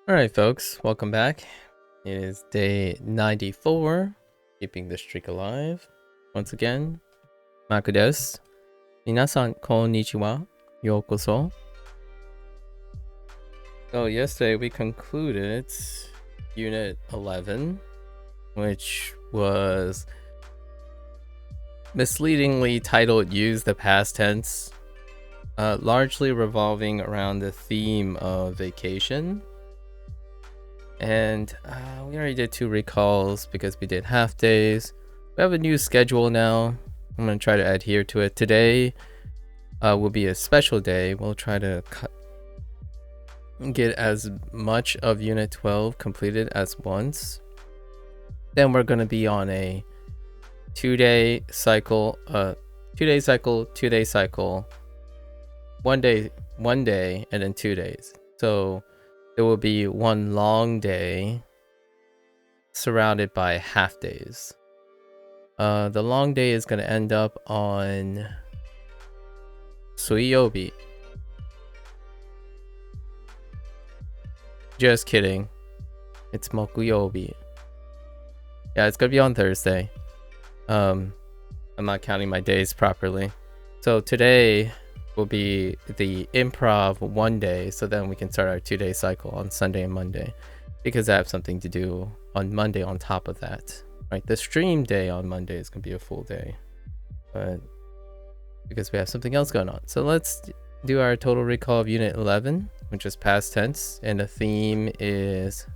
Alright folks, welcome back. It is day 94, keeping the streak alive. Once again, MAKU desu. Minasan konnichiwa, yokoso. So yesterday we concluded Unit 11, which was misleadingly titled Use the Past Tense, largely revolving around the theme of vacation. And we already did 2 recalls because we did half days. We have a new schedule now. I'm going to try to adhere to it. Today will be a special day. We'll try to get as much of Unit 12 completed as once. Then we're going to be on a 2-day cycle, 2-day cycle, 2-day cycle, 1 day, and then 2 days. So there will be one long day surrounded by half days. The long day is going to end up on Suiyobi. Just kidding. It's Mokuyobi. Yeah, it's going to be on Thursday. I'm not counting my days properly. So today will be the improv 1 day, so then we can start our 2-day cycle on Sunday and Monday, because I have something to do on Monday on top of that. Right, the stream day on Monday is gonna be a full day, but because we have something else going on. So let's do our total recall of Unit 11, which is past tense, and the theme is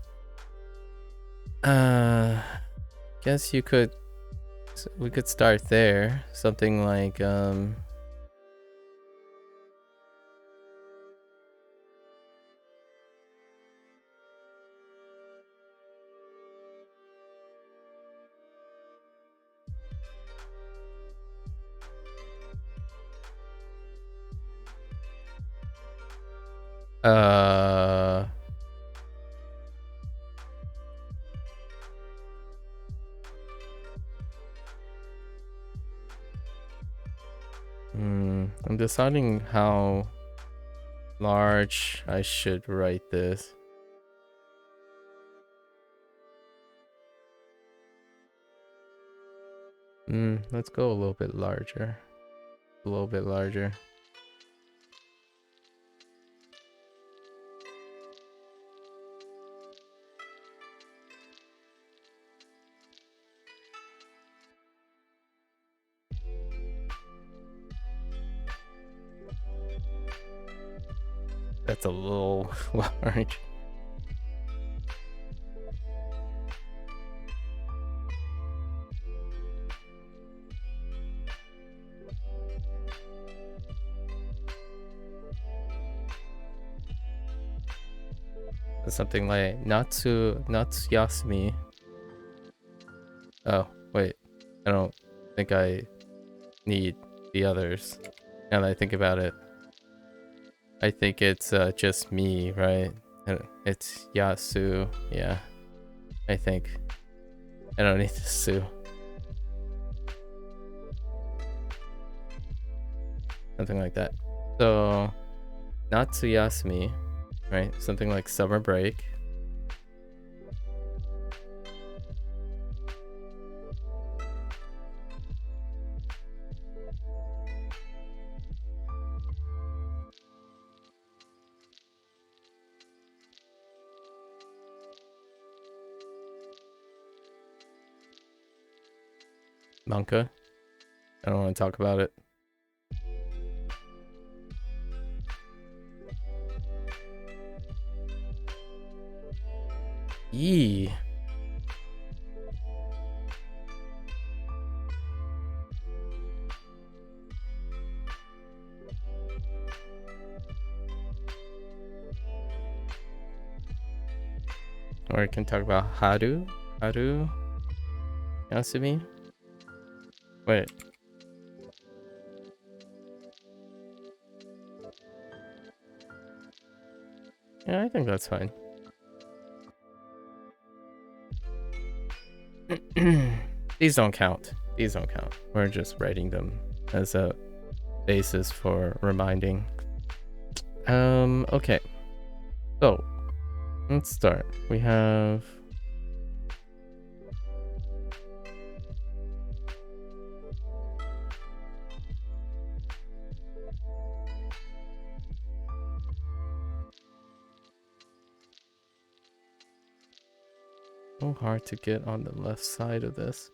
guess we could start there. Something like I'm deciding how large I should write this. Let's go a little bit larger. A little bit larger. That's a little large. Something like Natsuyasumi. Oh, wait. I don't think I need the others. Now that I think about it. I think it's just me, right? It's Yasu. Yeah. I think. I don't need to sue. Something like that. So, Natsuyasumi. Right, something like summer break. Manka. I don't want to talk about it. Yee. Or I can talk about Haru Yasumi. Wait. Yeah, I think that's fine. These don't count. We're just writing them as a basis for reminding. Okay. So Let's start. We have so hard to get on the left side of this.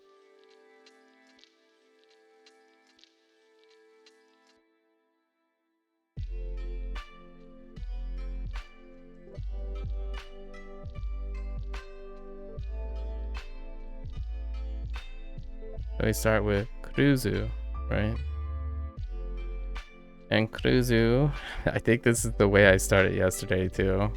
So we start with Cruzu, right? And Cruzu, I think this is the way I started yesterday too.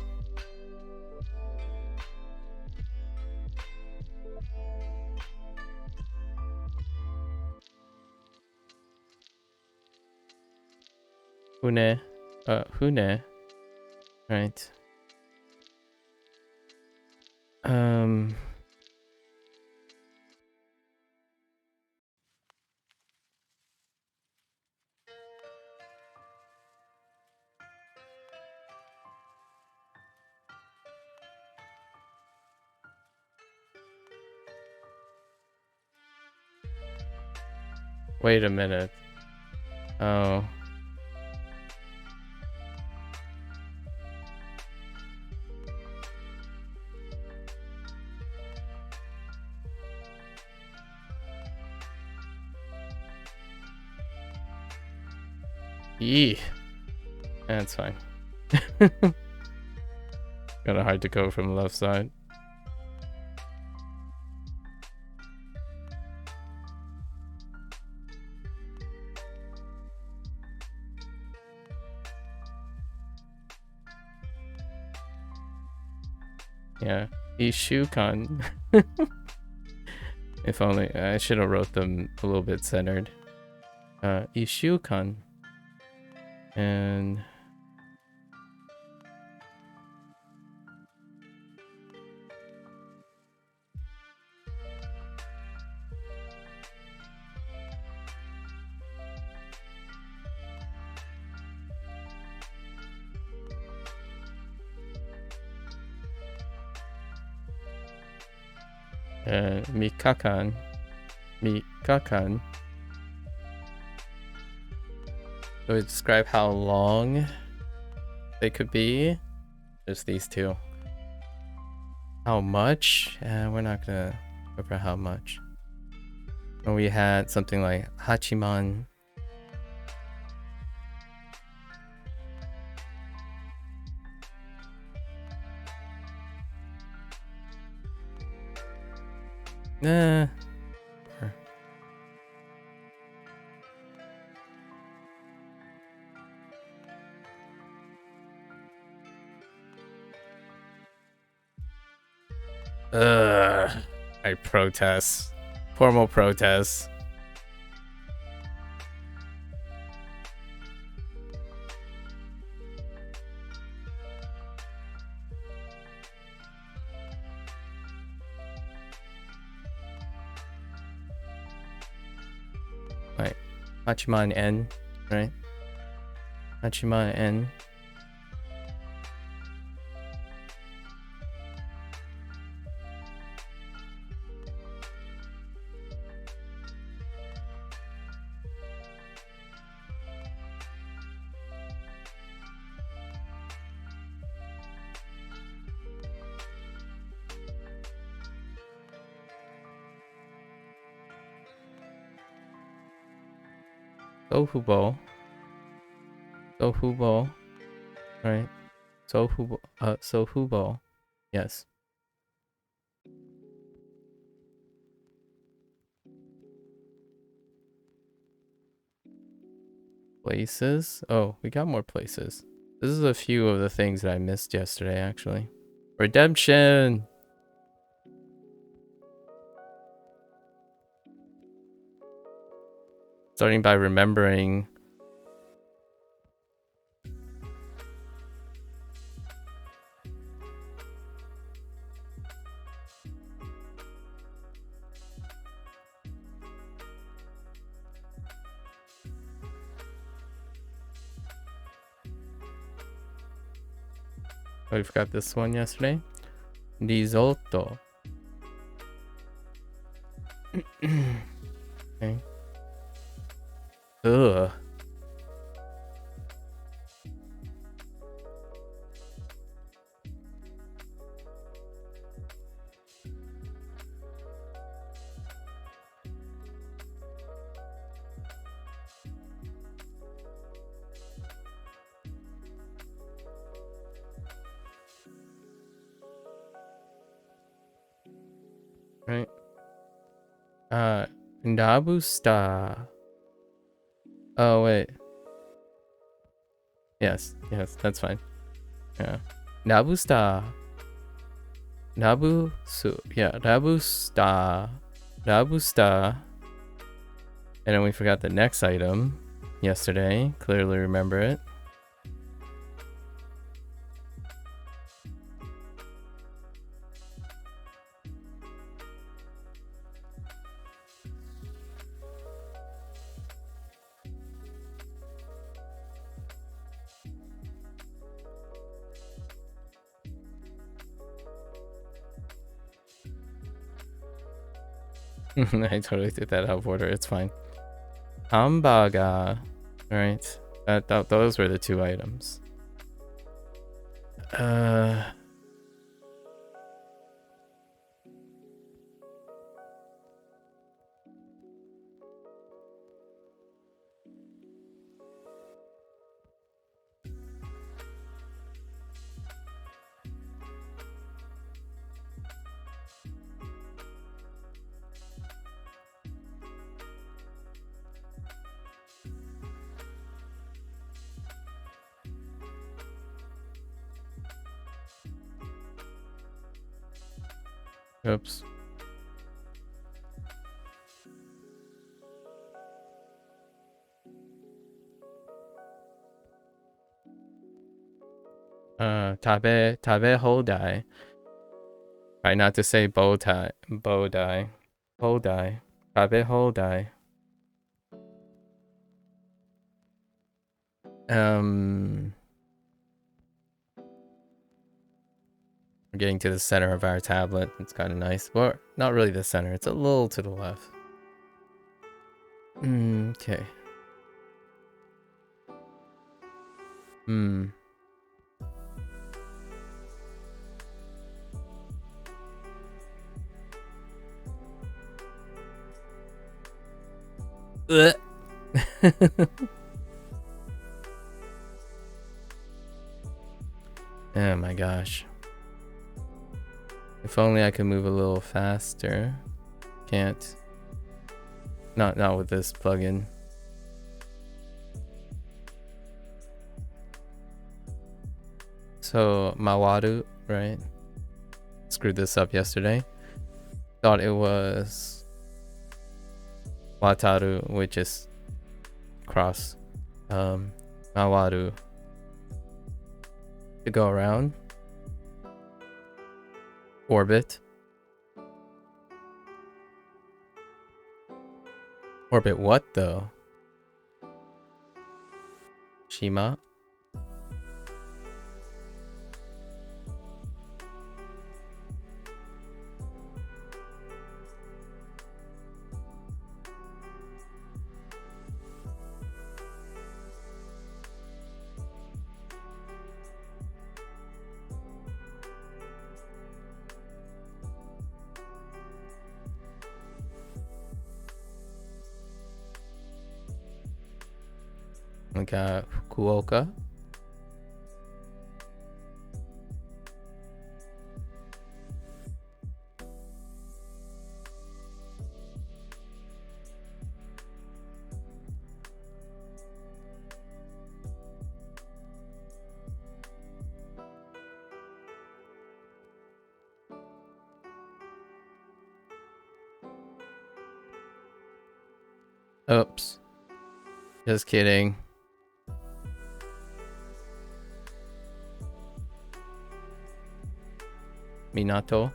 Hune, right? Wait a minute. Oh. Yee. That's fine. Kinda hard to go from the left side. Yeah, Ishukan. If only I should have wrote them a little bit centered. Ishukan. And Mikakan. So we describe how long they could be. Just these two. How much? We're not gonna go for how much. And we had something like Hachiman. Nah. I protest. Formal protest. Right. Hachiman N, right? Hachiman N. Sohubo, right? Sohubo, yes. Places? Oh, we got more places. This is a few of the things that I missed yesterday, actually. Redemption! Starting by remembering. Oh, we forgot this one yesterday. Risotto. Okay. Ugh. Right. Nabusta. Oh wait. Yes, that's fine. Yeah. Nabusta. Nabusta. Nabusta. And then we forgot the next item yesterday. Clearly remember it. I totally did that out of order. It's fine. Hamburger. Alright. Those were the two items. Oops. Tabe hodai. Try not to say bow tie. Hodai. Tabe hodai. We're getting to the center of our tablet. It's kind of nice. Well, not really the center. It's a little to the left. Okay. Oh my gosh. If only I could move a little faster. Can't. Not with this plugin. So Mawaru, right? Screwed this up yesterday. Thought it was Wataru, which is cross. Mawaru. To go around. Orbit. Orbit what though? Shima? We got Fukuoka. Oops. Just kidding. Minato.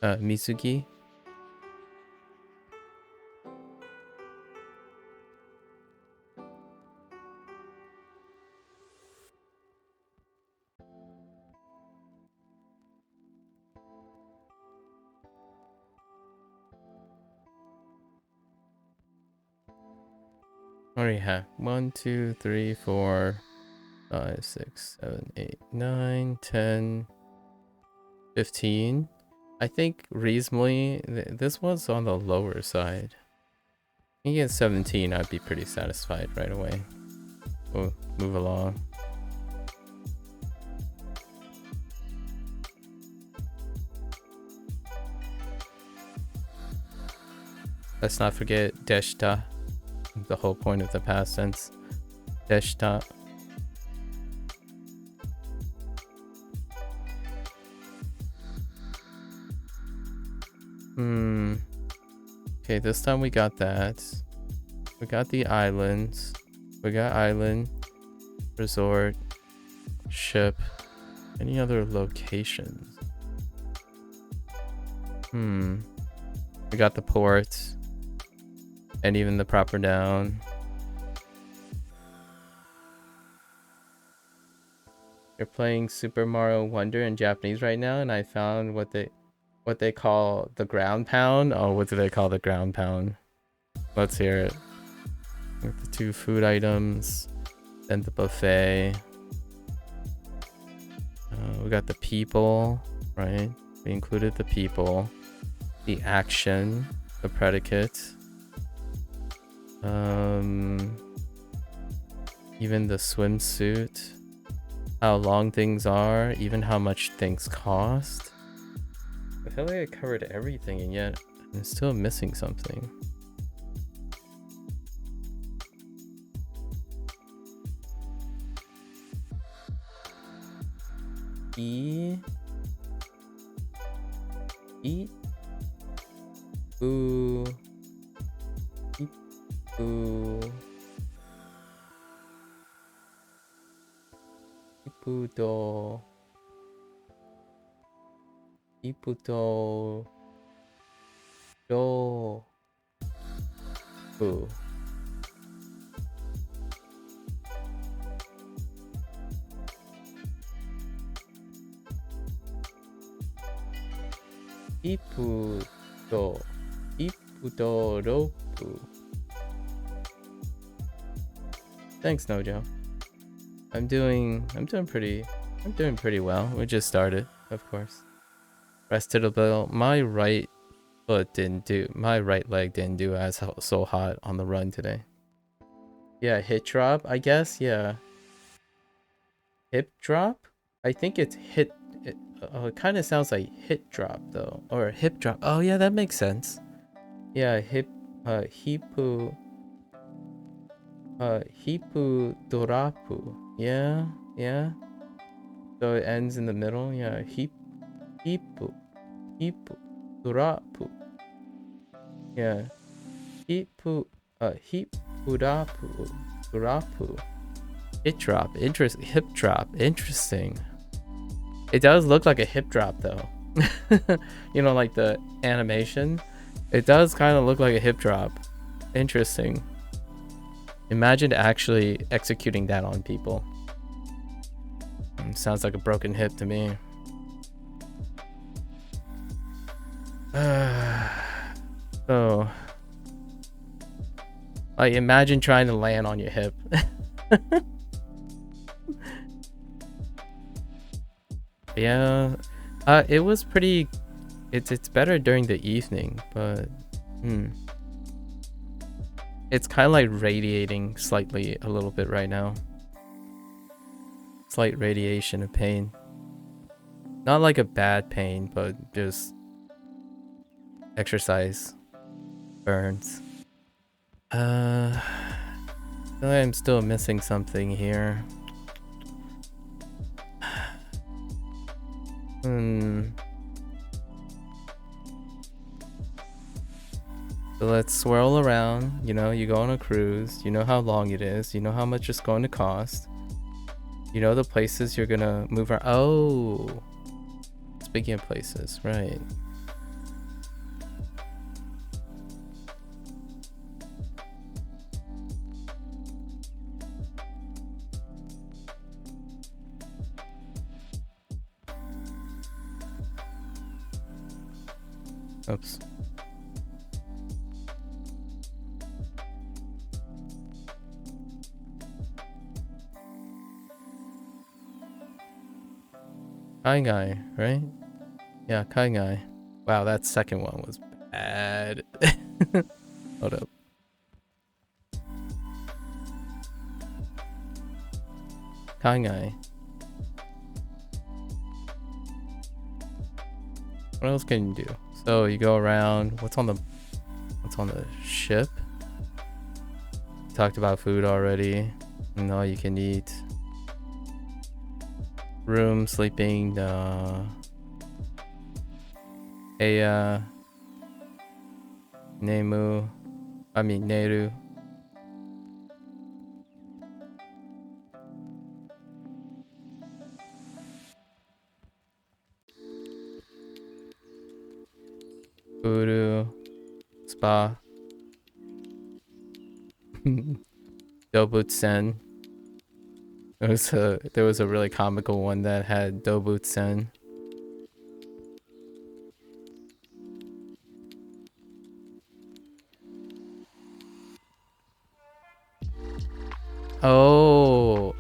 Mizugi. What do you have? 1, 2, 3, 4, 5, 6, 7, 8, 9, 10, 15. I think reasonably, this was on the lower side. You get 17, I'd be pretty satisfied right away. We'll move along. Let's not forget deshita, the whole point of the past tense. Deshita. Okay, this time we got that. We got the islands. We got island, resort, ship. Any other locations? We got the port. And even the proper noun. You're playing Super Mario Wonder in Japanese right now, and I found what they call the ground pound. Oh, what do they call the ground pound? Let's hear it. With the 2 food items, then the buffet. We got the people, right? We included the people, the action, the predicate. Even the swimsuit, how long things are, even how much things cost. I feel like I covered everything, and yet I'm still missing something. Eat. Ooh. Ooh. Ipudo. Ipudo. Do. Ooh. Ipudo. Ipudoropu. Thanks, Nojo. I'm doing pretty well. We just started, of course. Rested a little. My right leg didn't do as so hot on the run today. Yeah, hit drop, I guess. Yeah. Hip drop? I think it's hit. It kind of sounds like hit drop though, or hip drop. Oh yeah, that makes sense. Yeah, hipu dorapu. Yeah. So it ends in the middle. Yeah, hipu dorapu. Yeah, dorapu. Hip drop. Interesting. It does look like a hip drop though. You know, like the animation. It does kind of look like a hip drop. Interesting. Imagine actually executing that on people. Sounds like a broken hip to me. So, like, imagine trying to land on your hip. Yeah, it was pretty. It's better during the evening, but it's kind of like radiating slightly a little bit right now. Slight radiation of pain. Not like a bad pain, but just exercise burns. I feel like I'm still missing something here. So let's swirl around. You know, you go on a cruise. You know how long it is. You know how much it's going to cost. You know the places you're gonna move around. Oh, speaking of places, right? Oops. Kaigai, right? Yeah, Kaigai. Wow, that second one was bad. Hold up. Kaigai. What else can you do? So you go around. What's on the ship? Talked about food already. And all you can eat. Room, sleeping, Nemu. I mean Neru. Uru. Spa. Dobutsen. There was a really comical one that had Dobutsen. Oh.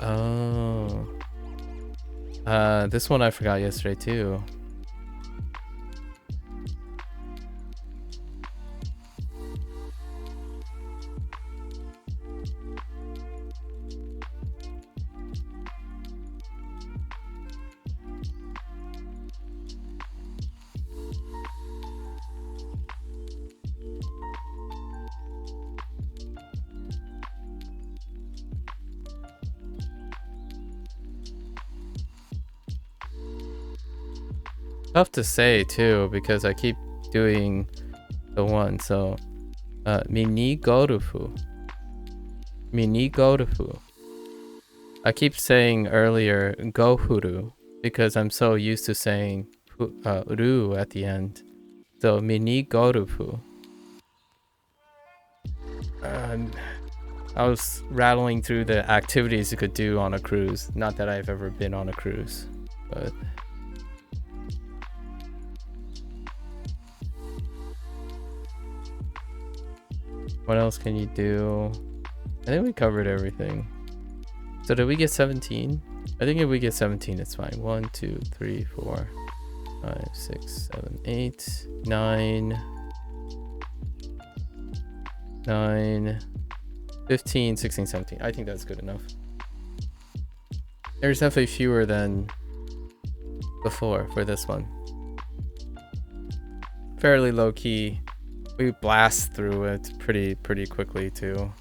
This one I forgot yesterday too. Tough to say too because I keep doing the one. So, mini gorufu. Mini gorufu. I keep saying earlier gohuru because I'm so used to saying ru at the end. So mini gorufu. I was rattling through the activities you could do on a cruise. Not that I've ever been on a cruise, but what else can you do? I think we covered everything. So did we get 17? I think if we get 17, it's fine. 1, 2, 3, 4, 5, 6, 7, 8, 9, 15, 16, 17. I think that's good enough. There's definitely fewer than before for this one. Fairly low key. We blast through it pretty quickly too.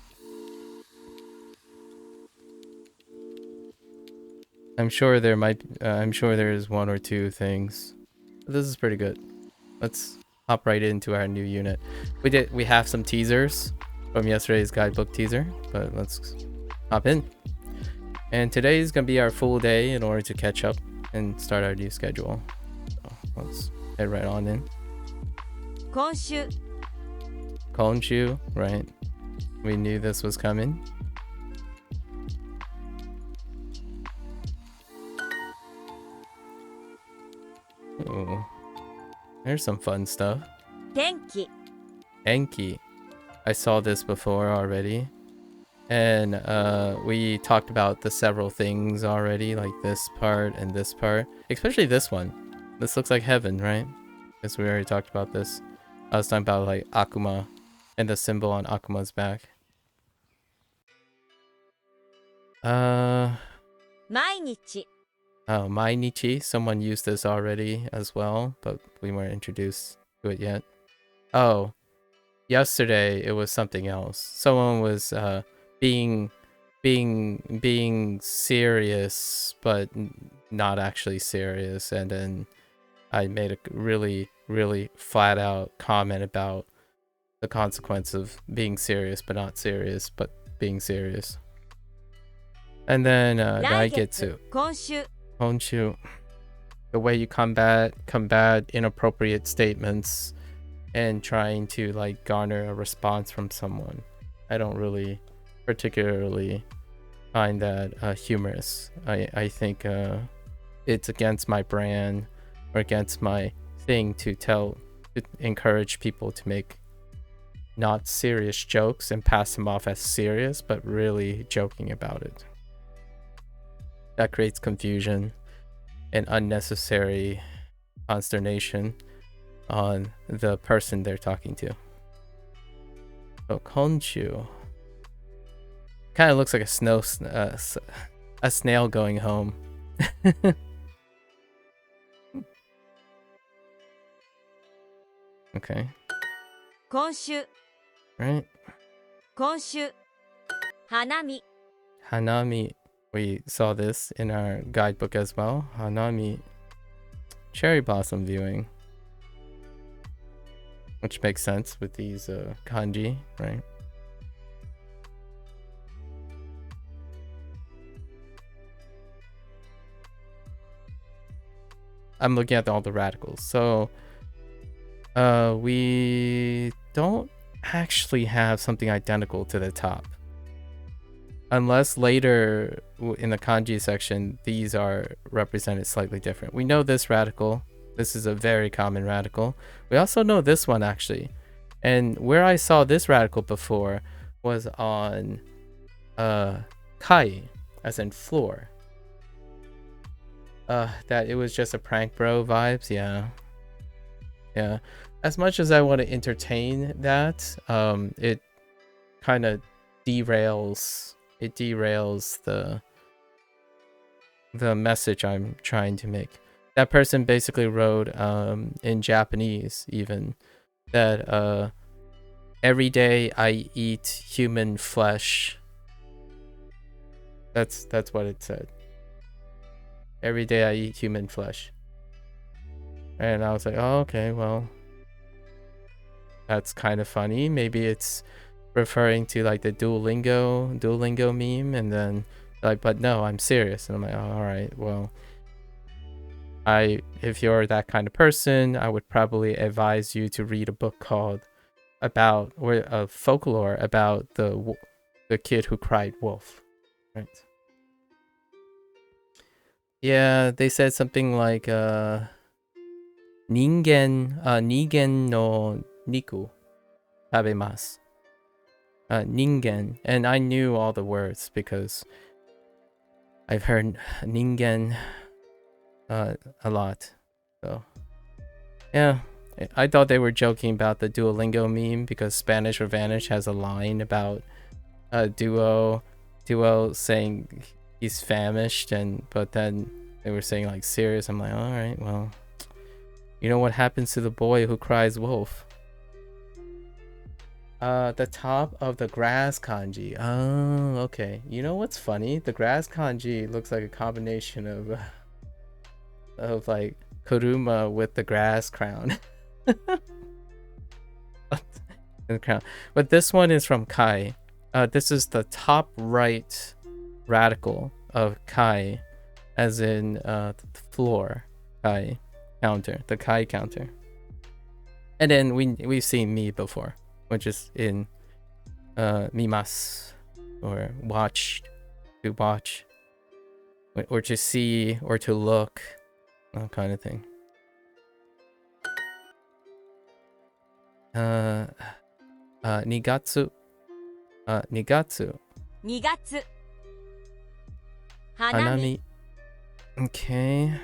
I'm sure there is one or two things. But this is pretty good. Let's hop right into our new unit. We have some teasers from yesterday's guidebook teaser, but let's hop in. And today is gonna be our full day in order to catch up and start our new schedule. So let's head right on in. Konshu, right? We knew this was coming. Ooh. There's some fun stuff. Enki. I saw this before already. And we talked about the several things already, like this part and this part. Especially this one. This looks like heaven, right? Because we already talked about this. I was talking about like Akuma and the symbol on Akuma's back. Oh, Mainichi. Someone used this already as well, but we weren't introduced to it yet. Oh, yesterday it was something else. Someone was being serious, but not actually serious, and then I made a really flat out comment about the consequence of being serious but not serious but being serious. And then Raigetsu. Honshu. The way you combat inappropriate statements and trying to like garner a response from someone. I don't really particularly find that humorous. I think it's against my brand or against my thing to tell to encourage people to make not serious jokes and pass them off as serious, but really joking about it. That creates confusion and unnecessary consternation on the person they're talking to. So Konshu kind of looks like a snail going home. Okay. 今週 Right. 今週花見 Hanami. We saw this in our guidebook as well. Hanami. Cherry blossom viewing. Which makes sense with these kanji, right? I'm looking at all the radicals. So we don't actually have something identical to the top. Unless later in the kanji section, these are represented slightly different. We know this radical. This is a very common radical. We also know this one actually. And where I saw this radical before was on kai, as in floor. That it was just a prank bro vibes, yeah. Yeah. As much as I want to entertain that, it kind of derails the message I'm trying to make. That person basically wrote in Japanese even that every day I eat human flesh. That's what it said. Every day I eat human flesh. And I was like, oh, okay, well, that's kind of funny. Maybe it's referring to like the Duolingo meme, and then like, but no, I'm serious. And I'm like, oh, all right, well, if you're that kind of person, I would probably advise you to read a book called folklore about the kid who cried wolf, right? Yeah, they said something like Ningen no niku tabemasu. Ningen, and I knew all the words because I've heard ningen a lot. So yeah, I thought they were joking about the Duolingo meme because Spanish or Vanish has a line about Duo saying he's famished, but then they were saying like serious. I'm like, all right, well, you know what happens to the boy who cries wolf? The top of the grass kanji. Oh, okay. You know what's funny? The grass kanji looks like a combination of like Kuruma with the grass crown. The crown. But this one is from Kai. This is the top right radical of Kai, as in the floor Kai counter, the Kai counter. And then we've seen mi before, which is in mimasu, or to watch, or to see, or to look, that kind of thing. Nigatsu. Nigatsu. 2月 Hanami. Okay.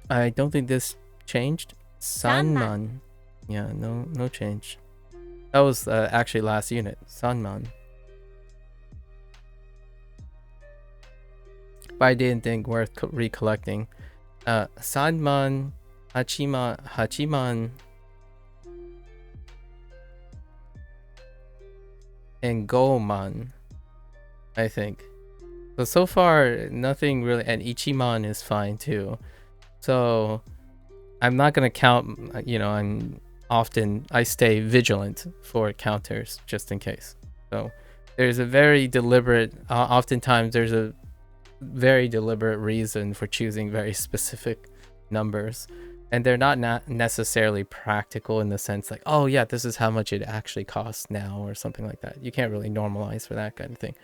I don't think this changed. Sanman. Yeah, no change. That was actually last unit. Sanman. But I didn't think worth recollecting. Sanman, Hachiman, and Goman, I think. So far, nothing really, and Ichiman is fine too. So I'm not gonna count, I stay vigilant for counters just in case. So there's a very deliberate, oftentimes there's a very deliberate reason for choosing very specific numbers. And they're not necessarily practical in the sense like, oh yeah, this is how much it actually costs now or something like that. You can't really normalize for that kind of thing.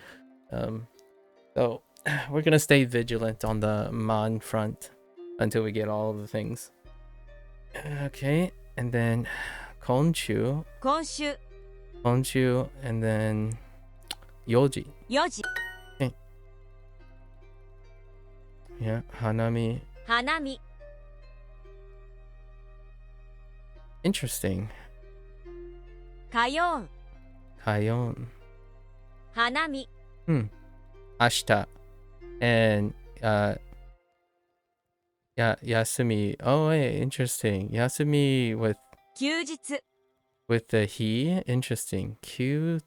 So we're gonna stay vigilant on the man front until we get all of the things. Okay, And then Konchu, 今週 Konchu, and then Yoji. 4時 Yeah, Hanami. 花見 Interesting. 通う Kayon. 花見 Ashita. And Yasumi. Oh wait, interesting. Yasumi with 休日 the he. Interesting. Kyujutsu.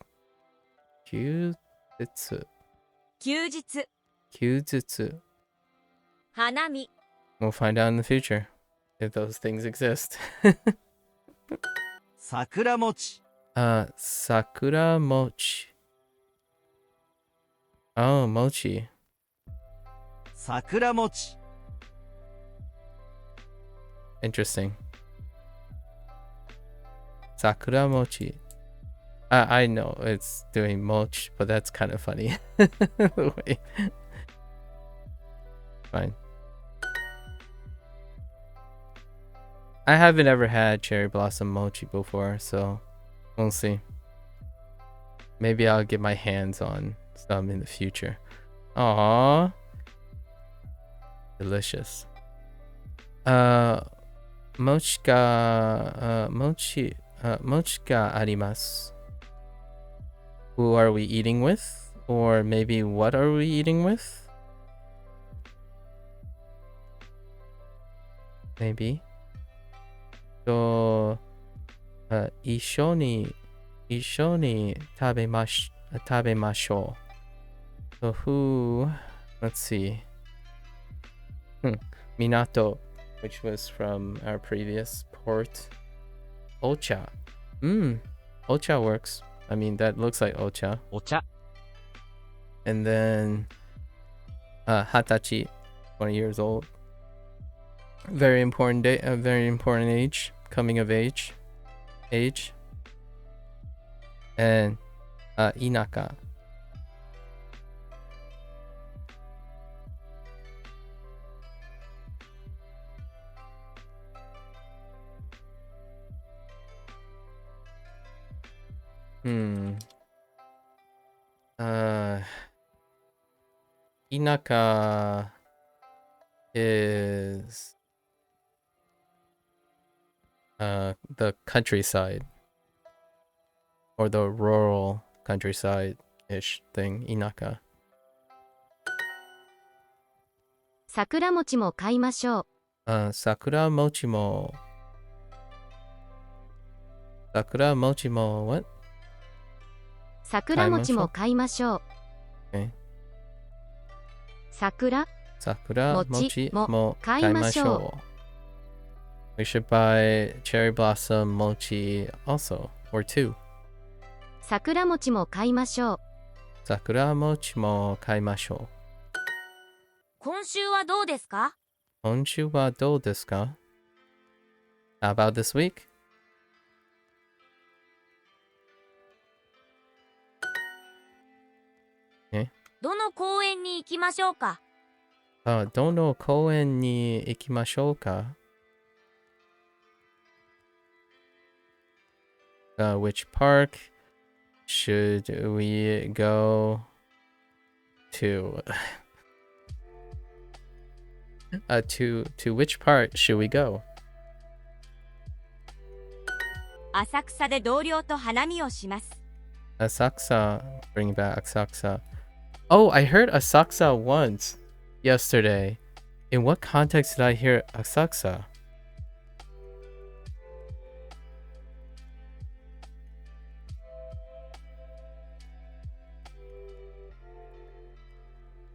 休日 Kyujutsu. 花見 We'll find out in the future if those things exist. 桜餅 Sakura mochi. Oh, mochi. 桜餅 Interesting. Sakura mochi. I know it's doing mochi, but that's kind of funny. Wait. Fine. I haven't ever had cherry blossom mochi before, so we'll see. Maybe I'll get my hands on some in the future. Aww. Delicious. Mochi ga arimasu. Who are we eating with? Or maybe what are we eating with? Maybe. So, 一緒に食べましょう. So who, let's see. Minato, which was from our previous port. Ocha. Ocha works. I mean, that looks like ocha. お茶 And then Hatachi, 20 years old. Very important day, a very important age, coming of age. And Inaka. Inaka is the countryside or the rural countryside-ish thing. Inaka. 桜餅も買いましょう。 Sakura mochi mo what? 桜餅も買いましょう。 Okay. 桜 Sakura mochi mo も買いましょう。 kaimashou. We should buy cherry blossom mochi also, or two. 桜餅も買いましょう。 Sakura mochi mo kaimashou. 今週はどうですか Honshu wa dou desu ka? How about this week? どの公園に行きましょうか Dono koen ni ikimashou ka? Which park should we go to? To which part should we go? 浅草で同僚と花見をします Asakusa. Bring back Asakusa. Oh, I heard Asakusa once yesterday. In what context did I hear Asakusa?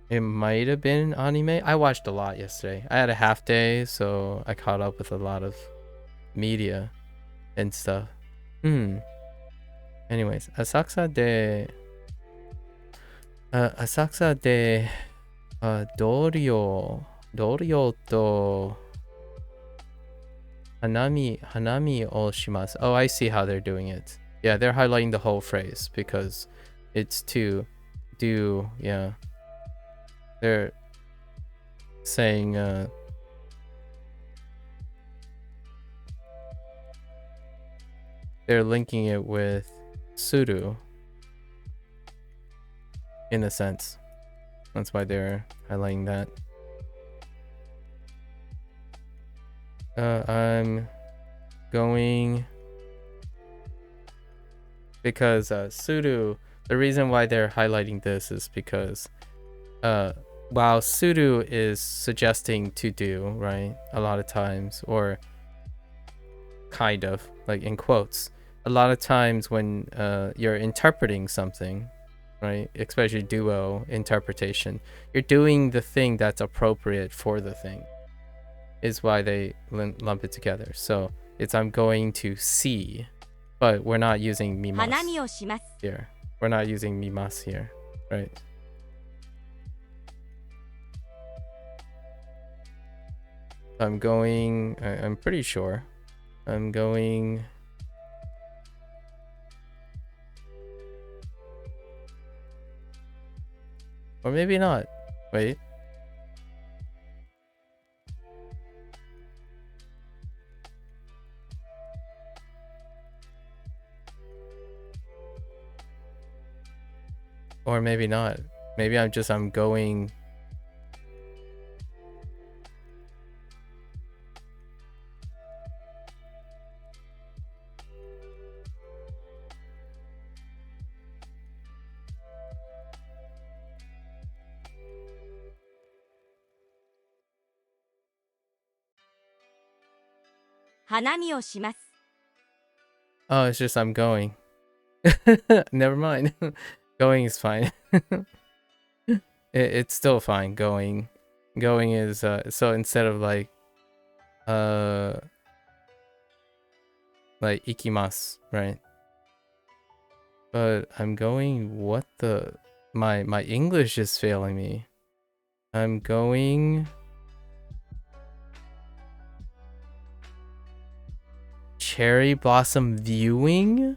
It might have been anime. I watched a lot yesterday. I had a half day, so I caught up with a lot of media and stuff. Anyways, Asakusa de 同僚と花見をします. Oh, I see how they're doing it. Yeah, they're highlighting the whole phrase because it's to do, yeah. They're saying they're linking it with suru in a sense. That's why they're highlighting that. I'm going because suru, the reason why they're highlighting this is because while suru is suggesting to do, right, a lot of times, or kind of, like in quotes, a lot of times when you're interpreting something, right, especially duo interpretation, you're doing the thing that's appropriate for the thing, is why they lump it together. So it's I'm going to see, but we're not using 見ます 花見をします here. We're not using 見ます here, right? I'm going, I'm pretty sure I'm going or maybe not. Wait. Or maybe not. Maybe I'm going.花見をします Oh, it's just I'm going. Never mind. Going is fine. It's still fine. Going is so instead of like ikimasu, right? But I'm going, what the, my English is failing me. I'm going cherry blossom viewing.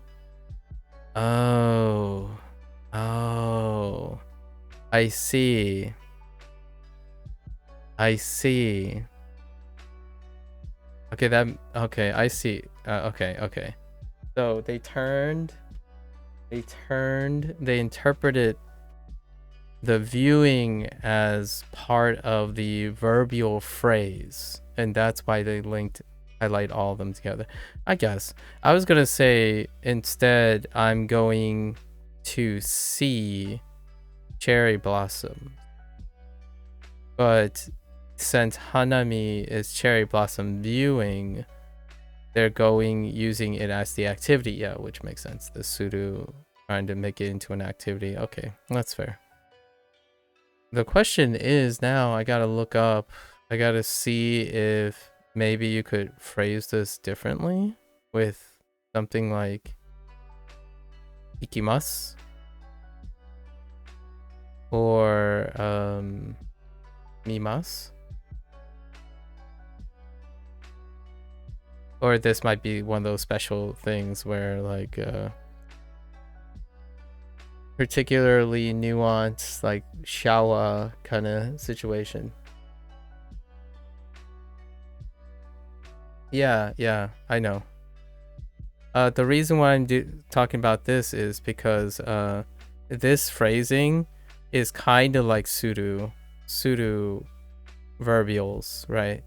Oh, I see. Okay, I see. Okay. So they interpreted the viewing as part of the verbial phrase, and that's why they highlight all of them together. I guess I was gonna say instead I'm going to see cherry blossom, but since hanami is cherry blossom viewing, they're using it as the activity. Yeah, which makes sense. The suru trying to make it into an activity. Okay, that's fair. The question is now I gotta look up, I gotta see if maybe you could phrase this differently with something like ikimasu or mimasu. Or this might be one of those special things where like particularly nuanced, like shawa kind of situation. Yeah, I know. The reason why I'm talking about this is because this phrasing is kind of like pseudo verbials, right?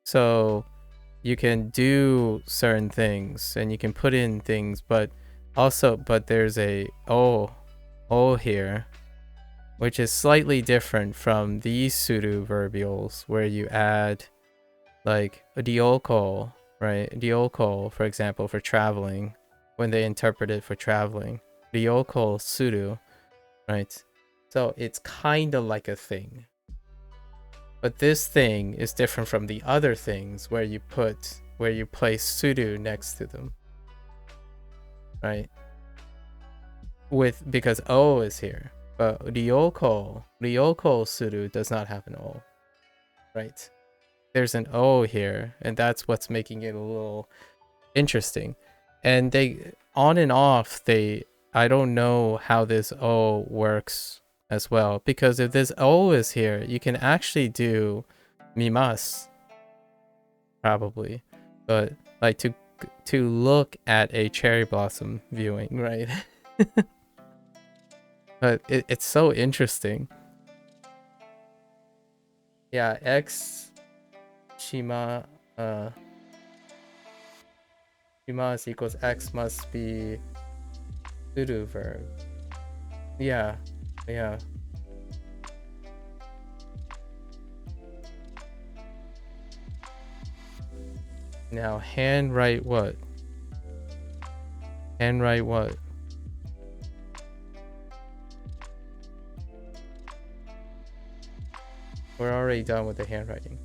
So you can do certain things and you can put in things, but there's a o here, which is slightly different from these pseudo verbials where you add like a dioko, right? Dioko, for example, for traveling, when they interpret it for traveling, dioko suru, right? So it's kind of like a thing, but this thing is different from the other things where you place suru next to them, right? Because o is here, but dioko suru does not have an o, right? There's an o here, and that's what's making it a little interesting. And they on and off, I don't know how this o works as well, because if this o is here, you can actually do mimasu probably, but like to look at a cherry blossom viewing, right? But it's so interesting. Yeah, X Shima Shimas equals X must be suru verb. Yeah. Now handwrite what? Handwrite what? We're already done with the handwriting.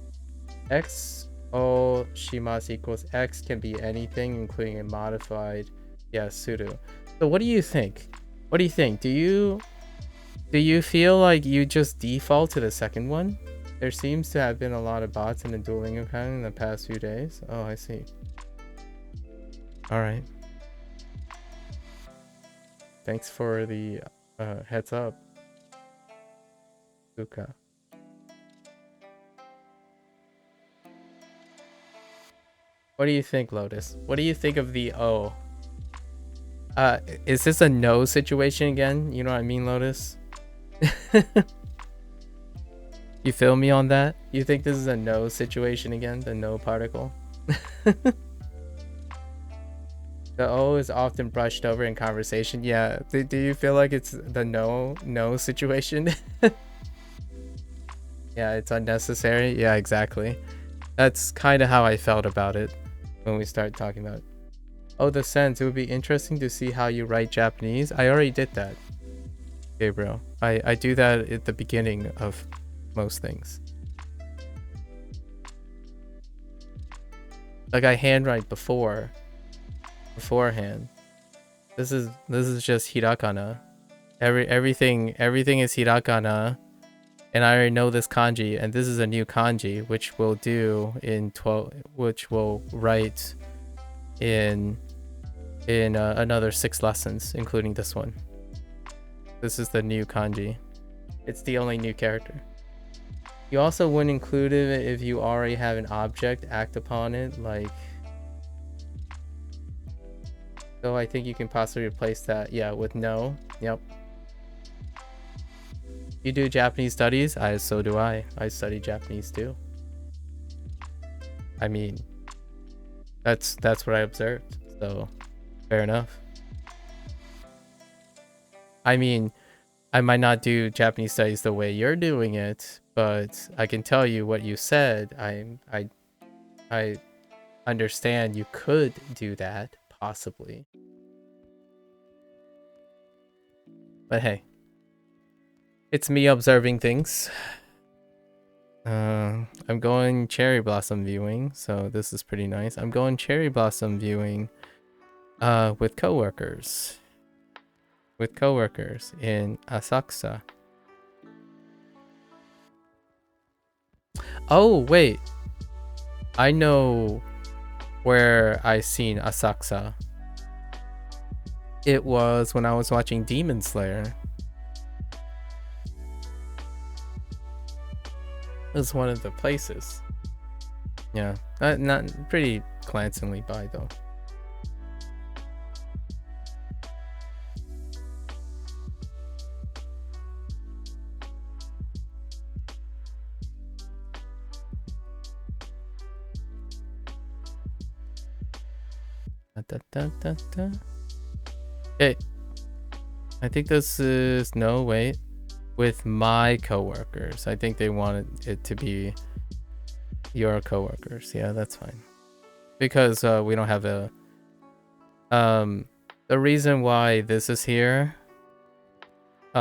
X O Shimas equals X can be anything, including a modified, yeah, suru. So what do you think? What do you think? Do you feel like you just default to the second one? There seems to have been a lot of bots in the Duolingo account in the past few days. Oh, I see. All right. Thanks for the heads up, Luca. What do you think, Lotus? What do you think of the O? Is this a no situation again? You know what I mean, Lotus? You feel me on that? You think this is a no situation again? The no particle? The O is often brushed over in conversation. Yeah, do you feel like it's the no situation? Yeah, it's unnecessary. Yeah, exactly. That's kind of how I felt about it when we started talking about it. Oh, the sense. It would be interesting to see how you write Japanese. I already did that, Gabriel. I do that at the beginning of most things. Like I handwrite beforehand. This is just hiragana. Everything is hiragana, and I already know this kanji, and this is a new kanji which we'll do in 12, which we'll write in another 6 lessons, including this one. This is the new kanji. It's the only new character. You also wouldn't include it if you already have an object act upon it, like. So I think you can possibly replace that, yeah, with no. Yep. You do Japanese studies? So do I. I study Japanese too. I mean, that's what I observed. So, fair enough. I mean, I might not do Japanese studies the way you're doing it, but I can tell you what you said. I understand you could do that, possibly. But hey, it's me observing things. I'm going cherry blossom viewing, so this is pretty nice. I'm going cherry blossom viewing with coworkers. With coworkers in Asakusa. Oh, wait. I know where I seen Asakusa. It was when I was watching Demon Slayer. It was one of the places. Yeah, not pretty glancingly by though. Okay, I think this is no wait with my coworkers. I think they wanted it to be your coworkers. Yeah, that's fine because we don't have a the reason why this is here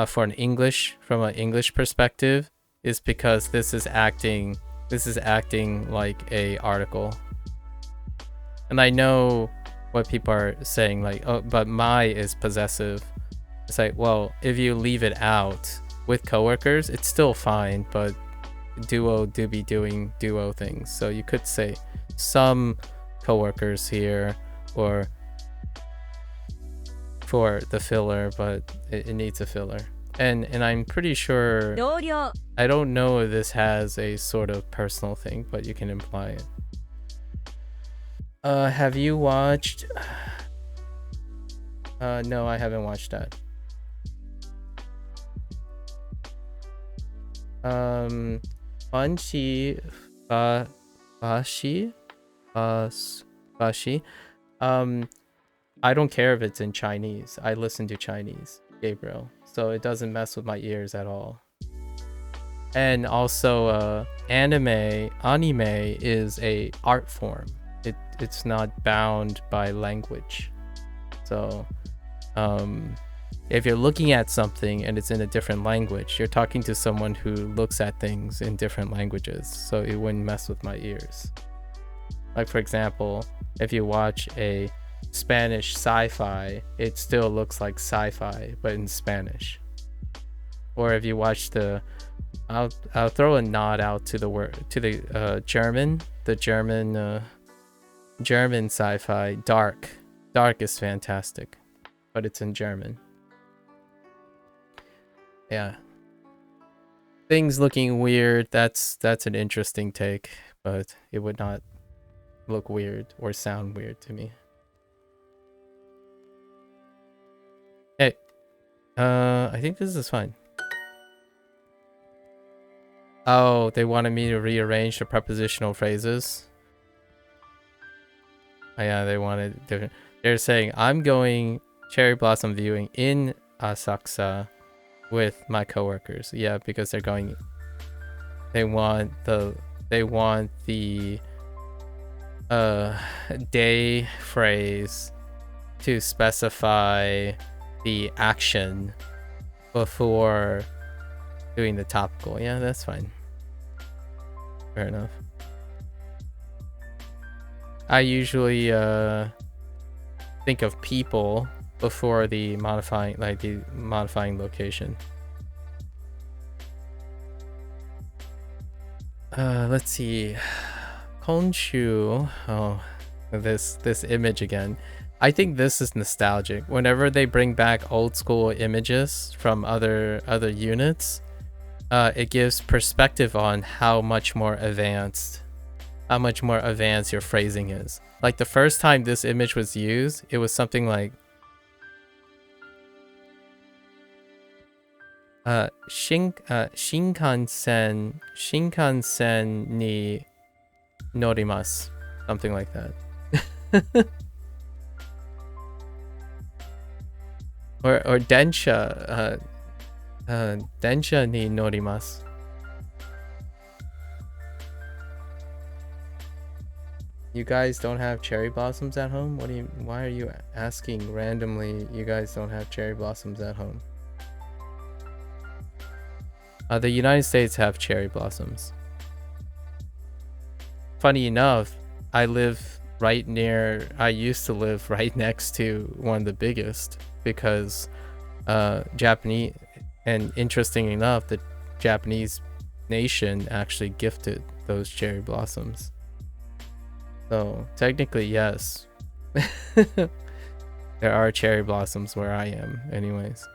for an English from an English perspective is because this is acting like a article, and I know what people are saying, like, oh, but my is possessive. It's like, well, if you leave it out with coworkers, it's still fine, but duo do be doing duo things. So you could say some coworkers here, or for the filler, but it needs a filler. And I'm pretty sure, 同僚 I don't know if this has a sort of personal thing, but you can imply it. Have you watched? No, I haven't watched that. Fanshi, Bashi, Bashi. I don't care if it's in Chinese. I listen to Chinese, Gabriel, so it doesn't mess with my ears at all. And also, anime is a art form. It's not bound by language. So, if you're looking at something and it's in a different language, you're talking to someone who looks at things in different languages, so it wouldn't mess with my ears. Like, for example, if you watch a Spanish sci-fi, it still looks like sci-fi, but in Spanish. Or if you watch I'll throw a nod out to the German sci-fi. Dark is fantastic, but it's in German. Yeah, things looking weird, that's an interesting take, but it would not look weird or sound weird to me. Hey, I think this is fine. Oh, they wanted me to rearrange the prepositional phrases. Oh, yeah, they wanted different. They're saying I'm going cherry blossom viewing in Asakusa with my coworkers. Yeah, because they're going. They want the day phrase to specify the action before doing the topical. Yeah, that's fine. Fair enough. I usually think of people before the modifying location. Let's see. Konshu. Oh, this image again. I think this is nostalgic. Whenever they bring back old school images from other units, it gives perspective on how much more advanced your phrasing is. Like the first time this image was used, it was something like Shinkansen ni norimasu, something like that. or densha ni norimasu. You guys don't have cherry blossoms at home? Why are you asking randomly? You guys don't have cherry blossoms at home? The United States have cherry blossoms. Funny enough, I used to live right next to one of the biggest, because Japanese, and interesting enough, the Japanese nation actually gifted those cherry blossoms. So technically, yes. There are cherry blossoms where I am anyways.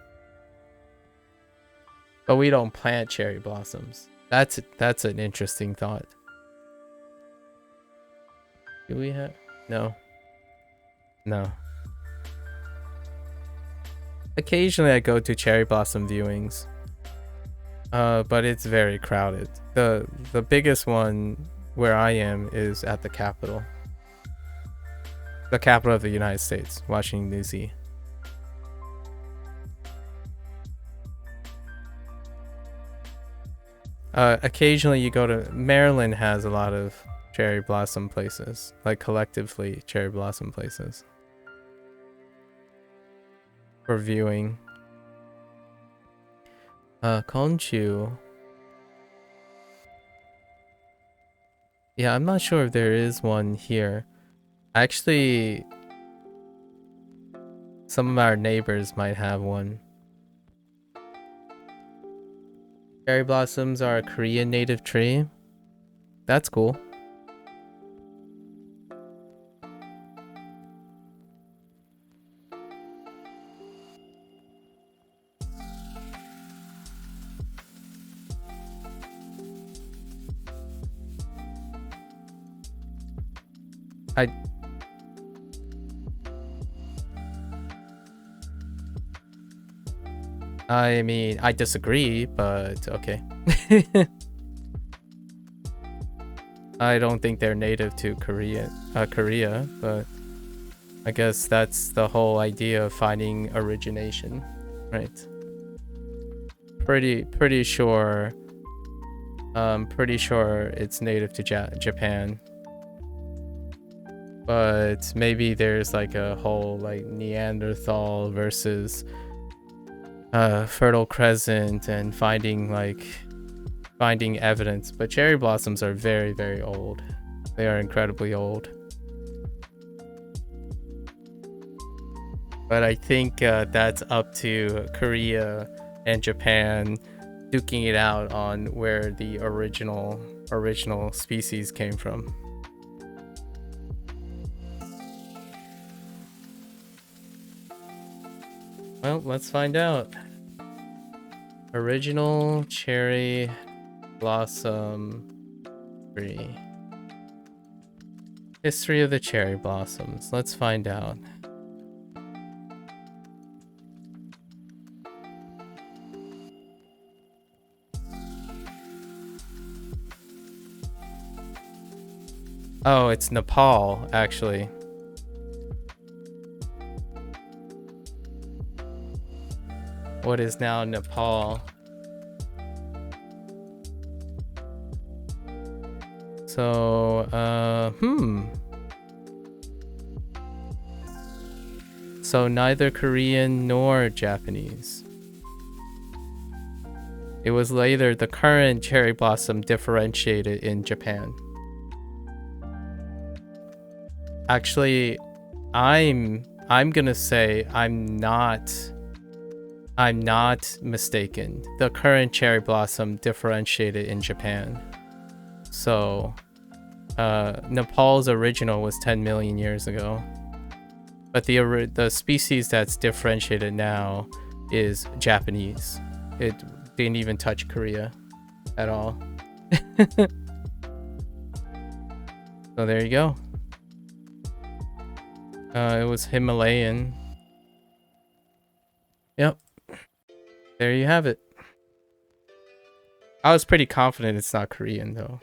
But we don't plant cherry blossoms. That's an interesting thought. Do we have? No. Occasionally I go to cherry blossom viewings. But it's very crowded. The biggest one where I am is at the capital. The capital of the United States, Washington, D.C. Occasionally you go to Maryland, has a lot of cherry blossom places, like collectively cherry blossom places for viewing. Konchu. Yeah, I'm not sure if there is one here. Actually, some of our neighbors might have one. Cherry blossoms are a Korean native tree. That's cool. I mean, I disagree, but okay. I don't think they're native to Korea, but I guess that's the whole idea of finding origination, right? Pretty sure it's native to Japan. But maybe there's like a whole like Neanderthal versus Fertile Crescent and finding evidence. But cherry blossoms are very, very old. They are incredibly old. But I think that's up to Korea and Japan duking it out on where the original species came from. Well, let's find out. Original cherry blossom tree. History of the cherry blossoms. Let's find out. Oh, it's Nepal, actually. What is now Nepal? So, So neither Korean nor Japanese. It was later the current cherry blossom differentiated in Japan. Actually, I'm gonna say I'm not mistaken. The current cherry blossom differentiated in Japan. So, Nepal's original was 10 million years ago. But the species that's differentiated now is Japanese. It didn't even touch Korea at all. So there you go. It was Himalayan. Yep. There you have it. I was pretty confident it's not Korean though.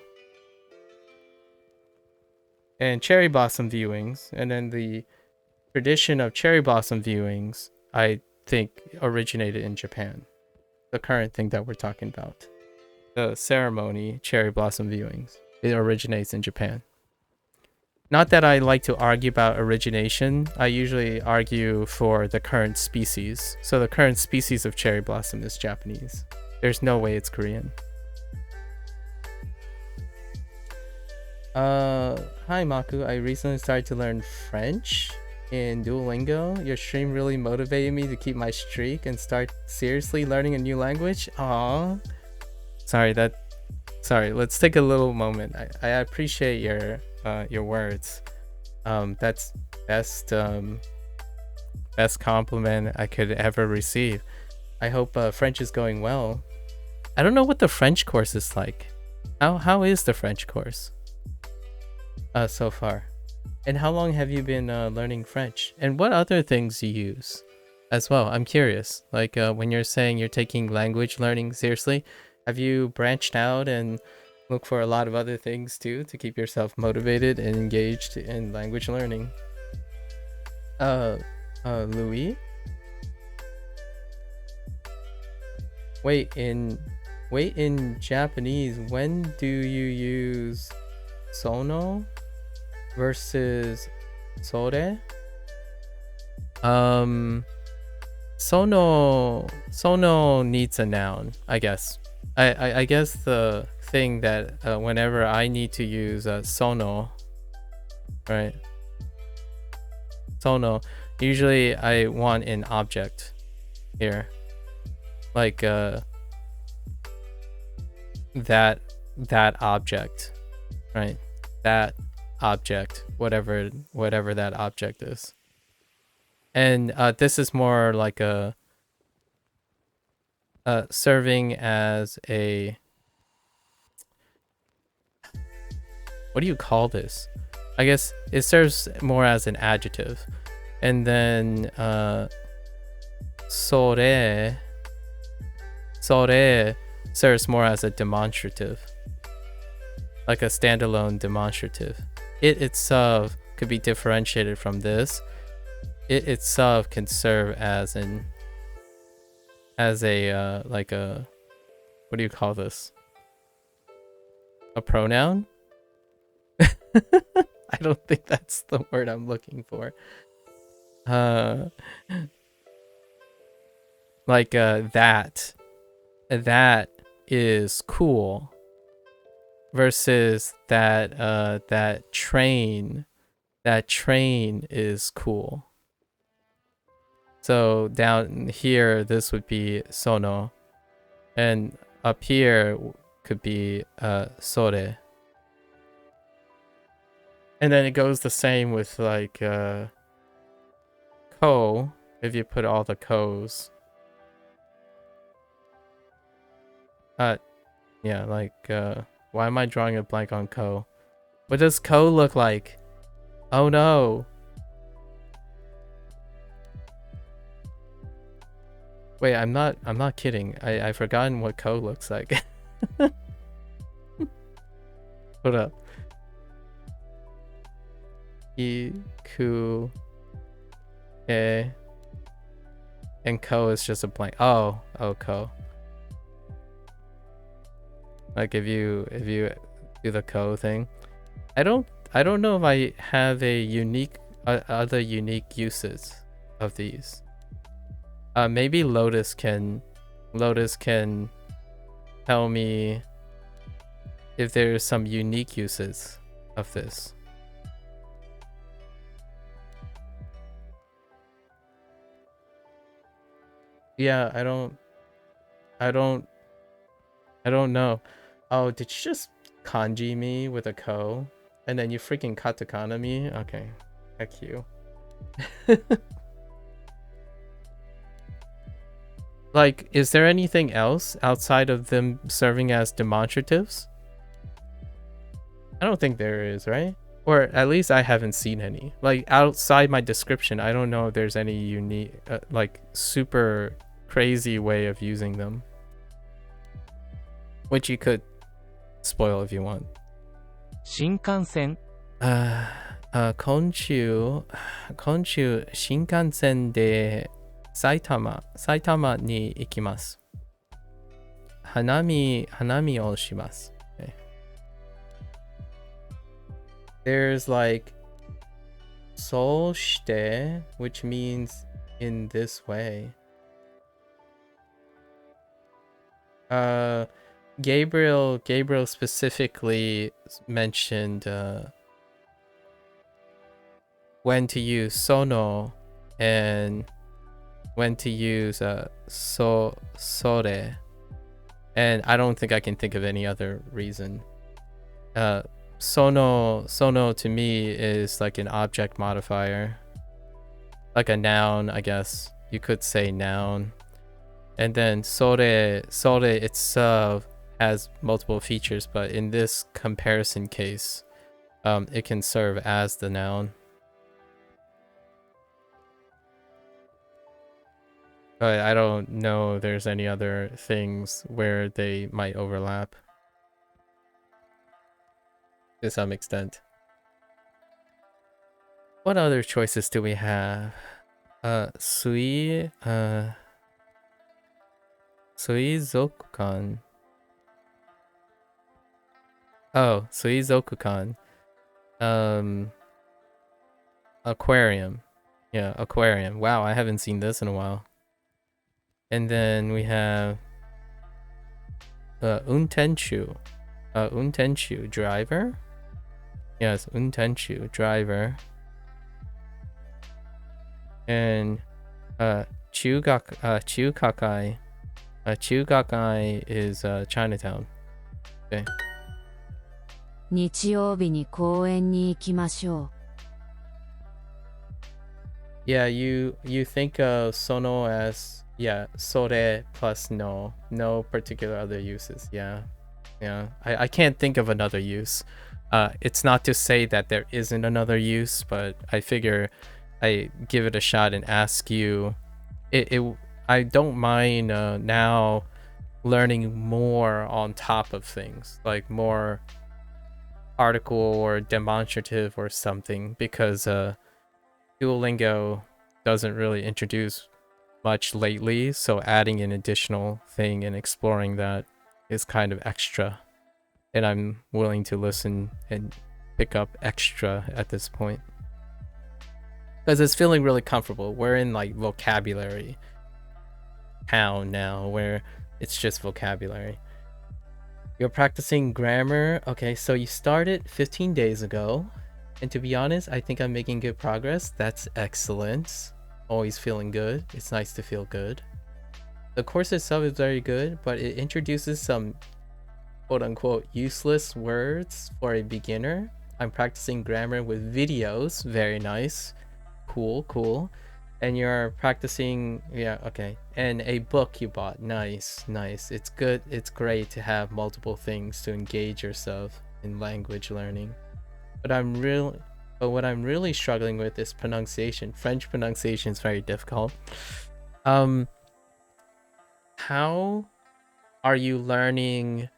And cherry blossom viewings, and then the tradition of cherry blossom viewings, I think originated in Japan. The current thing that we're talking about. The ceremony, cherry blossom viewings, it originates in Japan. Not that I like to argue about origination. I usually argue for the current species. So the current species of cherry blossom is Japanese. There's no way it's Korean. Hi Maku, I recently started to learn French in Duolingo. Your stream really motivated me to keep my streak and start seriously learning a new language. Aww. Sorry, let's take a little moment. I appreciate your words. That's best compliment I could ever receive. I hope French is going well. I don't know what the French course is like. How is the French course so far? And how long have you been learning French? And what other things you use as well? I'm curious. Like when you're saying you're taking language learning seriously, have you branched out and look for a lot of other things too to keep yourself motivated and engaged in language learning? Louis? Wait, in Japanese, when do you use sono versus sore? Sono needs a noun, I guess. I guess the thing that whenever I need to use sono, right? Sono, usually I want an object here, like that object, right? That object, whatever that object is. And this is more like a serving as a, what do you call this? I guess it serves more as an adjective. And then sore sore serves more as a demonstrative, like a standalone demonstrative. It itself could be differentiated from this. It itself can serve as a like a, what do you call this? A pronoun? I don't think that's the word I'm looking for. Like that is cool versus that train is cool. So down here this would be sono, and up here could be sore. And then it goes the same with like ko, if you put all the ko's. Yeah, like why am I drawing a blank on ko? What does ko look like? Oh no. Wait, I'm not kidding. I've forgotten what ko looks like. Hold up. I, ku, e, and ko is just a blank. Oh, ko. Like if you do the ko thing, I don't know if I have a unique other unique uses of these. Maybe Lotus can tell me if there's some unique uses of this. Yeah, I don't know. Oh, did you just kanji me with a ko? And then you freaking katakana me? Okay. Heck you. Like, is there anything else outside of them serving as demonstratives? I don't think there is, right? Or at least I haven't seen any. Like, outside my description, I don't know if there's any unique, like, super crazy way of using them. Which you could spoil if you want. 新幹線今週新幹線で埼玉に行きます。花見をします。Okay. There's like そして which means in this way. Gabriel specifically mentioned when to use sono and when to use sore, and I don't think I can think of any other reason. Sono to me is like an object modifier, like a noun, I guess you could say noun. And then sore itself has multiple features, but in this comparison case, it can serve as the noun. But I don't know if there's any other things where they might overlap to some extent. What other choices do we have? Suizokukan. Oh, Suizokukan. Aquarium. Yeah, aquarium. Wow, I haven't seen this in a while. And then we have untenshu. Untenshu, driver? Yes, untenshu, driver. And chugakai. Chugakai is Chinatown. Okay. 日曜日に公園に行きましょう。Yeah, you think of sono as, yeah, sore plus no particular other uses. Yeah. I can't think of another use. It's not to say that there isn't another use, but I figure I give it a shot and ask you. I don't mind now learning more on top of things, like more article or demonstrative or something, because Duolingo doesn't really introduce much lately, so adding an additional thing and exploring that is kind of extra, and I'm willing to listen and pick up extra at this point because it's feeling really comfortable. We're in like vocabulary town now where it's just vocabulary. You're practicing grammar. Okay, so you started 15 days ago, and to be honest, I think I'm making good progress. That's excellent. Always feeling good. It's nice to feel good. The course itself is very good, but it introduces some quote-unquote useless words for a beginner. I'm practicing grammar with videos. Very nice. Cool. And you're practicing, yeah, okay. And a book you bought. Nice. It's good. It's great to have multiple things to engage yourself in language learning. But what I'm really struggling with is pronunciation. French pronunciation is very difficult. How are you learning?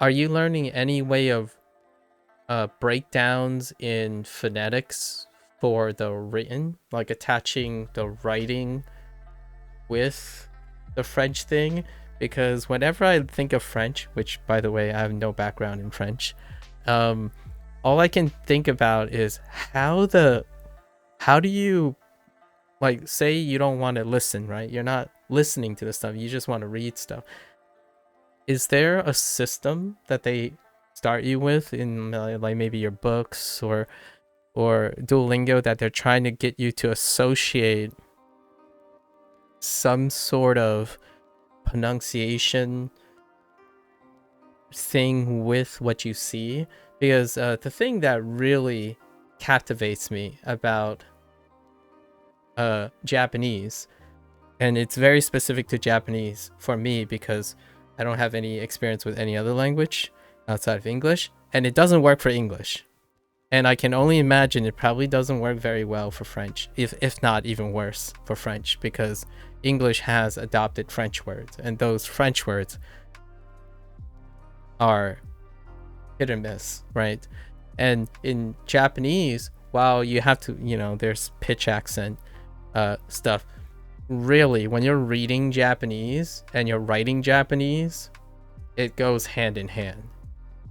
Are you learning any way of breakdowns in phonetics for the written, like attaching the writing with the French thing? Because whenever I think of French, which by the way I have no background in French, all I can think about is how do you, like, say you don't want to listen, right? You're not listening to the stuff, you just want to read stuff. Is there a system that they start you with in like maybe your books or Duolingo that they're trying to get you to associate some sort of pronunciation thing with what you see? Because the thing that really captivates me about Japanese, and it's very specific to Japanese for me because I don't have any experience with any other language outside of English, and it doesn't work for English. And I can only imagine it probably doesn't work very well for French, if not even worse for French, because English has adopted French words, and those French words are hit or miss, right? And in Japanese, while you have to, there's pitch accent stuff, really, when you're reading Japanese and you're writing Japanese, it goes hand in hand.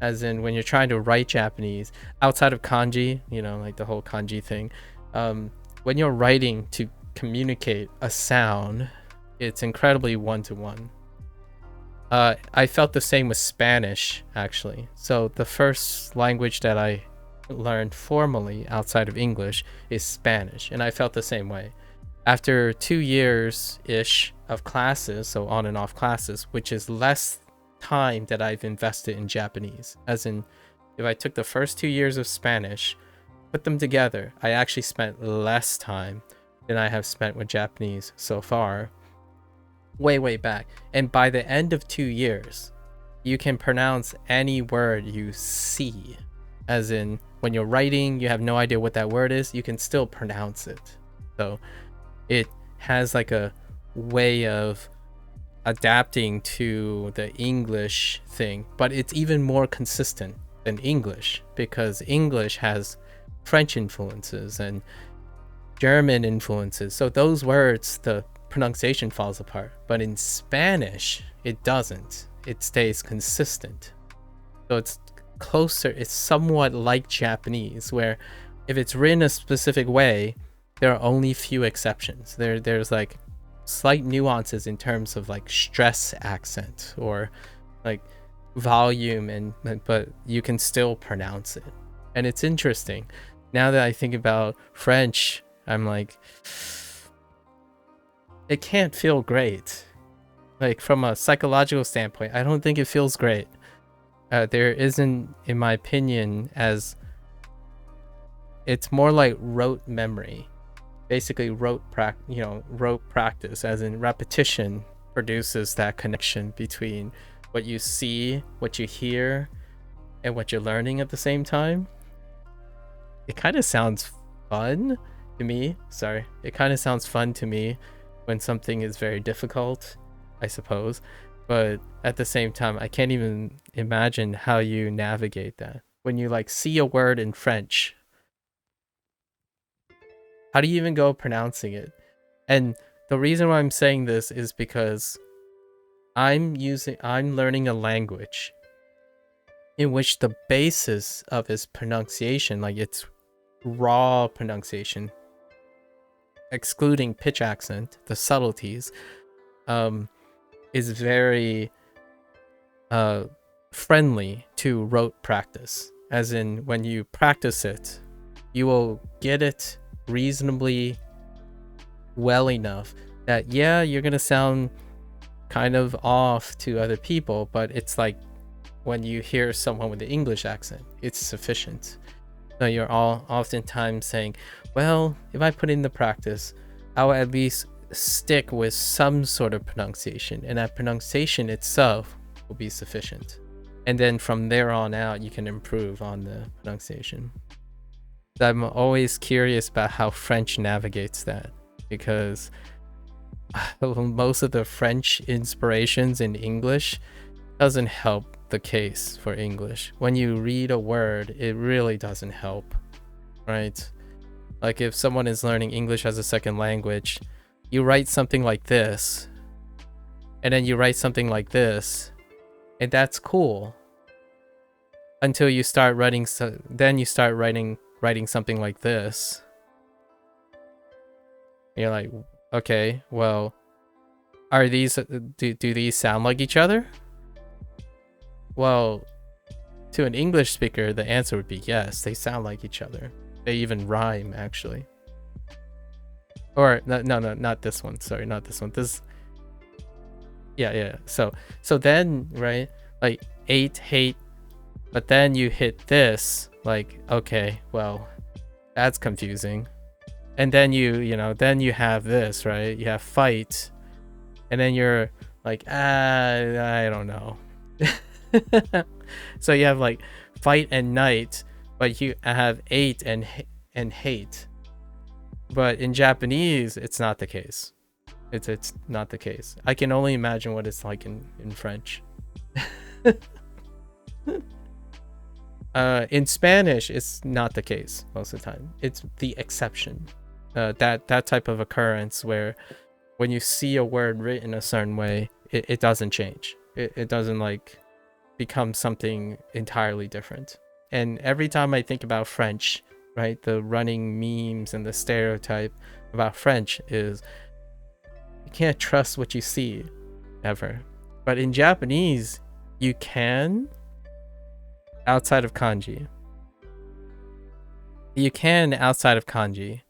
As in, when you're trying to write Japanese outside of kanji, like the whole kanji thing, when you're writing to communicate a sound, it's incredibly one-to-one. I felt the same with Spanish, actually. So the first language that I learned formally outside of English is Spanish, and I felt the same way. After 2 years-ish of classes, so on and off classes, which is less time that I've invested in Japanese. As in, if I took the first 2 years of Spanish, put them together, I actually spent less time than I have spent with Japanese so far. Way back. And by the end of 2 years, you can pronounce any word you see. As in, when you're writing, you have no idea what that word is, you can still pronounce it. So it has like a way of adapting to the English thing, but it's even more consistent than English, because English has French influences and German influences. So those words, the pronunciation falls apart. But in Spanish, it doesn't. It stays consistent. So it's closer, it's somewhat like Japanese, where if it's written a specific way, there are only few exceptions. There's like slight nuances in terms of like stress accent or like volume, but you can still pronounce it. And it's interesting. Now that I think about French, I'm like, it can't feel great. Like from a psychological standpoint, I don't think it feels great. There isn't, in my opinion, it's more like rote memory. Basically rote practice, as in repetition produces that connection between what you see, what you hear, and what you're learning at the same time. It kind of sounds fun to me. It kind of sounds fun to me when something is very difficult, I suppose. but at the same time, I can't even imagine how you navigate that. When you like see a word in French, how do you even go pronouncing it? And the reason why I'm saying this is because I'm learning a language in which the basis of its pronunciation, like its raw pronunciation, excluding pitch accent, the subtleties, is very friendly to rote practice. As in, when you practice it, you will get it reasonably well enough that, yeah, you're gonna sound kind of off to other people, but it's like when you hear someone with the English accent, it's sufficient. So you're all oftentimes saying, well, if I put in the practice, I'll at least stick with some sort of pronunciation, and that pronunciation itself will be sufficient. And then from there on out, you can improve on the pronunciation. So I'm always curious about how French navigates that, because most of the French inspirations in English doesn't help the case for English. When you read a word, it really doesn't help, right? Like if someone is learning English as a second language, you write something like this, and then you write something like this, and that's cool until you start writing. Then you start writing something like this. You're like, okay, well, are these do these sound like each other? Well, to an English speaker, the answer would be yes, they sound like each other. They even rhyme, actually. Or no, not this one. Sorry, not this one. This, yeah. So then, right, like 8 hate, but then you hit this, like, okay, well, that's confusing. And then then you have this, right? You have fight, and then you're like, I don't know. So you have like fight and night, but you have 8 and hate. But in Japanese, it's not the case. It's not the case. I can only imagine what it's like in French. In Spanish, it's not the case most of the time. It's the exception. That type of occurrence where when you see a word written a certain way, it doesn't change. It doesn't like become something entirely different. And every time I think about French, right, the running memes and the stereotype about French is you can't trust what you see ever. But in Japanese, you can, outside of kanji. You can outside of kanji.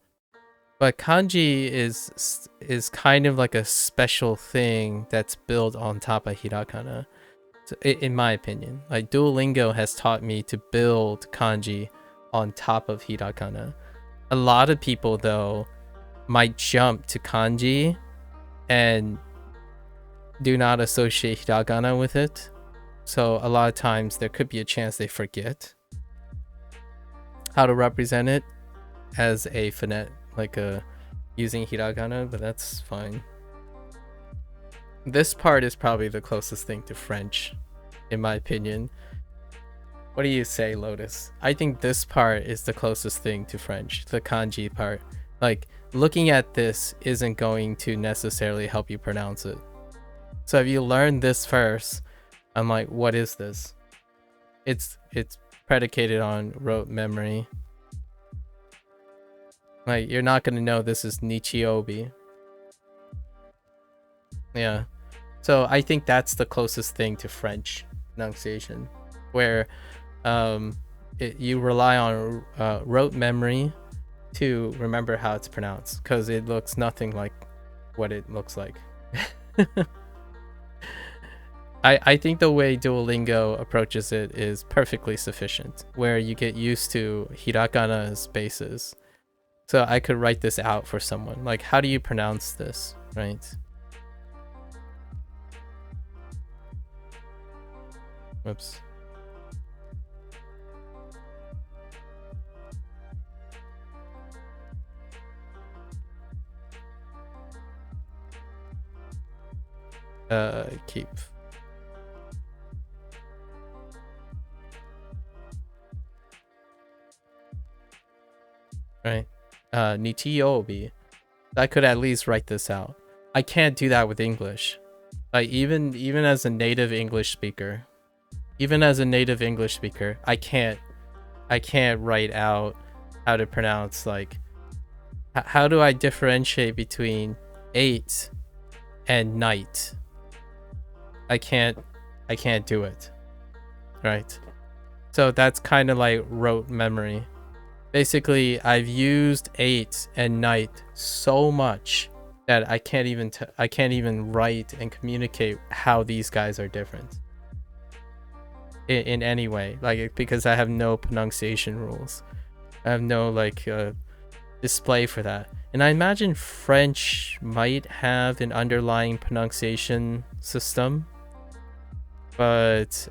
But kanji is kind of like a special thing that's built on top of hiragana. So in my opinion, like Duolingo has taught me to build kanji on top of hiragana. A lot of people though might jump to kanji and do not associate hiragana with it. So a lot of times there could be a chance they forget how to represent it as a phonet, like using hiragana, but that's fine. This part is probably the closest thing to French, in my opinion. What do you say, Lotus? I think this part is the closest thing to French, the kanji part. Like, looking at this isn't going to necessarily help you pronounce it. So if you learn this first, I'm like, what is this? It's predicated on rote memory. Like, you're not gonna know this is Nichiobi. Yeah. So I think that's the closest thing to French pronunciation, where you rely on rote memory to remember how it's pronounced, because it looks nothing like what it looks like. I think the way Duolingo approaches it is perfectly sufficient, where you get used to hiragana's bases. So I could write this out for someone. Like, how do you pronounce this, right? Whoops. Keep right? Nichiyobi. I could at least write this out. I can't do that with English. Like even as a native English speaker, I can't write out how to pronounce, like, how do I differentiate between 8 and night? I can't do it, right? So that's kind of like rote memory. Basically, I've used 8 and night so much that I can't even write and communicate how these guys are different in any way, like, because I have no pronunciation rules. I have no like display for that. And I imagine French might have an underlying pronunciation system, but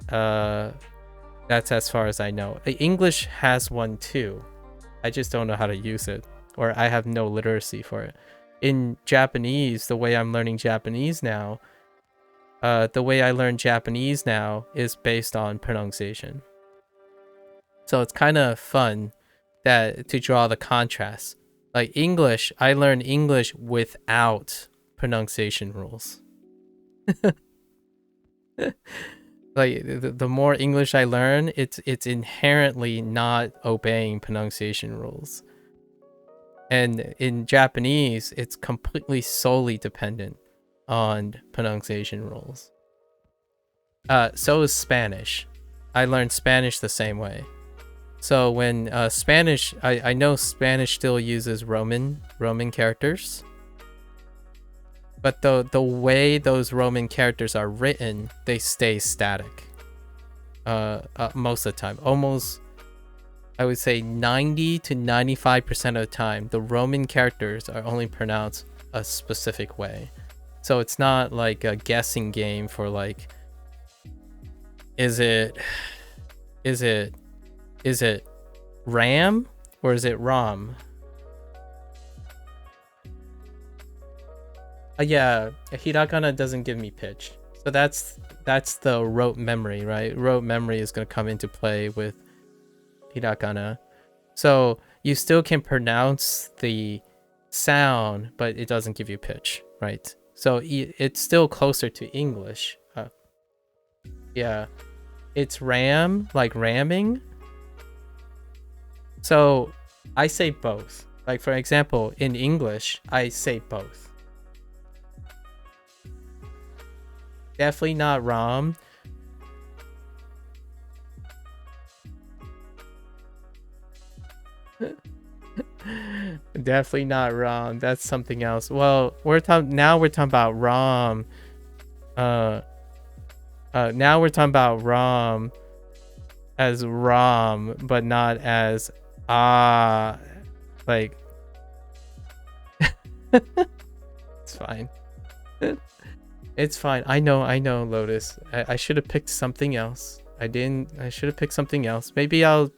that's as far as I know. English has one too. I just don't know how to use it, or I have no literacy for it. In Japanese, the way I'm learning Japanese now, is based on pronunciation. So it's kind of fun to draw the contrast. Like English, I learned English without pronunciation rules. Like the more English I learn, it's inherently not obeying pronunciation rules. And in Japanese, it's completely solely dependent on pronunciation rules. So is Spanish. I learned Spanish the same way. So when Spanish, I know Spanish still uses Roman characters, but the way those Roman characters are written, they stay static. Most of the time, almost, I would say 90 to 95% of the time, the Roman characters are only pronounced a specific way. So it's not like a guessing game for like, is it Ram or is it Rom? Yeah, hiragana doesn't give me pitch. So that's the rote memory, right? Rote memory is going to come into play with hiragana. So you still can pronounce the sound, but it doesn't give you pitch, right? So it's still closer to English. Yeah, it's ram, like ramming. So I say both. Like, for example, in English, I say both. Definitely not ram. Definitely not ram. That's something else. Well, we're talking about ram. Now we're talking about ram as ram, but not as like. It's fine. It's fine. I know, Lotus. I should have picked something else. I didn't. I should have picked something else. Maybe I'll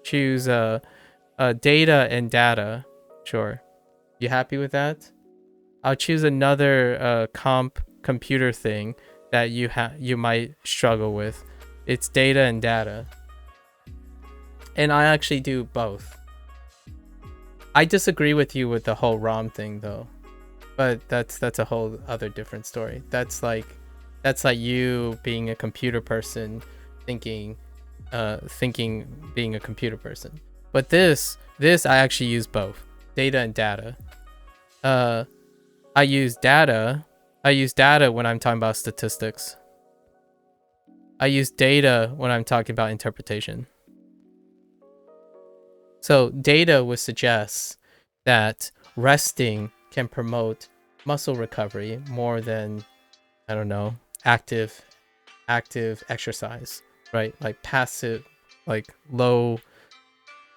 choose data and data. Sure. You happy with that? I'll choose another computer thing that you might struggle with. It's data and data. And I actually do both. I disagree with you with the whole ROM thing though. But that's a whole other different story. That's like you being a computer person thinking being a computer person. But this I actually use both. Data and data. I use data when I'm talking about statistics. I use data when I'm talking about interpretation. So data would suggest that resting can promote muscle recovery more than, I don't know, active exercise, right? Like passive, like low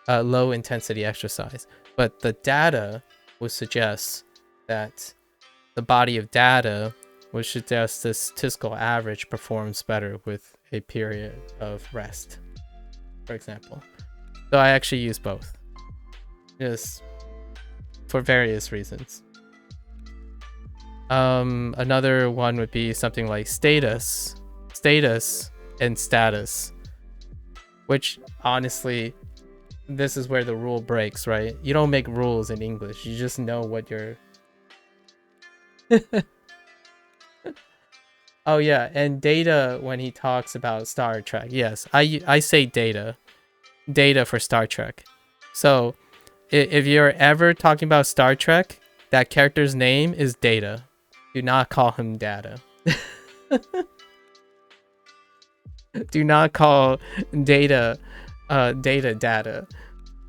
intensity exercise. But the data would suggest that the body of data would suggest the statistical average performs better with a period of rest, for example. So I actually use both, just for various reasons. Another one would be something like status and status, which honestly, this is where the rule breaks, right? You don't make rules in English. You just know what you're... Oh yeah, and Data when he talks about Star Trek. Yes, I say Data. Data for Star Trek. So, if you're ever talking about Star Trek, that character's name is Data. Do not call him Data. Do not call Data Data.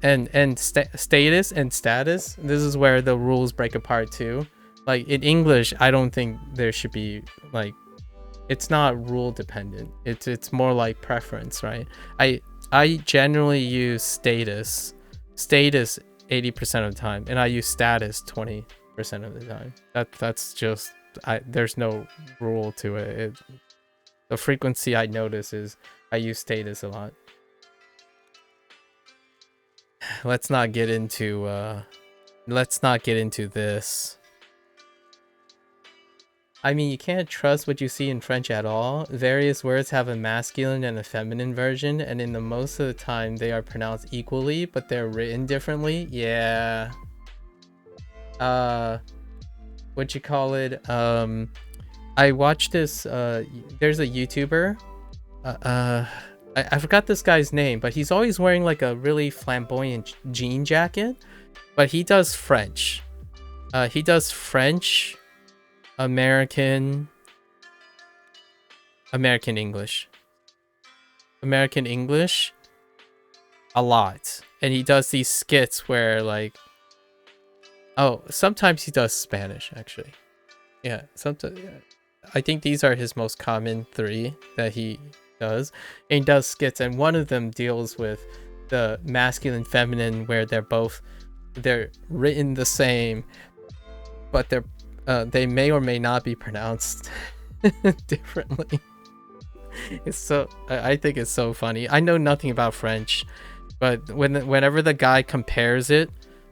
And status and status, this is where the rules break apart too. Like in English, I don't think there should be like, it's not rule dependent. It's more like preference, right? I generally use status 80% of the time, and I use status 20% of the time. That's just, there's no rule to it. The frequency I notice is I use status a lot. Let's not get into this. I mean, you can't trust what you see in French at all. Various words have a masculine and a feminine version, and in the most of the time they are pronounced equally, but they're written differently. Yeah. What you call it? I watched this, there's a YouTuber. I forgot this guy's name, but he's always wearing like a really flamboyant jean jacket, but he does French. He does French, American English a lot, and he does these skits where like, oh, sometimes he does Spanish actually. Yeah, sometimes. Yeah. I think these are his most common 3 that he does, and he does skits, and one of them deals with the masculine feminine, where they're written the same, but they may or may not be pronounced differently. It's so, I think it's so funny. I know nothing about French, but whenever the guy compares it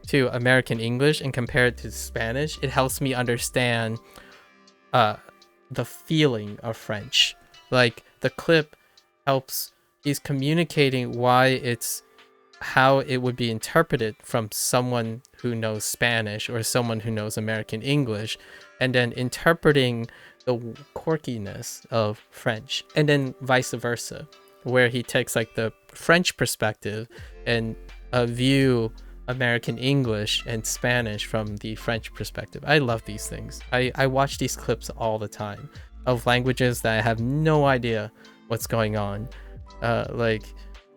to American English and compare it to Spanish, it helps me understand the feeling of French. Like the clip helps, he's communicating why it's how it would be interpreted from someone who knows Spanish or someone who knows American English, and then interpreting the quirkiness of French, and then vice versa, where he takes like the French perspective and view American English and Spanish from the French perspective. I love these things. I watch these clips all the time of languages that I have no idea what's going on.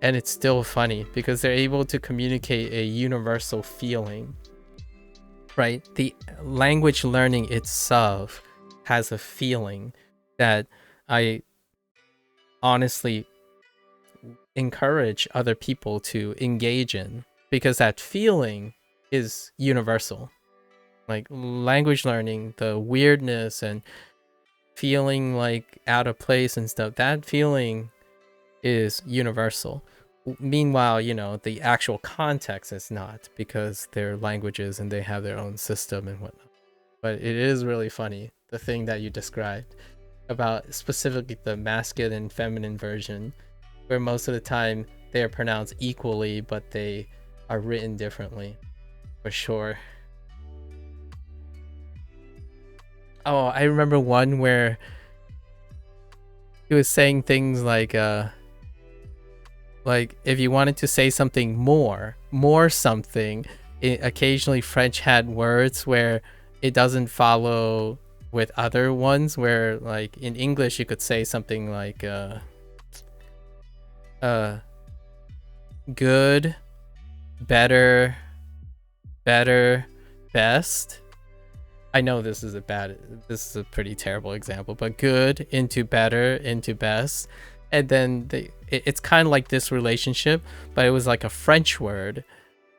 And it's still funny because they're able to communicate a universal feeling, right? The language learning itself has a feeling that I honestly encourage other people to engage in, because that feeling is universal. Like language learning, the weirdness and feeling like out of place and stuff, that feeling is universal. Meanwhile, you know, the actual context is not, because they're languages and they have their own system and whatnot. But it is really funny, the thing that you described about specifically the masculine and feminine version, where most of the time they are pronounced equally, but they are written differently, for sure. Oh, I remember one where he was saying things like if you wanted to say something more something, occasionally French had words where it doesn't follow with other ones, where like in English you could say something like good, better, best. I know this is a pretty terrible example, but good into better into best. And then it's kind of like this relationship, but it was like a French word,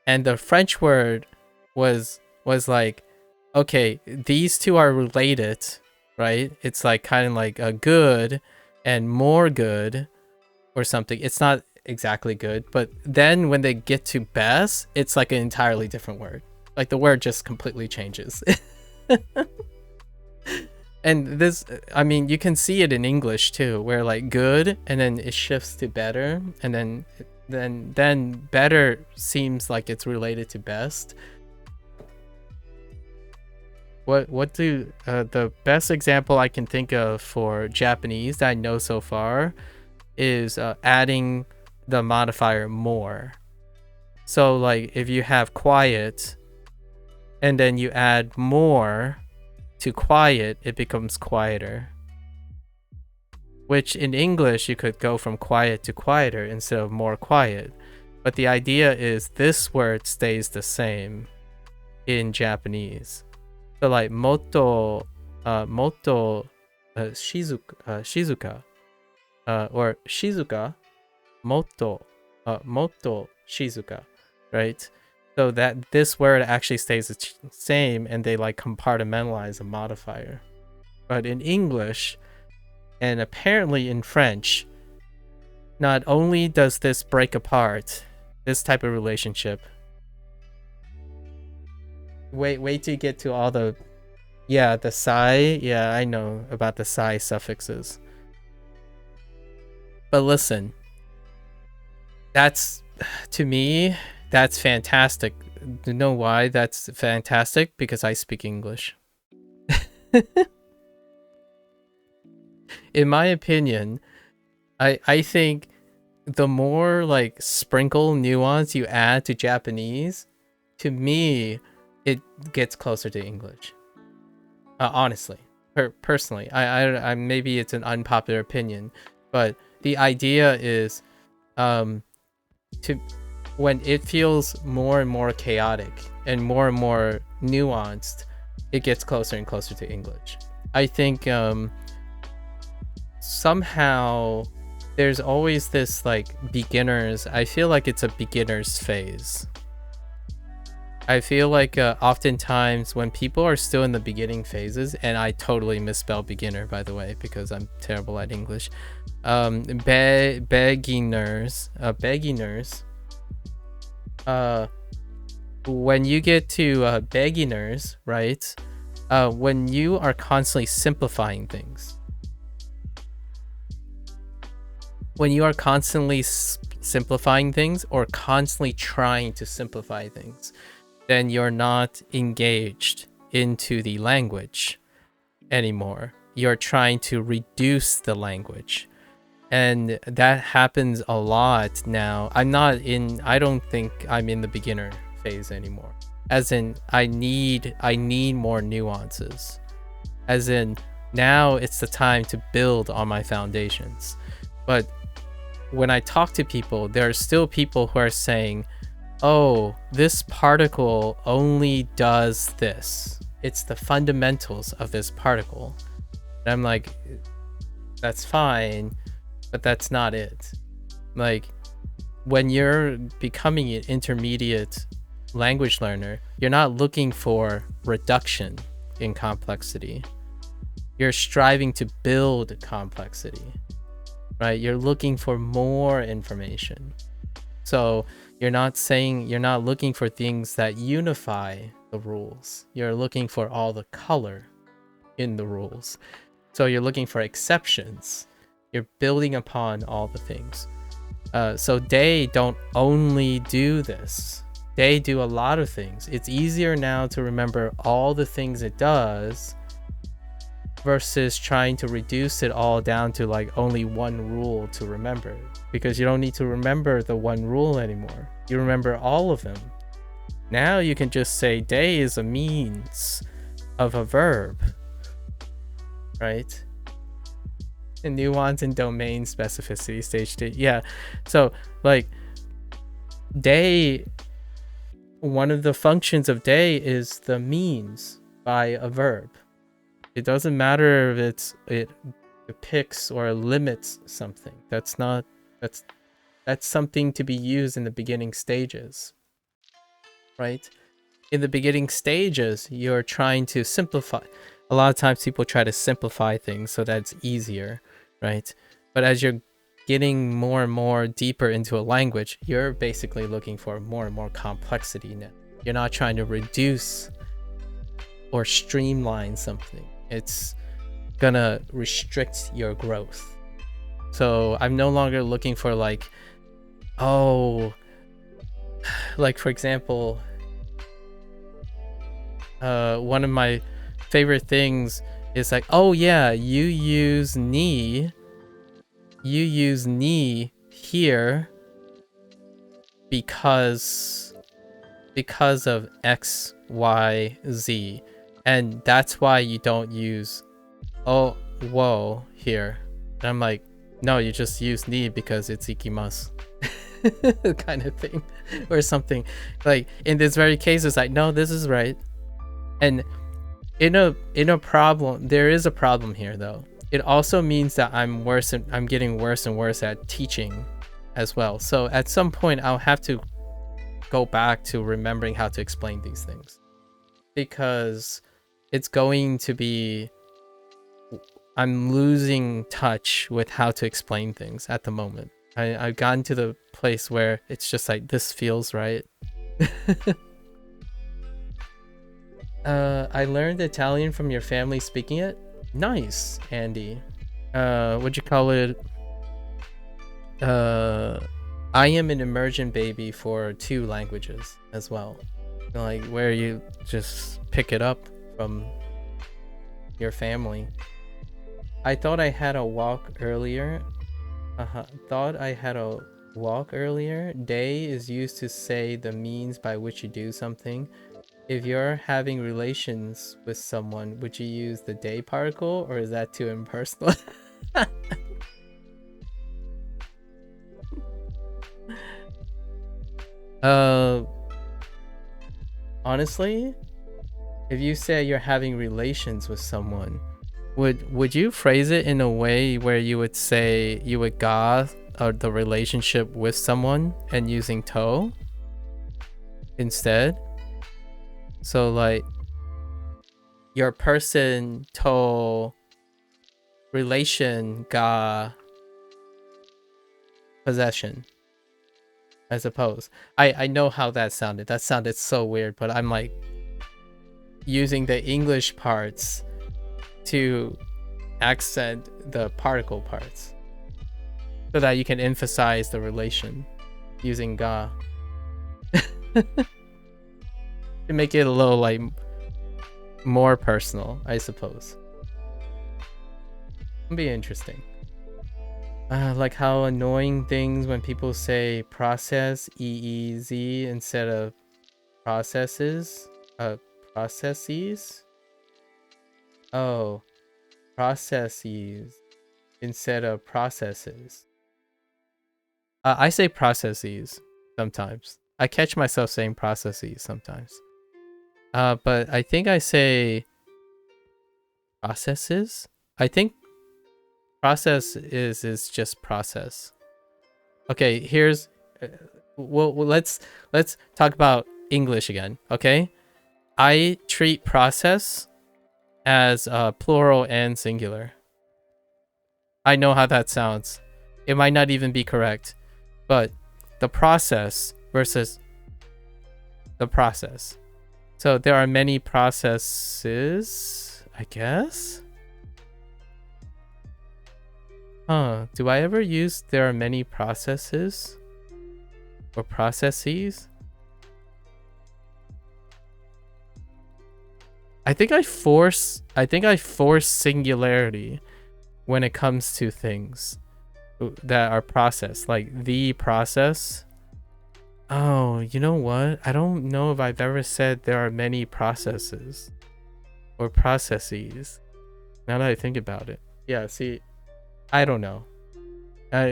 and the French word was like, okay, these two are related, right? It's like kind of like a good and more good or something. It's not exactly good, but then when they get to best, it's like an entirely different word. Like the word just completely changes. And this, I mean, you can see it in English too, where like good and then it shifts to better, and then then better seems like it's related to best. What do the best example I can think of for Japanese that I know so far is adding the modifier more. So like if you have quiet and then you add more to quiet, it becomes quieter. Which in English you could go from quiet to quieter instead of more quiet. But the idea is this word stays the same in Japanese. So like moto shizuka or shizuka moto shizuka, right? So that this word actually stays the same and they like compartmentalize a modifier. But in English and apparently in French, not only does this break apart this type of relationship. Wait till you get to all the the psi. Yeah, I know about the psi suffixes. But listen, that's, to me, that's fantastic. You know why that's fantastic? Because I speak English. In my opinion, I think the more like sprinkle nuance you add to Japanese, to me, it gets closer to English. Honestly, personally, I maybe it's an unpopular opinion, but the idea is, to when it feels more and more chaotic and more nuanced, it gets closer and closer to English. I think somehow there's always this like beginners. I feel like it's a beginner's phase. I feel like oftentimes when people are still in the beginning phases, and I totally misspell beginner, by the way, because I'm terrible at English. Beginners. When you get to beginners, right? When you are constantly simplifying things. When you are constantly simplifying things or constantly trying to simplify things, then you're not engaged into the language anymore. You're trying to reduce the language. And that happens a lot now. I don't think I'm in the beginner phase anymore. As in, I need more nuances. As in, now it's the time to build on my foundations. But when I talk to people, there are still people who are saying, oh, this particle only does this. It's the fundamentals of this particle. And I'm like, that's fine, but that's not it. Like, when you're becoming an intermediate language learner, you're not looking for reduction in complexity. You're striving to build complexity, right? You're looking for more information. So you're not looking for things that unify the rules. You're looking for all the color in the rules. So you're looking for exceptions. You're building upon all the things. So they don't only do this. They do a lot of things. It's easier now to remember all the things it does versus trying to reduce it all down to like only one rule to remember. Because you don't need to remember the one rule anymore. You remember all of them. Now you can just say day is a means of a verb, right? And nuance and domain specificity, stage 2. Yeah. So like day, one of the functions of day is the means by a verb. It doesn't matter if it depicts or limits something. That's something to be used in the beginning stages, right? In the beginning stages, you're trying to simplify. A lot of times people try to simplify things so that it's easier, right? But as you're getting more and more deeper into a language, you're basically looking for more and more complexity now. You're not trying to reduce or streamline something. It's gonna restrict your growth. So I'm no longer looking for like, Oh, like for example, one of my favorite things is like, oh yeah, you use ni here because of X, Y, Z, and that's why you don't use oh whoa here. And I'm like, no, you just use ni because it's ikimasu. Kind of thing. Or something. Like in this very case, it's like, no, this is right. And in a problem, there is a problem here though. It also means that I'm getting worse and worse at teaching as well. So at some point I'll have to go back to remembering how to explain these things, because it's going to be, I'm losing touch with how to explain things at the moment. I've gotten to the place where it's just like, this feels right. I learned Italian from your family speaking it. Nice, Andy. What'd you call it? I am an immersion baby for 2 languages as well. Like where you just pick it up from your family. I thought I had a walk earlier. Thought I had a walk earlier. Day is used to say the means by which you do something. If you're having relations with someone, would you use the day particle, or is that too impersonal? Honestly, if you say you're having relations with someone, would you phrase it in a way where you would say you would ga the relationship with someone and using to instead? So like your person to relation ga possession, I suppose. I know how that sounded. That sounded so weird, but I'm like using the English parts to accent the particle parts so that you can emphasize the relation using ga. To make it a little like more personal, I suppose. It'll be interesting. Like how annoying things when people say process EEZ instead of processes. Processes? Oh, processes instead of processes. I say processes sometimes. I catch myself saying processes sometimes. But I think I say processes. I think process is just process. Okay, here's well let's talk about English again, okay? I treat process as plural and singular. I know how that sounds. It might not even be correct, but the process versus the process. So there are many processes, I guess? Do I ever use there are many processes or processes? I think I force singularity when it comes to things that are processed, like the process. Oh, you know what? I don't know if I've ever said there are many processes or processes. Now that I think about it. Yeah, see, I don't know.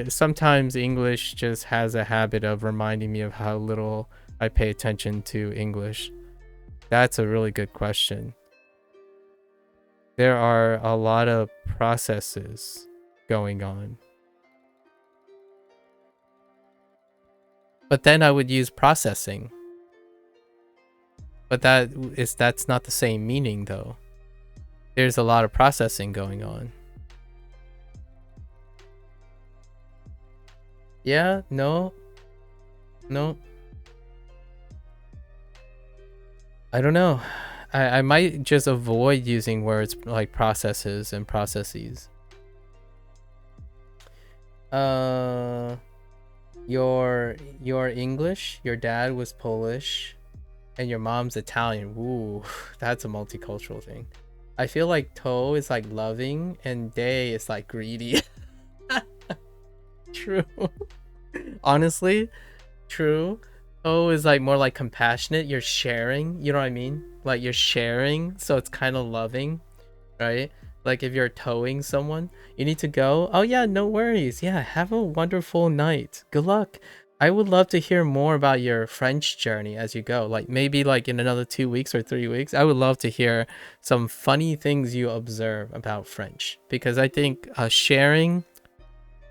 Sometimes English just has a habit of reminding me of how little I pay attention to English. That's a really good question. There are a lot of processes going on. But then I would use processing. But that's not the same meaning though. There's a lot of processing going on. Yeah, no. I don't know. I might just avoid using words like processes and processes. Your English, your dad was Polish, and your mom's Italian. Ooh, that's a multicultural thing. I feel like to is like loving, and de is like greedy. True. Honestly, true. To is like more like compassionate. You're sharing. You know what I mean? Like you're sharing, so it's kind of loving, right? Like if you're towing someone, you need to go. Oh yeah, no worries. Yeah, have a wonderful night. Good luck. I would love to hear more about your French journey as you go. Like maybe like in another 2 weeks or 3 weeks. I would love to hear some funny things you observe about French, because I think sharing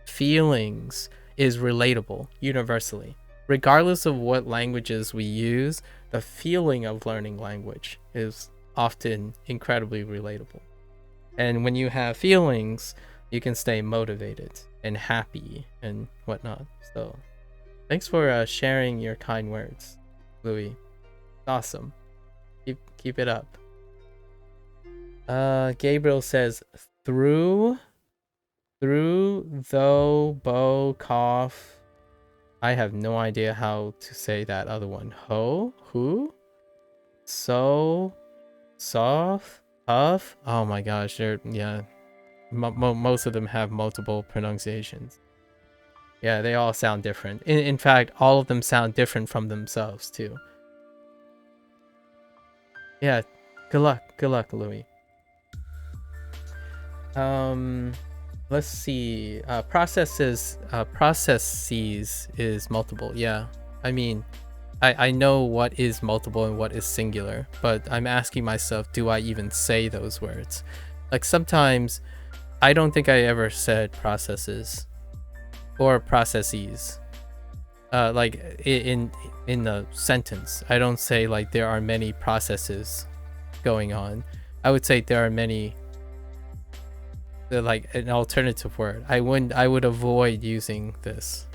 feelings is relatable universally. Regardless of what languages we use, the feeling of learning language is often incredibly relatable. And when you have feelings, you can stay motivated and happy and whatnot. So thanks for sharing your kind words, Louis. Awesome. Keep it up. Gabriel says through, though, bow, cough. I have no idea how to say that other one. Ho, who, so, soft, tough. Oh my gosh, they're yeah. Most of them have multiple pronunciations. Yeah, they all sound different. In fact, all of them sound different from themselves too. Yeah, good luck, Louis. Let's see. Processes is multiple. Yeah, I mean, I know what is multiple and what is singular, but I'm asking myself, do I even say those words? Like sometimes, I don't think I ever said processes or processes. Like in the sentence, I don't say like there are many processes going on. I would say there are many. Like an alternative word. I would avoid using this.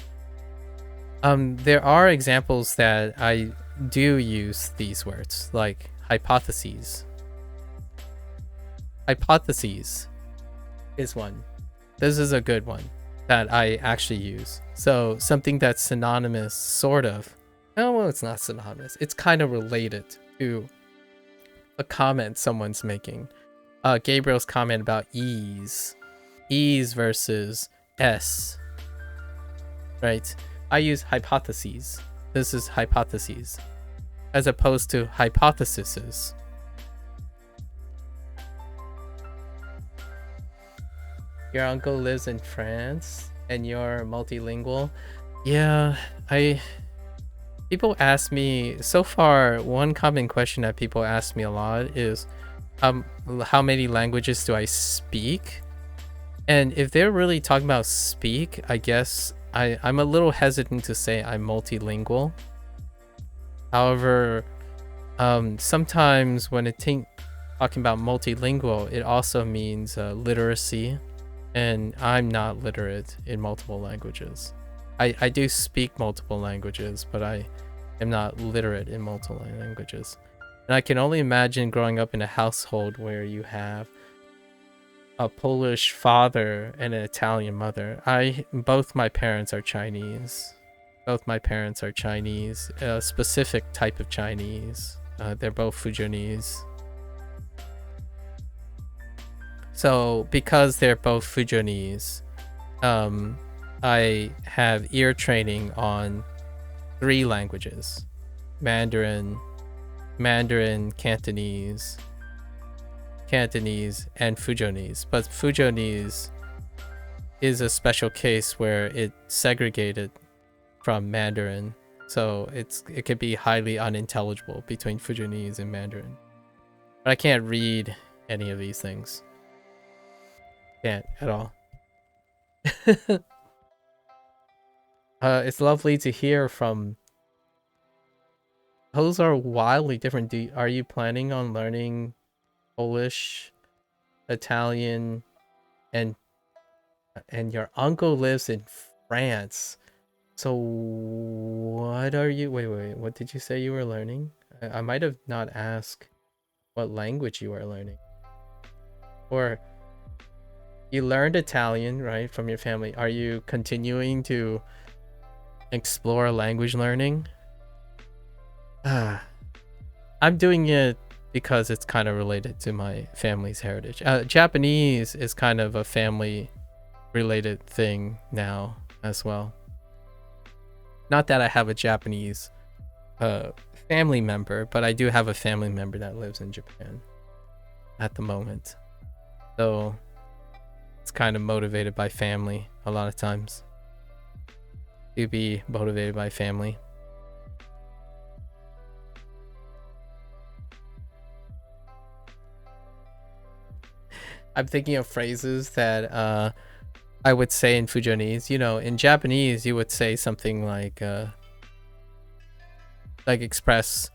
There are examples that I do use these words, like hypotheses. Hypotheses is one. This is a good one that I actually use. So something that's synonymous, sort of. Oh, well, it's not synonymous. It's kind of related to a comment someone's making. Gabriel's comment about ease versus s, right? I use hypotheses. This is hypotheses as opposed to hypotheses. Your uncle lives in France and you're multilingual. Yeah, people ask me so far. One common question that people ask me a lot is how many languages do I speak? And if they're really talking about speak, I guess I'm a little hesitant to say I'm multilingual. However, sometimes when talking about multilingual, it also means literacy, and I'm not literate in multiple languages. I do speak multiple languages, but I am not literate in multiple languages. And I can only imagine growing up in a household where you have a Polish father and an Italian mother. Both my parents are Chinese. Both my parents are Chinese, a specific type of Chinese. They're both Fujianese. So because they're both Fujianese, I have ear training on 3 languages: Mandarin, Cantonese, and Fujianese. But Fujianese is a special case where it segregated from Mandarin, so it could be highly unintelligible between Fujianese and Mandarin. But I can't read any of these things. Can't at all. It's lovely to hear from. Those are wildly different. Are you planning on learning Polish, Italian, and your uncle lives in France? So what are you? Wait. What did you say you were learning? I might have not asked what language you are learning. Or you learned Italian, right, from your family. Are you continuing to explore language learning. I'm doing it because it's kind of related to my family's heritage. Japanese is kind of a family related thing now as well. Not that I have a Japanese family member, but I do have a family member that lives in Japan at the moment. So it's kind of motivated by family a lot of times. To be motivated by family. I'm thinking of phrases that I would say in Fujonese. You know, in Japanese, you would say something like express,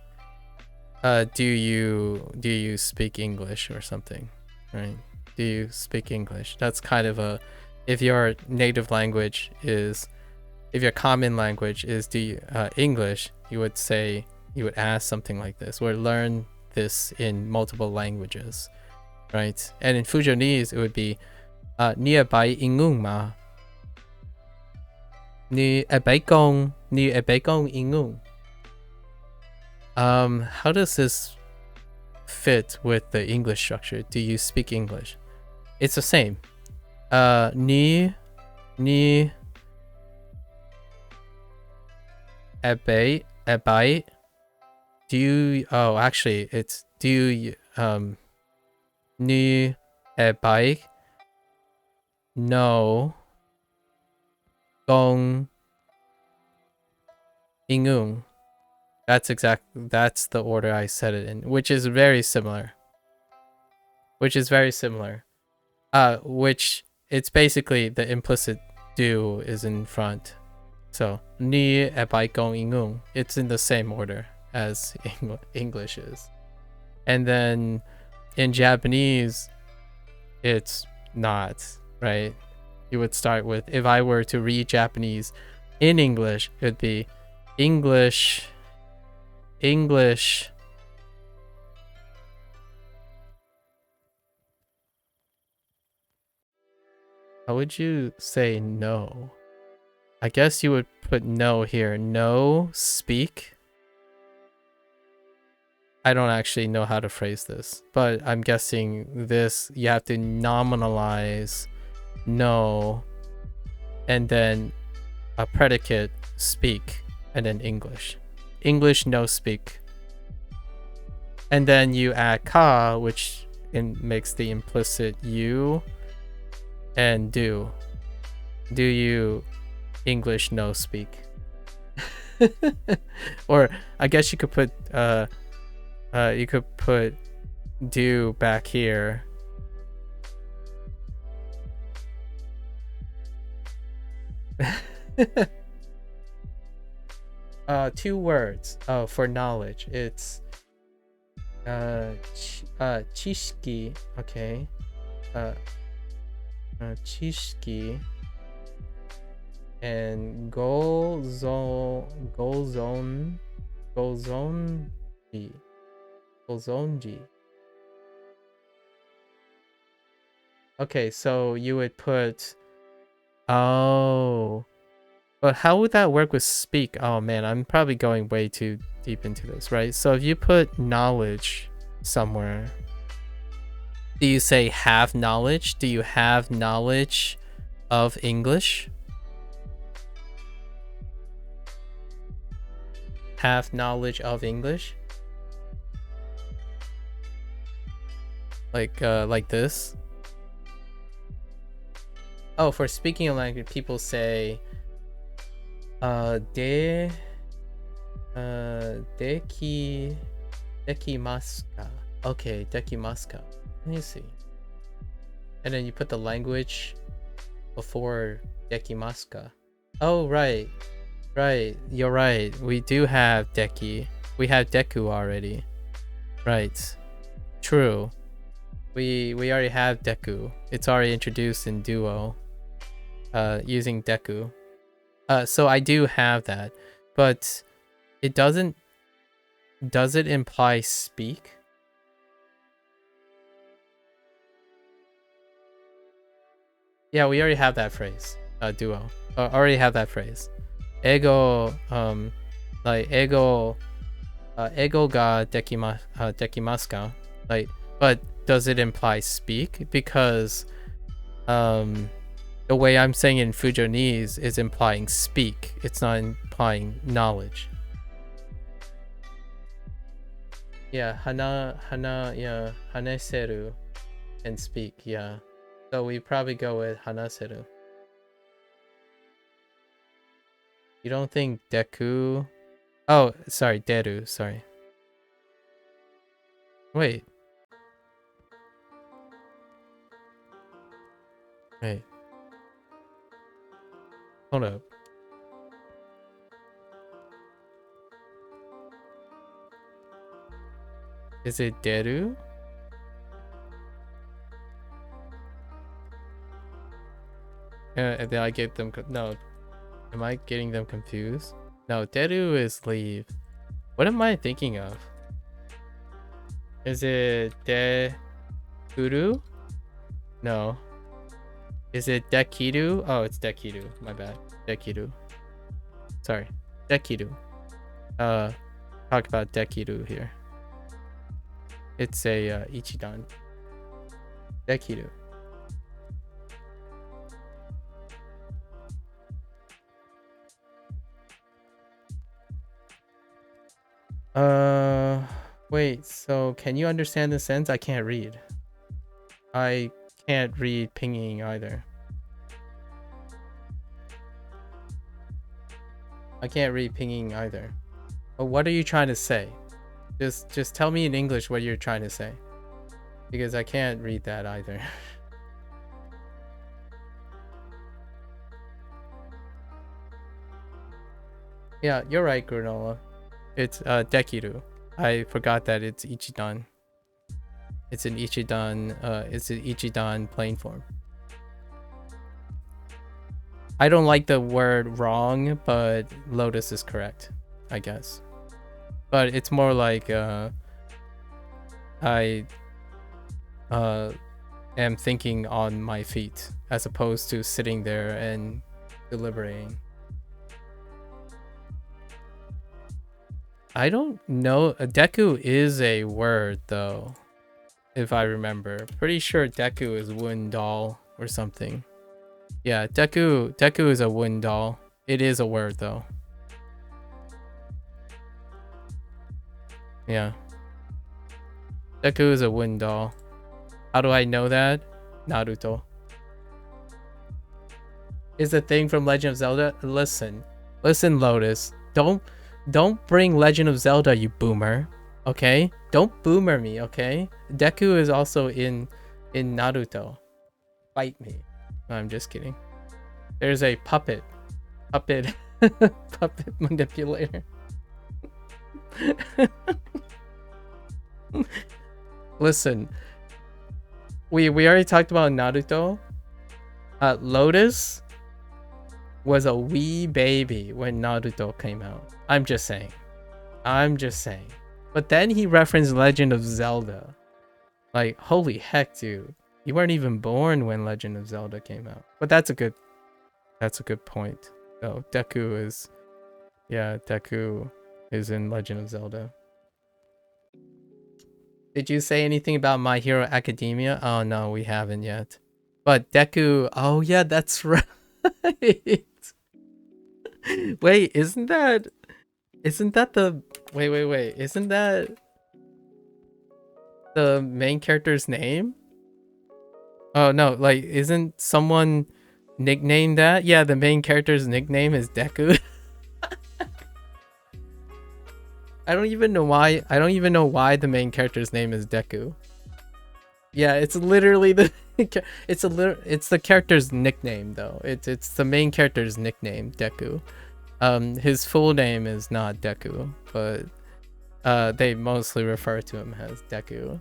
do you speak English or something, right? Do you speak English? That's kind of a, if your native language is, if your common language is English, you would say, you would ask something like this, or learn this in multiple languages, right? And in Fujonese, it would be Ni bai ingung ma. Ni bai gong ingung. How does this fit with the English structure? Do you speak English? It's the same. Ni ebai. Do you, oh, actually it's do you ni ebai no gong ingung. That's the order I said it in, which is very similar. Which it's basically the implicit do is in front. So ni ebai gong ingung. It's in the same order as English is. And then in Japanese, it's not, right? You would start with, if I were to read Japanese in English, it would be English. How would you say no? I guess you would put no here. No, speak. I don't actually know how to phrase this, but I'm guessing this, you have to nominalize no, and then a predicate, speak, and then English. English, no, speak. And then you add ka, which makes the implicit you, and do. Do you English, no, speak? Or I guess you could put do back here. Two words for knowledge. It's chishiki, okay. Chishiki and golzonji. Okay, so you would put, oh, but how would that work with speak? Oh man, I'm probably going way too deep into this, right? So if you put knowledge somewhere, do you say have knowledge? Do you have knowledge of English? Have knowledge of English? Like this? Oh, for speaking a language, people say dekimasu ka. Okay, dekimasu ka. Let me see. And then you put the language before dekimasu ka. Oh, right. Right, you're right. We do have deki. We have deku already. Right. True. We already have deku. It's already introduced in Duo. Using deku. So I do have that, but it doesn't. Does it imply speak? Yeah, we already have that phrase. Duo. Already have that phrase. ego like ego ego ga dekimasu ka? Like, but does it imply speak? Because the way I'm saying it in Fujonese is implying speak. It's not implying knowledge. Yeah, hana, yeah, haneseru and speak, yeah. So we probably go with hanaseru. You don't think deku? Oh, sorry, deru, sorry. Wait. Wait. Hold up. Is it deru? And then I gave them no. Am I getting them confused? No, deru is leave. What am I thinking of? Is it dekuru? No. Is it dekiru? Oh, it's dekiru. My bad. Dekiru. Sorry. Dekiru. Talk about dekiru here. It's a ichidan. Dekiru. Wait, so can you understand the sentence? I can't read. I can't read pinging either. I can't read pinging either. But what are you trying to say? Just tell me in English what you're trying to say. Because I can't read that either. Yeah, you're right, Granola. It's dekiru. I forgot that it's ichidan. It's an ichidan plain form. I don't like the word wrong, but Lotus is correct, I guess. But it's more like I am thinking on my feet as opposed to sitting there and deliberating. I don't know. Deku is a word though, if I remember. Pretty sure Deku is wooden doll or something. Yeah, Deku is a wooden doll. It is a word though. Yeah. Deku is a wooden doll. How do I know that? Naruto. Is a thing from Legend of Zelda? Listen, Lotus. Don't bring Legend of Zelda, you boomer. Okay? Don't boomer me, okay? Deku is also in Naruto. Fight me. No, I'm just kidding. There's a puppet manipulator. Listen, we already talked about Naruto. Lotus was a wee baby when Naruto came out. I'm just saying. But then he referenced Legend of Zelda. Like, holy heck, dude. You weren't even born when Legend of Zelda came out. But that's a good point. So Deku is in Legend of Zelda. Did you say anything about My Hero Academia? Oh no, we haven't yet. But Deku, oh yeah, that's right. Wait, isn't that the wait, isn't that the main character's name? Oh no, like isn't someone nicknamed that? Yeah, the main character's nickname is Deku. I don't even know why the main character's name is Deku. Yeah, it's literally the it's the character's nickname though. It's the main character's nickname, Deku. His full name is not Deku, but they mostly refer to him as Deku.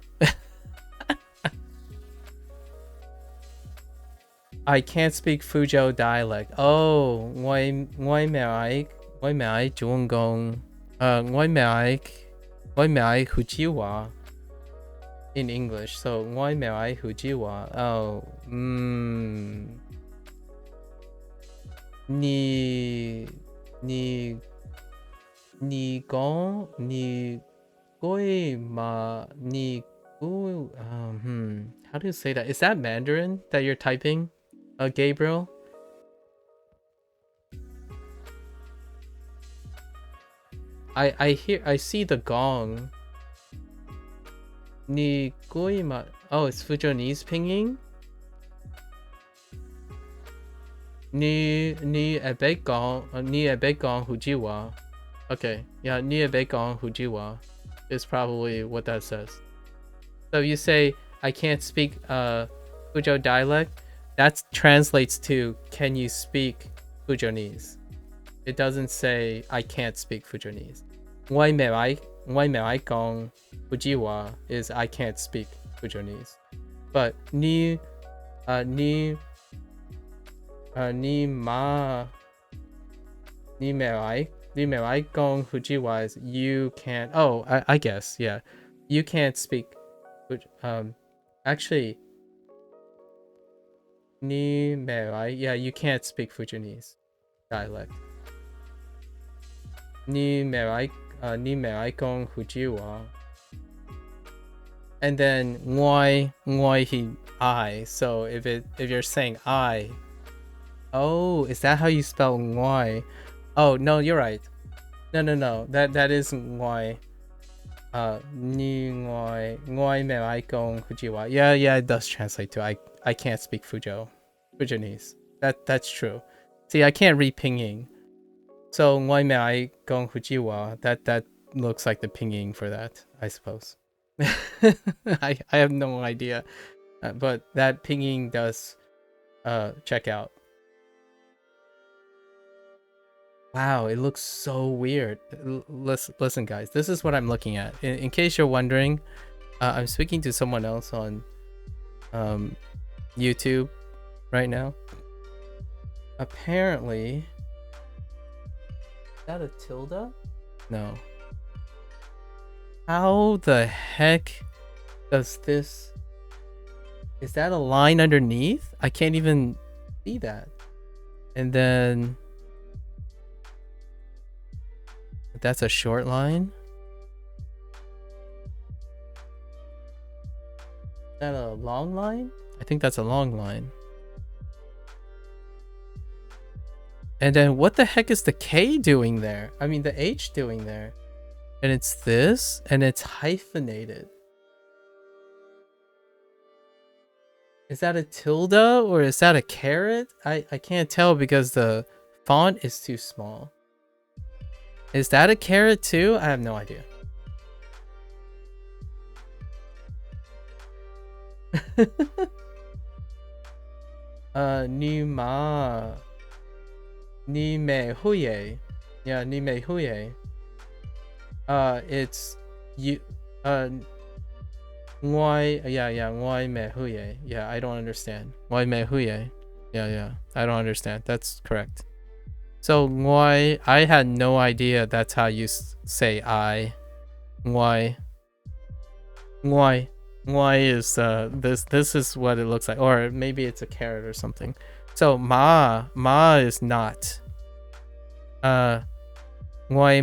I can't speak Fuzhou dialect. Oh, why may I 좋은 공 why may I 후지와 in English. So why may I 후지와? Oh, 니你你讲你贵吗？你贵 how do you say that? Is that Mandarin that you're typing, Gabriel? I see the gong. Ni goima. Oh, it's Fujonese pinging. Ni ebe gong hujiwa. Okay, yeah, ni ebe gong hujiwa is probably what that says. So you say I can't speak Fujo dialect. That translates to can you speak Fujonese? It doesn't say I can't speak Fujonese. Why may I gong Fujiwa is I can't speak Fujonese. But ni may I gong Fujiwa is you can't. Oh, I guess, yeah, you can't speak. Actually, ni may I, yeah, you can't speak Fujonese dialect. Ni may I gong Fujiwa. And then why he I. So if you're saying I, oh, is that how you spell why? Oh no, you're right. No. That isn't why. Ni why may I gong Fujiwa. Yeah, it does translate to I can't speak Fujonese. That's true. See, I can't read pinyin. So why may I gong Fujiwa? That looks like the pinyin for that, I suppose. I have no idea, but that pinging does check out. Wow, it looks so weird. Listen guys, this is what I'm looking at. In case you're wondering, I'm speaking to someone else on YouTube right now. Apparently, is that a tilde? No. How the heck does this... Is that a line underneath? I can't even see that. And then... That's a short line? Is that a long line? I think that's a long line. And then what the heck is the K doing there? I mean the H doing there? And it's this, and it's hyphenated. Is that a tilde or is that a caret? I can't tell because the font is too small. Is that a caret too? I have no idea. Ni me huye. Yeah, ni me huye. It's you why me huye. Yeah, I don't understand. Why me huye? Yeah, I don't understand. That's correct. So why I had no idea that's how you say I. Why is this is what it looks like, or maybe it's a carrot or something. So ma is not. Why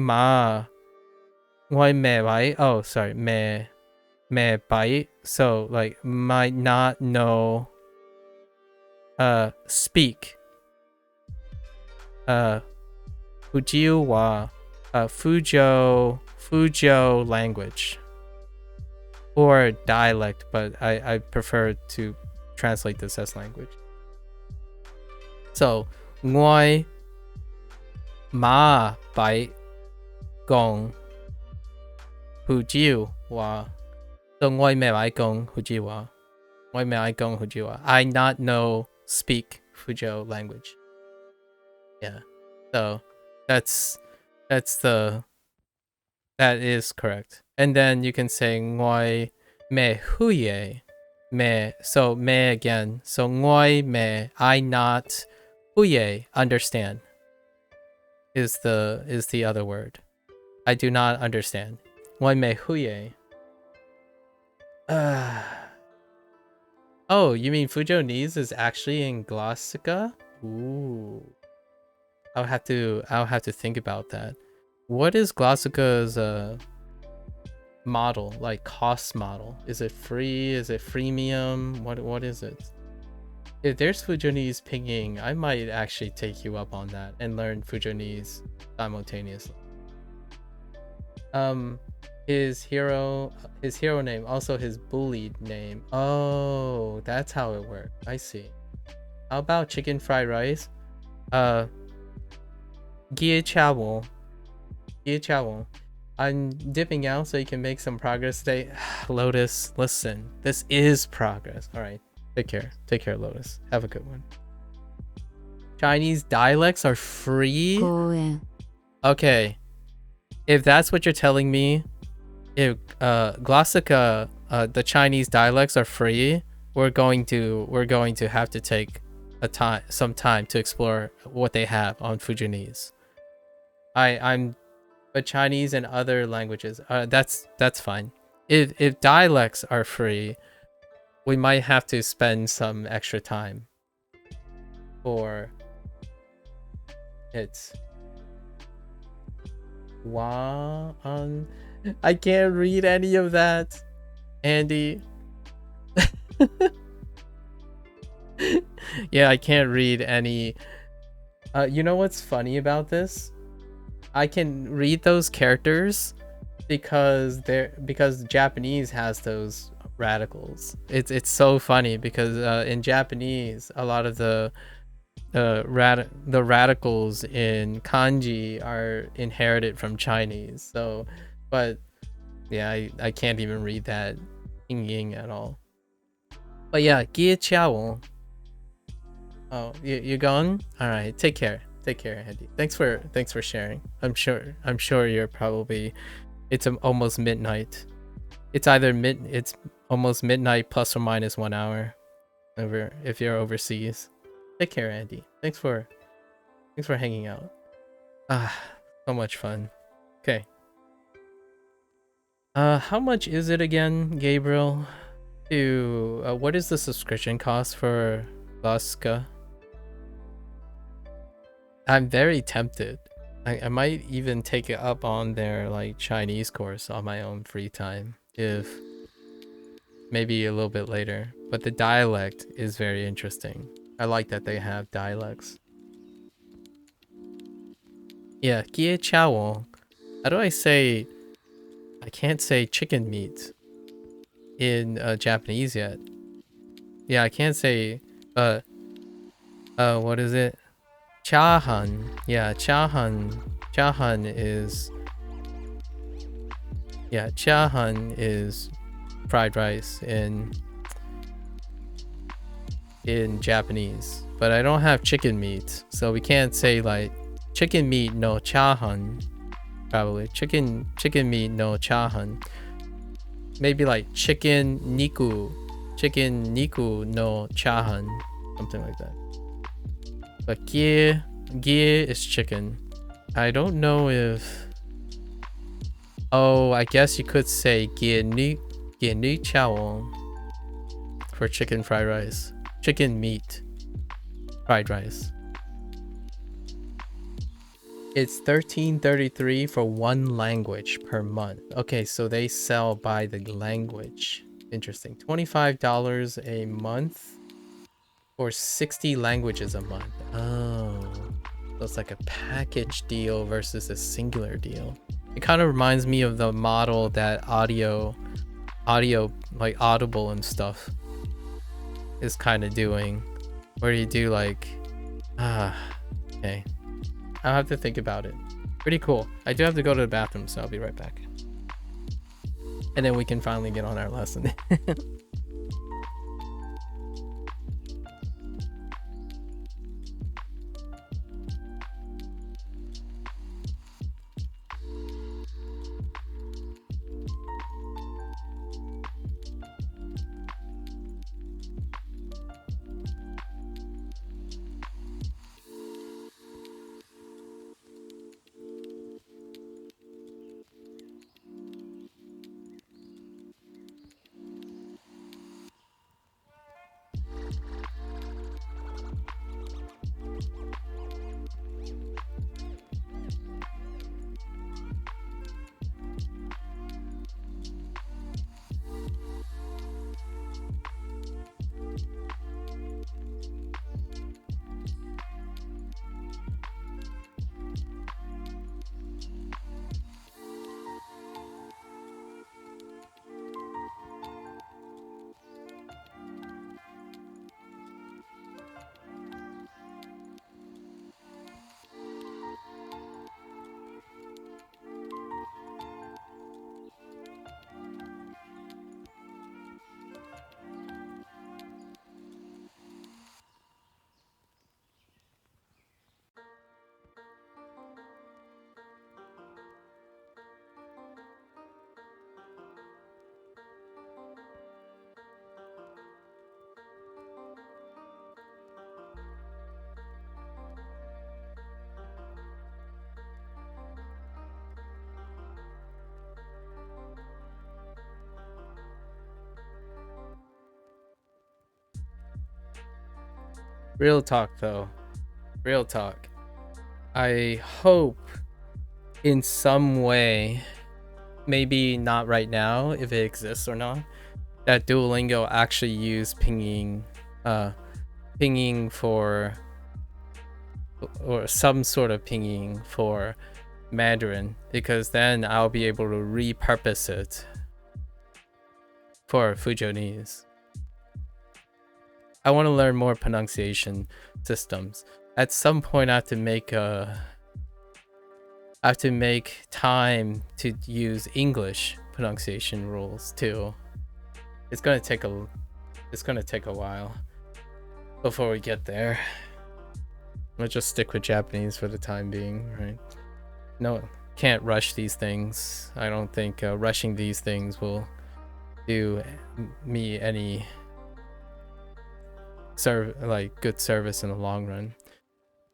may I? Oh, sorry, may bite. So like might not know. Speak. Fujiu wa, Fujo language. Or dialect, but I prefer to translate this as language. So, ngoi ma bai gong hujiu wa. So ngoi me I gong hujiu wa. Ngoi me I gong hujiu wa. I not know speak Fujo language. Yeah. So that is correct. And then you can say ngoi me huye. Me, so me again. So ngoi me I not huye understand is the other word. I do not understand. Ngoi me huye. Oh, you mean Fujonese is actually in Glossica? Ooh. I'll have to think about that. What is Glossica's model, like cost model? Is it free? Is it freemium? What is it? If there's Fujonese pinging, I might actually take you up on that and learn Fujonese simultaneously. His hero name, also his bullied name. Oh, that's how it works. I see. How about chicken fried rice? Gie Chawol. I'm dipping out so you can make some progress today. Lotus, listen, this is progress. All right, take care, Lotus. Have a good one. Chinese dialects are free. 公園 Okay, if that's what you're telling me, if Glossica, the Chinese dialects are free, we're going to have to take some time to explore what they have on Fujonese. But Chinese and other languages, that's fine. If dialects are free, we might have to spend some extra time for it. Wow, I can't read any of that, Andy. Yeah, I can't read any. You know what's funny about this? I can read those characters because Japanese has those radicals. It's so funny because in Japanese, a lot of the radicals in kanji are inherited from Chinese. So, but yeah, I can't even read that ying at all. But yeah, Gie Chao. Oh, you gone? All right, take care, Andy. Thanks for sharing. I'm sure you're probably. It's almost midnight. It's almost midnight plus or minus 1 hour. Over if you're overseas. Take care, Andy. Thanks for hanging out. So much fun. Okay. How much is it again, Gabriel? What is the subscription cost for Laska? I'm very tempted. I might even take it up on their like Chinese course on my own free time, if maybe a little bit later. But the dialect is very interesting. I like that they have dialects. Yeah, Gie Chao. How do I say? I can't say chicken meat in Japanese yet. Yeah, I can't say. What is it? Chahan. Yeah, chahan. Chahan is. Yeah, chahan is fried rice in Japanese, but I don't have chicken meat, so we can't say like chicken meat no chahan. Probably chicken meat no chahan. Maybe like chicken niku no chahan, something like that. But gie is chicken. I don't know if. Oh, I guess you could say gie ni chao for chicken fried rice. Chicken meat fried rice. It's $13.33 for one language per month. Okay, so they sell by the language. Interesting. $25 a month or 60 languages a month. Oh, so it's like a package deal versus a singular deal. It kind of reminds me of the model that audio like Audible and stuff is kind of doing, where you do like okay, I'll have to think about it. Pretty cool. I do have to go to the bathroom, so I'll be right back, and then we can finally get on our lesson. Real talk though. Real talk. I hope in some way, maybe not right now if it exists or not, that Duolingo actually use pinging for, or some sort of pinging for Mandarin, because then I'll be able to repurpose it for Fujonese. I want to learn more pronunciation systems. At some point I have to make time to use English pronunciation rules too. It's gonna take a while before we get there. Let's just stick with Japanese for the time being, right? No, can't rush these things. I don't think rushing these things will do me any good service in the long run.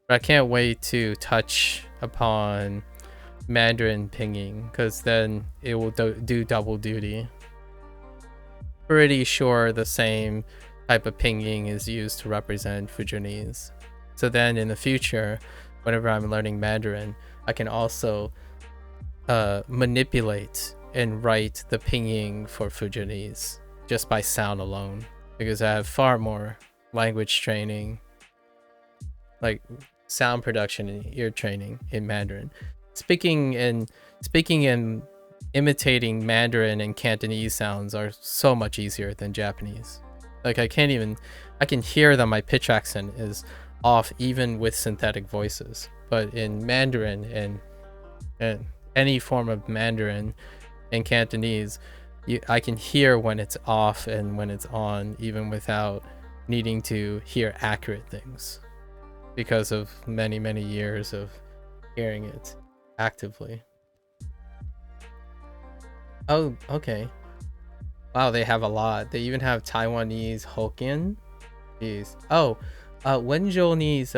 But I can't wait to touch upon Mandarin pinging, because then it will do double duty. Pretty sure the same type of pinging is used to represent Fujonese. So then in the future, whenever I'm learning Mandarin, I can also manipulate and write the pinging for Fujonese just by sound alone, because I have far more language training, like sound production and ear training in Mandarin. Speaking and imitating Mandarin and Cantonese sounds are so much easier than Japanese. Like I can hear that my pitch accent is off even with synthetic voices. But in Mandarin and any form of Mandarin and Cantonese, I can hear when it's off and when it's on, even without needing to hear accurate things, because of many, many years of hearing it actively. Oh, okay. Wow, they have a lot. They even have Taiwanese Hokkien. Jeez. Oh, Wenjonese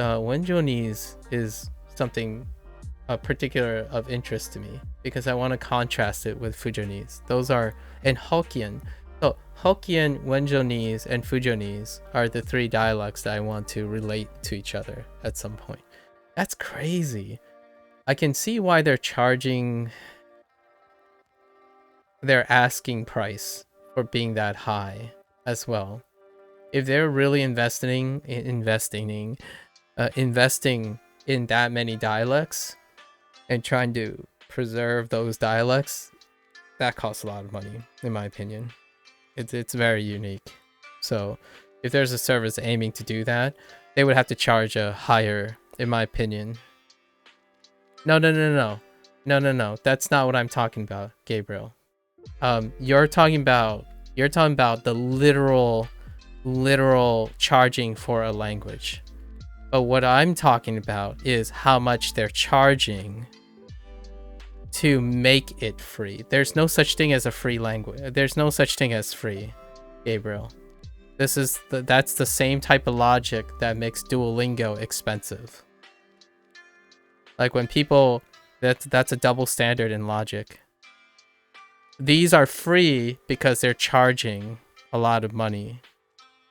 is something particular of interest to me, because I want to contrast it with Fujonese. Those are, and Hokkien. So Hokkien, Wenjonese, and Fujonese are the three dialects that I want to relate to each other at some point. That's crazy. I can see why they're charging their asking price for being that high as well. If they're really investing in that many dialects and trying to preserve those dialects, that costs a lot of money, in my opinion. It's very unique. So if there's a service aiming to do that, they would have to charge a higher, in my opinion. No. That's not what I'm talking about, Gabriel. You're talking about the literal charging for a language. But what I'm talking about is how much they're charging to make it free. There's no such thing as a free language. There's no such thing as free, Gabriel. That's the same type of logic that makes Duolingo expensive. Like when people, that's a double standard in logic. These are free because they're charging a lot of money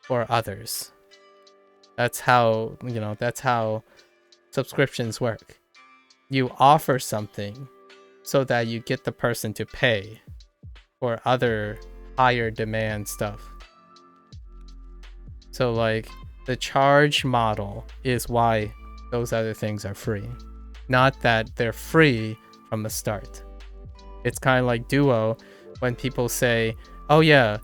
for others. That's how subscriptions work. You offer something so that you get the person to pay for other higher demand stuff. So like the charge model is why those other things are free. Not that they're free from the start. It's kind of like Duo, when people say, oh yeah,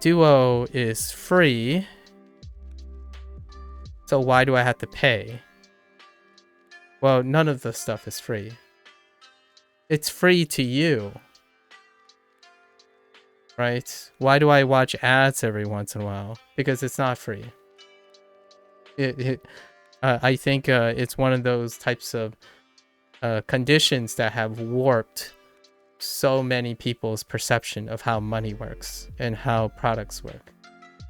Duo is free, so why do I have to pay? Well, none of the stuff is free. It's free to you, right? Why do I watch ads every once in a while? Because it's not free. I think it's one of those types of conditions that have warped so many people's perception of how money works and how products work,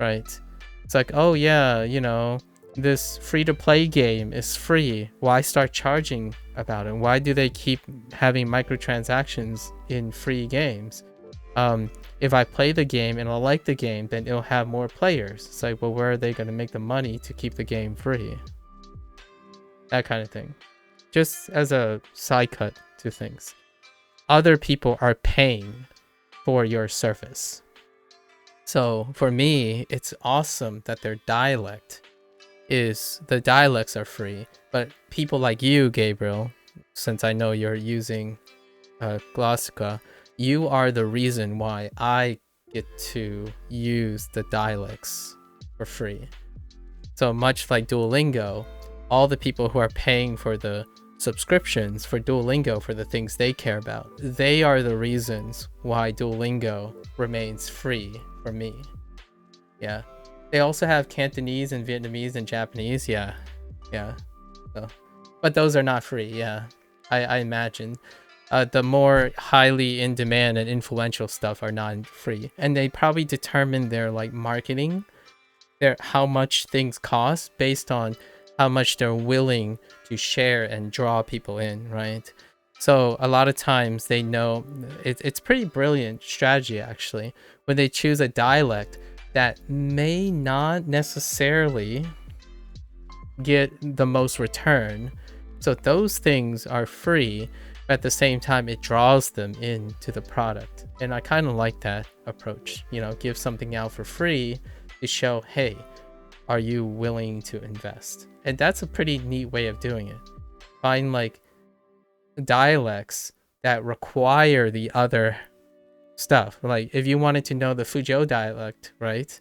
right? It's like, oh yeah, this free-to-play game is free. Why start charging about it? Why do they keep having microtransactions in free games? If I play the game and I like the game, then it'll have more players. It's like, well, where are they going to make the money to keep the game free? That kind of thing. Just as a side cut to things. Other people are paying for your service. So for me, it's awesome that the dialects are free. But people like you, Gabriel, since I know you're using Glossica, you are the reason why I get to use the dialects for free. So much like Duolingo, all the people who are paying for the subscriptions for Duolingo for the things they care about, they are the reasons why Duolingo remains free for me. Yeah. They also have Cantonese and Vietnamese and Japanese. Yeah. So, but those are not free. Yeah. I imagine. The more highly in demand and influential stuff are not free, and they probably determine their like marketing, how much things cost based on how much they're willing to share and draw people in, right? So a lot of times they know it's pretty brilliant strategy actually when they choose a dialect that may not necessarily get the most return. So those things are free. At the same time, it draws them into the product. And I kind of like that approach. You know, give something out for free to show, hey, are you willing to invest? And that's a pretty neat way of doing it. Find like dialects that require the other stuff. Like if you wanted to know the Fuzhou dialect, right?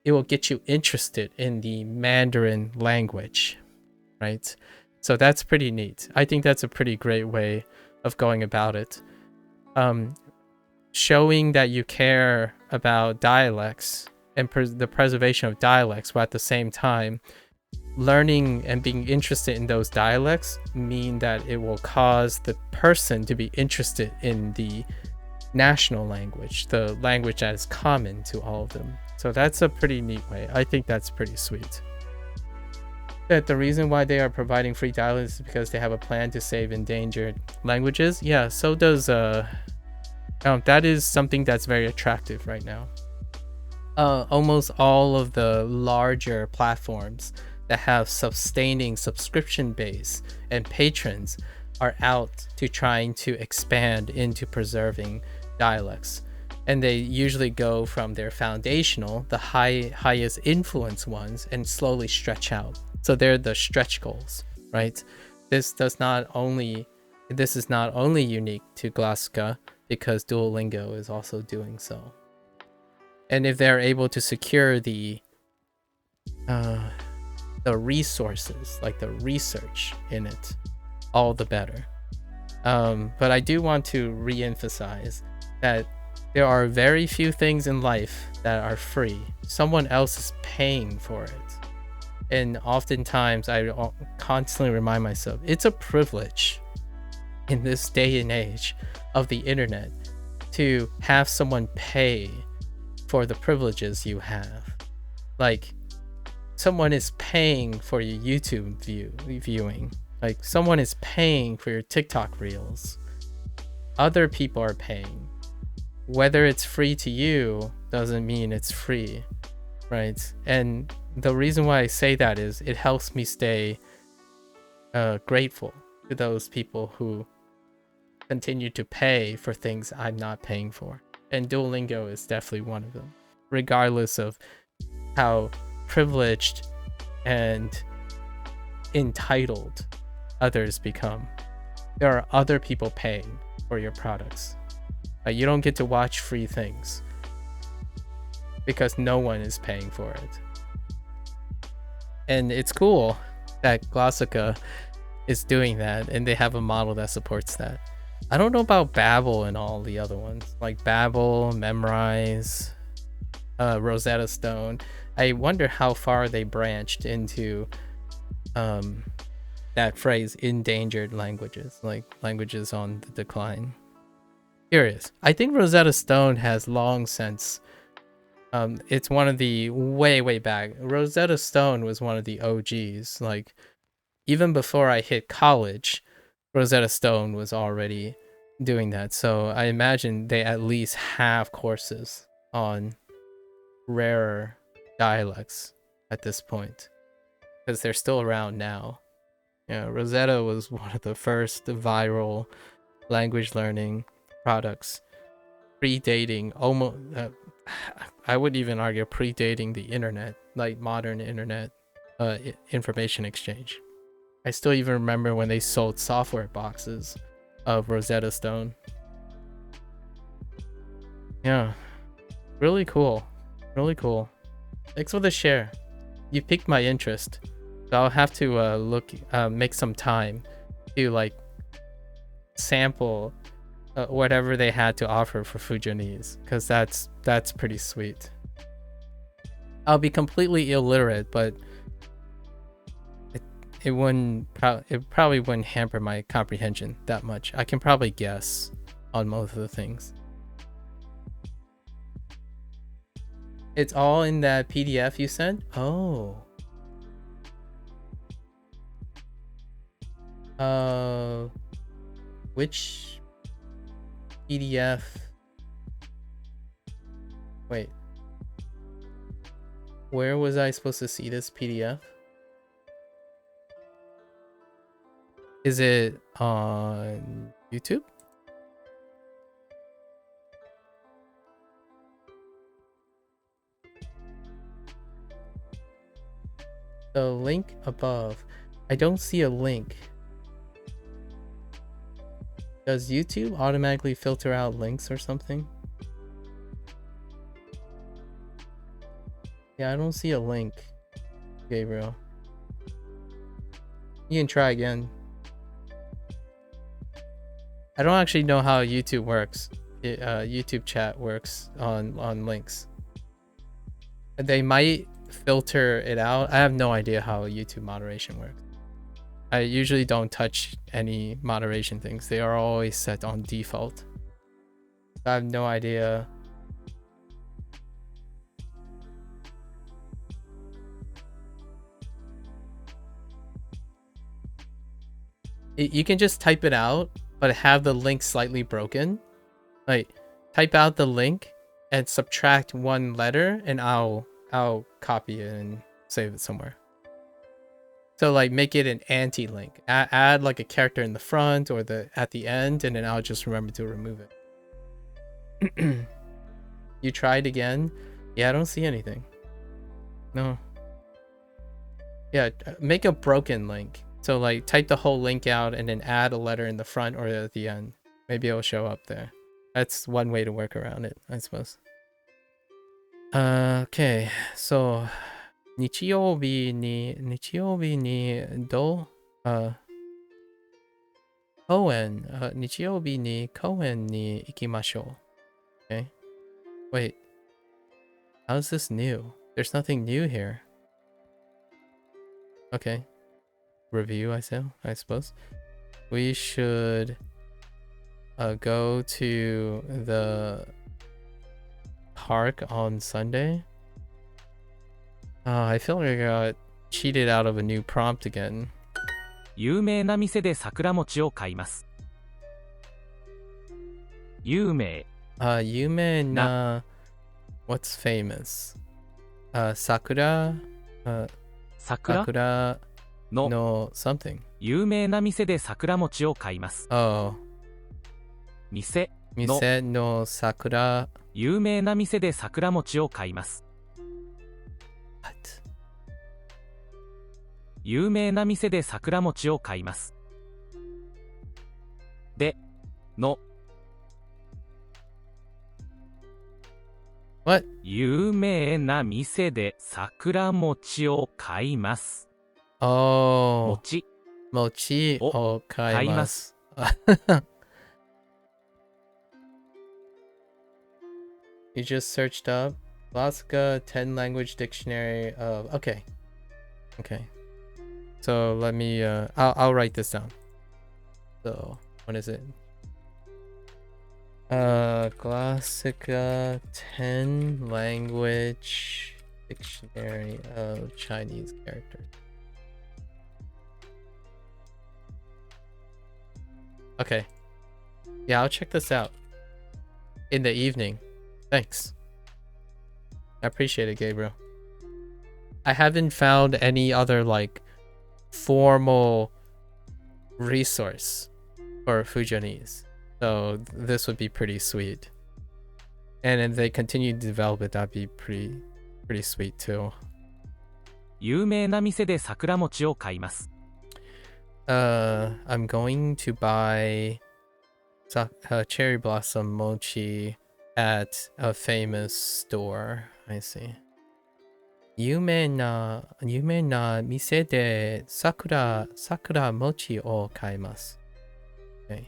It will get you interested in the Mandarin language, right? So that's pretty neat. I think that's a pretty great way of going about it. Showing that you care about dialects and the preservation of dialects, while at the same time learning and being interested in those dialects mean that it will cause the person to be interested in the national language, the language that is common to all of them. So that's a pretty neat way. I think that's pretty sweet. That the reason why they are providing free dialects is because they have a plan to save endangered languages. Yeah, so does that is something that's very attractive right now. Almost all of the larger platforms that have sustaining subscription base and patrons are out to trying to expand into preserving dialects. And they usually go from their foundational, the highest influence ones, and slowly stretch out. So they're the stretch goals, right? This is not only unique to Glossica because Duolingo is also doing so. And if they're able to secure the resources, like the research in it, all the better. But I do want to re-emphasize that there are very few things in life that are free. Someone else is paying for it. And oftentimes I constantly remind myself, it's a privilege in this day and age of the internet to have someone pay for the privileges you have. Like, someone is paying for your YouTube viewing. Like, someone is paying for your TikTok reels. Other people are paying. Whether it's free to you doesn't mean it's free, right? And the reason why I say that is it helps me stay grateful to those people who continue to pay for things I'm not paying for. And Duolingo is definitely one of them, regardless of how privileged and entitled others become. There are other people paying for your products. You don't get to watch free things because no one is paying for it. And it's cool that Glossica is doing that, and they have a model that supports that. I don't know about Babbel and all the other ones, like Babbel, Memrise, Rosetta Stone. I wonder how far they branched into that phrase, endangered languages, like languages on the decline. Curious. I think Rosetta Stone has long since. It's one of the way back. Rosetta Stone was one of the OGs. Like, even before I hit college, Rosetta Stone was already doing that. So I imagine they at least have courses on rarer dialects at this point, because they're still around now. Yeah, Rosetta was one of the first viral language learning products, predating almost, I would even argue predating the internet, like modern internet information exchange. I still even remember when they sold software boxes of Rosetta Stone. Yeah, really cool. Really cool. Thanks for the share. You piqued my interest. So I'll have to make some time to like sample whatever they had to offer for Fujianese, because that's pretty sweet. I'll be completely illiterate, but it probably wouldn't hamper my comprehension that much. I can probably guess on most of the things. It's all in that PDF you sent? Oh. Which PDF? Wait. Where was I supposed to see this PDF? Is it on YouTube? The link above. I don't see a link. Does YouTube automatically filter out links or something? Yeah, I don't see a link, Gabriel. You can try again. I don't actually know how YouTube works. YouTube chat works on links. They might filter it out. I have no idea how YouTube moderation works. I usually don't touch any moderation things. They are always set on default. I have no idea. You can just type it out, but have the link slightly broken. Like, type out the link and subtract one letter, and I'll copy it and save it somewhere. So like make it an anti-link. Add like a character in the front or at the end, and then I'll just remember to remove it. You tried again? Yeah, I don't see anything. No. Yeah, make a broken link. So like type the whole link out and then add a letter in the front or at the end. Maybe it'll show up there. That's one way to work around it, I suppose. Okay, so 日曜日に日曜日に公園に行きましょう. Okay. Wait. How's this new? There's nothing new here. Okay. Review, I suppose. We should go to the park on Sunday. I feel like I got cheated out of a new prompt again. 有名な店で桜餅を買います。有名。有名な What's famous? Sakura? 桜の something. 有名な店で桜餅を買います。Oh. 店の桜。有名な店で桜餅を買います。What? 有名な店で桜餅を買います。で、の。What? 有名な店で桜餅を買います。Oh. 餅を買います。You just searched up Alaska 10 language dictionary of okay. So let me I'll write this down. So what is it? Classica 10 language dictionary of Chinese characters. Okay. Yeah, I'll check this out in the evening. Thanks. I appreciate it, Gabriel. I haven't found any other like formal resource for Fujianese, so this would be pretty sweet. And if they continue to develop it, that'd be pretty sweet too. 有名な店で桜餅を買います。I'm going to buy cherry blossom mochi at a famous store. I see. 有名な店で桜餅を買います。Okay.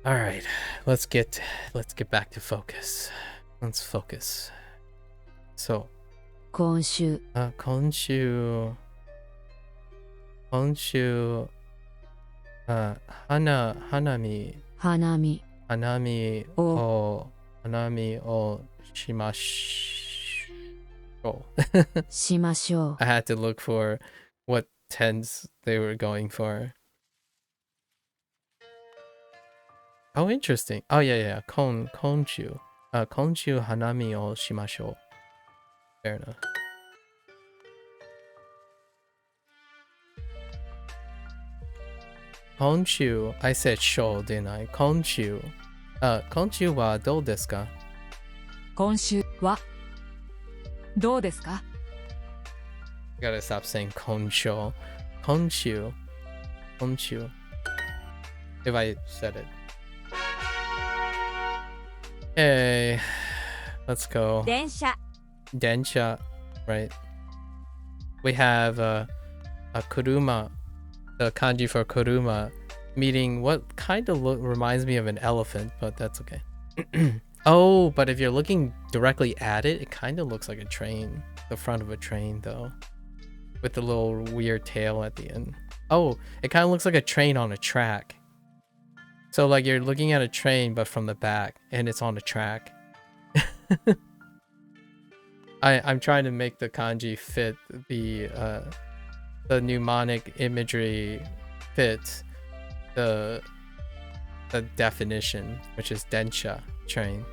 All right, let's get back to focus. Let's focus. So, 今週今週花見をしましょう。しましょう。 I had to look for what tense they were going for. Oh, interesting. Oh, yeah. 今週花見をしましょう。Fair enough. Konshu, I said show, didn't I? Konshu. Konshu wa dou desu ka? 今週はどうですか？ I gotta stop saying konsho. Konshu. If I said it. Hey, let's go. 電車 Densha, right? We have a kuruma, the kanji for kuruma, meaning what kind of reminds me of an elephant, but that's okay. Oh, but if you're looking directly at it, it kind of looks like a train. The front of a train, though. With the little weird tail at the end. Oh, it kind of looks like a train on a track. So, like, you're looking at a train, but from the back, and it's on a track. I'm trying to make the kanji fit the mnemonic imagery fit the definition, which is densha, train.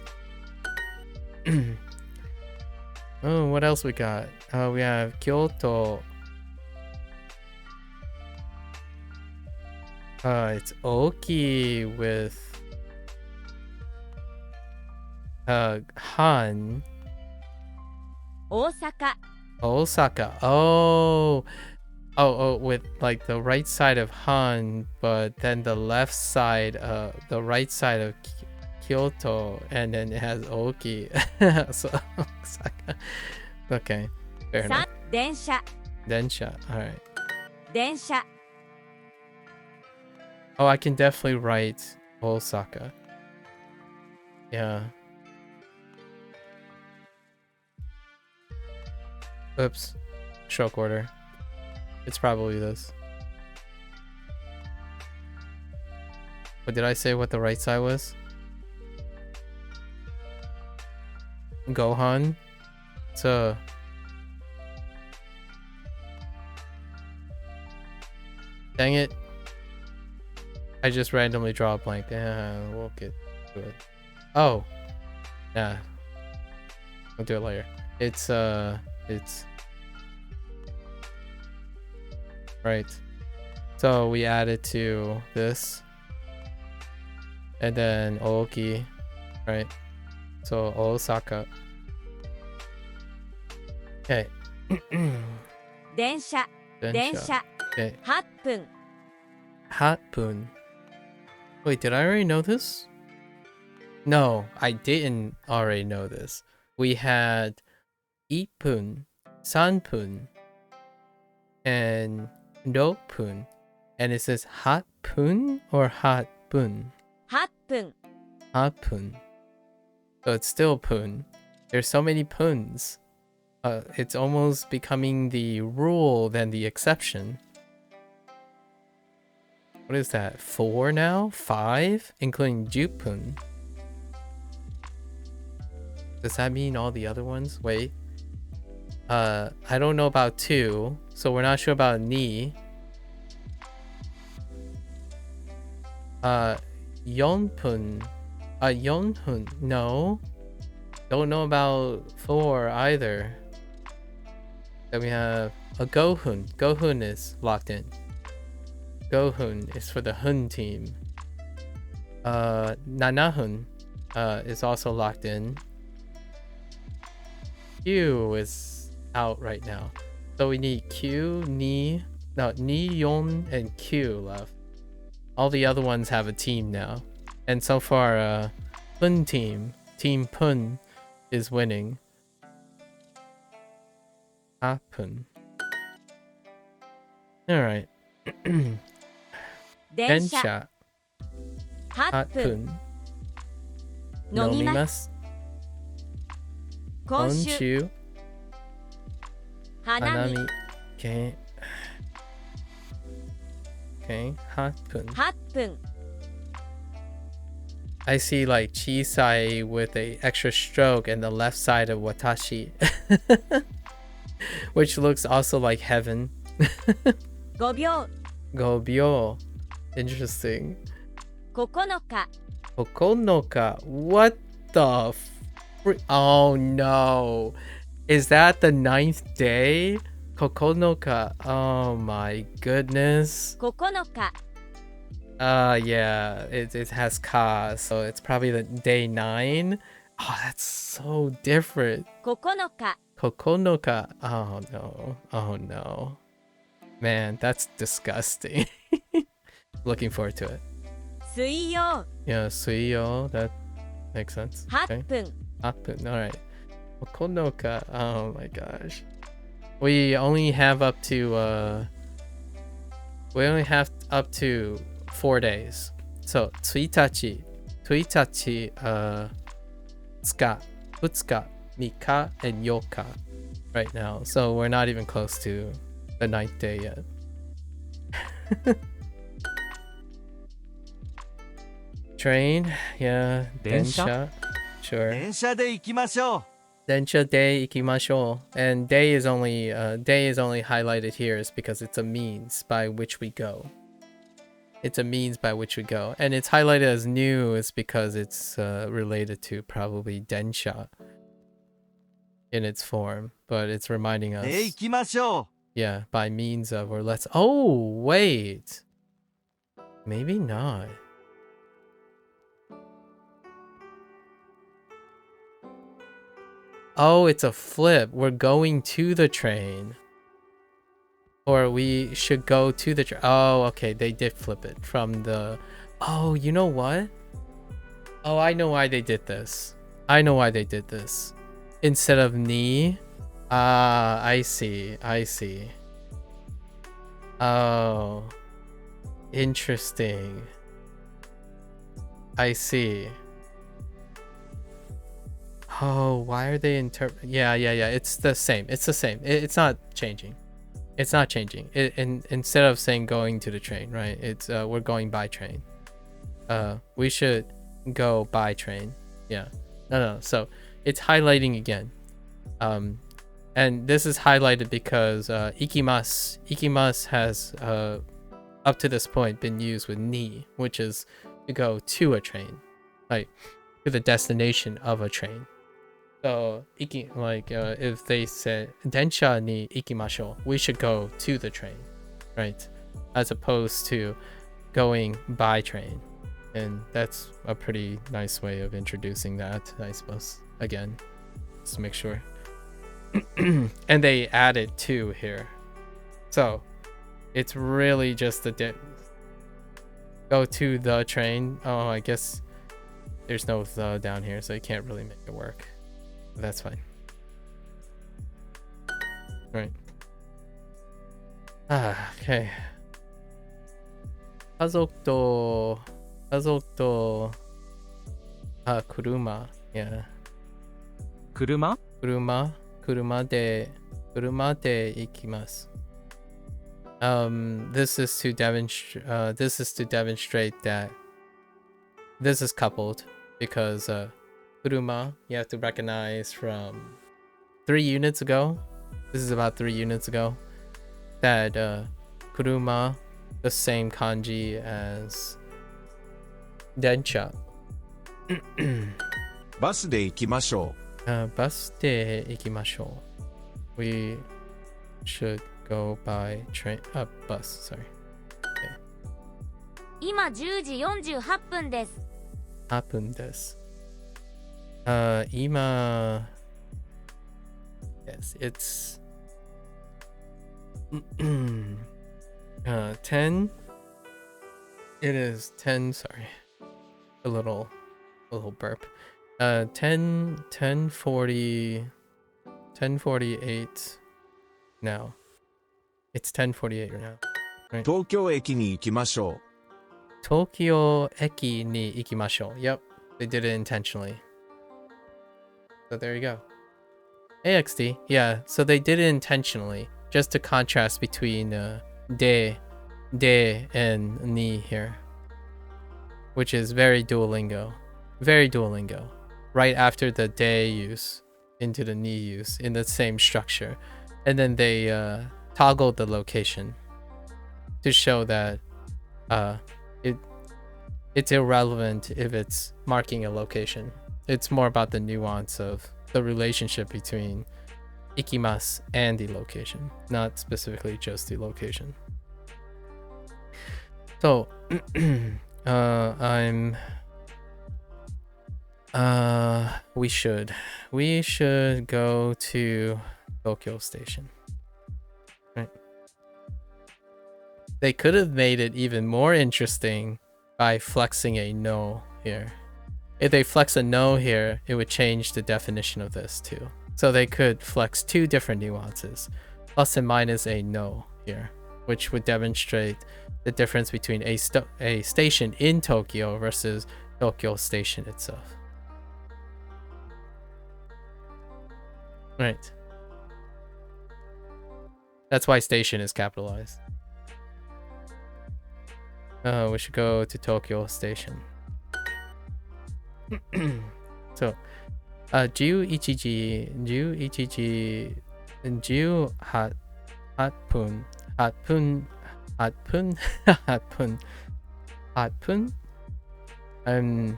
Oh, what else we got? We have Kyoto. It's Oki with Han. 大阪 Osaka. Oh, with like the right side of Han, but then the left side, the right side of Kyoto, and then it has Oki. So Osaka. Okay, fair enough. 電車 Densha. All right. 電車 Oh, I can definitely write Osaka. Yeah. Oops. Stroke order. It's probably this. But did I say what the right side was? Gohan. So dang it. I just randomly draw a blank. Yeah, we'll get to it. Oh. Yeah. We'll do it later. It's right. So we add it to this. And then Oki. Right. So Osaka. Okay. 電車電車 Okay. 8分 Hatpun. Wait, did I already know this? No, I didn't already know this. We had Ipun, Sanpun, and Nopun. And it says Hatpun or Hatpun? 8分 Hatpun. So it's still Pun. There's so many Puns. It's almost becoming the rule than the exception. What is that? 4 now? 5? Including Jupun. Does that mean all the other ones? Wait. I don't know about 2, so we're not sure about Ni. Yonpun. Yonhun. No. Don't know about 4 either. Then we have a Gohun. Gohun is locked in. Gohun is for the Hun team. Nanahun is also locked in. Q is out right now. So we need Q, Ni, Yon, and Q left. All the other ones have a team now. And so far, Pun team, Team Pun, is winning. Pun. Alright. 電車 Densha. 8分 Pun. 飲みます Nomimasu. 今週 Honshu. 花見 Hanami. Okay. Okay. 8分. 8分 I see like Chisai with a extra stroke and the left side of Watashi. Which looks also like heaven. 5秒 Gobyo. Interesting. 9日 Kokonoka. What the oh no. Is that the 9th day? Kokonoka. Oh my goodness. 9日 Yeah, it has ka, so it's probably the day 9. Oh, that's so different. 9日 Kokonoka. Oh no. Oh no. Man, that's disgusting. Looking forward to it. 水曜 Yeah, suiyo. That makes sense. 8分 Apun. Alright. Kokonoka. Oh my gosh. We only have up to 4 days. So, 1日, 2日, 2日, 3日, and 4日 right now. So we're not even close to the 9th day yet. Train, yeah. 電車 Densha, sure. 電車で行きましょう。 Densha day ikimashou. And day is only highlighted here is because it's a means by which we go. It's a means by which we go. And it's highlighted as new is because it's related to probably Densha in its form. But it's reminding で us, 行きましょ yeah, by means of or let's. Oh, wait. Maybe not. Oh, it's a flip. We're going to the train. Or we should go to the train. Oh, okay. They did flip it from the... Oh, you know what? Oh, I know why they did this. I know why they did this. Instead of ni. Ah, I see. I see. Oh. Interesting. I see. Oh, why are they yeah, it's the same. It's the same. It's not changing. It's not changing. Instead of saying going to the train, right? It's we're going by train. We should go by train. Yeah. No. So it's highlighting again. And this is highlighted because ikimas has up to this point been used with ni, which is to go to a train, like to the destination of a train. So if they said densha ni ikimashou, we should go to the train, right? As opposed to going by train. And that's a pretty nice way of introducing that, I suppose. Again, just to make sure. And they added to here. So it's really just the go to the train. Oh, I guess there's no the down here, so you can't really make it work. That's fine. Right. Okay. 家族と 車 yeah 車車で行きます。This is to demonstrate that this is coupled because kuruma you have to recognize from 3 units ago. This is about 3 units ago that kuruma, the same kanji as Dencha. バスで行きましょ Bus de ikimashou. We should go by train. Bus. Sorry. 今10時48分です Happen this. Ima. Yes, it's 10. It is 10. Sorry, a little burp. 10:48 now. It's 10:48 right now. う。東京駅に行きましょ Tokyo eki ni ikimashou. Yep, they did it intentionally. So there you go. AXD, yeah. So they did it intentionally, just to contrast between de, and ni here, which is very Duolingo, very Duolingo. Right after the de use into the ni use in the same structure, and then they toggled the location to show that it's irrelevant if it's marking a location. It's more about the nuance of the relationship between ikimasu and the location, not specifically just the location. So we should go to Tokyo Station. Right. They could have made it even more interesting by flexing a no here. If they flex a no here, it would change the definition of this too. So they could flex two different nuances, plus and minus a no here, which would demonstrate the difference between a station in Tokyo versus Tokyo Station itself. Right. That's why station is capitalized. We should go to Tokyo Station. So, 11時18分 I'm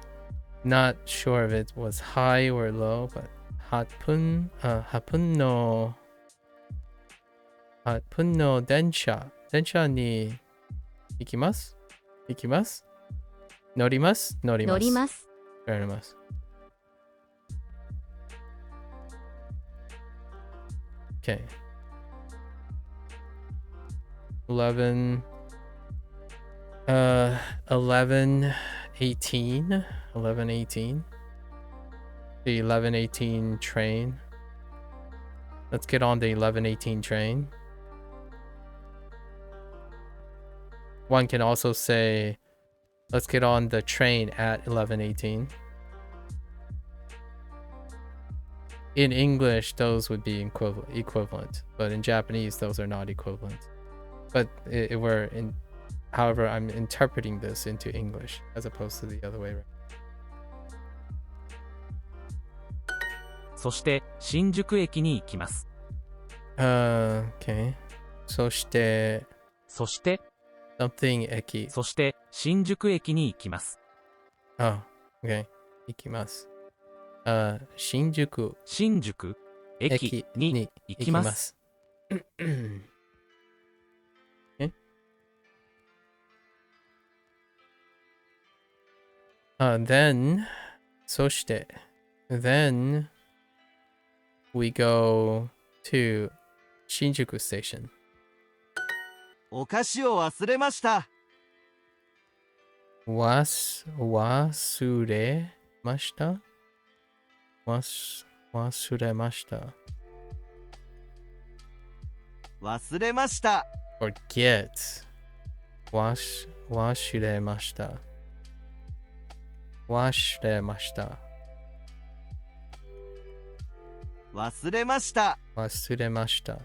not sure if it was high or low, but 8分の電車に行きます乗ります 乗ります。 Fair enough. Okay. 11 11:18 the 11:18 train. Let's get on the 11:18 train. One can also say, let's get on the train at 11:18. In English, those would be equivalent, but in Japanese, those are not equivalent. But however, I'm interpreting this into English as opposed to the other way around. そして新宿駅に行きます。 Okay. そして something 駅。そして新宿駅に行きます。 Oh, okay. 行きます。新宿駅に行きます。 Okay. Then そして then we go to 新宿 station. お菓子を忘れました。忘れました忘れました。忘れました。 Forget. 忘れました。忘れました。忘れました。忘れました。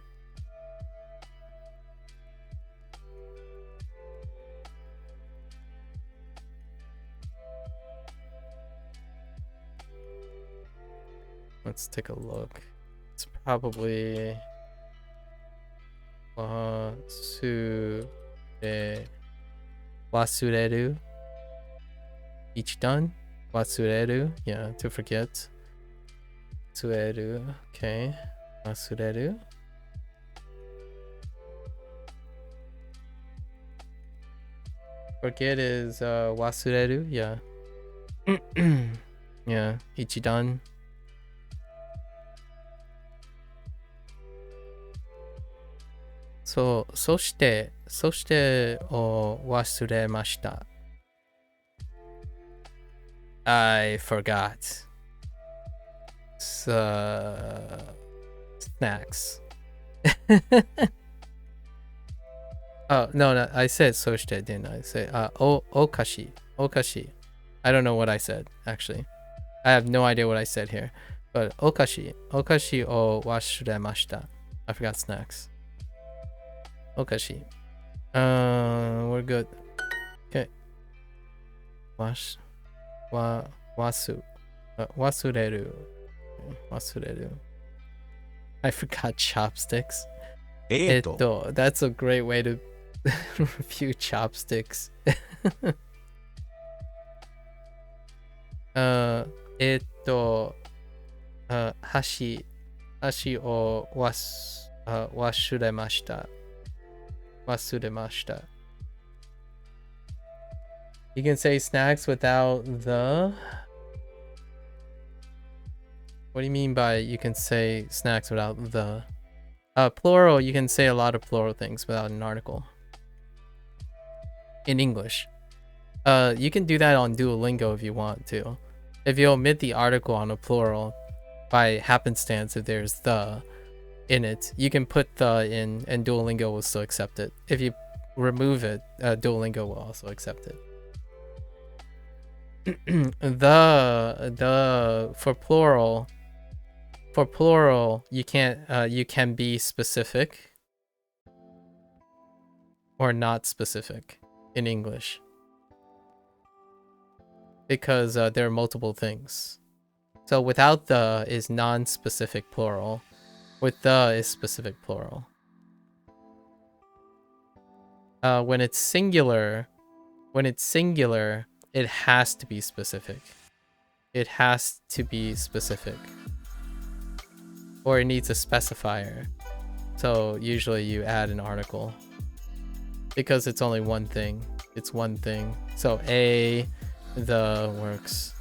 Let's take a look. It's probably 忘れる ichidan. Wasureru. Yeah, to forget. Sueru. Okay. Wasureru. Forget is wasureru. Yeah. Yeah. Ichidan. So, そしてを忘れました。I forgot. Snacks. Oh, no, I said そして didn't I? Say, okashi. I don't know what I said, actually. I have no idea what I said here. But okashi o washuremashita. I forgot snacks. Okashi. We're good. Okay. Wasureru. I forgot chopsticks. That's a great way to review chopsticks. Hashi o wasuremashita. You can say snacks without the. What do you mean by you can say snacks without the? Plural, you can say a lot of plural things without an article. In English. You can do that on Duolingo if you want to. If you omit the article on a plural by happenstance, if there's the in it, you can put the in and Duolingo will still accept it. If you remove it, Duolingo will also accept it. For plural, you can't you can be specific or not specific in English because there are multiple things. So without the is non-specific plural. With the is specific plural. When it's singular, it has to be specific. It has to be specific. Or it needs a specifier. So usually you add an article. Because it's only one thing. It's one thing. So the works.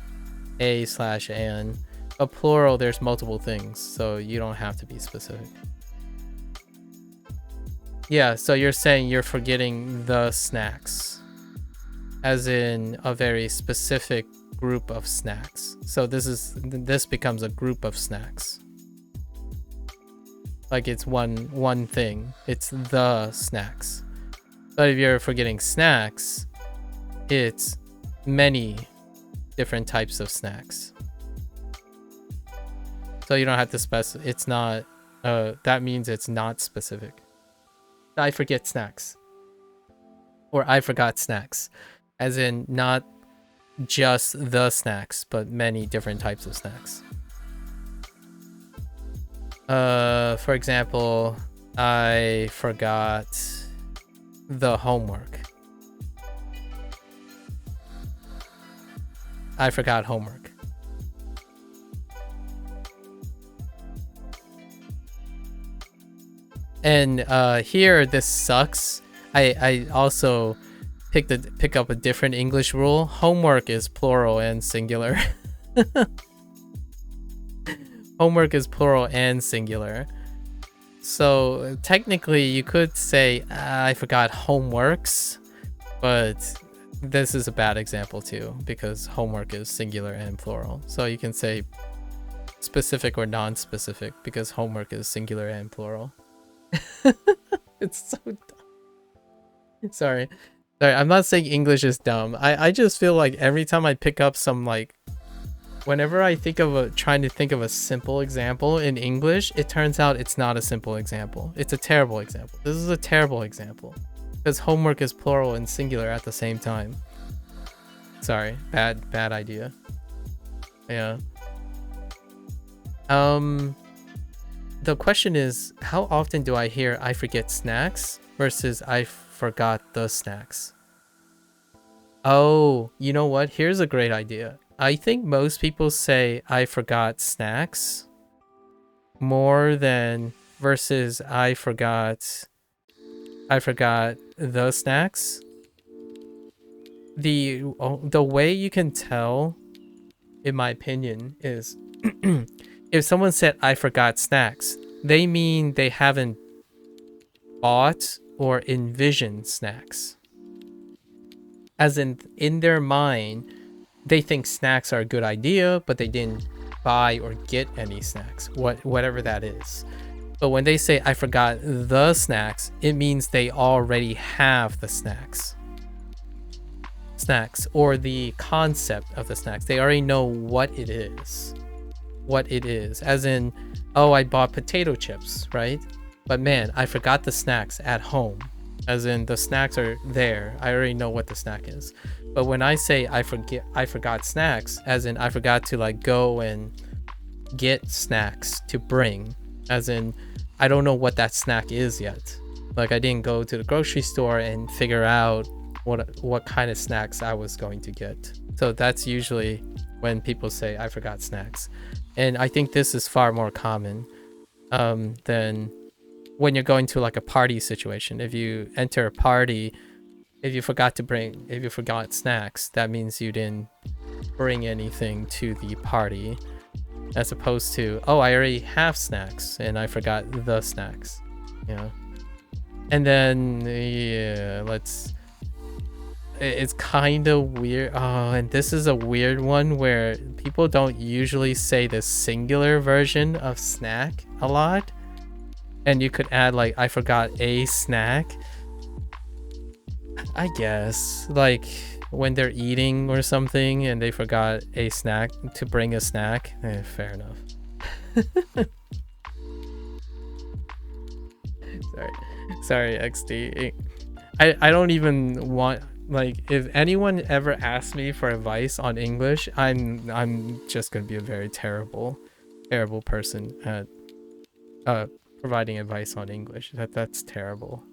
A/an. A plural, there's multiple things, so you don't have to be specific. Yeah, so you're saying you're forgetting the snacks. As in a very specific group of snacks. So this becomes a group of snacks. Like it's one thing. It's the snacks. But if you're forgetting snacks, it's many different types of snacks. So you don't have to specify. It's not. That means it's not specific. I forget snacks. Or I forgot snacks. As in not just the snacks, but many different types of snacks. For example, I forgot the homework. I forgot homework. And here this sucks. I also pick up a different English rule. Homework is plural and singular. Homework is plural and singular. So technically you could say I forgot homeworks, but this is a bad example too because homework is singular and plural. So you can say specific or non-specific because homework is singular and plural. It's so dumb. Sorry, I'm not saying English is dumb. I just feel like every time I pick up some like whenever I think of trying to think of a simple example in English, it turns out it's not a simple example. It's a terrible example. This is a terrible example because homework is plural and singular at the same time. Sorry, bad idea. Yeah. The question is, how often do I hear I forget snacks versus I forgot the snacks? Oh, you know what? Here's a great idea. I think most people say I forgot snacks more than versus I forgot the snacks. The way you can tell, in my opinion, is if someone said I forgot snacks, they mean they haven't bought or envisioned snacks. As in their mind, they think snacks are a good idea, but they didn't buy or get any snacks, whatever that is. But when they say I forgot the snacks, it means they already have the snacks or the concept of the snacks. They already know what it is. As in, oh, I bought potato chips, right? But man, I forgot the snacks at home. As in, the snacks are there. I already know what the snack is. But when I say I forgot snacks, as in I forgot to like go and get snacks to bring, as in I don't know what that snack is yet. Like I didn't go to the grocery store and figure out what kind of snacks I was going to get. So that's usually when people say I forgot snacks. And I think this is far more common than when you're going to like a party situation. If you enter a party, if you forgot snacks, that means you didn't bring anything to the party, as opposed to, oh, I already have snacks and I forgot the snacks, you know. And then yeah, it's kind of weird. Oh, and this is a weird one where people don't usually say the singular version of snack a lot. And you could add like, I forgot a snack. I guess like when they're eating or something and they forgot a snack to bring a snack. Fair enough. Sorry, XD. I don't even want, like, if anyone ever asks me for advice on English, I'm just gonna be a very terrible person at providing advice on English. That's terrible.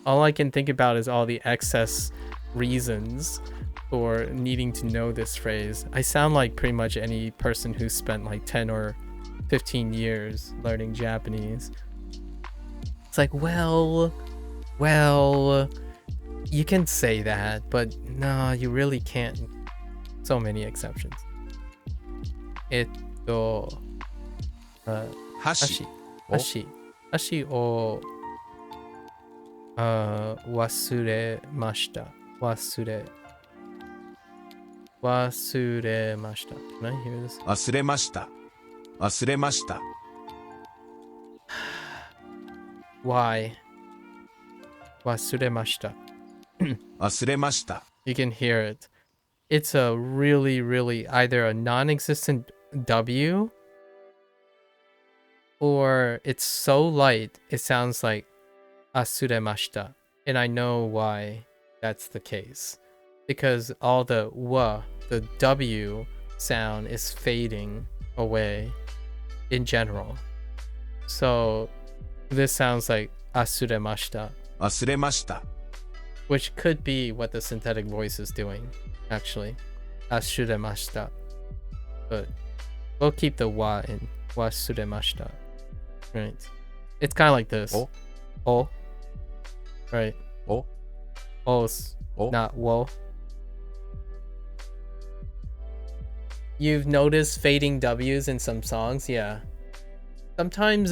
All I can think about is all the excess reasons for needing to know this phrase. I sound like pretty much any person who spent like 10 or 15 years learning Japanese. It's like, well, you can say that, but no, you really can't. So many exceptions. 箸箸を忘れました。忘れました。Can I hear this? 忘れました忘れました Why? 忘れました。忘れました You can hear it. It's a really either a non-existent W or it's so light it sounds like asuremashita. And I know why that's the case. Because all the the W sound is fading away in general. So this sounds like asuremashita. 忘れました Which could be what the synthetic voice is doing, actually. Asuremashita. But we'll keep the wa in. Wasuremashita. Right. It's kind of like this. O. Right. O's. Not wo. You've noticed fading W's in some songs? Yeah. Sometimes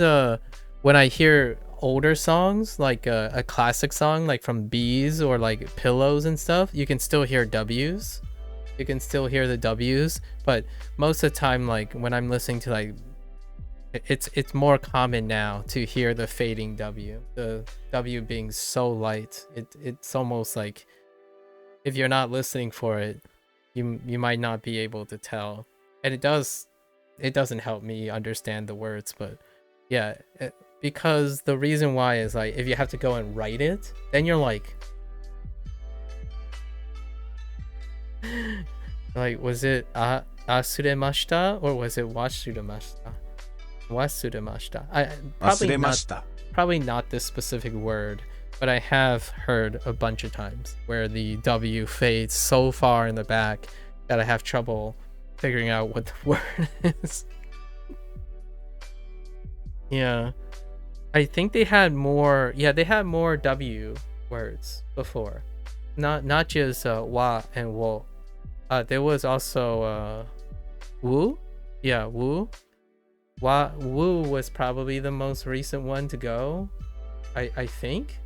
when I hear older songs, like a classic song like from Bees or like Pillows and stuff, you can still hear W's. You can still hear the W's, but most of the time, like when I'm listening to like, it's more common now to hear the fading W. The W being so light, it's almost like if you're not listening for it, you might not be able to tell. And it doesn't help me understand the words, but yeah, because the reason why is like if you have to go and write it, then you're like was it asuremashita or was it wasuremashita? Wasuremashita. Probably not this specific word, but I have heard a bunch of times where the W fades so far in the back that I have trouble figuring out what the word is. Yeah. I think they had more, they had more W words before. Not just wa and wo. There was also wu. Yeah, wu. Wu was probably the most recent one to go. I think.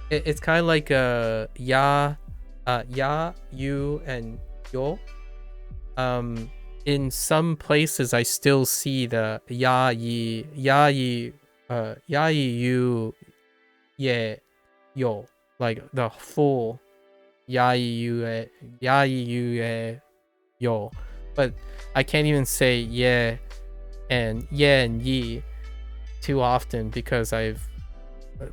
It's kind of like ya, you, and yo. In some places I still see the ya yi, you, ye, yo, like the full ya yi, you, yo. But I can't even say ye and yi too often because I've,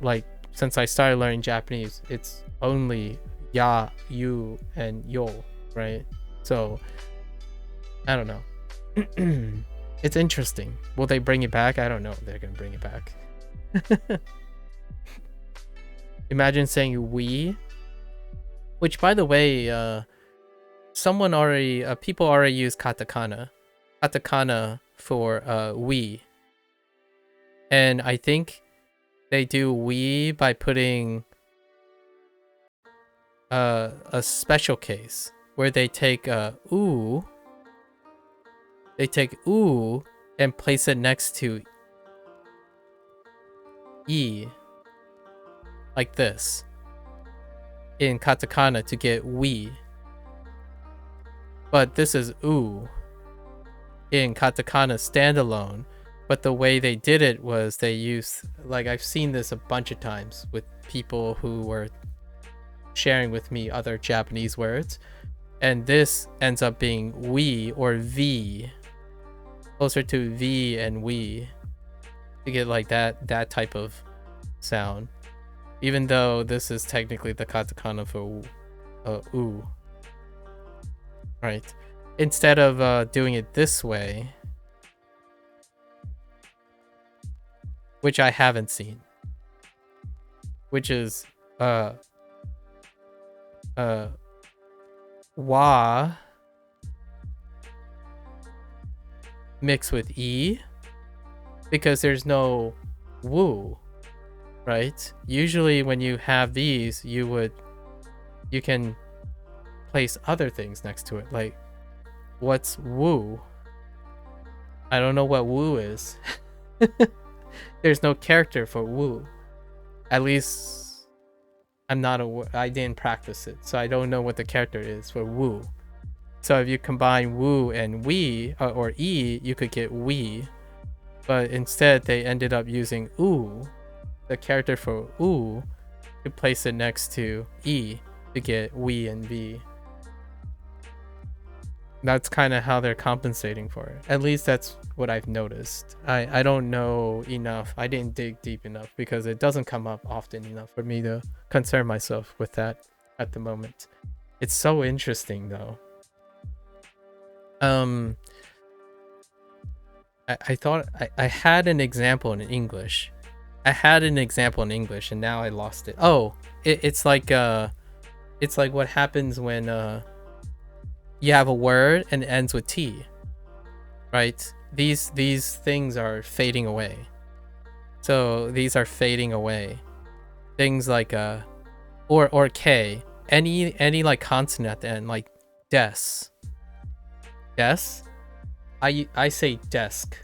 like, since I started learning Japanese, it's only ya, you, and yo, right? So I don't know. It's interesting. Will they bring it back? I don't know if they're gonna bring it back. Imagine saying we, which, by the way, people already use katakana for we, and I think they do we by putting a special case where they take ooh. They take ooh and place it next to e, like this, in katakana to get we. But this is ooh in katakana standalone. But the way they did it was they used, like, I've seen this a bunch of times with people who were sharing with me other Japanese words, and this ends up being we or v, closer to v and we, to get like that type of sound, even though this is technically the katakana for ooh, right? Instead of doing it this way, which I haven't seen, which is wa mixed with e, because there's no woo, right? Usually when you have these, you can place other things next to it. Like, what's woo? I don't know what woo is. There's no character for woo. At least I didn't practice it, so I don't know what the character is for woo. So if you combine woo and we, or e, you could get we. But instead, they ended up using ooh, the character for ooh, to place it next to e to get we and v. That's kind of how they're compensating for it. At least that's what I've noticed. I don't know enough. I didn't dig deep enough because it doesn't come up often enough for me to concern myself with that at the moment. It's so interesting though. I thought I had an example in English. And now I lost it. Oh, it's like what happens when you have a word and it ends with T, right? These things are fading away. So these are fading away. Things like or K, any like consonant at the end, like des. I say desk.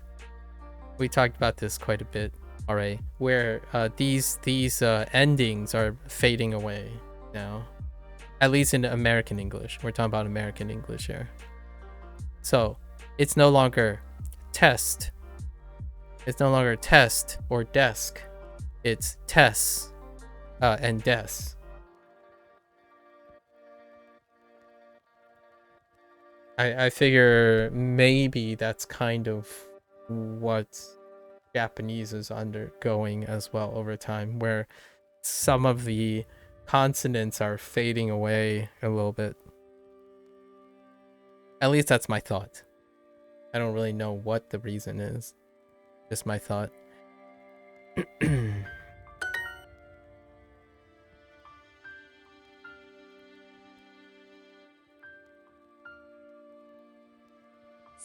We talked about this quite a bit already, where these endings are fading away now. At least in American English. We're talking about American English here. So it's no longer test. It's no longer test or desk. It's tes and des. I figure maybe that's kind of what Japanese is undergoing as well over time, where some of the consonants are fading away a little bit. At least that's my thought. I don't really know what the reason is. Just my thought.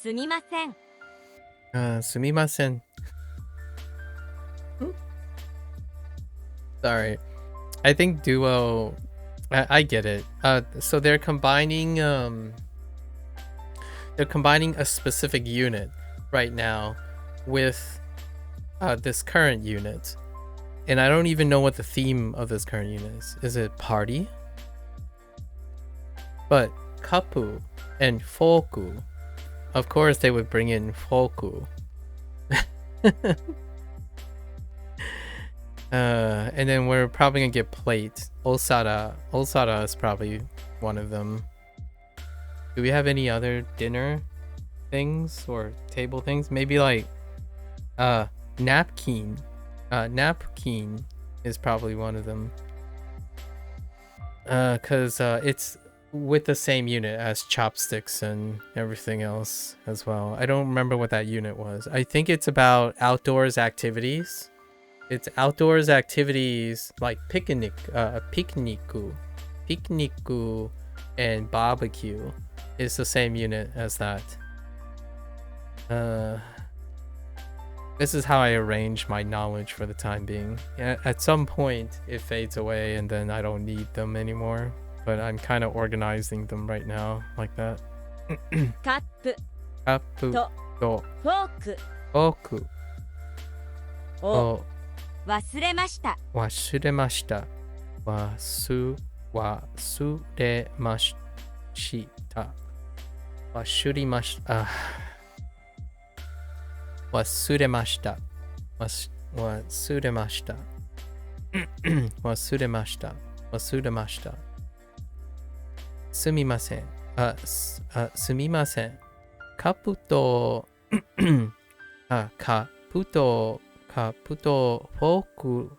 すみません。Sumimasen. Sorry. I think Duo, I get it. So they're combining a specific unit right now with this current unit. And I don't even know what the theme of this current unit is. Is it party? But Kapu and Foku, of course they would bring in Foku. And then we're probably gonna get plate. Osara is probably one of them. Do we have any other dinner things or table things? Maybe like napkin. Napkin is probably one of them. Cause it's with the same unit as chopsticks and everything else as well. I don't remember what that unit was. I think it's about outdoors activities. It's outdoors activities like picnic, picnicu, and barbecue is the same unit as that. This is how I arrange my knowledge for the time being. At some point it fades away and then I don't need them anymore, but I'm kind of organizing them right now like that. カップ Kapu と to フォーク oku を o 忘れました。 wasuremashita. Wasuremashita. Wasurimashita. Wasuremashita. Wasuremashita. Wasuremashita. Wasuremashita. Sumimasen. Sumimasen. Kaputo. Kaputo. Kaputo. Foku.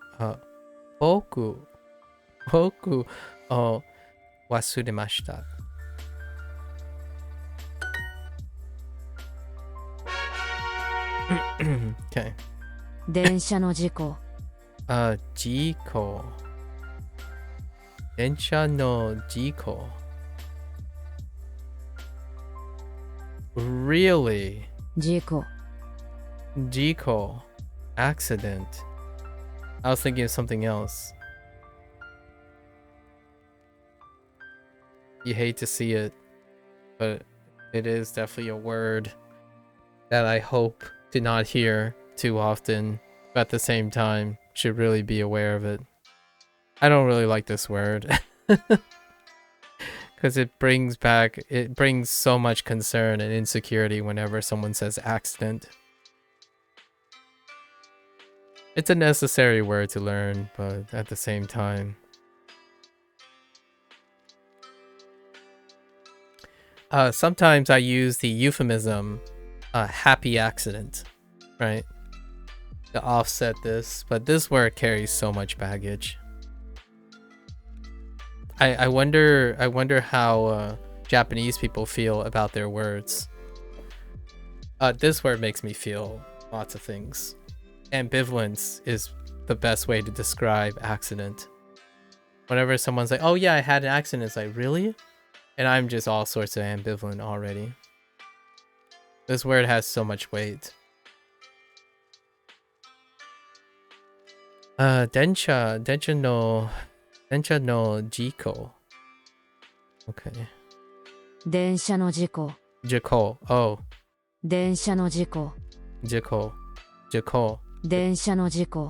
Foku. O wasuremashita. Okay. 電車の事故。事故。電車の事故。Really? 事故。事故. Accident. I was thinking of something else. You hate to see it, but it is definitely a word that I hope to not hear too often, but at the same time should really be aware of it. I don't really like this word because it brings so much concern and insecurity whenever someone says accident. It's a necessary word to learn, but at the same time, sometimes I use the euphemism happy accident, right, to offset this, but this word carries so much baggage. I wonder how Japanese people feel about their words. This word makes me feel lots of things. Ambivalence is the best way to describe accident. Whenever someone's like, oh yeah, I had an accident, it's like, really? And I'm just all sorts of ambivalent already. This word has so much weight. Densha no jiko. Okay. 電車の事故。 Jiko. Oh. 電車の事故。 Jiko. 電車の事故。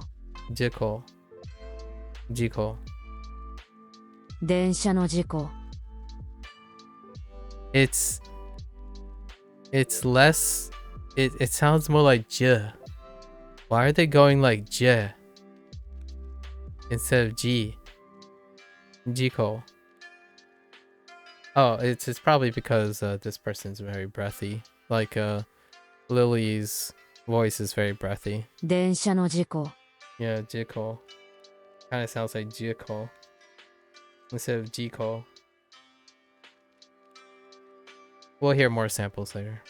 Jiko. 電車の事故。 It's less. It sounds more like j. Why are they going like j instead of g? Jiko. Oh, it's probably because this person's very breathy. Like Lily's voice is very breathy. 電車の事故。 Yeah, Jiko. Kind of sounds like Jiko instead of Jiko. We'll hear more samples later.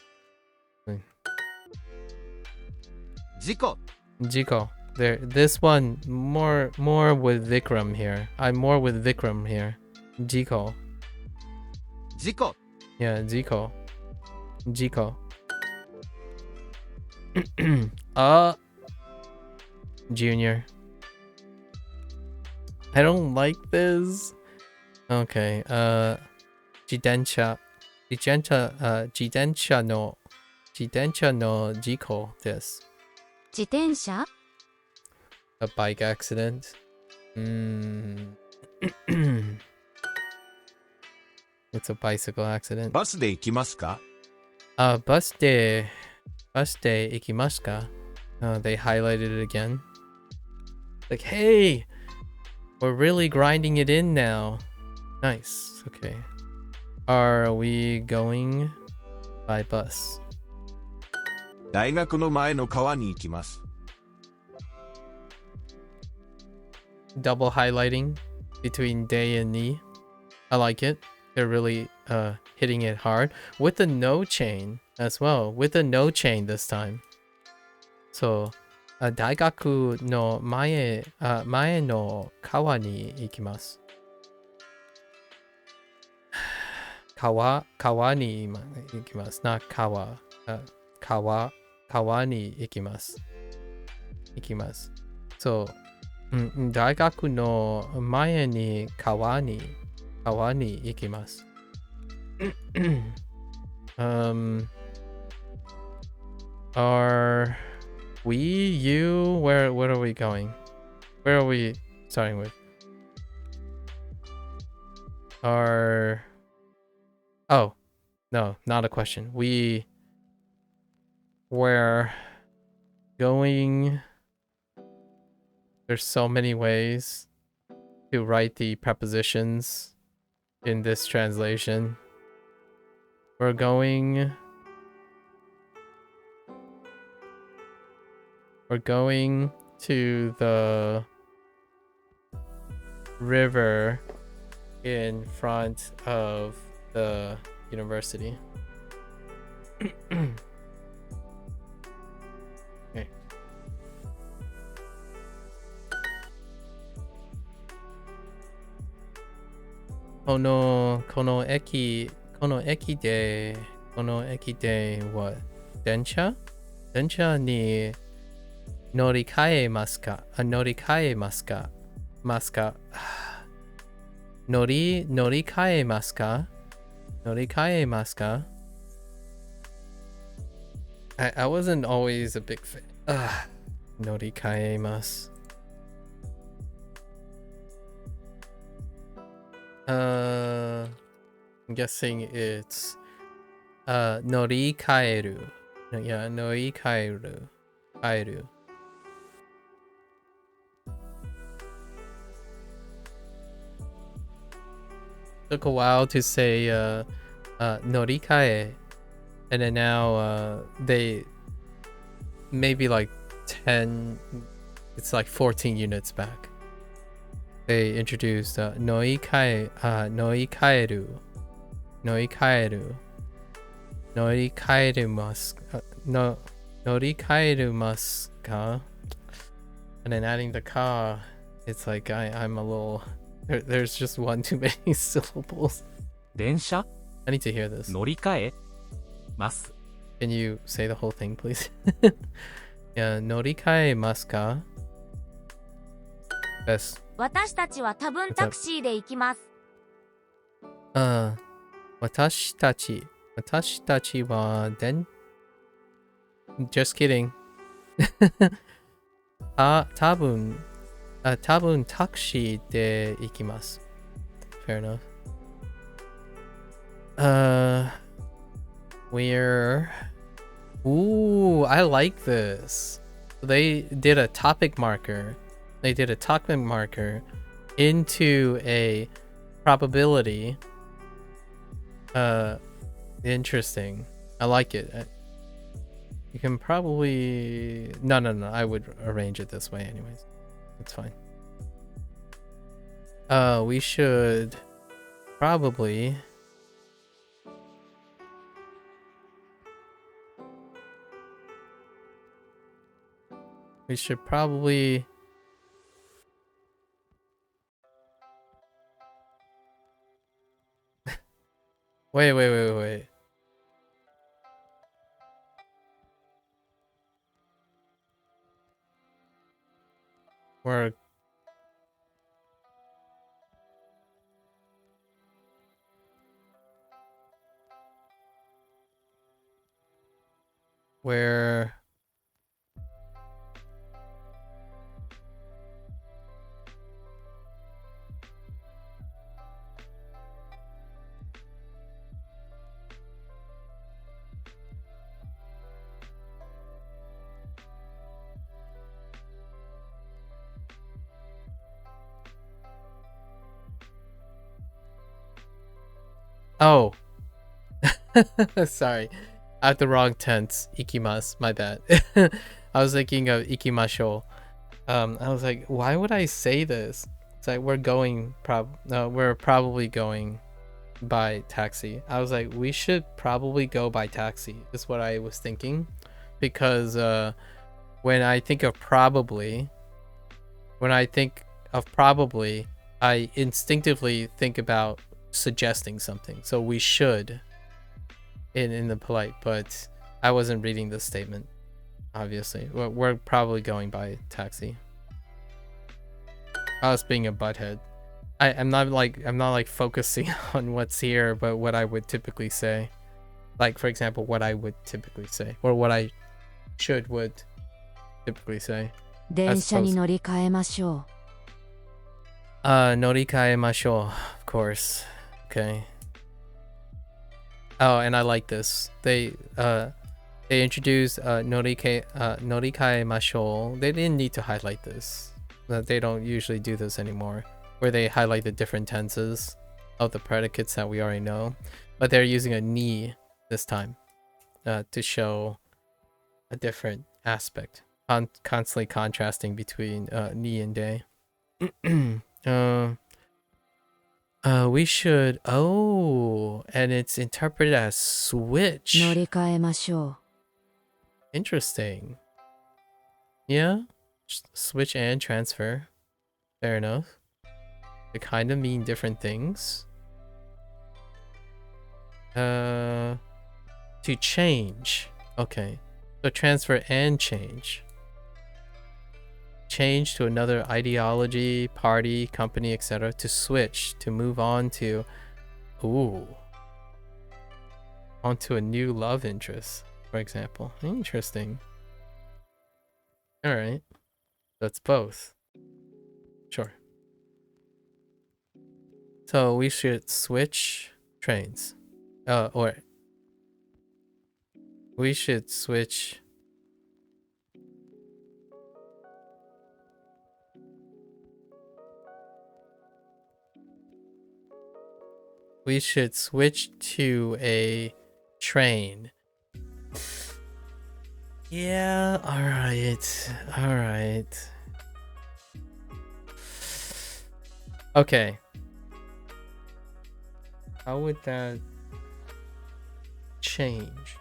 事故 Jiko. There. This one more with Vikram here. I'm more with Vikram here. Jiko. 事故 Yeah, Jiko. Junior. I don't like this. Okay, Jidensha no jiko desu. 自転車 A bike accident. It's a bicycle accident. バスで行きますか Bus de ikimasu ka? They highlighted it again. Like, hey, we're really grinding it in now. Nice. Okay. Are we going by bus? 大学の前の川に行きます。Double highlighting between day and ni. I like it. They're really hitting it hard with the no chain as well. With the no chain this time. So, 大学の前の川に行きます。川に行きます。な川に行きます。そう。大学の前に川に行きます。Are we, you, where are we going? Where are we starting with? Oh, no, not a question. We're going. There's so many ways to write the prepositions in this translation. We're going to the river in front of the university. Okay. Kono eki de what? Densha ni norikaemasu ka? Norikaemasu ka? Norikaemasu ka? Norikaemasu ka? I wasn't always a big fan. Norikaemasu. I'm guessing it's norikaeru. Yeah, norikaeru. Took a while to say norikae, and then now they maybe like 10, it's like 14 units back. They introduced norikaeru. Norikaerumasu ka? And then adding the ka, it's like I'm a little. There's just one too many syllables. 電車 I need to hear this. 乗り換えます。 Can you say the whole thing, please? Yeah, norikaemasu ka? Best. 私たちは多分タクシーで行きます。私たちはJust kidding. 多分タクシーで行きます。Fair enough. We're... Ooh, I like this. They did a topic marker. They did a topic marker into a probability. Interesting. I like it. You can probably... No. I would arrange it this way anyways. It's fine. We should probably... Wait. We're where oh sorry, I have the wrong tense. Ikimasu, my bad. I was thinking of ikimasho. I was like, why would I say this? It's like we're probably going by taxi. I was like, we should probably go by taxi is what I was thinking, because when I think of probably, I instinctively think about suggesting something. So we should in the polite, but I wasn't reading the statement. Obviously, we're probably going by taxi. I was being a butthead. I'm not like focusing on what's here, but what I would typically say. Like, for example, what I would typically say, or what I would typically say. 電車に乗り換えましょう。Norikaemashou, of course. Okay. Oh, and I like this. They introduced Norikaemashou. They didn't need to highlight this. They don't usually do this anymore, where they highlight the different tenses of the predicates that we already know. But they're using a ni this time to show a different aspect. Constantly contrasting between ni and de. We should, and it's interpreted as switch. 乗り換えましょう。 Interesting. Yeah, switch and transfer. Fair enough. They kind of mean different things. To change. Okay. So transfer and change. Change to another ideology, party, company, etc. To switch, to move on to, onto a new love interest, for example. Interesting. Alright. That's both. Sure. So we should switch trains. Or we should switch to a train. Yeah, alright. Okay. How would that change?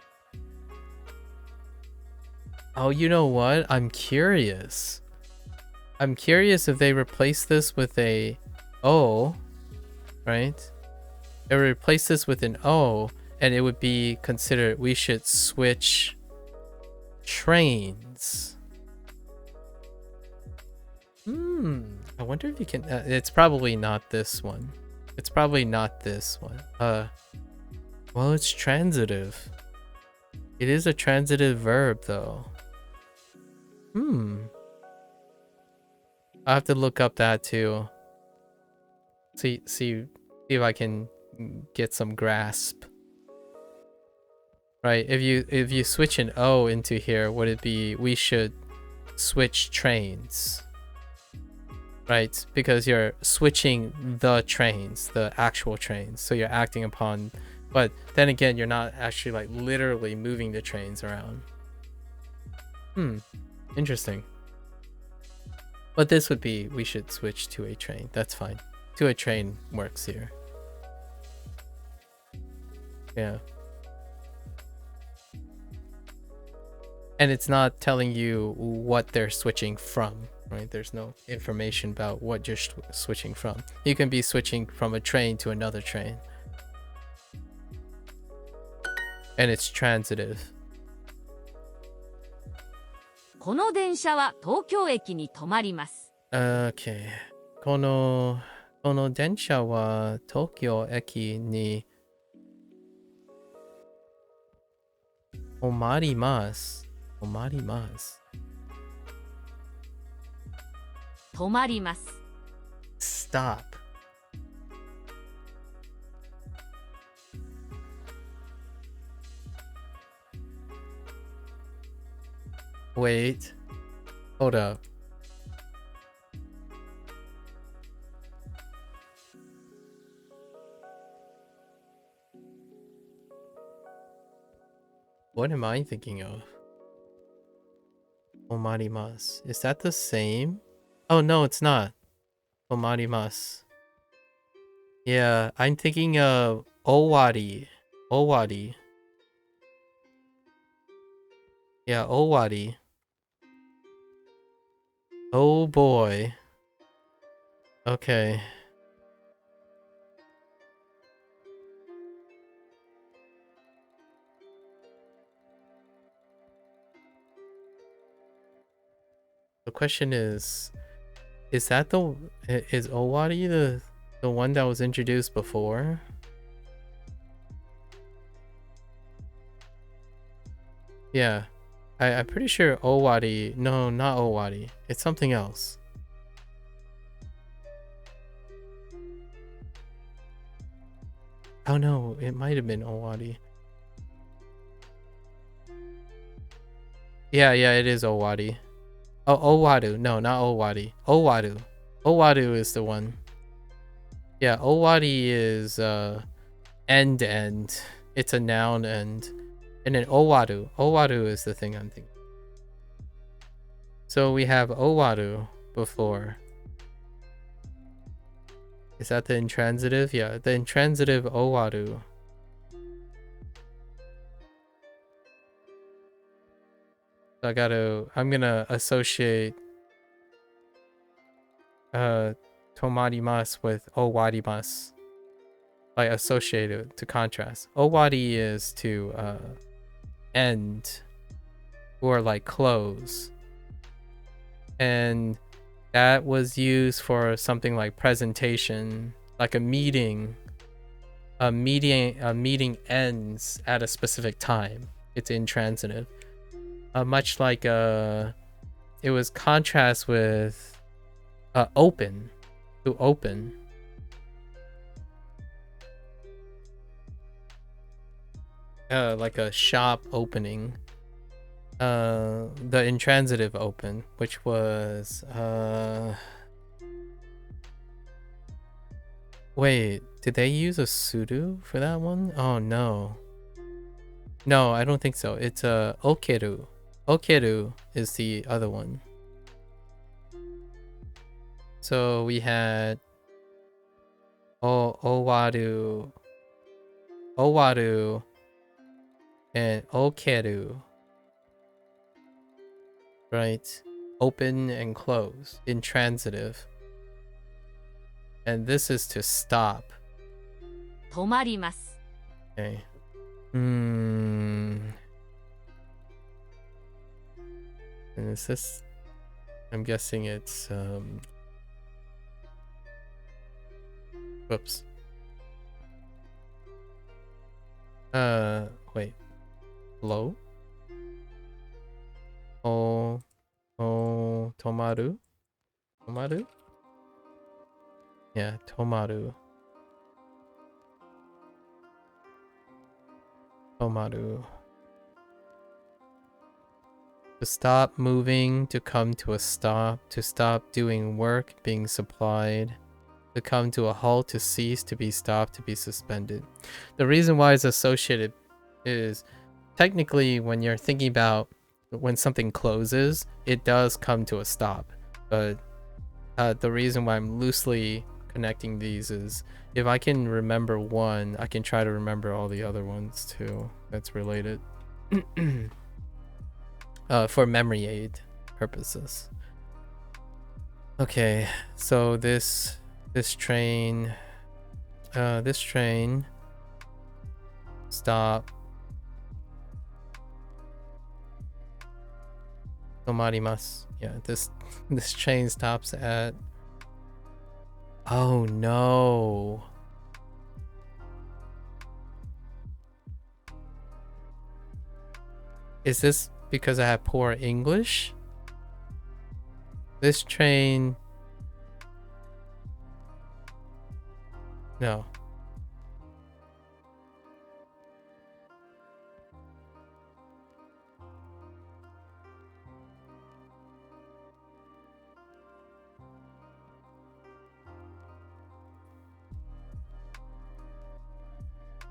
Oh, you know what? I'm curious if they replace this with a O, right? They would replace this with an O, and it would be considered we should switch trains. I wonder if you can. It's probably not this one. Well, it's transitive. It is a transitive verb, though. I have to look up that too. See if I can get some grasp. Right, if you switch an O into here, would it be we should switch trains? Right, because you're switching the trains, the actual trains, so you're acting upon, but then again, you're not actually like literally moving the trains around. Interesting. But this would be we should switch to a train. That's fine. To a train works here. Yeah. And it's not telling you what they're switching from, right? There's no information about what you're switching from. You can be switching from a train to another train. And it's transitive. この電車は東京駅に止まります。Okay. この電車は東京駅に止まります。止まります。止まります。 Stop. Wait. Hold up. What am I thinking of? Omarimasu. Is that the same? Oh, no, it's not. Omarimasu. Yeah, I'm thinking of Owari. Owari. Yeah, Owari. Oh boy. Okay. The question is that is Owari the one that was introduced before? Yeah. I'm pretty sure Owari. No, not Owari. It's something else. Oh no, it might have been Owari. Yeah, it is Owari. Oh, Owadu. No, not Owari. Owadu. Owadu is the one. Yeah, Owari is end. It's a noun end. And then Owadu. Owadu is the thing I'm thinking. So we have Owadu before. Is that the intransitive? Yeah, the intransitive Owadu. So I'm gonna associate tomarimasu with owarimasu. Like associated to contrast. Owari is to end or like close. And that was used for something like presentation, like a meeting. A meeting ends at a specific time. It's intransitive. Much like it was contrast with open, to open. Like a shop opening. The intransitive open, which was wait, did they use a sudo for that one? Oh no. No, I don't think so. It's okeru. Okeru is the other one. So we had owaru, and okeru. Right? Open and close. Intransitive. And this is to stop. 止まります。 Okay. And is this? I'm guessing it's whoops. Wait. Low? Tomaru? Tomaru? Yeah, Tomaru. Tomaru. To stop moving, to come to a stop, to stop doing work being supplied, to come to a halt, to cease, to be stopped, to be suspended. The reason why it's associated is technically when you're thinking about when something closes, it does come to a stop. But the reason why I'm loosely connecting these is if I can remember one, I can try to remember all the other ones too that's related. For memory aid purposes. Okay, so this train stop. Tomarimasu. Yeah, this train stops at. Oh no. Is this because I have poor English? This train. No.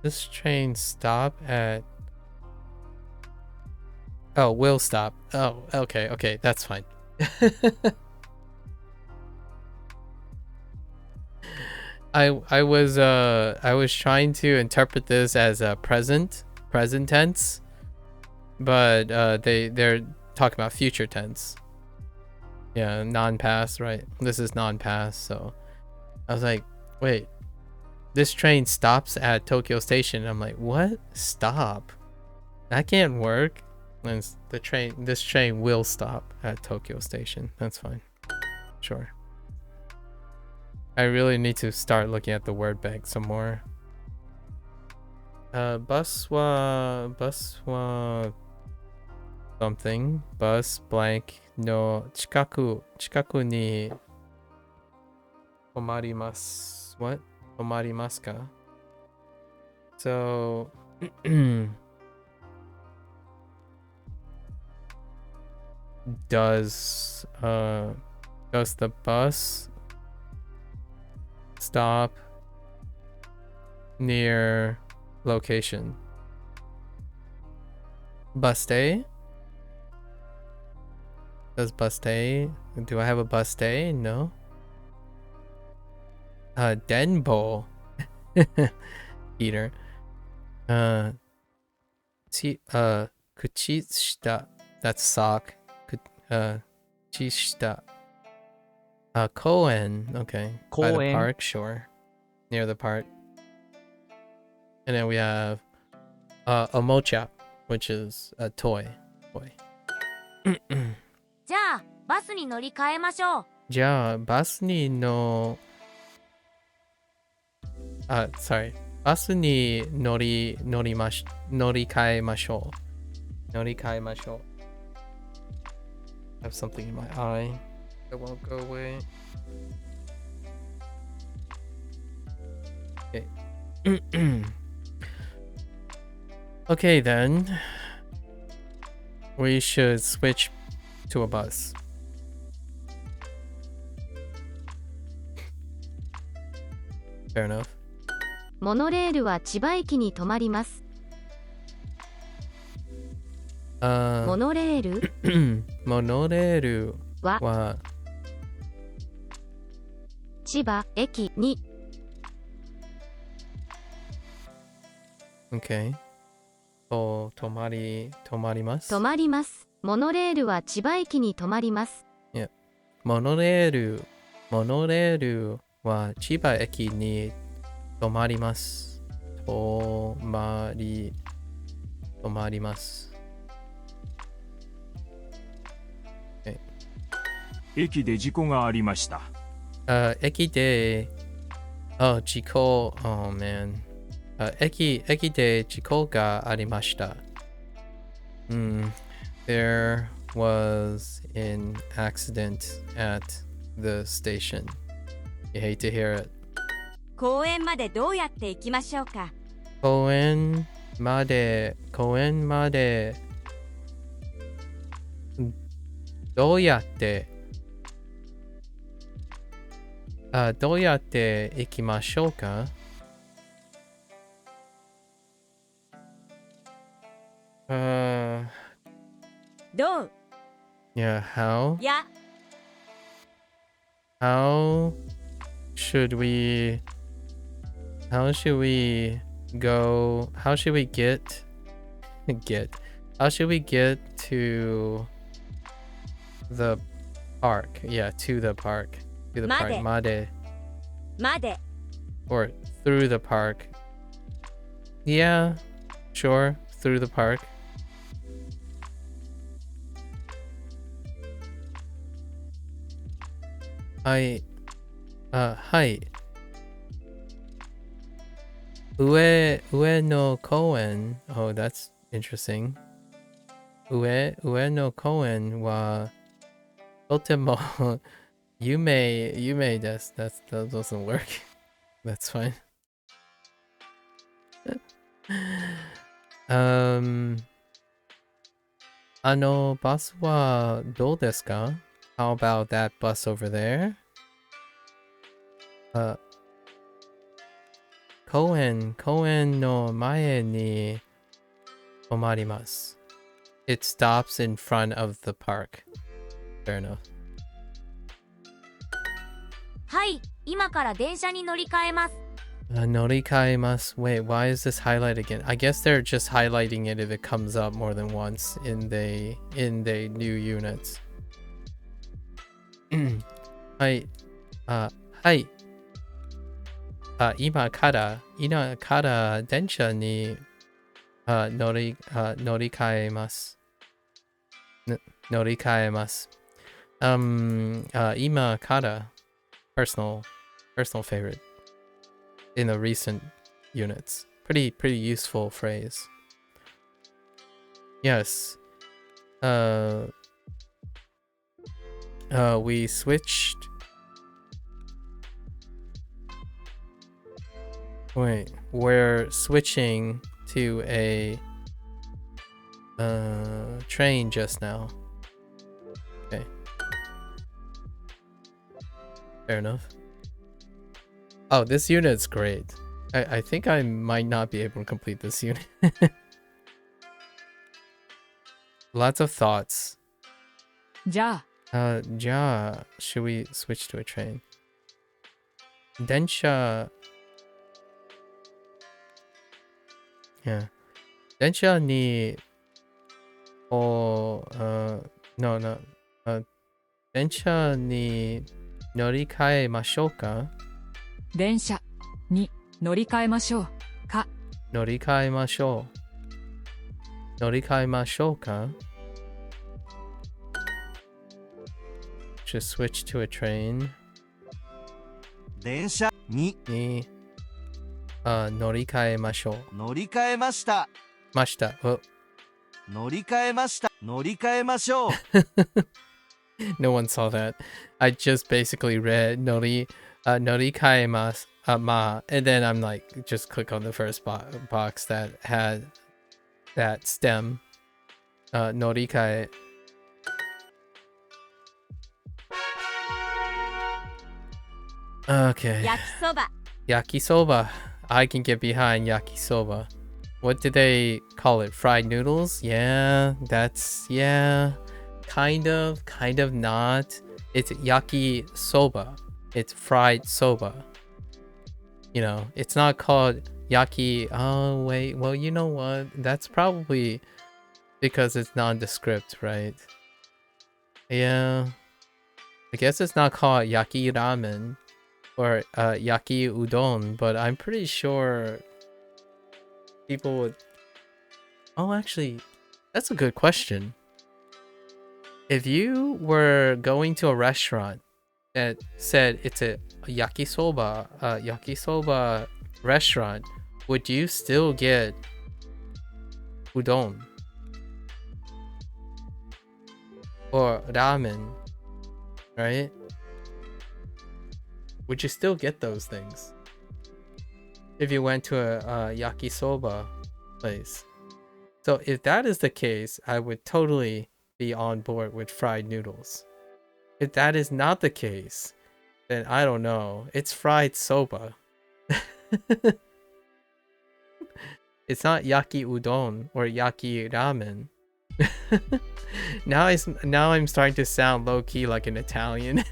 This train stop at. Oh, will stop. Oh, okay, okay, that's fine. I was trying to interpret this as a present tense, but they're talking about future tense. Yeah, non-past, right? This is non-past, so I was like, wait, this train stops at Tokyo Station. I'm like, what? Stop? That can't work. And this train will stop at Tokyo Station. That's fine. Sure. I really need to start looking at the word bank some more. Bus wa something. Bus blank no chikaku ni tomarimasu. What? Tomarimasu ka? So does the bus stop near location? Bus stay? Does bus stay? Do I have a bus stay? No. Denbo. Peter. Kuchishita. That's sock. Kuchishita. Koen. Okay. By the Koen. park, sure. Near the park. And then we have omocha, which is a toy. じゃあバスに乗り換えましょう。じゃあバスにのsorry バスに乗り換えましょう。I have something in my eye that won't go away. Okay. Okay then. We should switch to a bus. Fair enough. モノレールは千葉駅に止まります。モノレールモノレールは千葉駅に Okay. 止まります。止まります。モノレールは千葉駅に止まります。Yeah. モノレールは千葉駅に止まります。止まります。Okay. 駅で事故がありました。駅で事故 Oh man. 駅で事故がありました。There was an accident at the station. You hate to hear it. 公園までどうやって行きましょうか。公園までどうやって行きましょうか。どう Yeah, how? や How should we go? How should we get How should we get to the park? Yeah, to the park. To the park. までor through the park. Yeah, sure, through the park. はい上の公園 Oh, that's interesting 上の公園はとても有名です that doesn't work That's fine バスはどうですか How about that bus over there? 公園の前に止まります It stops in front of the park. Fair enough. はい、今から電車に乗り換えます。乗り換えます Wait, why is this highlight again? I guess they're just highlighting it if it comes up more than once in the new units. はいはい今から電車に乗り換えます乗り換えます今から personal favorite in the recent units pretty useful phrase yes we switched Wait, we're switching to a train just now. Okay. Fair enough. Oh, this unit's great. I think I might not be able to complete this unit. Lots of thoughts. じゃあ、じゃあ should we switch to a train? 電車 Yeah. 電車に電車に乗り換えましょうか電車に乗り換えましょうか。乗り換えましょう。乗り換えましょうか Just switch to a train. 電車にに乗り換えましょう。乗り換えました。ました。Oh. 乗り換えました。乗り換えましょう。No one saw that. I just basically read 乗り換えます。and then I'm like, just click on the first box that had that stem. 乗り換え。Okay. 焼きそば。Yakisoba. I can get behind yakisoba. What did they call it? Fried noodles? Yeah, kind of not. It's yakisoba. It's fried soba. You know, it's not called yaki. Oh, wait. Well, you know what? That's probably because it's nondescript, right? Yeah. I guess it's not called yaki ramen. Or yaki udon, but I'm pretty sure people would... Oh, actually, that's a good question. If you were going to a restaurant that said it's a yakisoba restaurant, would you still get udon? Or ramen, right? Would you still get those things if you went to a yakisoba place? So if that is the case, I would totally be on board with fried noodles. If that is not the case, then I don't know. It's fried soba. It's not yaki udon or yaki ramen. Now I'm starting to sound low-key like an Italian.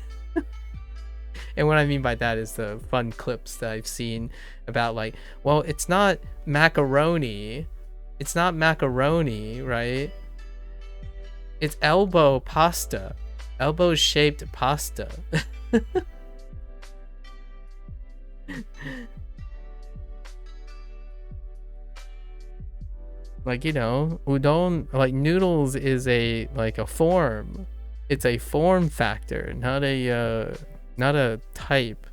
And what I mean by that is the fun clips that I've seen about like, well, it's not macaroni. It's not macaroni, right? It's elbow pasta. Elbow-shaped pasta. Like, you know, udon, like noodles is a form. It's a form factor, not a not a type.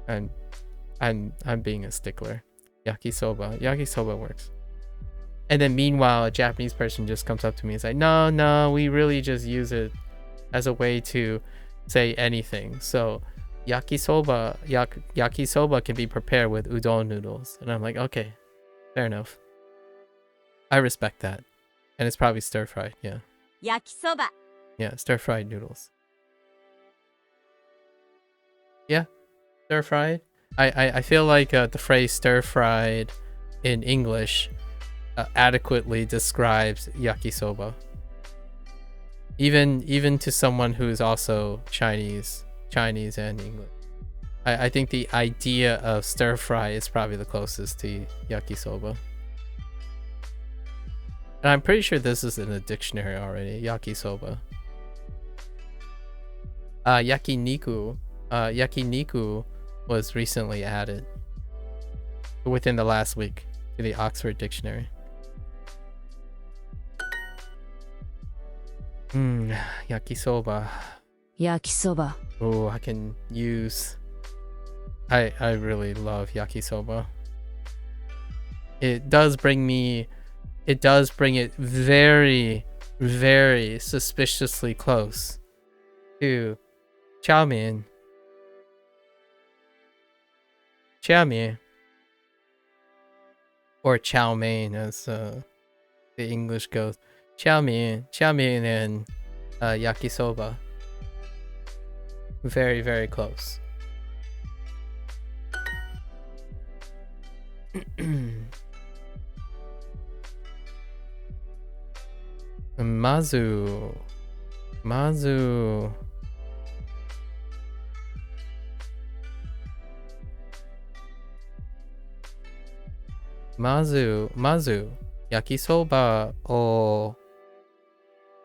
And I'm being a stickler. Yakisoba. Yakisoba works. And then meanwhile, a Japanese person just comes up to me and is like, no, we really just use it as a way to say anything. So yakisoba can be prepared with udon noodles. And I'm like, okay, fair enough. I respect that. And it's probably stir-fried, yeah. 焼きそば Yeah, stir-fried noodles. Yeah, stir-fried. I feel like the phrase stir-fried in English adequately describes yakisoba. Even to someone who is also Chinese and English. I think the idea of stir-fry is probably the closest to yakisoba. And I'm pretty sure this is in the dictionary already, yakisoba. Yakiniku. Yakiniku was recently added within the last week to the Oxford Dictionary. Yakisoba. Yakisoba. Oh, I can use... I really love yakisoba. It does bring it very, very suspiciously close to chow mein. Chow mein. Or chow mein as the English goes. Chow mein and yakisoba. Very, very close. Mazu. Mazu. Yakisoba o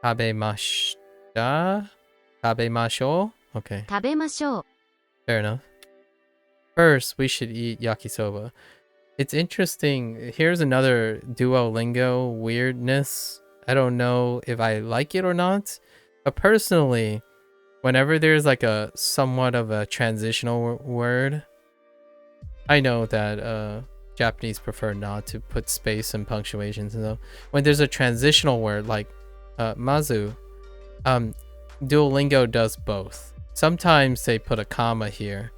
tabemashita? Tabemashou? Okay. 食べましょう。 Fair enough. First, we should eat yakisoba. It's interesting. Here's another Duolingo weirdness. I don't know if I like it or not. But personally, whenever there's like a somewhat of a transitional word, I know that Japanese prefer not to put space and punctuations. And so when there's a transitional word like mazu, Duolingo does both. Sometimes they put a comma here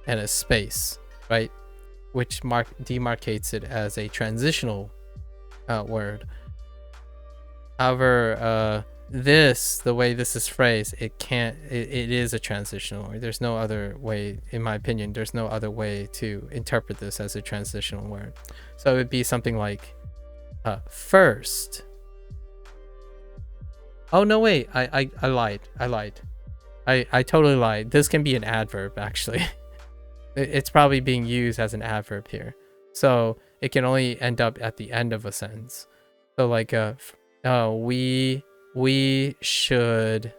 and a space, right? Which demarcates it as a transitional word. However, the way this is phrased, it is a transitional word. There's no other way, in my opinion, there's no other way to interpret this as a transitional word. So it would be something like first. Oh no, wait, I lied. I totally lied. This can be an adverb, actually. It's probably being used as an adverb here. So it can only end up at the end of a sentence. So like we should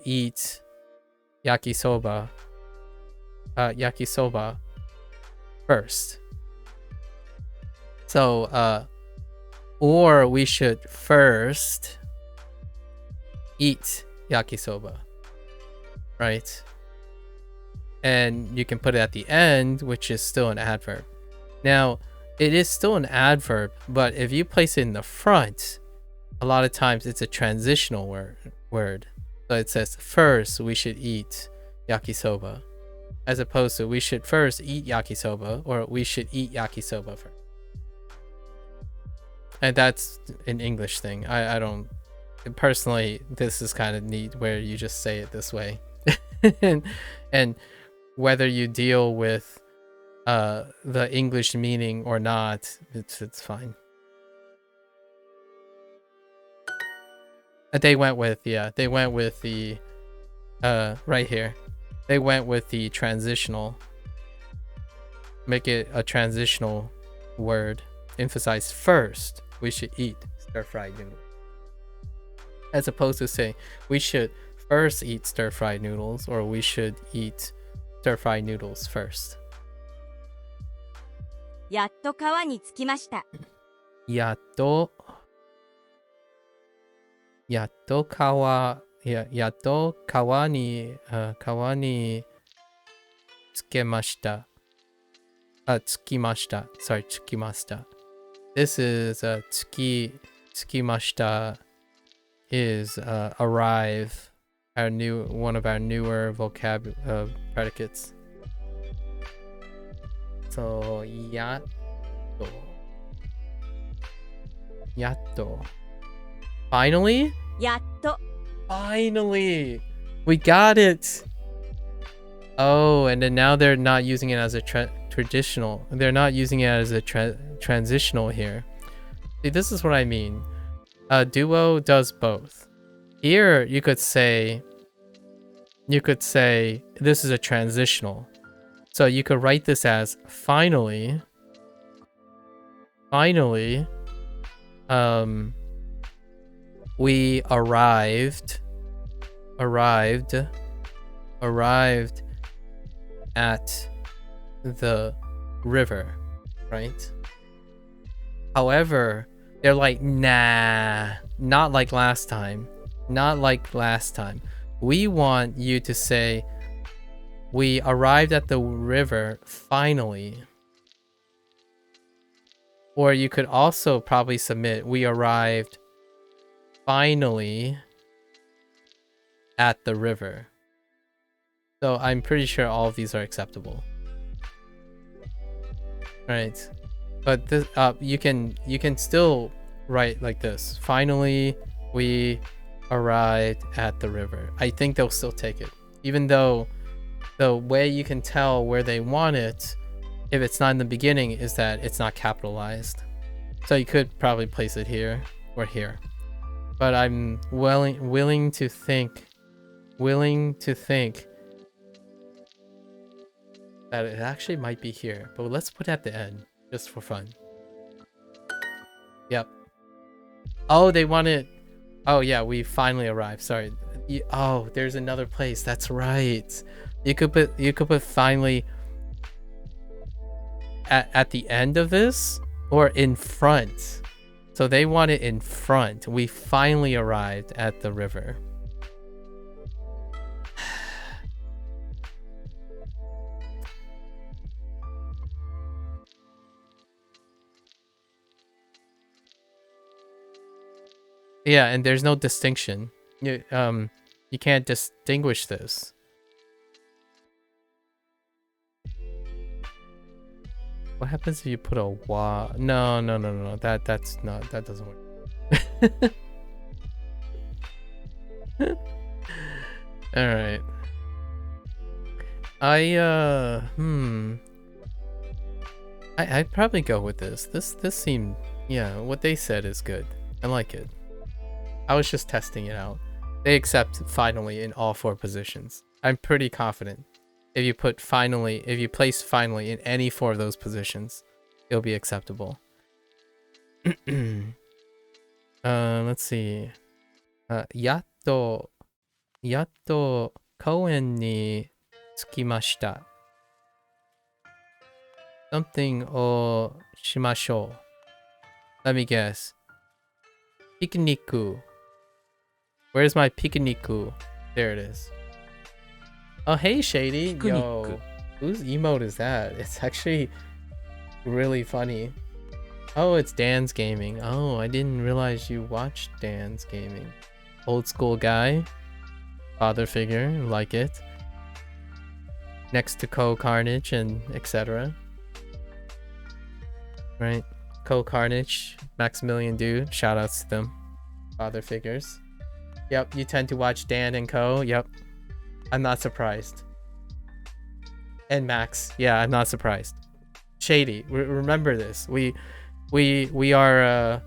eat yakisoba first. So or we should first eat yakisoba, right? And you can put it at the end, which is still an adverb. Now, it is still an adverb, but if you place it in the front, a lot of times it's a transitional word. So it says, first we should eat yakisoba, as opposed to we should first eat yakisoba, or we should eat yakisoba first. And that's an English thing. I don't... Personally, this is kind of neat where you just say it this way. and whether you deal with the English meaning or not, it's fine. They went with the right here. They went with the transitional. Make it a transitional word. Emphasize first we should eat stir-fried noodles, as opposed to saying we should first eat stir-fried noodles, or we should eat stir-fried noodles first. やっと川に着きました。やっと川やっと川につけました。つきました。Sorry, つきました。This is つきました is arrive, one of our newer predicates. So やっと Finally? やっと Finally! We got it! Oh, and then now they're not using it as a traditional. They're not using it as a transitional here. See, this is what I mean. Duo does both. Here, you could say this is a transitional. So you could write this as finally, we arrived at the river, right? However, they're like, nah, not like last time. We want you to say, we arrived at the river finally. Or you could also probably submit, we arrived finally at the river. So I'm pretty sure all of these are acceptable. Right. But this, you can still write like this. Finally, we arrived at the river. I think they'll still take it. Even though the way you can tell where they want it, if it's not in the beginning, is that it's not capitalized. So you could probably place it here or here. But I'm willing to think that it actually might be here. But let's put it at the end, just for fun. Yep. Oh, they want it. Oh yeah, we finally arrived. Sorry. Oh, there's another place. That's right. You could put finally at the end of this or in front. So they want it in front. We finally arrived at the river. Yeah, and there's no distinction. You can't distinguish this. What happens if you put a wa? No. That doesn't work. All right. I'd probably go with this. This seemed, yeah, what they said is good. I like it. I was just testing it out. They accept finally in all 4 positions. I'm pretty confident. If you place finally in any 4 of those positions, it'll be acceptable. Let's see. やっと公園に着きました。Something をしましょう。Let me guess. Picnic. Where's my picnic? There it is. Oh, hey, Shady. Picnic. Yo, whose emote is that? It's actually really funny. Oh, it's Dan's Gaming. Oh, I didn't realize you watched Dan's Gaming. Old school guy. Father figure. Like it. Next to Co-Carnage and etc. Right. Co-Carnage. Maximilian Dude. Shoutouts to them. Father figures. Yep, you tend to watch Dan and Co. Yep. I'm not surprised. And Max. Yeah, I'm not surprised. Shady. Remember this. We are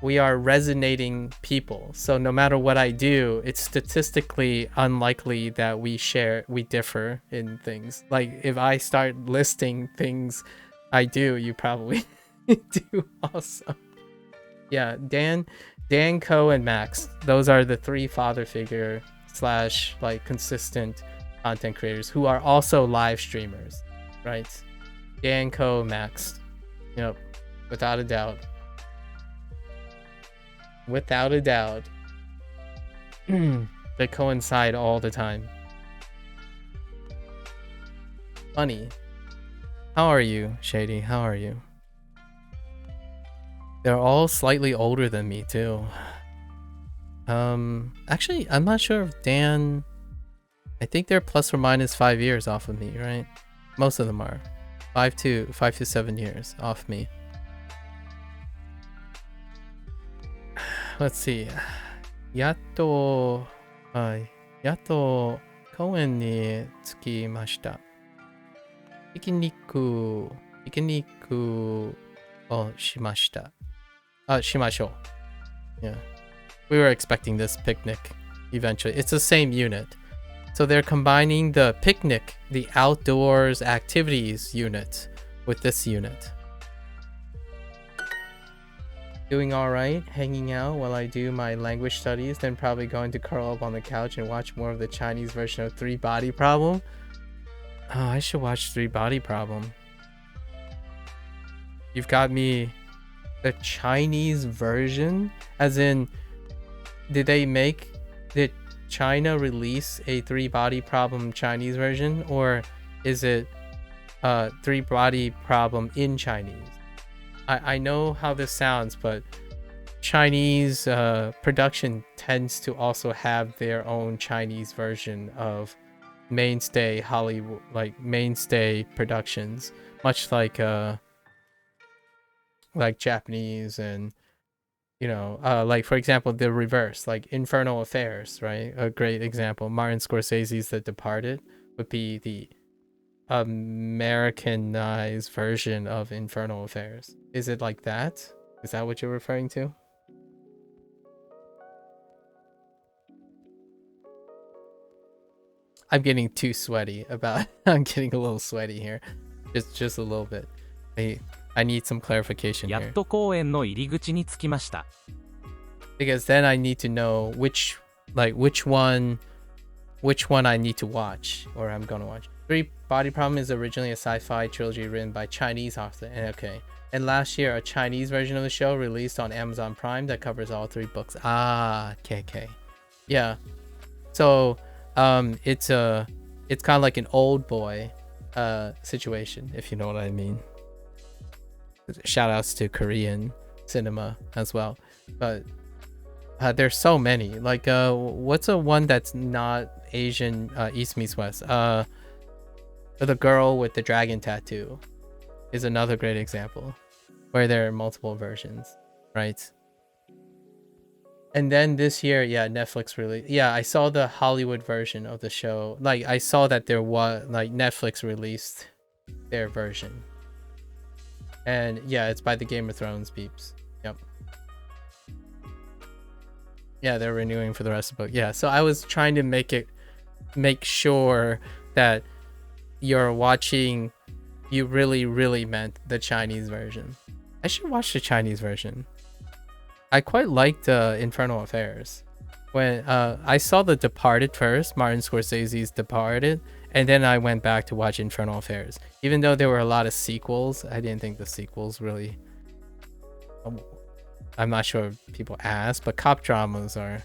resonating people. So no matter what I do, it's statistically unlikely that we differ in things. Like if I start listing things I do, you probably do also. Yeah, Dan, Co, and Max. Those are the 3 father figure / like consistent content creators who are also live streamers, right? Dan, Co, Max. Yep, without a doubt. Without a doubt. They coincide all the time. Funny. How are you, Shady? How are you? They're all slightly older than me too. Actually, I'm not sure if Dan... I think they're plus or minus 5 years off of me, right? Most of them are. 5 to 7 years off me. Let's see. やっと公園に着きました。ピクニックをしました。しましょう. Yeah. We were expecting this picnic eventually. It's the same unit. So they're combining the picnic, the outdoors activities unit, with this unit. Doing alright, hanging out while I do my language studies, then probably going to curl up on the couch and watch more of the Chinese version of Three Body Problem. Oh, I should watch Three Body Problem. You've got me the Chinese version? As in, did China release a Three Body Problem Chinese version? Or is it Three Body Problem in Chinese? I know how this sounds, but Chinese production tends to also have their own Chinese version of mainstay Hollywood, like mainstay productions, much like Japanese and, you know, like for example, the reverse, like Infernal Affairs, right? A great example. Martin Scorsese's The Departed would be the Americanized version of Infernal Affairs. Is it like that? Is that what you're referring to? I'm getting too sweaty about I'm getting a little sweaty here. Just a little bit. I need some clarification やっ here. と公園の入り口に着きました。 Because then I need to know which one I need to watch, or I'm gonna watch. Three Body Problem is originally a sci-fi trilogy written by Chinese author. Okay. And last year, a Chinese version of the show released on Amazon Prime that covers all 3 books. Ah, okay. Yeah. So, it's kind of like an old boy situation, if you know what I mean. Shout outs to Korean cinema as well. But there's so many. Like, what's a one that's not Asian, East meets West? The girl with the dragon tattoo is another great example where there are multiple versions, right? And then this year, yeah, Netflix really, yeah, I saw the Hollywood version of the show. Like, I saw that there was, like, Netflix released their version. And yeah, it's by the Game of Thrones peeps. Yep. Yeah, they're renewing for the rest of the book. Yeah, so I was trying to make sure that you're watching, you really meant the Chinese version. I should watch the Chinese version. I quite liked Infernal Affairs. When I saw The Departed first, Martin Scorsese's Departed, and then I went back to watch Infernal Affairs. Even though there were a lot of sequels, I didn't think the sequels really... I'm not sure if people asked, but cop dramas are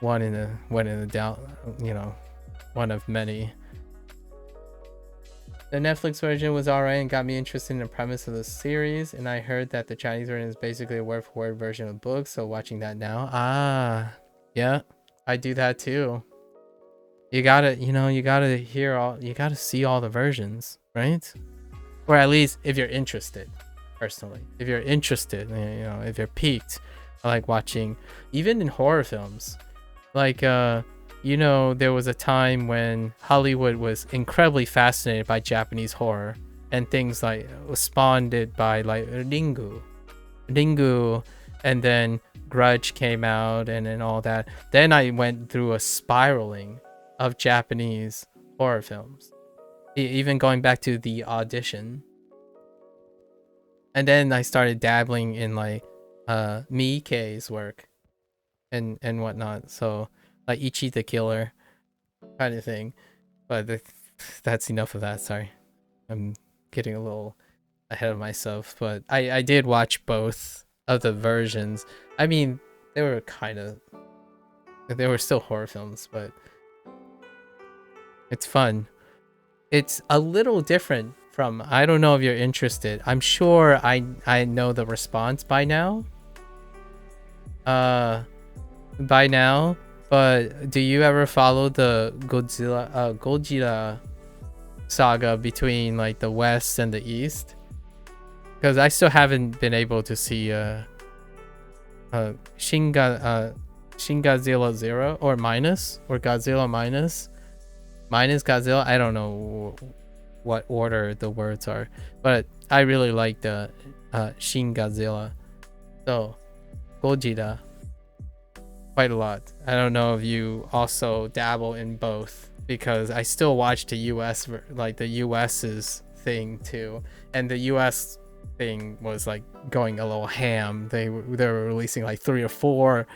one in a doubt, you know, one of many. The Netflix version was alright and got me interested in the premise of the series, and I heard that the Chinese version is basically a word-for-word version of the book, so watching that now. Ah, yeah, I do that too. You gotta hear all, you gotta see all the versions, right? Or at least if you're interested, personally. If you're interested, you know, if you're piqued, I like watching, even in horror films. Like, you know, there was a time when Hollywood was incredibly fascinated by Japanese horror, and things like was spawned by like Ringu, and then Grudge came out, and then all that. Then I went through a spiraling of Japanese horror films, even going back to The Audition. And then I started dabbling in like Miike's work and whatnot. So like Ichi the Killer kind of thing. But that's enough of that. Sorry, I'm getting a little ahead of myself. But I did watch both of the versions. I mean, they were kind of They were still horror films, but it's fun. It's a little different from, I don't know if you're interested. I'm sure I know the response by now. But do you ever follow the Godzilla saga between like the West and the East? Because I still haven't been able to see Shin Godzilla Zero or Minus or Godzilla Minus Godzilla. I don't know what order the words are, but I really like the Shin Godzilla. So Gojira quite a lot. I don't know if you also dabble in both, because I still watch the US, like the US's thing too, and the US thing was like going a little ham. They were releasing like 3 or 4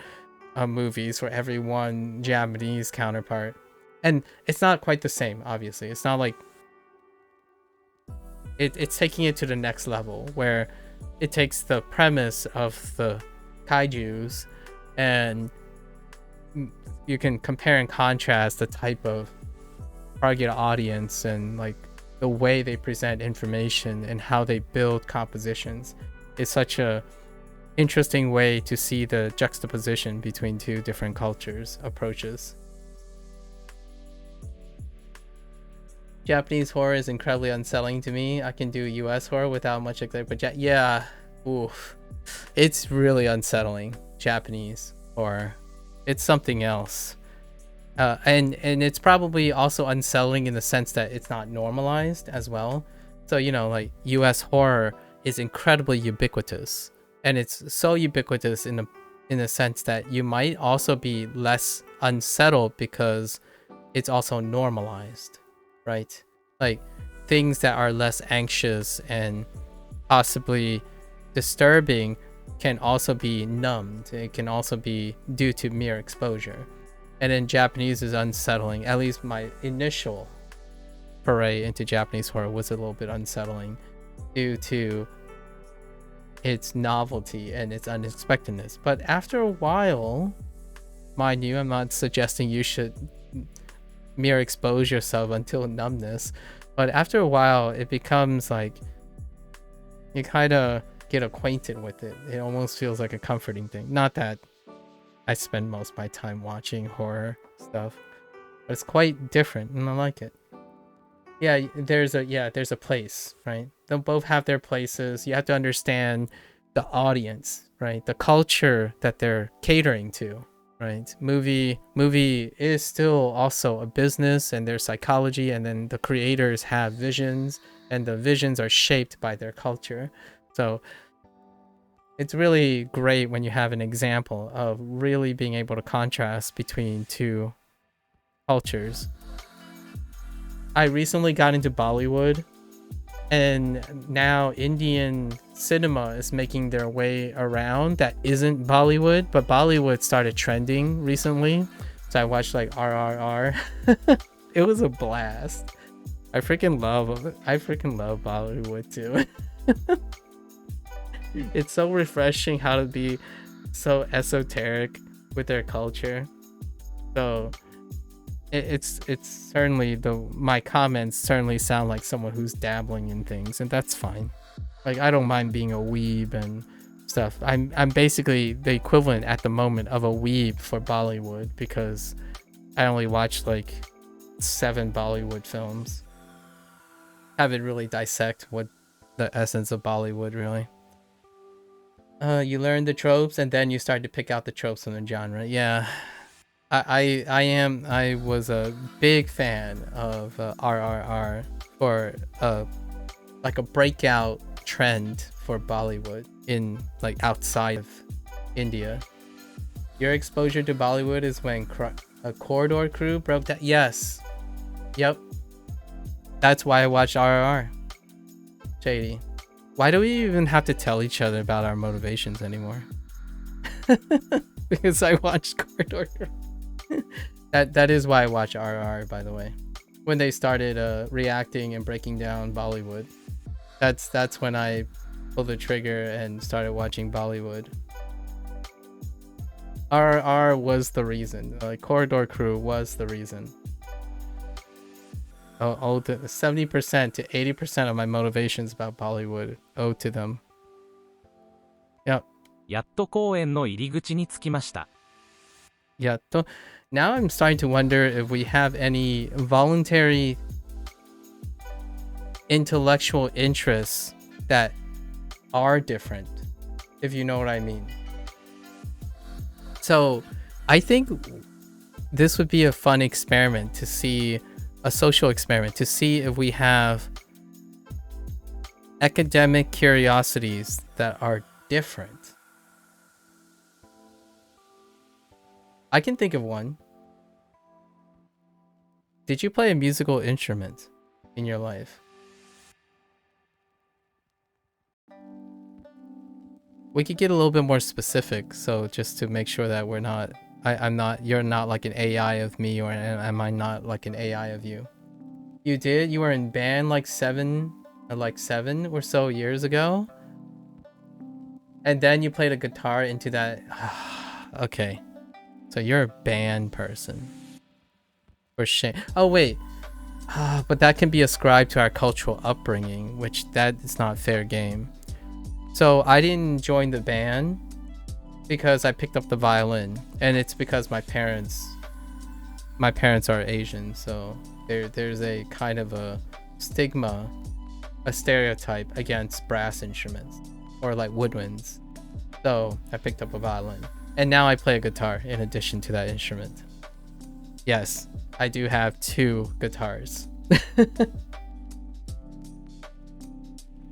movies for every one Japanese counterpart, and it's not quite the same. Obviously, it's not like it's taking it to the next level, where it takes the premise of the kaijus and you can compare and contrast the type of target audience and like the way they present information and how they build compositions. It's such a interesting way to see the juxtaposition between 2 different cultures approaches. Japanese horror is incredibly unsettling to me. I can do US horror without much excitement, but yeah, oof, it's really unsettling. Japanese horror, it's something else. And it's probably also unsettling in the sense that it's not normalized as well. So, you know, like US horror is incredibly ubiquitous, and it's so ubiquitous in the sense that you might also be less unsettled because it's also normalized, right? Like things that are less anxious and possibly disturbing can also be numbed. It can also be due to mere exposure. And then Japanese is unsettling. At least my initial foray into Japanese horror was a little bit unsettling due to its novelty and its unexpectedness. But after a while, mind you, I'm not suggesting you should mere expose yourself until numbness, but after a while it becomes like you kind of get acquainted with it. It almost feels like a comforting thing. Not that I spend most of my time watching horror stuff, but it's quite different and I like it. Yeah, there's a place, right? They'll both have their places. You have to understand the audience, right? The culture that they're catering to, right? Movie is still also a business, and there's psychology, and then the creators have visions, and the visions are shaped by their culture. So it's really great when you have an example of really being able to contrast between 2 cultures. I recently got into Bollywood, and now Indian cinema is making their way around that isn't Bollywood, but Bollywood started trending recently. So I watched like RRR. It was a blast. I freaking love Bollywood too. It's so refreshing how to be so esoteric with their culture. So it's certainly my comments certainly sound like someone who's dabbling in things, and that's fine. Like, I don't mind being a weeb and stuff. I'm basically the equivalent at the moment of a weeb for Bollywood, because I only watched like 7 Bollywood films. Haven't really dissect what the essence of Bollywood really. You learn the tropes and then you start to pick out the tropes from the genre. Yeah. I was a big fan of RRR for like a breakout trend for Bollywood in like outside of India. Your exposure to Bollywood is when a Corridor Crew broke down. Yes. Yep. That's why I watched RRR. Shady. Why do we even have to tell each other about our motivations anymore? Because I watched Corridor Crew. That is why I watch RR, by the way. When they started reacting and breaking down Bollywood, that's when I pulled the trigger and started watching Bollywood. RR was the reason. Like Corridor Crew was the reason. 70% to 80% of my motivations about Bollywood owed to them. Yep. やっと公園の入り口に着きました。 Yeah. Now I'm starting to wonder if we have any voluntary intellectual interests that are different, if you know what I mean. So I think this would be a fun experiment to see, a social experiment, to see if we have academic curiosities that are different. I can think of one. Did you play a musical instrument in your life? We could get a little bit more specific, so just to make sure that we're not, you're not like an AI of me, or am I not like an AI of you? You did? You were in band like 7 or so years ago? And then you played a guitar into that. Okay. So you're a band person. For shame. Oh wait. But that can be ascribed to our cultural upbringing, which that is not a fair game. So I didn't join the band because I picked up the violin, and it's because my parents are Asian, so there's a kind of a stigma, a stereotype against brass instruments or like woodwinds. So I picked up a violin, and now I play a guitar in addition to that instrument. Yes, I do have 2 guitars.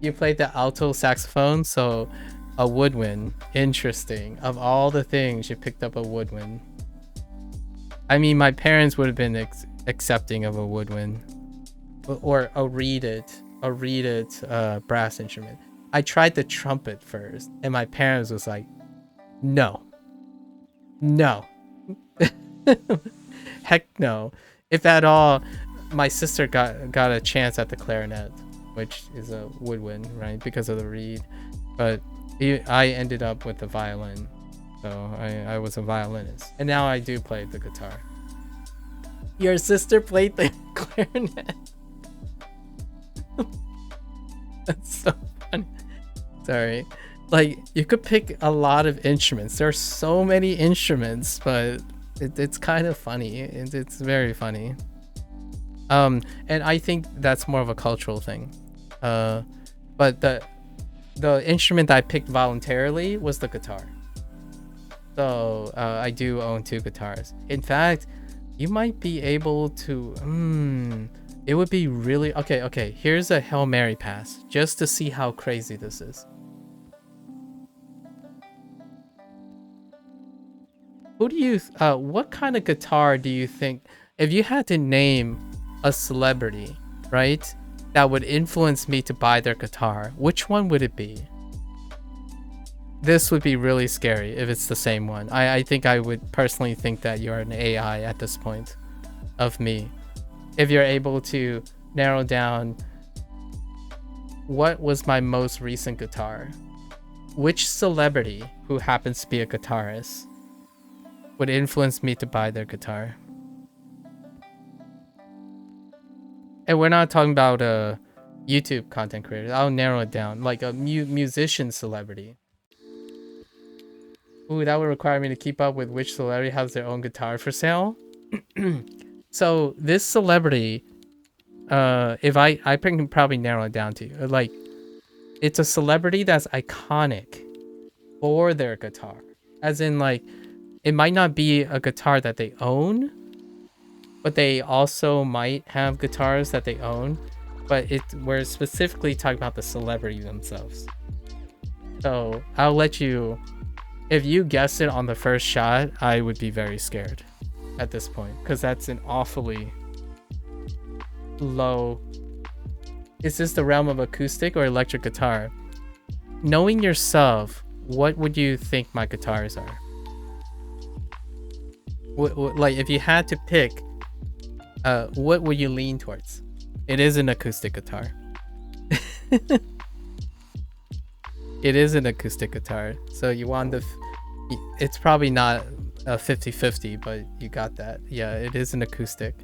You played the alto saxophone, so a woodwind. Interesting. Of all the things, you picked up a woodwind. I mean, my parents would have been accepting of a woodwind or a reeded brass instrument. I tried the trumpet first, and my parents was like, no. Heck no. If at all, my sister got a chance at the clarinet, which is a woodwind, right? Because of the reed. But I ended up with the violin. So I was a violinist. And now I do play the guitar. Your sister played the clarinet. That's so funny. Sorry. Like, you could pick a lot of instruments. There are so many instruments, but it's kind of funny. It's very funny. And I think that's more of a cultural thing. But the instrument that I picked voluntarily was the guitar. So I do own 2 guitars. In fact, you might be able to. It would be really okay. Here's a Hail Mary pass just to see how crazy this is. Who do you? What kind of guitar do you think? If you had to name a celebrity, right, that would influence me to buy their guitar, which one would it be? This would be really scary if it's the same one. I think I would personally think that you're an AI at this point of me. If you're able to narrow down what was my most recent guitar, which celebrity who happens to be a guitarist would influence me to buy their guitar. And we're not talking about a YouTube content creator. I'll narrow it down. Like a musician celebrity. Ooh, that would require me to keep up with which celebrity has their own guitar for sale. So this celebrity, if I can probably narrow it down to you. Like, it's a celebrity that's iconic for their guitar. As in, like, it might not be a guitar that they own, but they also might have guitars that they own. But we're specifically talking about the celebrity themselves. So I'll let you, if you guess it on the first shot, I would be very scared at this point, because that's an awfully low. Is this the realm of acoustic or electric guitar? Knowing yourself, what would you think my guitars are? Like, if you had to pick, what would you lean towards? It is an acoustic guitar. It is an acoustic guitar. So you want it's probably not 50-50, but you got that. Yeah, it is an acoustic.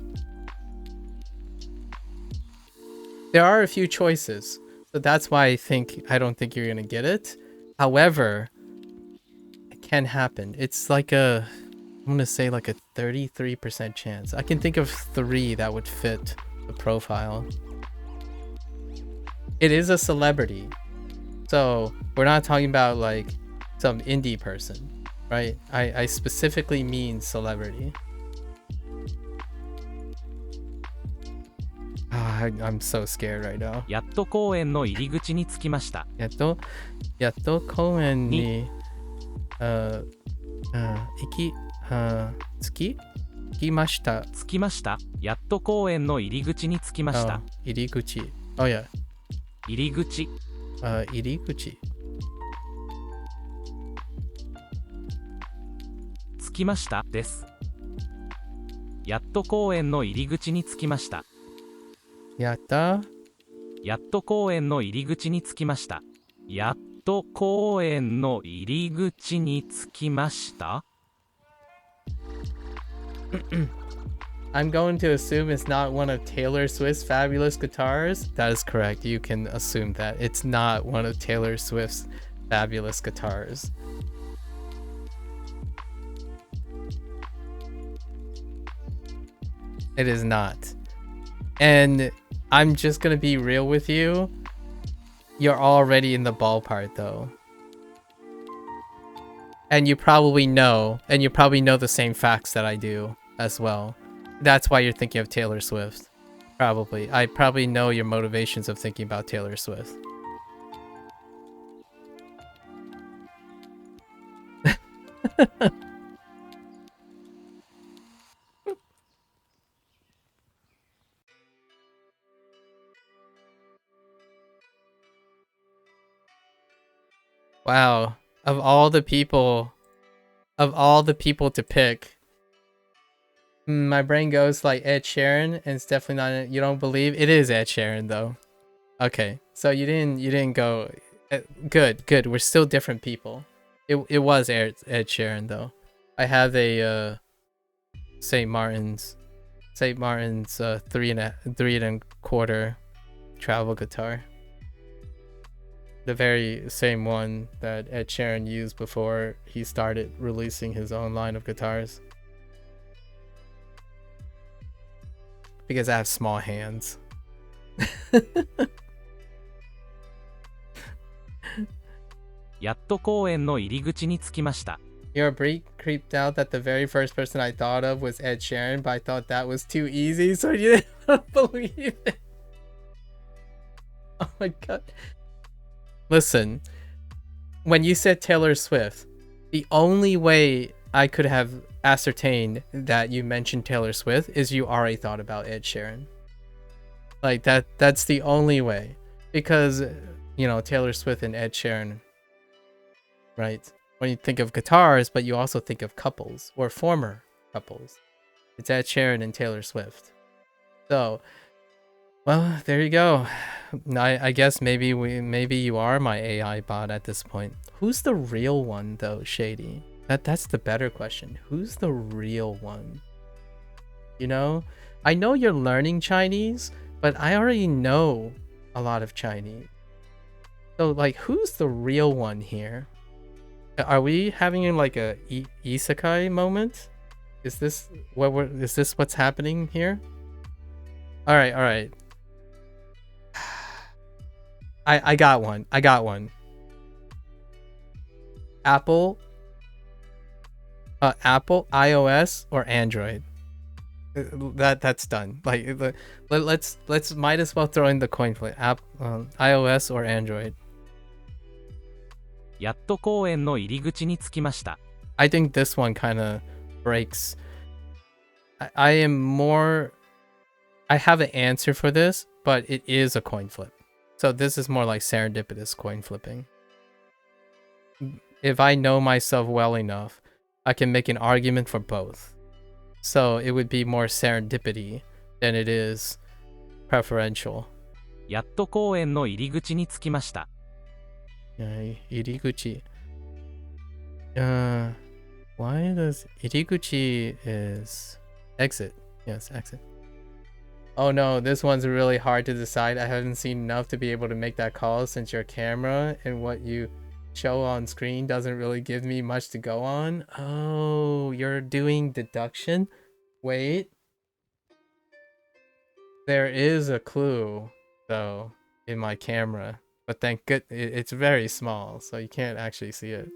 There are a few choices, so that's why I don't think you're gonna get it. However, it can happen. It's like I'm gonna say like a 33% chance. I can think of 3 that would fit the profile. It is a celebrity, so we're not talking about like some indie person, right? I specifically mean celebrity. I'm so scared right now. やっと公園の入り口に着きました。やっと公園に着きました。着きました。やっと公園の入り口に着きました。入り口。Oh yeah. 入り口。入り口。着きましたです。やっと公園の入り口に着きました。やっと公園の入り口に着きました。やっと公園の入り口に着きました。I'm going to assume it's not one of Taylor Swift's fabulous guitars. That is correct. You can assume that. It's not one of Taylor Swift's fabulous guitars. It is not. And I'm just gonna be real with you. You're already in the ballpark though. And you probably know the same facts that I do as well. That's why you're thinking of Taylor Swift. Probably. I probably know your motivations of thinking about Taylor Swift. Wow. Of all the people to pick, my brain goes like Ed Sheeran, and it's definitely not. You don't believe it is Ed Sheeran though. Okay, so you didn't go. Good. We're still different people. It was Ed Sheeran though. I have a St. Martin's 3.25 travel guitar. The very same one that Ed Sheeran used before he started releasing his own line of guitars. Because I have small hands.やっと公園の入り口に着きました。You're a bit creeped out that the very first person I thought of was Ed Sheeran, but I thought that was too easy, so you didn't believe it. Oh my god. Listen, when you said Taylor Swift, the only way I could have ascertained that you mentioned Taylor Swift is you already thought about Ed Sheeran. Like that's the only way. Because, Taylor Swift and Ed Sheeran, right? When you think of guitars, but you also think of couples or former couples. It's Ed Sheeran and Taylor Swift. So, well, there you go. I guess maybe you are my AI bot at this point. Who's the real one though, Shady? That's the better question. Who's the real one? I know you're learning Chinese, but I already know a lot of Chinese. So like, who's the real one here? Are we having like a isekai moment? Is this what's happening here? All right. I got one. Apple, iOS, or Android. That's done. Like, let's might as well throw in the coin flip. iOS or Android. やっと公園の入り口に着きました。I think this one kind of breaks. I have an answer for this, but it is a coin flip. So this is more like serendipitous coin flipping. If I know myself well enough, I can make an argument for both. So it would be more serendipity than it is preferential. やっと公園の入り口に着きました。入り口。Why does iriguchi is exit? Yes, exit. Oh no, this one's really hard to decide. I haven't seen enough to be able to make that call since your camera and what you show on screen doesn't really give me much to go on. Oh, you're doing deduction? Wait. There is a clue, though, in my camera. But thank good, it's very small, so you can't actually see it.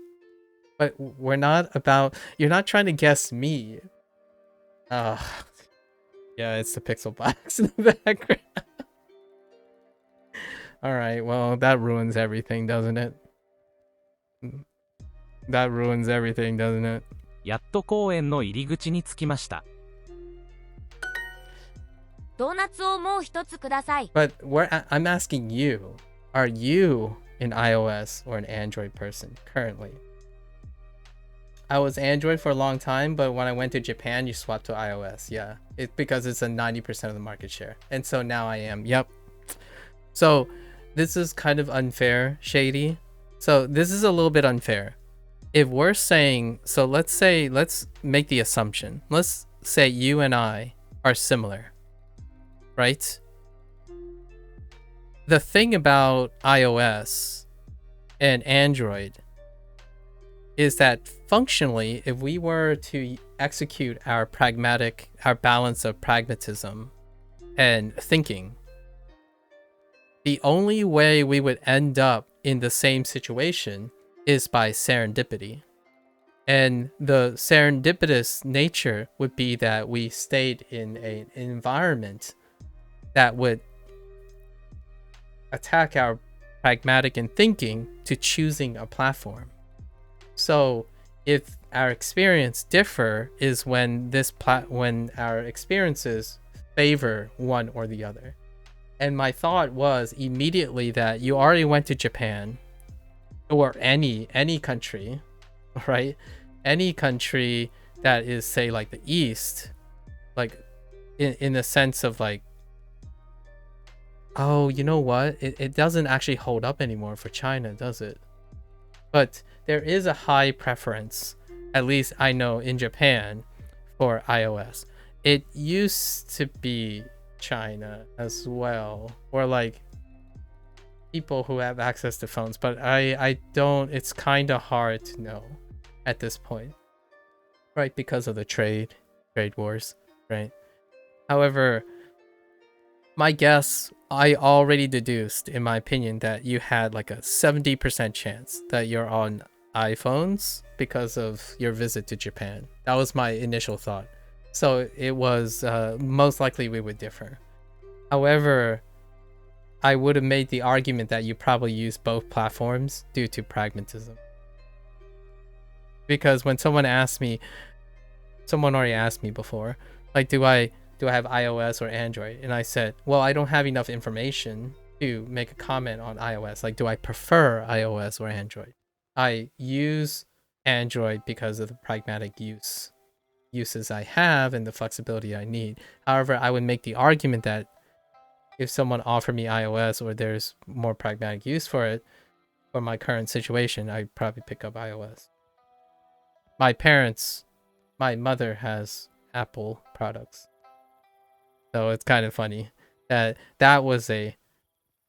But we're not about... You're not trying to guess me. Yeah, it's the pixel box in the background. Alright, well, that ruins everything, doesn't it? That ruins everything, doesn't it? やっと公園の入り口に着きました。ドーナツをもう一つください。 But I'm asking you, are you an iOS or an Android person currently? I was Android for a long time, but when I went to Japan, you swapped to iOS. Yeah, it's because it's a 90% of the market share. And so now I am. Yep. So this is kind of unfair, Shady. So this is a little bit unfair. If we're saying, so let's make the assumption. Let's say you and I are similar, right? The thing about iOS and Android is that functionally, if we were to execute our balance of pragmatism and thinking, the only way we would end up in the same situation is by serendipity. And the serendipitous nature would be that we stayed in an environment that would attack our pragmatic and thinking to choosing a platform. So if our experience differ is when when our experiences favor one or the other. And my thought was immediately that you already went to Japan or any country, right? Any country that is, say, like the East, like in the sense of like, oh, you know what? It doesn't actually hold up anymore for China, does it? But there is a high preference, at least I know in Japan, for iOS. It used to be China as well, or like people who have access to phones, but I don't, it's kind of hard to know at this point, right? Because of the trade wars, right? However, my guess, I already deduced, in my opinion, that you had like a 70% chance that you're on iPhones because of your visit to Japan. That was my initial thought. So it was most likely we would differ. However, I would have made the argument that you probably use both platforms due to pragmatism. Because when someone already asked me before, like, do I have iOS or Android? And I said, well, I don't have enough information to make a comment on iOS. Like, do I prefer iOS or Android? I use Android because of the pragmatic uses I have and the flexibility I need. However, I would make the argument that if someone offered me iOS or there's more pragmatic use for it, for my current situation, I'd probably pick up iOS. My mother has Apple products. So it's kind of funny that was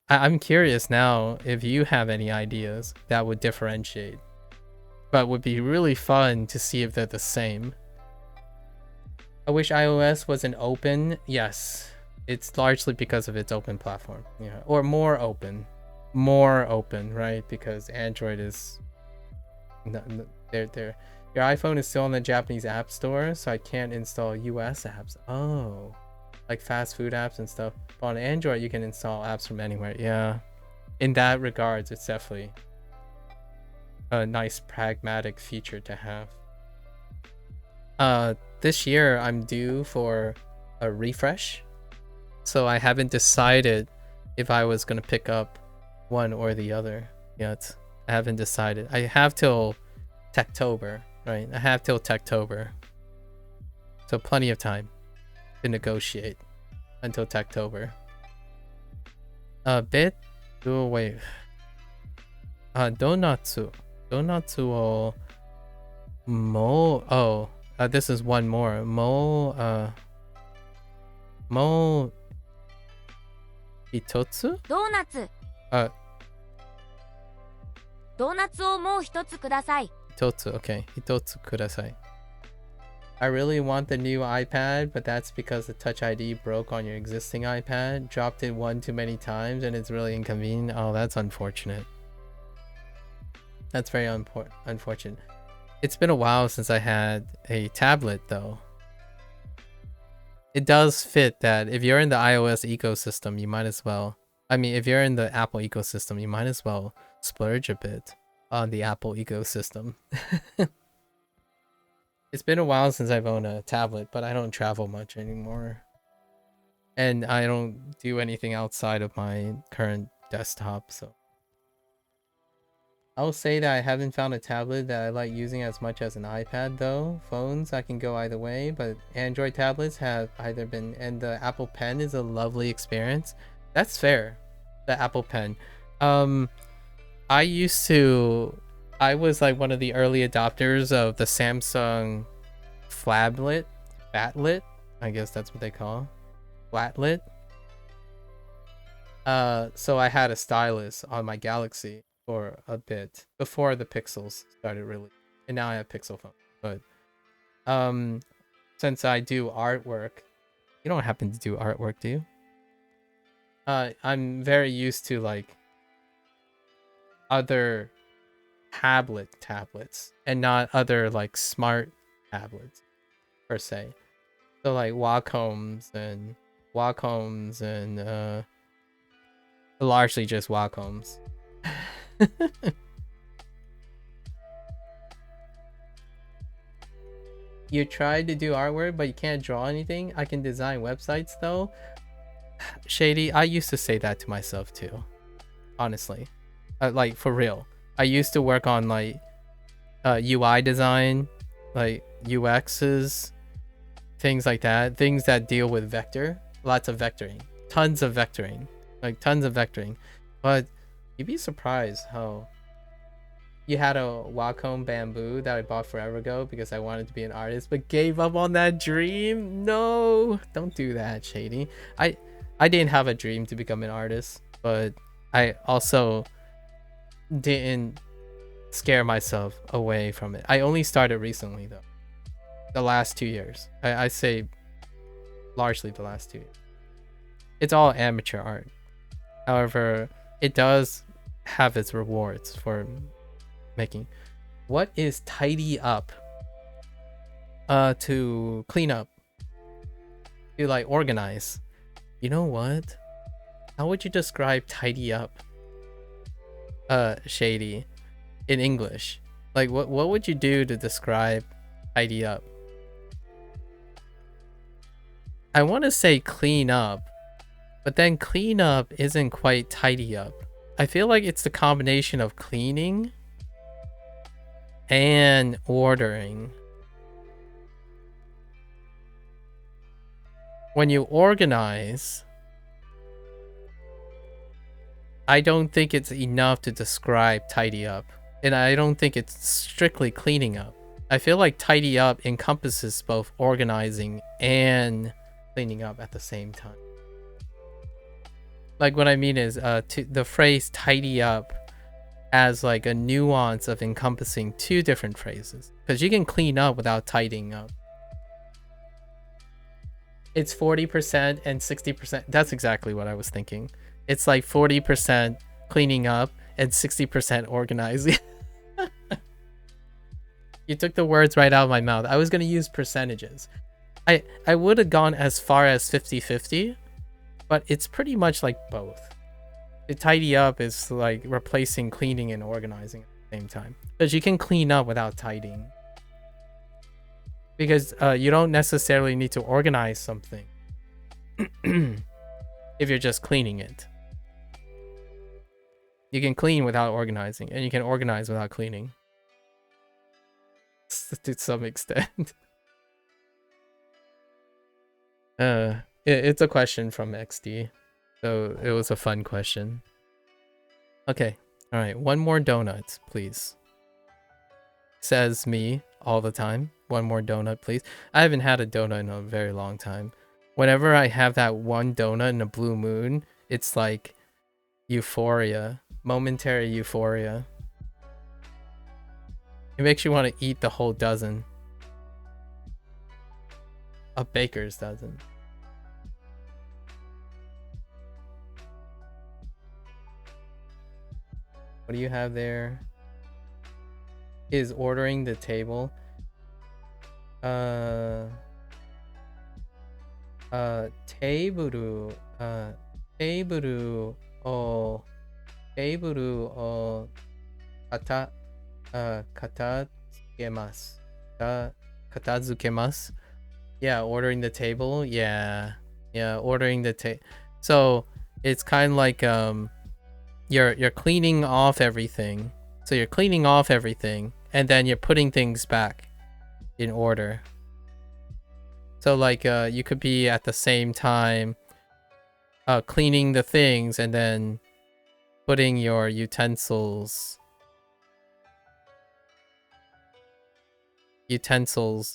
I'm curious now if you have any ideas that would differentiate, but would be really fun to see if they're the same. I wish iOS was an open. Yes, it's largely because of its open platform. Yeah, or more open, right? Because Android is your iPhone is still in the Japanese app store, so I can't install US apps. Oh, like fast food apps and stuff. But on Android, you can install apps from anywhere. Yeah, in that regards, it's definitely a nice pragmatic feature to have. This year I'm due for a refresh, so I haven't decided if I was gonna pick up one or the other yet. I haven't decided. I have till Techtober, right? I have till Techtober, so plenty of time to negotiate until Techtober. Bit wait. Donatsu を This is one more. Mo hitotsu? ドーナツ Uh, ドーナツをもう一つください hitotsu. Okay. Hitotsu kudasai. I really want the new iPad, but that's because the Touch ID broke on your existing iPad. Dropped it one too many times and it's really inconvenient. Oh, that's unfortunate. That's very unfortunate. It's been a while since I had a tablet though. It does fit that if you're in the iOS ecosystem, you might as well. I mean, if you're in the Apple ecosystem, you might as well splurge a bit on the Apple ecosystem. It's been a while since I've owned a tablet, but I don't travel much anymore. And I don't do anything outside of my current desktop, so. I'll say that I haven't found a tablet that I like using as much as an iPad though. Phones, I can go either way, but Android tablets have either been, and the Apple Pen is a lovely experience. That's fair. The Apple Pen. I was like one of the early adopters of the Samsung Flablet, Fatlet, I guess that's what they call Flatlet. So I had a stylus on my Galaxy for a bit before the Pixels started really, and now I have Pixel phone. But since I do artwork, you don't happen to do artwork, do you? I'm very used to like other tablets and not other like smart tablets per se. So like Wacoms and largely just Wacoms. You tried to do artwork but you can't draw anything. I can design websites though. Shady, I used to say that to myself too, honestly. Like for real, I used to work on like UI design, like UXs, things like that, things that deal with vector, lots of vectoring, tons of vectoring. But you'd be surprised how you had a Wacom bamboo that I bought forever ago because I wanted to be an artist but gave up on that dream. No, don't do that, Shady. I didn't have a dream to become an artist, but I also didn't scare myself away from it. I only started recently though. The last 2 years. I say largely the last 2 years. It's all amateur art. However, it does have its rewards for making. What is tidy up? To clean up. To like organize. You know what? How would you describe tidy up? Shady, in English. Like what would you do to describe tidy up? I want to say clean up, but then clean up isn't quite tidy up. I feel like it's the combination of cleaning and ordering. When you organize, I don't think it's enough to describe tidy up. And I don't think it's strictly cleaning up. I feel like tidy up encompasses both organizing and cleaning up at the same time. Like what I mean is the phrase tidy up as like a nuance of encompassing two different phrases. Because you can clean up without tidying up. It's 40% and 60%. That's exactly what I was thinking. It's like 40% cleaning up and 60% organizing. You took the words right out of my mouth. I was going to use percentages. I would have gone as far as 50-50, but it's pretty much like both. The tidy up is like replacing cleaning and organizing at the same time. Because you can clean up without tidying. Because you don't necessarily need to organize something if you're just cleaning it. You can clean without organizing, and you can organize without cleaning. To some extent. It's a question from XD, so it was a fun question. Okay, all right, one more donut, please. Says me. all the time. One more donut, please. I haven't had a donut in a very long time. Whenever I have that one donut in a blue moon, it's like euphoria, momentary euphoria. It makes you want to eat the whole dozen. A baker's dozen. What do you have there? Is ordering the table. 테이블, 테이블, 테이블,片付けます.片付けます. Yeah, ordering the table. Yeah, ordering the table. So it's kind of like you're cleaning off everything. So you're cleaning off everything, and then you're putting things back in order. So like you could be at the same time cleaning the things and then putting your utensils,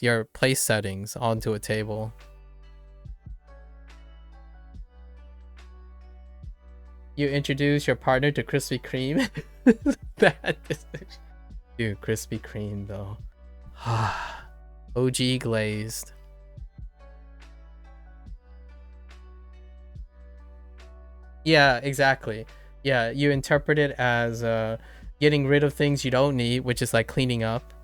your place settings onto a table. You introduce your partner to Krispy Kreme. Bad decision. Dude, Krispy Kreme though. OG glazed. Yeah, exactly. Yeah, you interpret it as getting rid of things you don't need, which is like cleaning up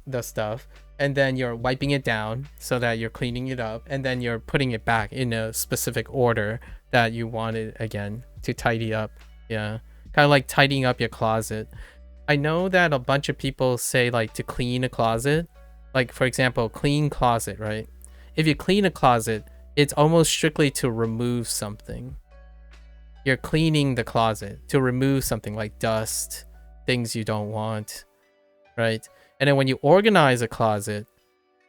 the stuff, and then you're wiping it down so that you're cleaning it up, and then you're putting it back in a specific order that you want it again to tidy up. Yeah, kind of like tidying up your closet. I know that a bunch of people say like to clean a closet, like for example, clean closet, right? If you clean a closet, it's almost strictly to remove something. You're cleaning the closet to remove something like dust, things you don't want, right? And then when you organize a closet,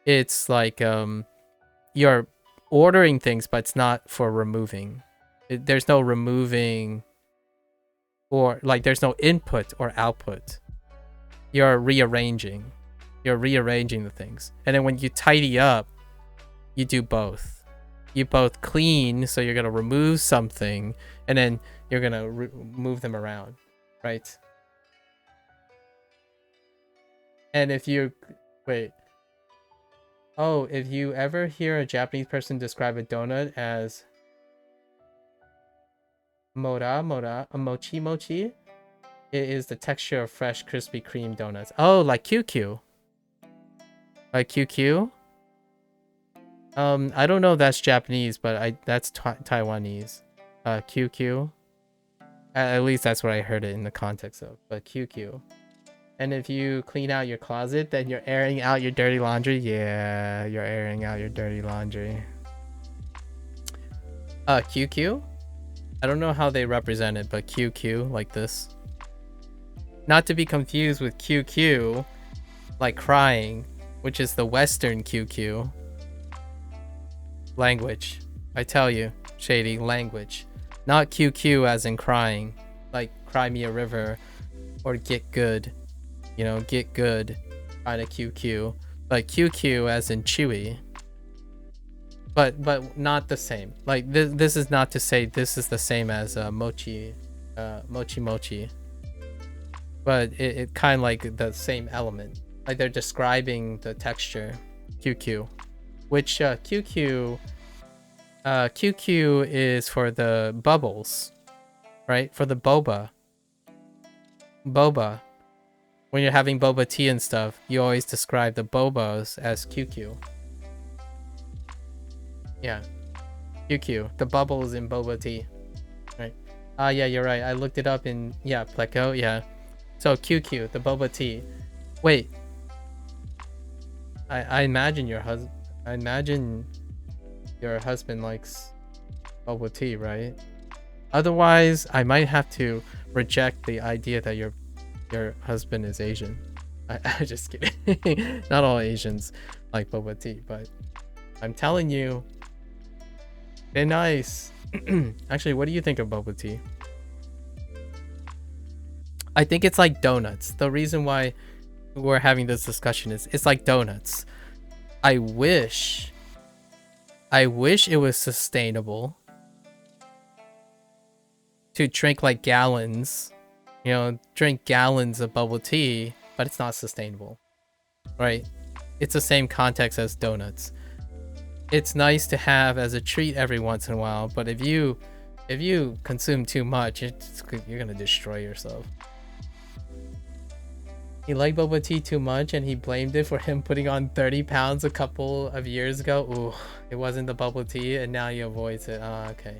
it's like you're ordering things, but it's not for removing. There's no removing, or like there's no input or output. You're rearranging. You're rearranging the things. And then when you tidy up, you do both. You both clean, so you're gonna remove something, and then you're gonna move them around, right? And if you if you ever hear a Japanese person describe a donut as mochi mochi, it is the texture of fresh Krispy Kreme donuts. Oh, like QQ. Like QQ? I don't know if that's Japanese, but that's Taiwanese. QQ. At least that's what I heard it in the context of. But QQ. And if you clean out your closet, then you're airing out your dirty laundry. Yeah, you're airing out your dirty laundry. QQ? I don't know how they represent it, but QQ, like this. Not to be confused with QQ, like crying, which is the Western QQ. Language. I tell you, Shady, language. Not QQ as in crying, like cry me a river, or get good. You know, get good, kind of QQ. But QQ as in chewy. But not the same. Like this is not to say this is the same as mochi, mochi. But it kind of like the same element. Like they're describing the texture, QQ. Which QQ is for the bubbles, right? For the boba. Boba. When you're having boba tea and stuff, you always describe the bobas as QQ. Yeah. QQ. The bubbles in boba tea. Right. Yeah, you're right. I looked it up in, yeah, Pleco. Yeah. So QQ, the boba tea. Wait. I imagine your husband... I imagine your husband likes bubble tea, right? Otherwise, I might have to reject the idea that your husband is Asian. I just kidding. Not all Asians like boba tea, but I'm telling you, they're nice. Actually, what do you think of boba tea? I think it's like donuts. The reason why we're having this discussion is it's like donuts. I wish it was sustainable to drink like gallons, drink gallons of bubble tea, but it's not sustainable, right? It's the same context as donuts. It's nice to have as a treat every once in a while, but if you consume too much, you're gonna destroy yourself. He liked boba tea too much and he blamed it for him putting on 30 pounds a couple of years ago. Ooh, it wasn't the bubble tea and now he avoids it. Oh, okay.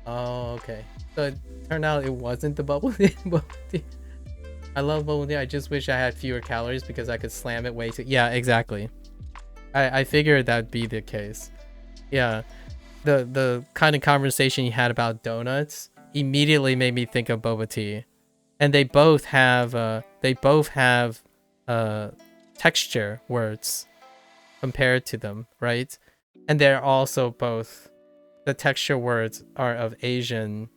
Oh, okay. So it turned out it wasn't the bubble tea. I love bubble tea. I just wish I had fewer calories because I could slam it way too. Yeah, exactly. I figured that'd be the case. Yeah. The kind of conversation you had about donuts immediately made me think of boba tea. And they both have texture words compared to them, right? And they're also both, the texture words are of Asian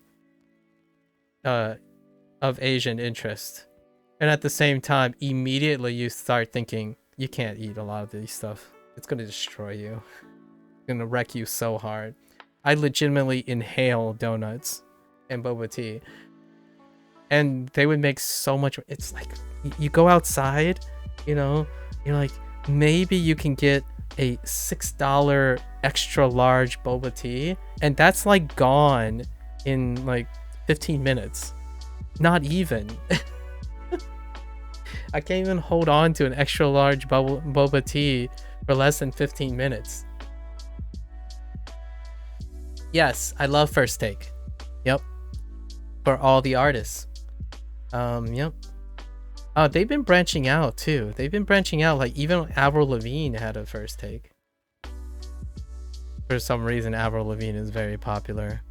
interest. And at the same time, immediately you start thinking, you can't eat a lot of these stuff. It's gonna destroy you. It's gonna wreck you so hard. I legitimately inhale donuts and boba tea. And they would make so much. It's like you go outside, you're like, maybe you can get a $6 extra large boba tea, and that's like gone in like 15 minutes. Not even. I can't even hold on to an extra large boba tea for less than 15 minutes. Yes, I love First Take. Yep. For all the artists. Yep. Oh, they've been branching out too. They've been branching out. Like even Avril Lavigne had a First Take. For some reason, Avril Lavigne is very popular.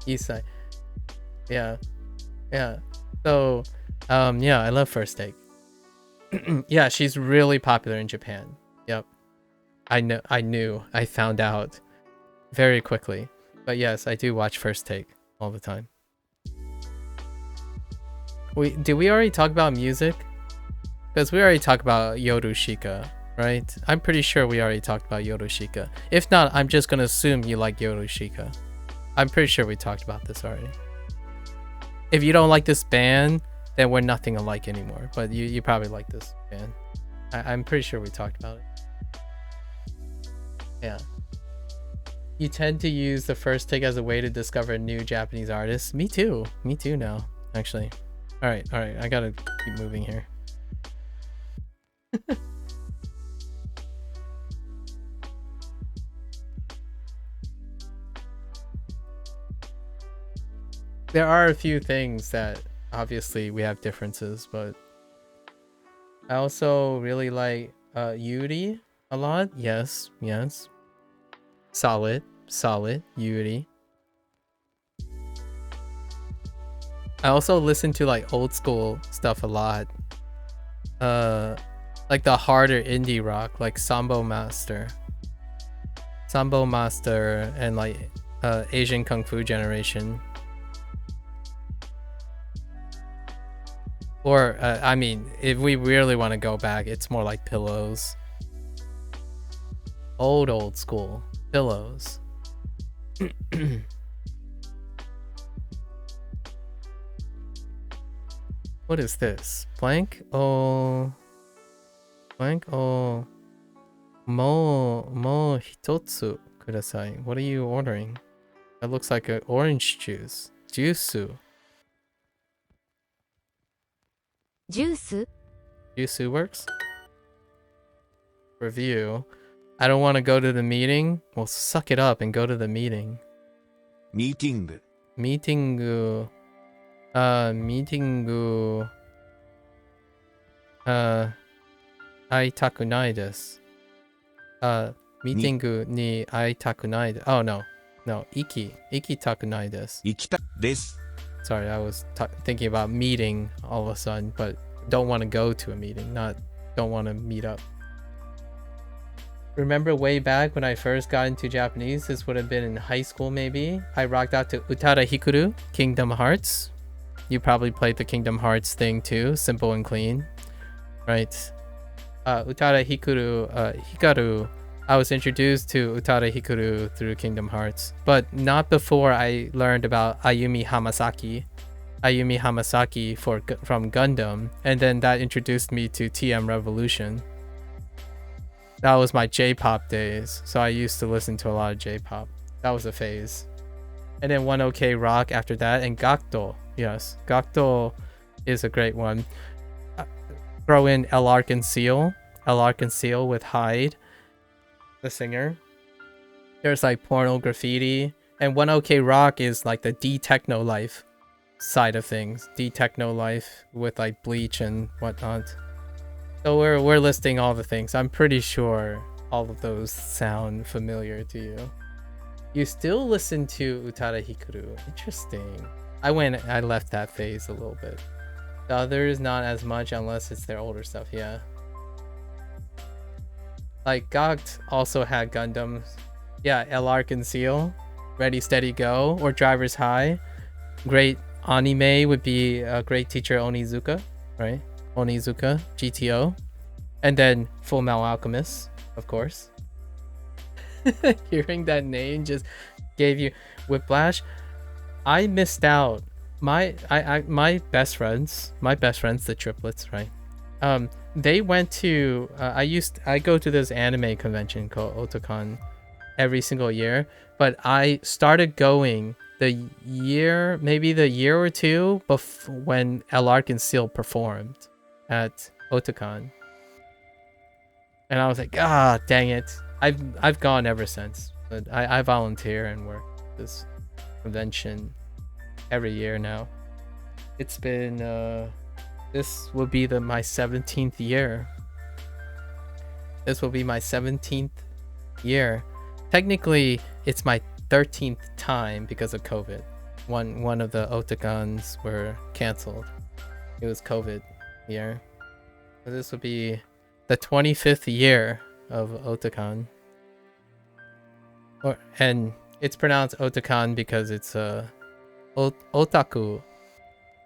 East side. Yeah. Yeah. So, yeah, I love First Take. Yeah, she's really popular in Japan. Yep. I found out very quickly. But yes, I do watch First Take all the time. Did we already talk about music? Because we already talked about Yorushika, right? I'm pretty sure we already talked about Yorushika. If not, I'm just gonna assume you like Yorushika. I'm pretty sure we talked about this already. If you don't like this band, then we're nothing alike anymore. But you probably like this band. I'm pretty sure we talked about it. Yeah. You tend to use the First Take as a way to discover new Japanese artists. Me too. Me too now, actually. All right. I gotta keep moving here. There are a few things that obviously we have differences, but I also really like Yuri a lot. Yes. Solid Yuri. I also listen to like old school stuff a lot. Like the harder indie rock, like Sambo Master and like Asian Kung Fu Generation. Or I mean, if we really want to go back, it's more like Pillows. Old school Pillows. What is this? Blank o mo hitotsu kudasai. What are you ordering? That looks like an orange juice. Juisu. Juisu works? Review. I don't want to go to the meeting. Well, suck it up and go to the meeting. Meeting. Meetingu. Aitaku nai desu. Meetingu ni aitaku nai desu. Oh, no. Ikitaku nai desu. Ikita desu. Sorry, I was thinking about meeting all of a sudden, but don't want to go to a meeting, not don't want to meet up. Remember way back when I first got into Japanese, this would have been in high school maybe, I rocked out to Utada Hikaru, Kingdom Hearts. You probably played the Kingdom Hearts thing too, simple and clean, right? Utada Hikaru. I was introduced to Utada Hikaru through Kingdom Hearts, but not before I learned about Ayumi Hamasaki. From Gundam, and then that introduced me to TM Revolution. That was my J-pop days, so I used to listen to a lot of J-pop. That was a phase. And then 1OK Rock after that, and Gakto. Yes, Gakto is a great one. Throw in El Arc Seal with Hyde, the singer. There's like Porno Graffiti, and 1OK Rock is like the D-Techno Life side of things. D-Techno Life with like Bleach and whatnot. So we're listing all the things. I'm pretty sure all of those sound familiar to you. You still listen to Utada Hikaru. Interesting. I left that phase a little bit. The others not as much unless it's their older stuff, yeah. Like Gakt also had Gundams. Yeah, El Arc Seal, Ready Steady Go, or Driver's High. Great anime would be Great Teacher Onizuka, right? Onizuka, GTO. And then Full Metal Alchemist, of course. Hearing that name just gave you whiplash. I missed out. My best friends, the triplets, right? They went to I go to this anime convention called Otakon every single year, but I started going the year or two when El Arc Seal performed at Otakon, and I was like, ah, dang it! I've gone ever since, but I volunteer and work this convention every year now. It's been this will be my 17th year. This will be my 17th year. Technically, it's my 13th time because of COVID. One of the Otakons were canceled. It was COVID year. So this will be the 25th year of Otakon. And it's pronounced Otakon because it's otaku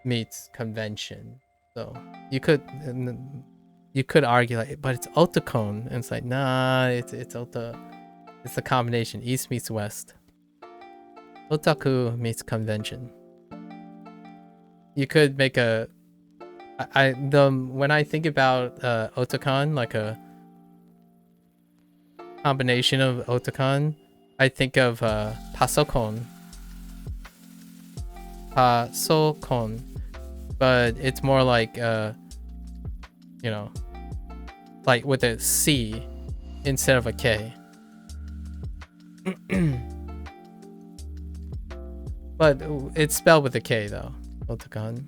meets convention. So you could argue like, but it's Otakon, and it's like, nah, it's a combination. East meets West. Otaku meets convention. You could make when I think about Otakon, like a combination of Otakon, I think of Pasokon, but it's more like like with a C instead of a K. But it's spelled with a K though. Otakon.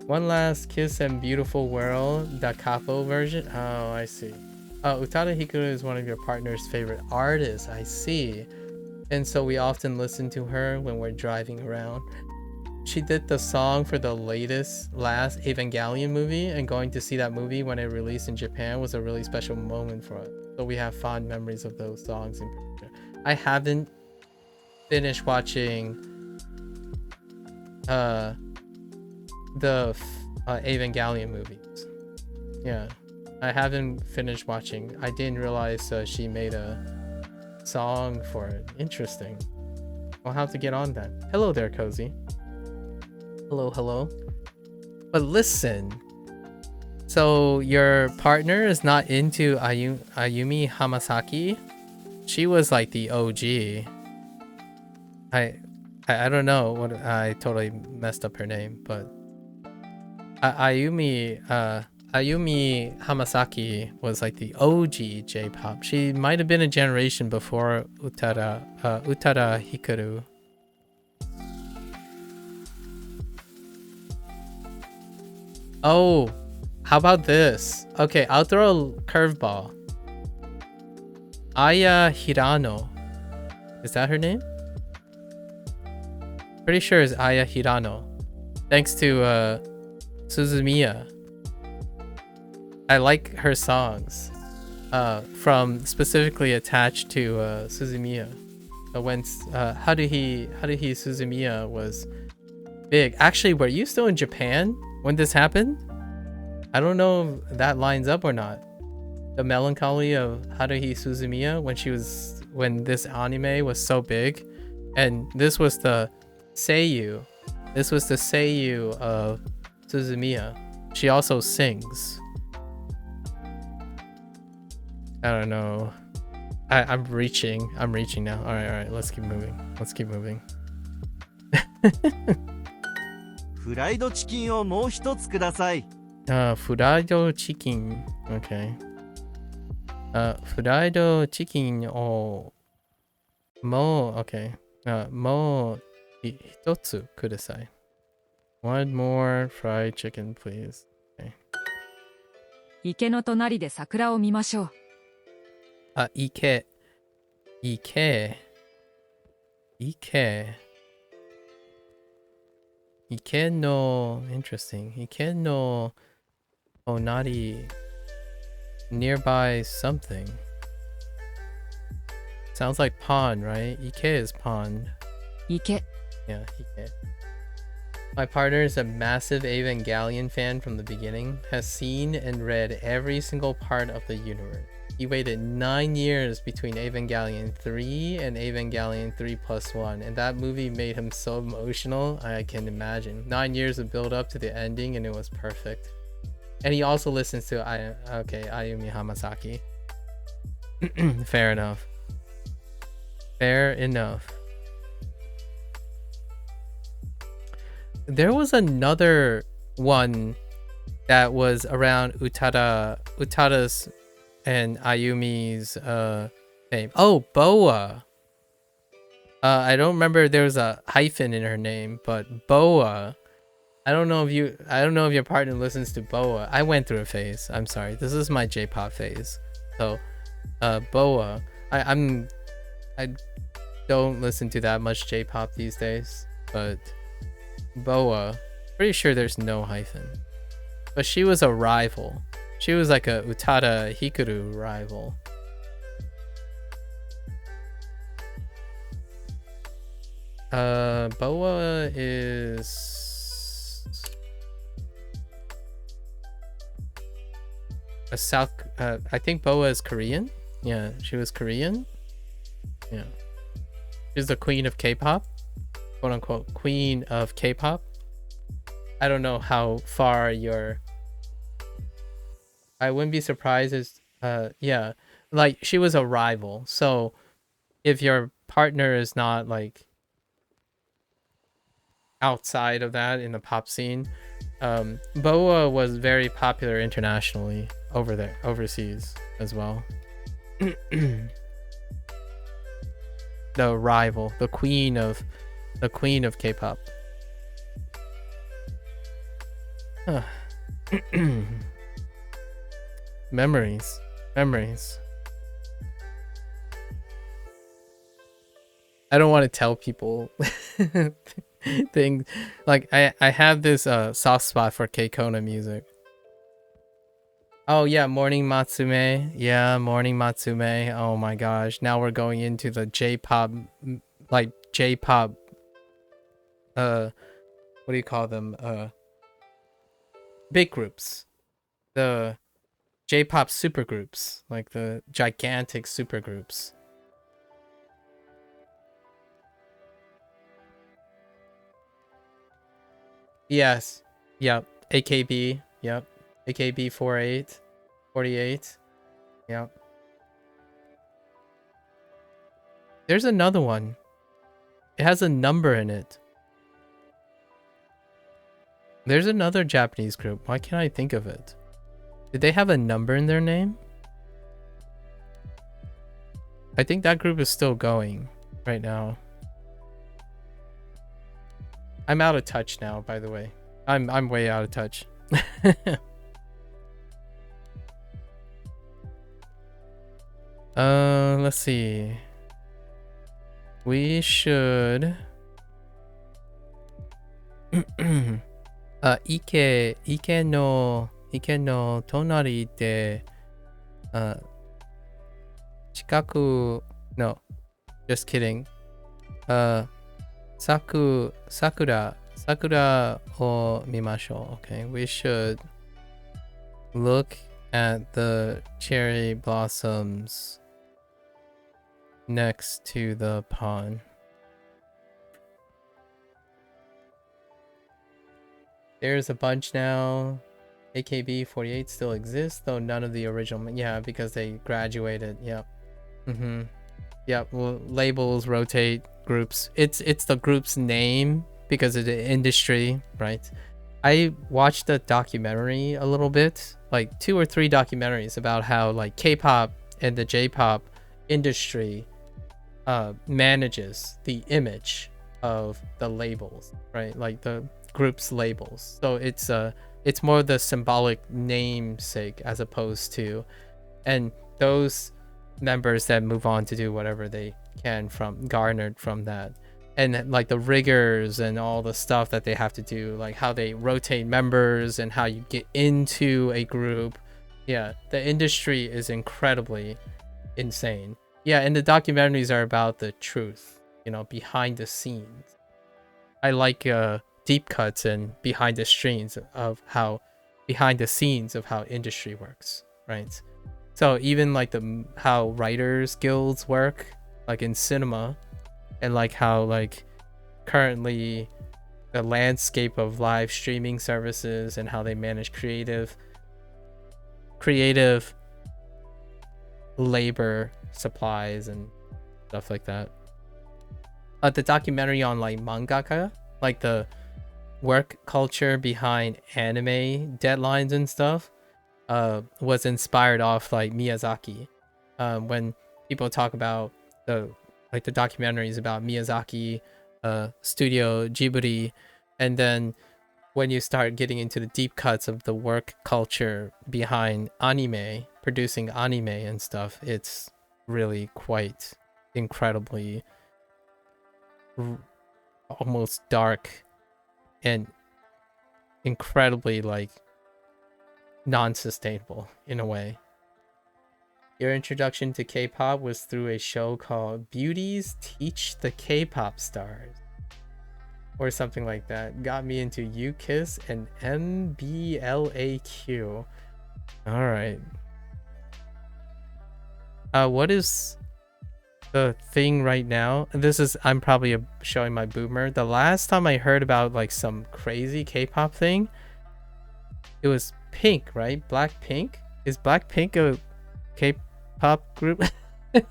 One Last Kiss and Beautiful World, the capo version. Oh, I see. Utada Hikaru is one of your partner's favorite artists. I see. And so we often listen to her when we're driving around. She did the song for the last Evangelion movie, and going to see that movie when it released in Japan was a really special moment for us. So we have fond memories of those songs in particular. I haven't finished watching the Evangelion movies. Yeah, I haven't finished watching. I didn't realize she made a song for it. Interesting. I'll have to get on that. Hello there, Cozy. Hello. But listen, so your partner is not into Ayumi Hamasaki? She was like the OG. I don't know what, I totally messed up her name, but Ayumi Hamasaki was like the OG J-pop. She might have been a generation before Utada Hikaru. Oh, how about this? Okay, I'll throw a curveball. Aya Hirano. Is that her name? Pretty sure it's Aya Hirano. Thanks to Suzumiya. I like her songs. From specifically attached to Suzumiya. When Haruhi Suzumiya was big. Actually, were you still in Japan when this happened? I don't know if that lines up or not. The melancholy of Haruhi Suzumiya when this anime was so big, and this was the seiyuu. This was the seiyuu of Suzumiya. She also sings. I don't know. I'm reaching now. All right. Let's keep moving. フライドチキンをもう一つください。fried chicken. Okay. Fried chicken をもう okay. もう一つください。One more fried chicken, please. Okay. 池の隣で桜を見ましょう。池の interesting. 池の隣 nearby something. Sounds like pond, right? Ike is pond. 池。 Yeah, Ike. My partner is a massive Evangelion fan from the beginning, has seen and read every single part of the universe. He waited 9 years between Evangelion 3 and Evangelion 3+1, and that movie made him so emotional, I can imagine. 9 years of build up to the ending, and it was perfect. And he also listens to Ayumi Hamasaki. Fair enough. There was another one that was around Utada's and Ayumi's name. Oh, Boa. I don't remember there was a hyphen in her name, but Boa. I don't know if your partner listens to Boa. I went through a phase. I'm sorry. This is my J-pop phase. So, Boa. I don't listen to that much J-pop these days, but Boa. Pretty sure there's no hyphen. But she was a rival. She was like a Utada Hikaru rival. Boa is a South. I think Boa is Korean. Yeah, she was Korean. Yeah, she's the queen of K-pop, quote unquote, queen of K-pop. I don't know how far you're. I wouldn't be surprised as yeah, like she was a rival. So if your partner is not like outside of that in the pop scene, Boa was very popular internationally overseas as well. The rival, the queen of K-pop. Memories. I don't want to tell people things. Like I have this soft spot for Keikona music. Oh yeah, Morning Matsume. Yeah, Morning Matsume. Oh my gosh. Now we're going into the J-pop, like J-pop what do you call them? Big groups. The J-pop supergroups, like the gigantic supergroups. Yes. Yep. AKB. Yep. AKB 48. Yep. There's another one. It has a number in it. There's another Japanese group. Why can't I think of it? Did they have a number in their name? I think that group is still going right now. I'm out of touch now, by the way. I'm way out of touch. Let's see. We should Ike no tonari de chikaku no, just kidding. Sakura Sakura o mimashou. Okay, we should look at the cherry blossoms next to the pond. There's a bunch now. AKB48 still exists, though none of the original. Yeah, because they graduated. Yep. Yep. Well, labels rotate groups. It's the group's name because of the industry, right? I watched a documentary a little bit, like 2 or 3 documentaries about how like K-pop and the J-pop industry manages the image of the labels, right? Like the group's labels. So it's more the symbolic namesake as opposed to, and those members that move on to do whatever they can from garnered from that, and like the rigors and all the stuff that they have to do, like how they rotate members and how you get into a group. Yeah, the industry is incredibly insane. Yeah, and the documentaries are about the truth, you know, behind the scenes. I like deep cuts and behind the scenes of how industry works, right? So even like how writers guilds work, like in cinema, and like how like currently the landscape of live streaming services and how they manage creative labor supplies and stuff like that. The documentary on like mangaka, like the work culture behind anime deadlines and stuff, was inspired off like Miyazaki. When people talk about the documentaries about Miyazaki, Studio Ghibli, and then when you start getting into the deep cuts of the work culture behind anime, producing anime and stuff, it's really quite incredibly almost dark and incredibly like non-sustainable in a way. Your introduction to K-pop was through a show called Beauties Teach the K-pop Stars, or something like that. Got me into U-Kiss and MBLAQ. All right. What is the thing right now? I'm probably showing my boomer. The last time I heard about like some crazy K-pop thing, it was Pink, right? Blackpink? Is Blackpink a K-pop group?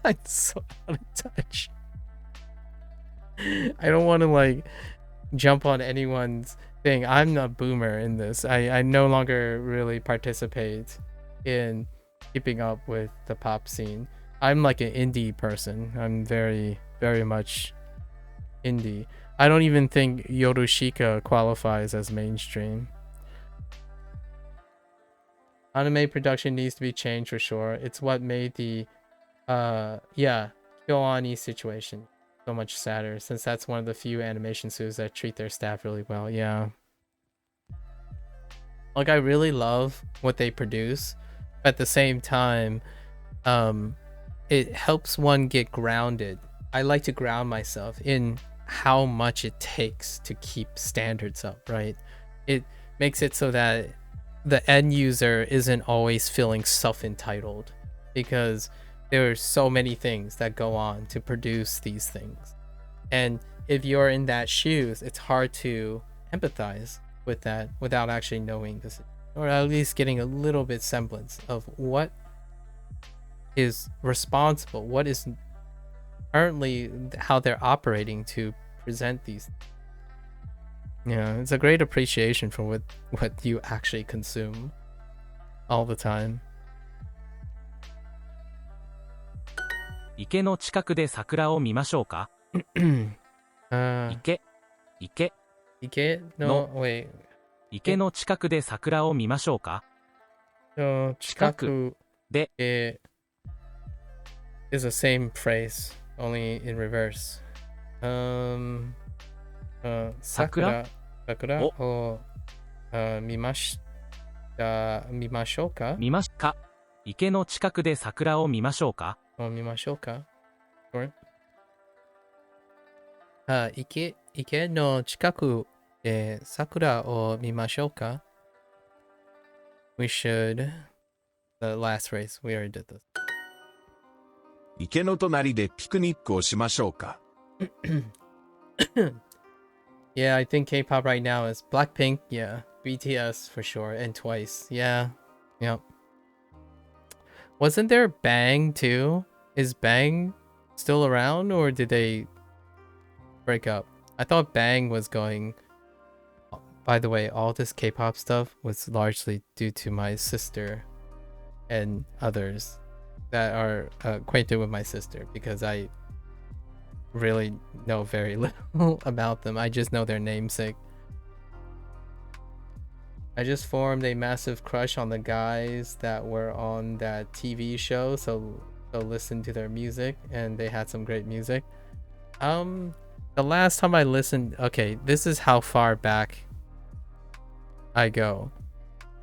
I'm so out of touch. I don't want to like jump on anyone's thing. I'm a boomer in this. I no longer really participate in keeping up with the pop scene. I'm like an indie person. I'm very, very much indie. I don't even think Yorushika qualifies as mainstream. Anime production needs to be changed for sure. It's what made the Kyoani situation so much sadder, since that's one of the few animation studios that treat their staff really well. Yeah. Like I really love what they produce, but at the same time, it helps one get grounded. I like to ground myself in how much it takes to keep standards up, right? It makes it so that the end user isn't always feeling self-entitled, because there are so many things that go on to produce these things. And if you're in that shoes, it's hard to empathize with that without actually knowing this, or at least getting a little bit semblance of what is responsible, what is currently how they're operating to present these. Yeah, it's a great appreciation for what you actually consume all the time. 池の近くで桜を見ましょうか。池の wait. 池の近くで桜を見ましょうか。近くで is the same phrase, only in reverse. 桜を見ましょうか。見ますか。池の近くで桜を見ましょうか。見ましょうか。池の近くで、桜を見ましょうか? We should... The last race, we already did this. 池の隣でピクニックをしましょうか? Yeah, I think K-pop right now is Blackpink, yeah. BTS for sure, and Twice, yeah. Yep. Wasn't there Bang too? Is Bang still around, or did they break up? I thought Bang was going... By the way, all this K-pop stuff was largely due to my sister and others that are acquainted with my sister, because I really know very little about them. I just know their namesake. I just formed a massive crush on the guys that were on that TV show, so listen to their music, and they had some great music. The last time I listened, okay, this is how far back I go.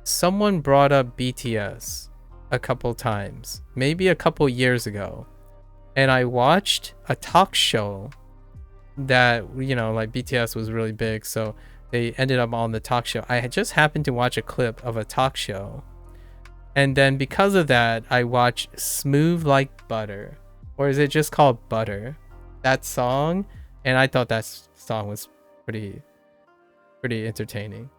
Someone brought up BTS a couple times, maybe a couple years ago, and I watched a talk show that, you know, like BTS was really big, so they ended up on the talk show. I had just happened to watch a clip of a talk show, and then because of that, I watched Smooth Like Butter, or is it just called Butter? That song, and I thought that song was pretty entertaining.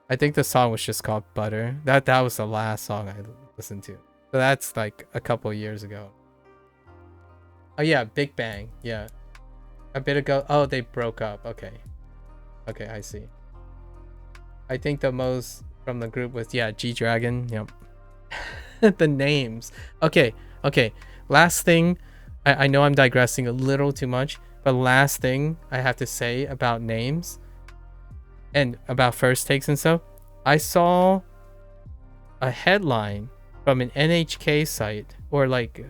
I think the song was just called Butter. That was the last song I listened to. So that's like a couple years ago. Oh yeah, Big Bang. Yeah. A bit ago. Oh, they broke up. Okay. Okay, I see. I think the most from the group was, yeah, G-Dragon. Yep. The names. Okay. Last thing. I know I'm digressing a little too much, but last thing I have to say about names and about first takes and stuff. I saw a headline from an NHK site, or like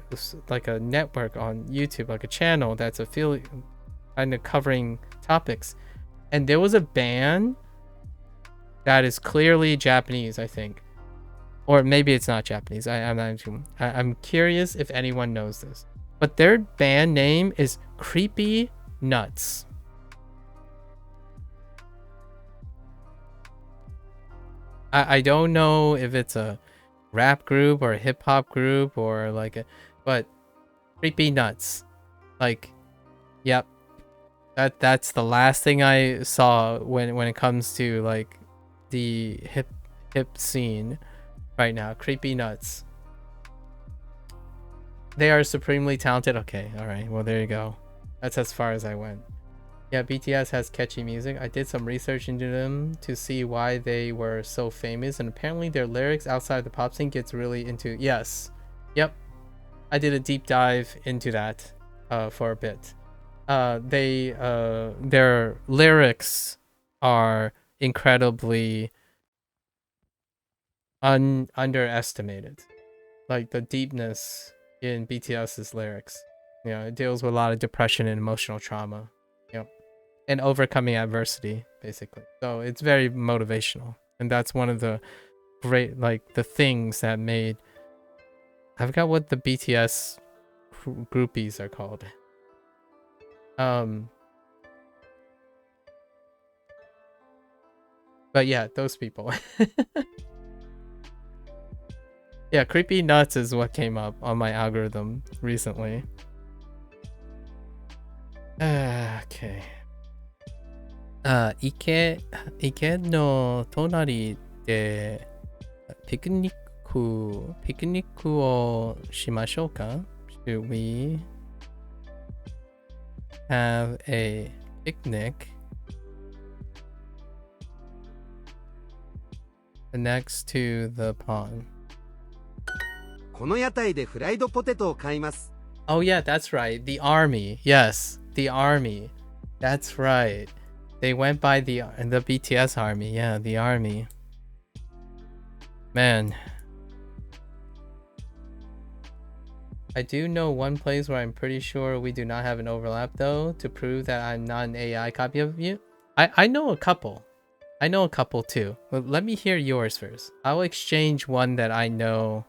a network on YouTube, like a channel that's affiliate kind of covering topics, and there was a band that is clearly Japanese, I think, or maybe it's not Japanese. I'm not sure. I'm curious if anyone knows this, but their band name is Creepy Nuts. I don't know if it's a rap group or a hip hop group or like but Creepy Nuts. Like, yep. That's the last thing I saw when it comes to like the hip scene right now. Creepy Nuts. They are supremely talented. Okay, alright. Well, there you go. That's as far as I went. Yeah, BTS has catchy music. I did some research into them to see why they were so famous, and apparently their lyrics outside the pop scene gets really into... Yes. Yep. I did a deep dive into that for a bit. Their lyrics are incredibly underestimated. Like the deepness in BTS's lyrics. You know, it deals with a lot of depression and emotional trauma. Yep. And overcoming adversity, basically. So it's very motivational. And that's one of the great, like, the things that made... I forgot what the BTS groupies are called. But yeah, those people. Yeah, Creepy Nuts is what came up on my algorithm recently. Okay. 池の隣でピクニックをしましょうか? Should we have a picnic next to the pond? この屋台でフライドポテトを買います。 Oh yeah, that's right. The army. Yes, the army. That's right. They went by the BTS army. Yeah, the army. Man. I do know one place where I'm pretty sure we do not have an overlap though, to prove that I'm not an AI copy of you. I know a couple. I know a couple too. But let me hear yours first. I'll exchange one that I know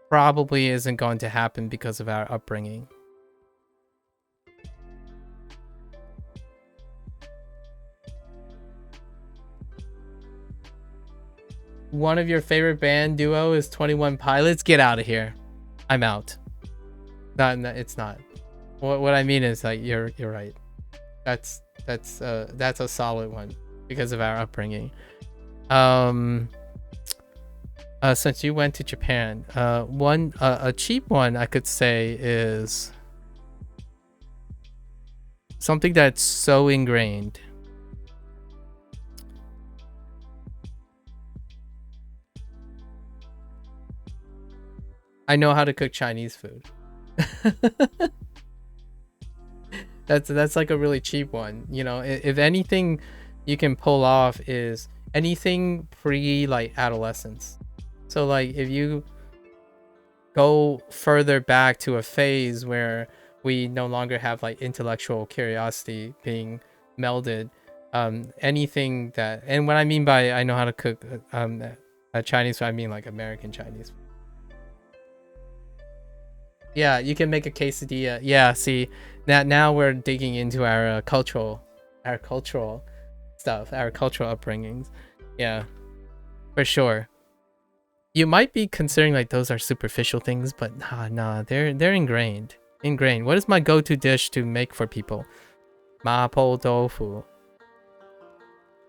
probably isn't going to happen because of our upbringing. one of your favorite band duo is 21 Pilots, get out of here. I'm out. No, it's not. What I mean is like you're right. That's a solid one because of our upbringing. Since you went to Japan, a cheap one I could say is something that's so ingrained. I know how to cook Chinese food. That's like a really cheap one. You know, if anything you can pull off is anything pre like adolescence. So like if you go further back to a phase where we no longer have like intellectual curiosity being melded, anything that, and what I mean by I know how to cook a Chinese food, I mean like American Chinese food. Yeah, you can make a quesadilla. Yeah, see, now we're digging into our cultural stuff, our cultural upbringings. Yeah, for sure. You might be considering like those are superficial things, but nah, they're ingrained. Ingrained. What is my go-to dish to make for people? Mapo tofu.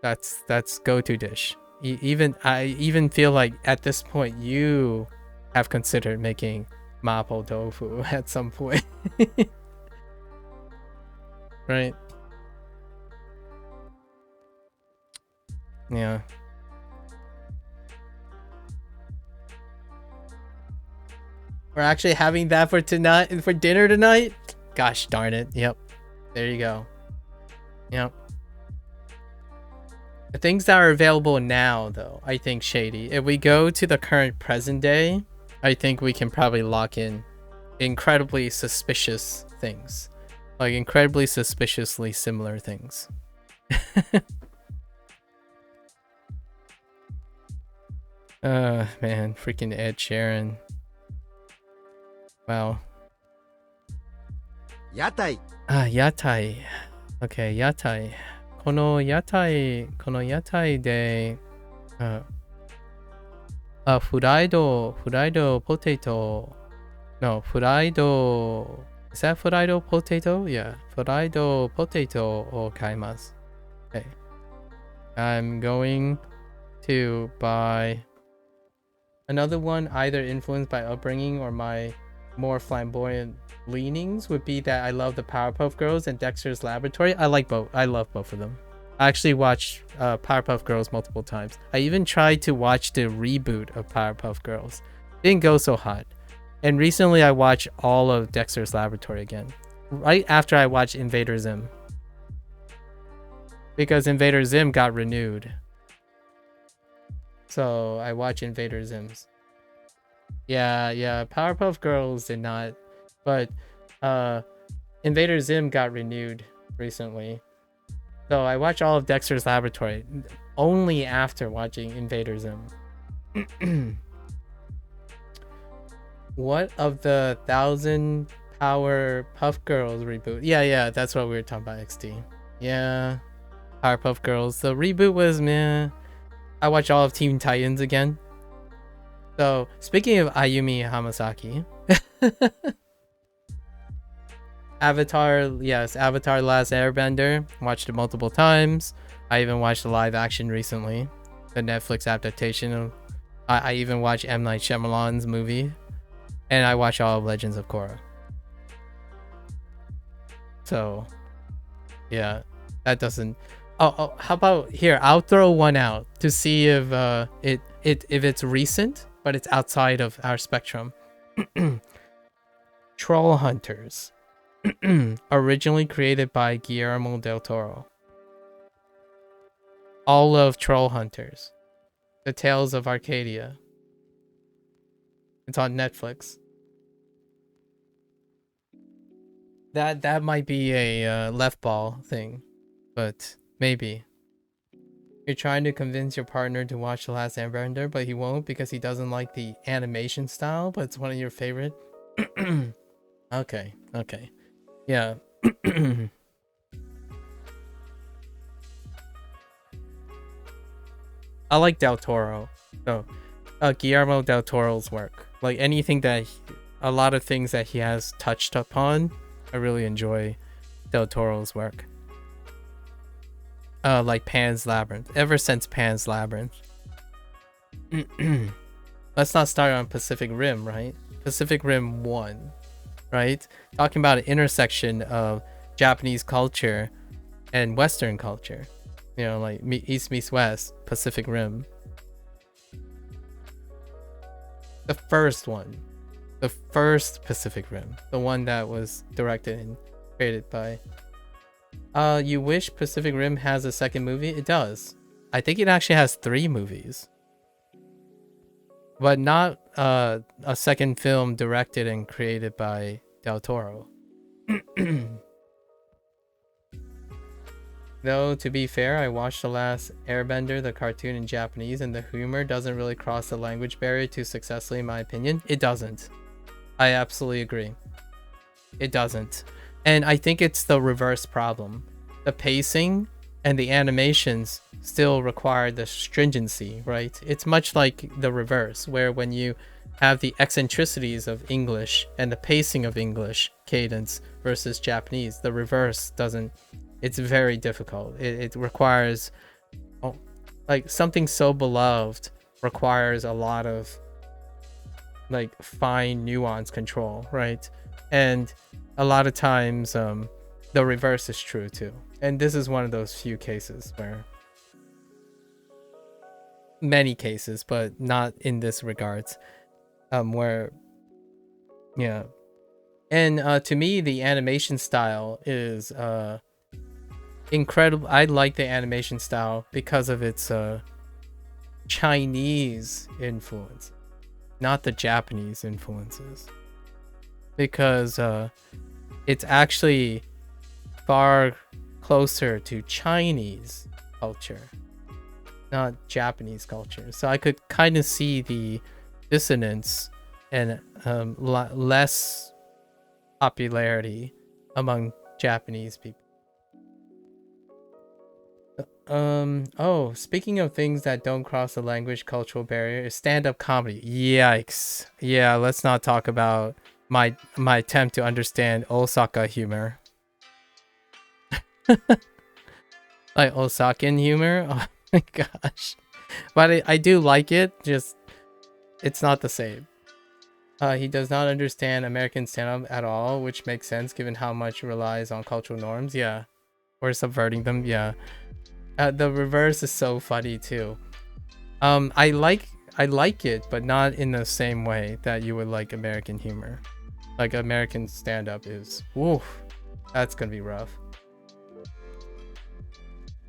That's go-to dish. I even feel like at this point you have considered making mapo tofu at some point. Right? Yeah. We're actually having that for dinner tonight? Gosh darn it. Yep. There you go. Yep. The things that are available now, though, I think shady. If we go to the current present day, I think we can probably lock in incredibly suspicious things. Like incredibly suspiciously similar things. Man, freaking Ed Sheeran. Wow. 屋台 屋台 OK 屋台この屋台でフライドポテト No, is that fried potato? Yeah, fried potato を買います Okay. I'm going to buy another one either influenced by upbringing or my more flamboyant leanings would be that I love the Powerpuff Girls and Dexter's Laboratory. I like both. I love both of them. I actually watched Powerpuff Girls multiple times. I even tried to watch the reboot of Powerpuff Girls. Didn't go so hot. And recently I watched all of Dexter's Laboratory again. Right after I watched Invader Zim. Because Invader Zim got renewed. So I watched Invader Zims. Yeah, Powerpuff Girls did not, but Invader Zim got renewed recently. So I watched all of Dexter's Laboratory only after watching Invader Zim. What of the 1000 Power Puff Girls reboot? Yeah, that's what we were talking about, XD. Yeah, Powerpuff Girls. The reboot was meh. I watched all of Teen Titans again. So, speaking of Ayumi Hamasaki, Avatar, yes, Avatar Last Airbender. Watched it multiple times. I even watched the live action recently. The Netflix adaptation of... I even watched M. Night Shyamalan's movie. And I watched all of Legends of Korra. So, yeah, that doesn't... Oh, how about here? I'll throw one out to see if if it's recent, but it's outside of our spectrum. Troll Hunters, originally created by Guillermo del Toro. All of Troll Hunters, the Tales of Arcadia. It's on Netflix. That might be a left ball thing, but maybe. You're trying to convince your partner to watch The Last Airbender, but he won't because he doesn't like the animation style, but it's one of your favorite. Okay. Yeah. I like Del Toro. So, Guillermo del Toro's work, like anything that a lot of things that he has touched upon, I really enjoy del Toro's work. Like Pan's Labyrinth. Ever since Pan's Labyrinth. Let's not start on Pacific Rim, right? Pacific Rim 1, right? Talking about an intersection of Japanese culture and Western culture. You know, like East meets West, Pacific Rim. The first one. The first Pacific Rim. The one that was directed and created by... you wish Pacific Rim has a second movie? It does. I think it actually has 3 movies. But not a second film directed and created by Del Toro. Though, to be fair, I watched The Last Airbender, the cartoon in Japanese, and the humor doesn't really cross the language barrier too successfully, in my opinion. It doesn't. I absolutely agree. It doesn't. And I think it's the reverse problem. The pacing and the animations still require the stringency, right? It's much like the reverse, where when you have the eccentricities of English and the pacing of English cadence versus Japanese, the reverse doesn't... It's very difficult. It requires... like, something so beloved requires a lot of, like, fine nuance control, right? And a lot of times, the reverse is true, too. And this is one of those few cases where... Many cases, but not in this regards. Where... Yeah. And to me, the animation style is... incredible. I like the animation style because of its Chinese influence, not the Japanese influences, because it's actually far closer to Chinese culture, not Japanese culture. So I could kind of see the dissonance and less popularity among Japanese people. Oh, speaking of things that don't cross the language cultural barrier, is stand-up comedy. Yikes. Yeah, let's not talk about my attempt to understand Osaka humor. Like Osakan humor? Oh my gosh. But I do like it, just it's not the same. He does not understand American stand-up at all, which makes sense given how much it relies on cultural norms. Yeah. Or subverting them. Yeah. The reverse is so funny too. I like it, but not in the same way that you would like American humor. Like American stand-up is, woof, that's gonna be rough.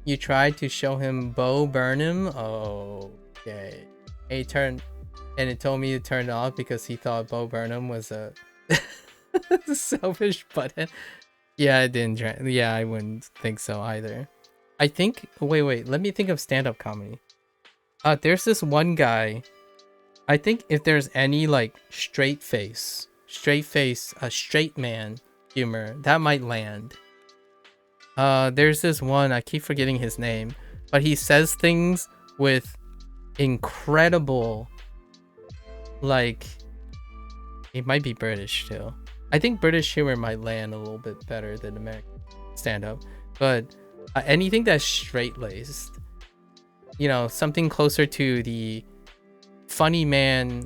You tried to show him Bo Burnham? Oh, okay. And it told me to turn it off because he thought Bo Burnham was a selfish butthead. Yeah, it didn't. Yeah, I wouldn't think so either. I think... Wait. Let me think of stand-up comedy. There's this one guy. I think if there's any, like, straight man humor, that might land. There's this one, I keep forgetting his name, but he says things with incredible, like... He might be British, too. I think British humor might land a little bit better than American stand-up, but... anything that's straight-laced, you know, something closer to the funny man,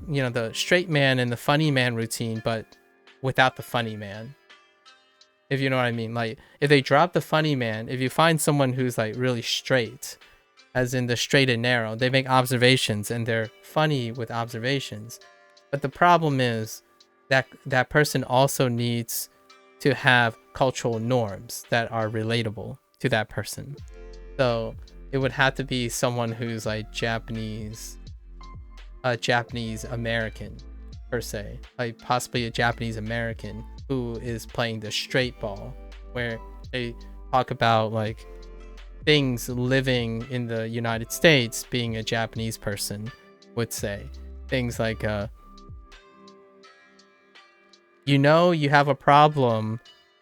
you know, the straight man and the funny man routine, but without the funny man, if you know what I mean. Like, if they drop the funny man, if you find someone who's like really straight, as in the straight and narrow, they make observations and they're funny with observations, but the problem is that that person also needs to have cultural norms that are relatable to that person. So it would have to be someone who's like Japanese American per se, like possibly a Japanese American who is playing the straight ball, where they talk about like things living in the United States being a Japanese person would say. Things like you know, you have a problem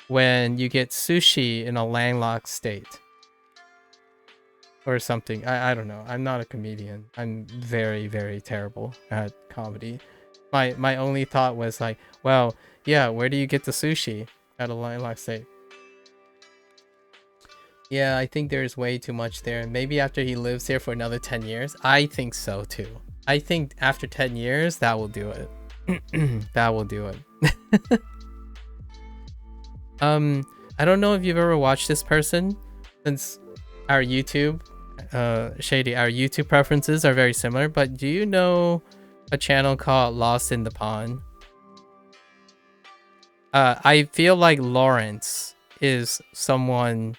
when you get sushi in a landlocked state. or something. I don't know. I'm not a comedian. I'm very, very terrible at comedy. My only thought was like, well, yeah, where do you get the sushi at a lilac state? Yeah, I think there's way too much there. Maybe after he lives here for another 10 years. I think so too. I think after 10 years, that will do it. That will do it. I don't know if you've ever watched this person, since our YouTube, Shady, our YouTube preferences are very similar, but do you know a channel called Lost in the Pond? I feel like Lawrence is someone...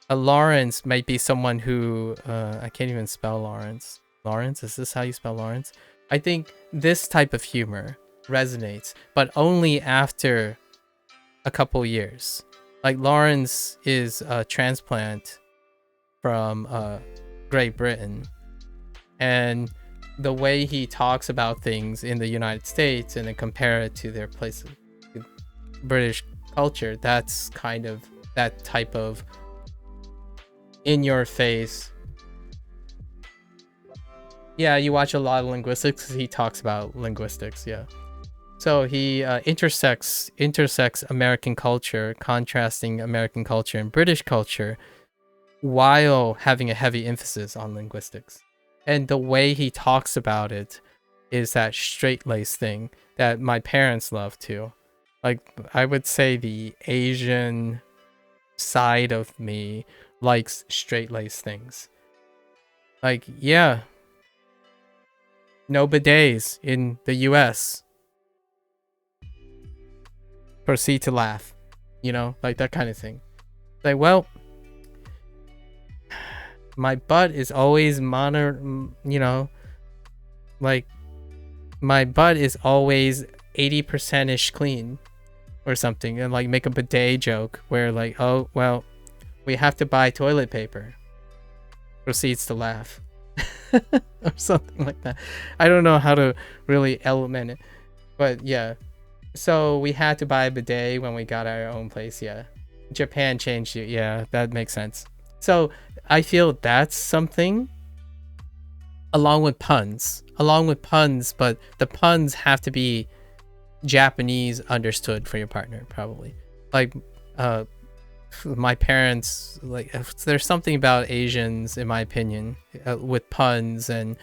Lawrence might be someone who... I can't even spell Lawrence. Lawrence? Is this how you spell Lawrence? I think this type of humor resonates, but only after a couple years. Like Lawrence is a transplant from Great Britain, and the way he talks about things in the United States and then compare it to their places, British culture, that's kind of that type of in your face. Yeah, you watch a lot of linguistics. He talks about linguistics. Yeah. So he intersects American culture, contrasting American culture and British culture, while having a heavy emphasis on linguistics. And the way he talks about it is that straight-laced thing that my parents love too. Like, I would say the Asian side of me likes straight-laced things. Like, yeah, no bidets in the US. Proceed to laugh, you know, like that kind of thing. Like, well, my butt is always you know, like my butt is always 80%ish clean or something, and like make a bidet joke where like, oh, well, we have to buy toilet paper. Proceeds to laugh. Or something like that. I don't know how to really element it, but yeah. So we had to buy a bidet when we got our own place. Yeah, Japan changed it. Yeah, that makes sense. So I feel that's something, along with puns, but the puns have to be Japanese understood for your partner, probably. Like my parents, like, there's something about Asians, in my opinion, with puns and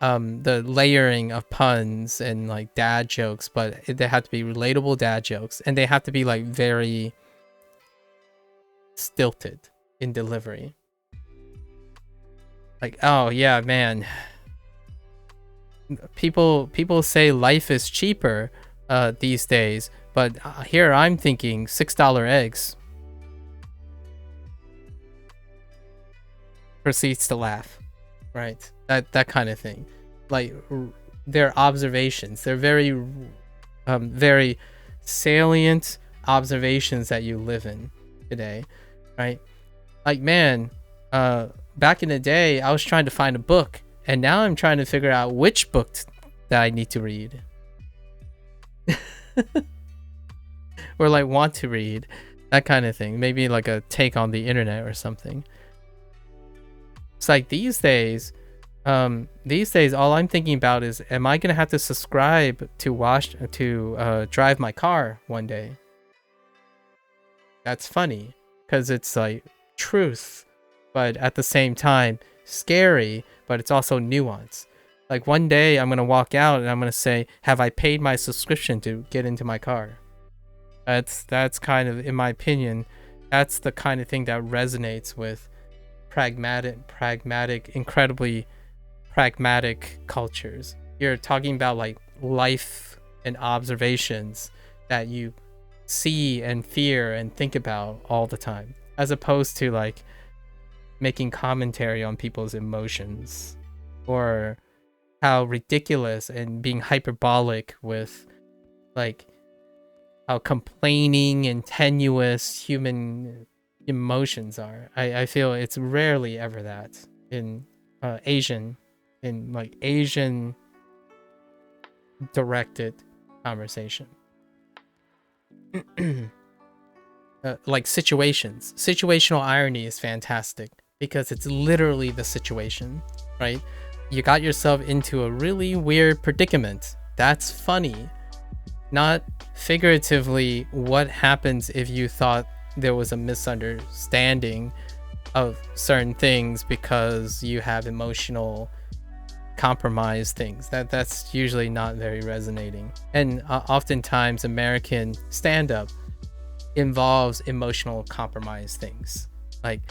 the layering of puns and like dad jokes, but they have to be relatable dad jokes, and they have to be like very stilted in delivery. Like, oh yeah, man, people say life is cheaper these days, but here I'm thinking $6 eggs. Proceeds to laugh, right? That kind of thing. Like, their observations, they're very very salient observations that you live in today, right? Like, man, back in the day I was trying to find a book, and now I'm trying to figure out which book that I need to read. Or like want to read, that kind of thing. Maybe like a take on the internet or something. It's like these days all I'm thinking about is, am I gonna have to subscribe to drive my car one day? That's funny because it's like truth, but at the same time scary, but it's also nuance. Like, one day I'm gonna walk out and I'm gonna say, have I paid my subscription to get into my car? That's kind of, in my opinion, that's the kind of thing that resonates with incredibly pragmatic cultures. You're talking about like life and observations that you see and fear and think about all the time, as opposed to like making commentary on people's emotions or how ridiculous and being hyperbolic with like how complaining and tenuous human emotions are. I feel it's rarely ever that in Asian directed conversation. Like situational irony is fantastic. because it's literally the situation, right? You got yourself into a really weird predicament. That's funny. Not figuratively what happens if you thought there was a misunderstanding of certain things because you have emotional compromise things. That's usually not very resonating. And oftentimes American stand-up involves emotional compromise things. Like,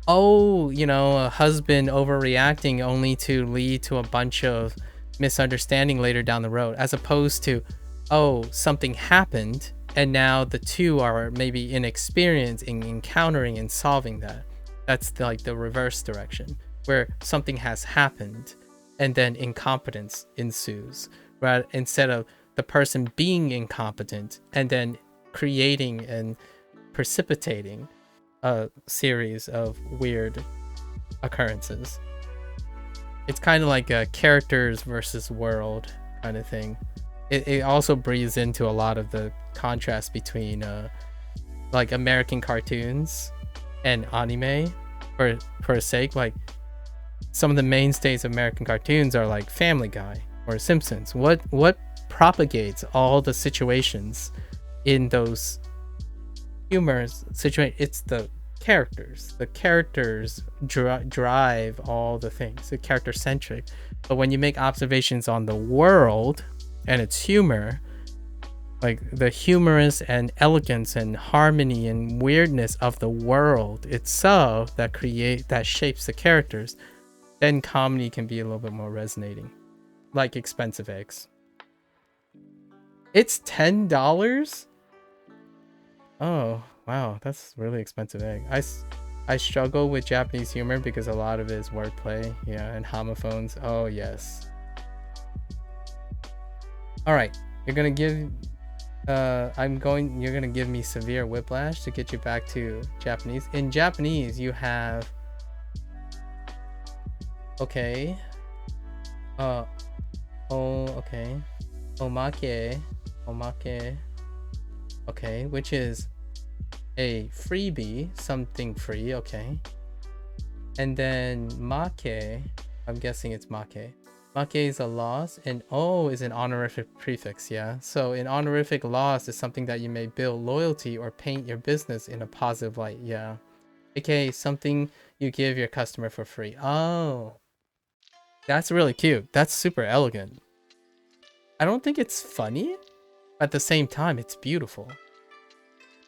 oh, you know, a husband overreacting only to lead to a bunch of misunderstanding later down the road, as opposed to, oh, something happened and now the two are maybe inexperienced in encountering and solving that. That's like the reverse direction, where something has happened and then incompetence ensues, right? Instead of the person being incompetent and then creating and precipitating a series of weird occurrences. It's kind of like a characters versus world kind of thing. It also breathes into a lot of the contrast between like American cartoons and anime for a sake. Like some of the mainstays of American cartoons are like Family Guy or Simpsons. What propagates all the situations in those humorous situations? It's the characters. The characters drive all the things. They're character centric. But when you make observations on the world and its humor, like the humorous and elegance and harmony and weirdness of the world itself that shapes the characters, then comedy can be a little bit more resonating. Like Expensive Eggs. It's $10? Oh, wow, that's really expensive egg. I struggle with Japanese humor because a lot of it is wordplay, yeah, and homophones. Oh yes. All right, you're gonna give me severe whiplash to get you back to Japanese. In Japanese, you have okay. Okay. Omake. Okay, which is a freebie, something free, okay. And then make, I'm guessing it's make. Make is a loss, and o is an honorific prefix, yeah? So an honorific loss is something that you may build loyalty or paint your business in a positive light, yeah. AKA something you give your customer for free. Oh, that's really cute. That's super elegant. I don't think it's funny. At the same time, it's beautiful.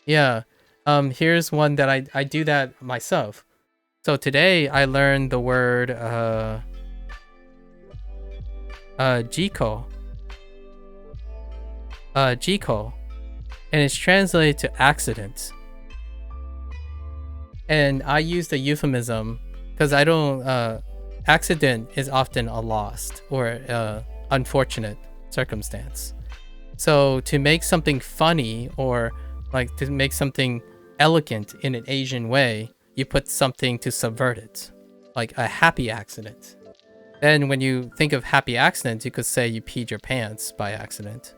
Yeah. Here's one that I do that myself. So today I learned the word jiko. Jiko. And it's translated to accident. And I use the euphemism because I don't accident is often a lost or unfortunate circumstance. So to make something funny or like to make something elegant in an Asian way, you put something to subvert it, like a happy accident. Then when you think of happy accidents, you could say you peed your pants by accident,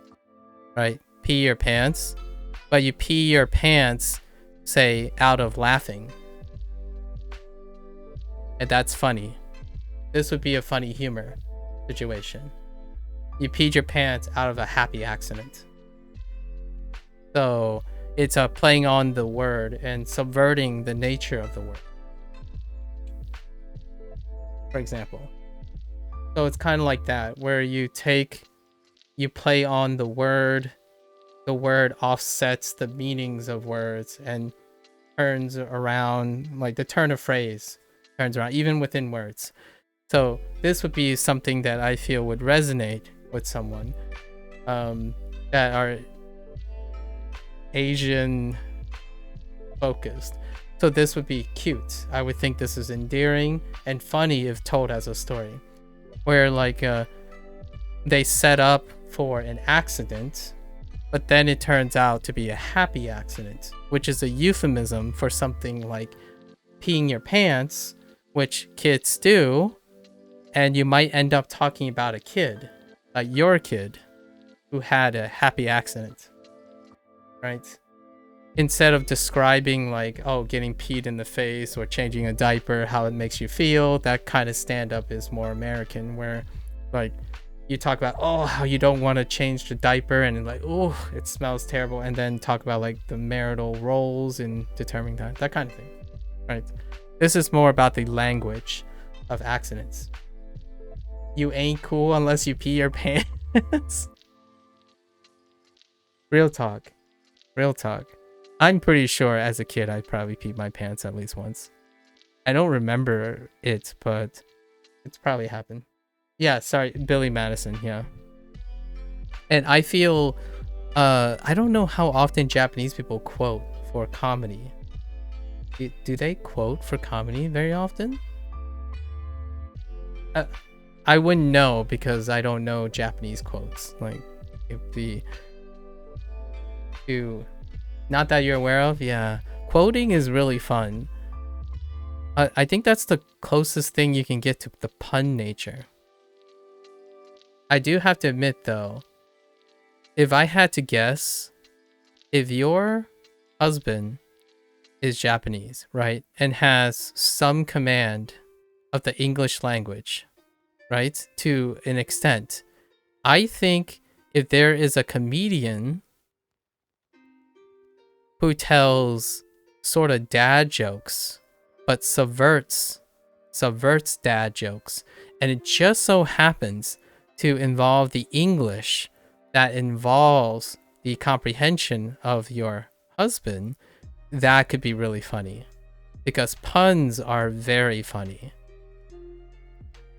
right? Pee your pants, but you pee your pants, say, out of laughing. And that's funny. This would be a funny humor situation. You peed your pants out of a happy accident. So it's playing on the word and subverting the nature of the word. For example. So it's kind of like that, where you play on the word offsets the meanings of words and turns around, like the turn of phrase turns around, even within words. So this would be something that I feel would resonate with someone that are Asian focused. So this would be cute. I would think this is endearing and funny if told as a story, where like they set up for an accident, but then it turns out to be a happy accident, which is a euphemism for something like peeing your pants, which kids do, and you might end up talking about a kid, like your kid, who had a happy accident, right? instead of describing like, oh, getting peed in the face or changing a diaper, how it makes you feel, that kind of stand-up is more American, where like you talk about, oh, how you don't want to change the diaper and like, oh, it smells terrible, and then talk about like the marital roles in determining that kind of thing, right? This is more about the language of accidents. You ain't cool unless you pee your pants. Real talk. Real talk. I'm pretty sure as a kid I probably peed my pants at least once. I don't remember it, but it's probably happened. Yeah, sorry, Billy Madison, yeah. And I feel, I don't know how often Japanese people quote for comedy. Do they quote for comedy very often? I wouldn't know because I don't know Japanese quotes. Like, it'd be... Not that you're aware of? Yeah. Quoting is really fun. I think that's the closest thing you can get to the pun nature. I do have to admit, though, if I had to guess, if your husband is Japanese, right, and has some command of the English language, right, to an extent, I think if there is a comedian who tells sort of dad jokes, but subverts dad jokes, and it just so happens to involve the English that involves the comprehension of your husband, that could be really funny. Because puns are very funny.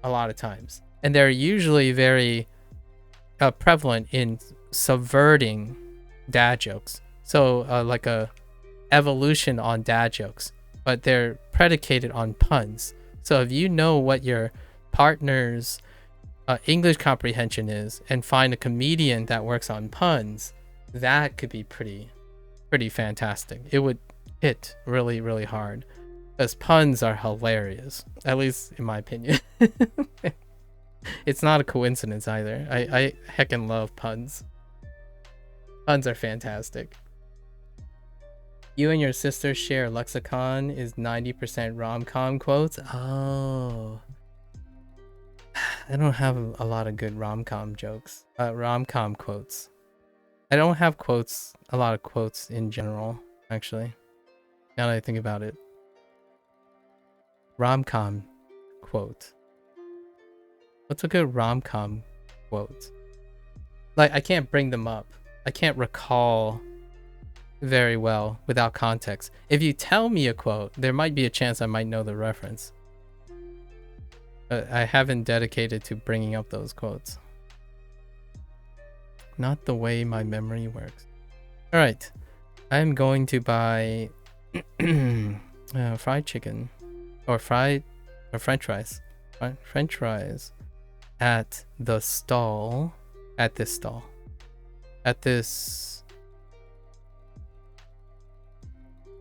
A lot of times. And they're usually very prevalent in subverting dad jokes. So like a evolution on dad jokes, but they're predicated on puns. So if you know what your partner's English comprehension is and find a comedian that works on puns, that could be pretty fantastic. It would hit really, really hard because puns are hilarious, at least in my opinion. It's not a coincidence either. I heckin' love puns. Puns are fantastic. You and your sister share lexicon is 90% rom-com quotes. Oh, I don't have a lot of good rom-com jokes. Rom-com quotes. I don't have quotes, a lot of quotes in general, actually. Now that I think about it. Rom-com quote. What's a good rom-com quote? Like, I can't bring them up. I can't recall very well without context. If you tell me a quote, there might be a chance I might know the reference. But I haven't dedicated to bringing up those quotes. Not the way my memory works. Alright. I'm going to buy fried chicken. Or french fries. French fries. At the stall. At this stall. At this...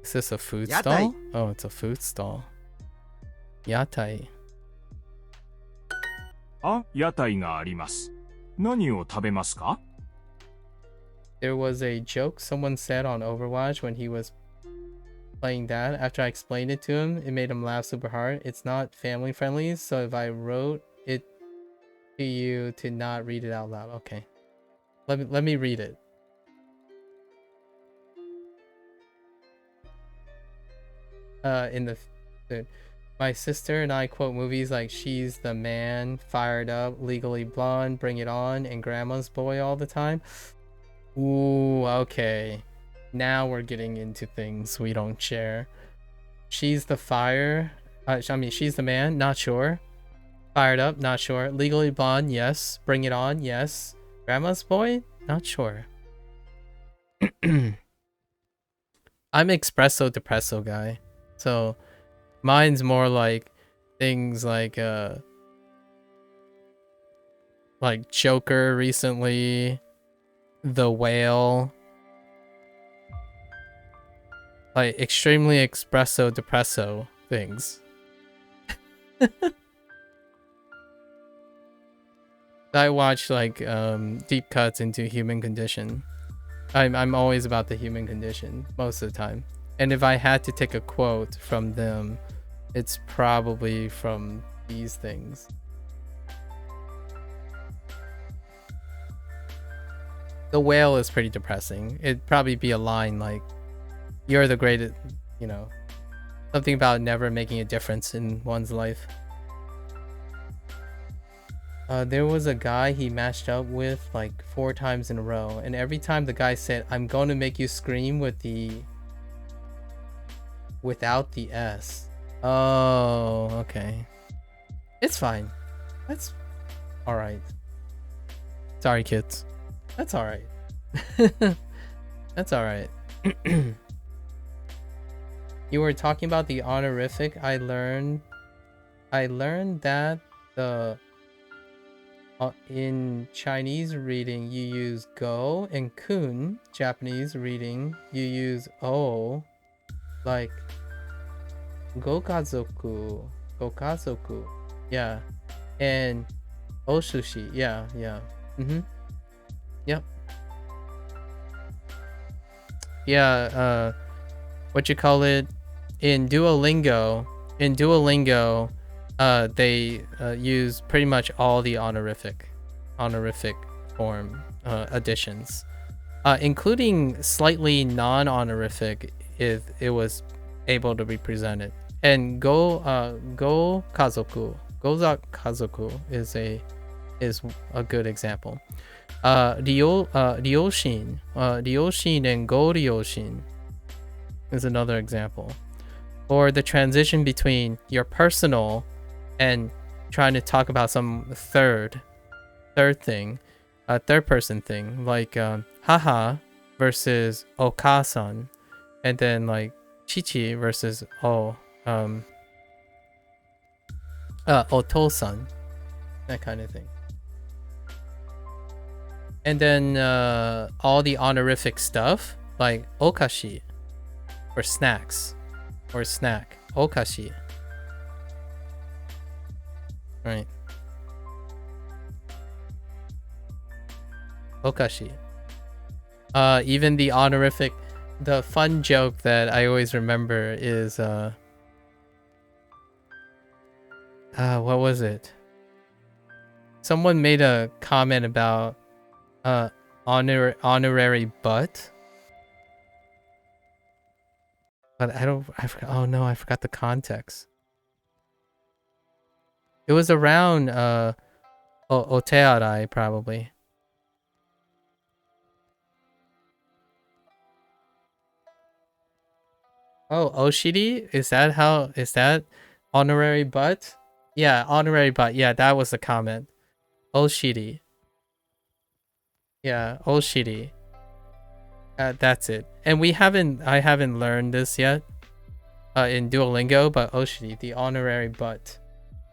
Is this a food stall? Oh, it's a food stall. Yatai. あ、屋台があります。何を食べますか? There was a joke someone said on Overwatch when he was playing that. After I explained it to him, it made him laugh super hard. It's not family friendly, so if I wrote it to you to not read it out loud. Okay. Let me read it. My sister and I quote movies like She's the Man, Fired Up, Legally Blonde, Bring It On, and Grandma's Boy all the time. Ooh, okay. Now we're getting into things we don't share. She's the Fire. She's the Man, not sure. Fired Up, not sure. Legally Blonde, yes. Bring It On, yes. Grandma's Boy, not sure. I'm espresso depresso guy. So mine's more like things like Joker recently, The Whale, like extremely espresso depresso things. I watch like deep cuts into human condition. I'm always about the human condition most of the time. And if I had to take a quote from them, it's probably from these things. The whale is pretty depressing. It'd probably be a line like, "You're the greatest," you know, something about never making a difference in one's life. There was a guy he matched up with like 4 times in a row, and every time the guy said, "I'm going to make you scream" without the S. Oh, okay. It's fine. That's all right. Sorry, kids. That's all right. That's all right. You were talking about the honorific. I learned that the in Chinese reading you use go, and kun Japanese reading you use o, like gokazoku, yeah, and oshushi, yeah. Yep. Yeah, what you call it, in Duolingo, they use pretty much all the honorific form additions, including slightly non-honorific if it was able to be presented. And go kazoku is a good example. Ryoshin and go ryoshin is another example. Or the transition between your personal and trying to talk about some third thing, third person thing, like haha versus okasan, and then like chichi versus otosan, that kind of thing. And then all the honorific stuff like okashi for snacks or snack, okashi, right? Okashi. Even the honorific, the fun joke that I always remember is what was it? Someone made a comment about honorary butt, but I forgot. Oh no, I forgot the context. It was around otearai probably. Oh, oshiri? Is that honorary butt? Yeah, honorary butt. Yeah, that was the comment. Oshiri. Yeah, oshiri. That's it. And I haven't learned this yet in Duolingo, but oshiri, the honorary butt.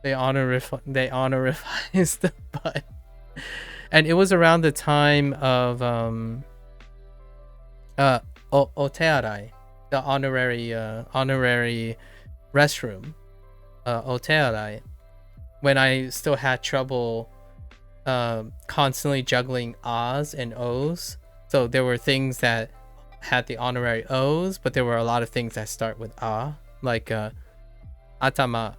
They honorifies the butt. And it was around the time of otearai, the honorary restroom, otearai, when I still had trouble constantly juggling ahs and ohs. So there were things that had the honorary ohs, but there were a lot of things that start with ah, like atama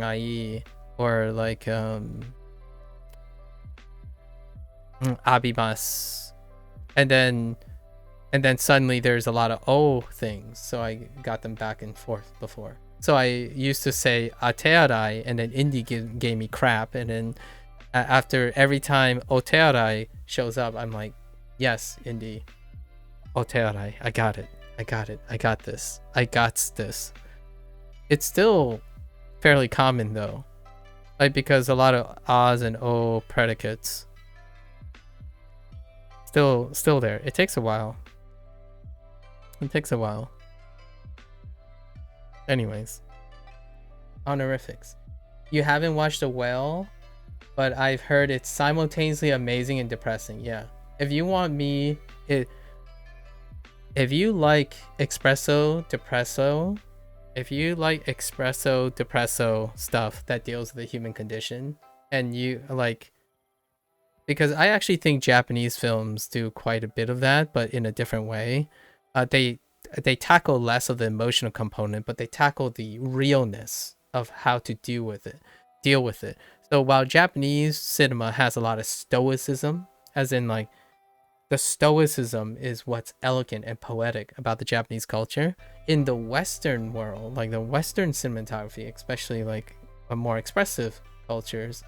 ga ii, or like abimasu, and then suddenly there's a lot of o things, so I got them back and forth before. So I used to say atearai, and then Indy gave me crap, and then after every time otearai shows up, I'm like, yes, Indy, otearai, I got it, I got this. It's still fairly common though, like, because a lot of ahs and o predicates still there. It takes a while. Anyways, honorifics. You haven't watched The Whale, but I've heard it's simultaneously amazing and depressing. Yeah. If you like espresso depresso stuff that deals with the human condition, and you like because I actually think Japanese films do quite a bit of that, but in a different way. They tackle less of the emotional component, but they tackle the realness of how to deal with it. So while Japanese cinema has a lot of stoicism, as in like the stoicism is what's elegant and poetic about the Japanese culture, in the Western world, like the Western cinematography, especially like more expressive cultures,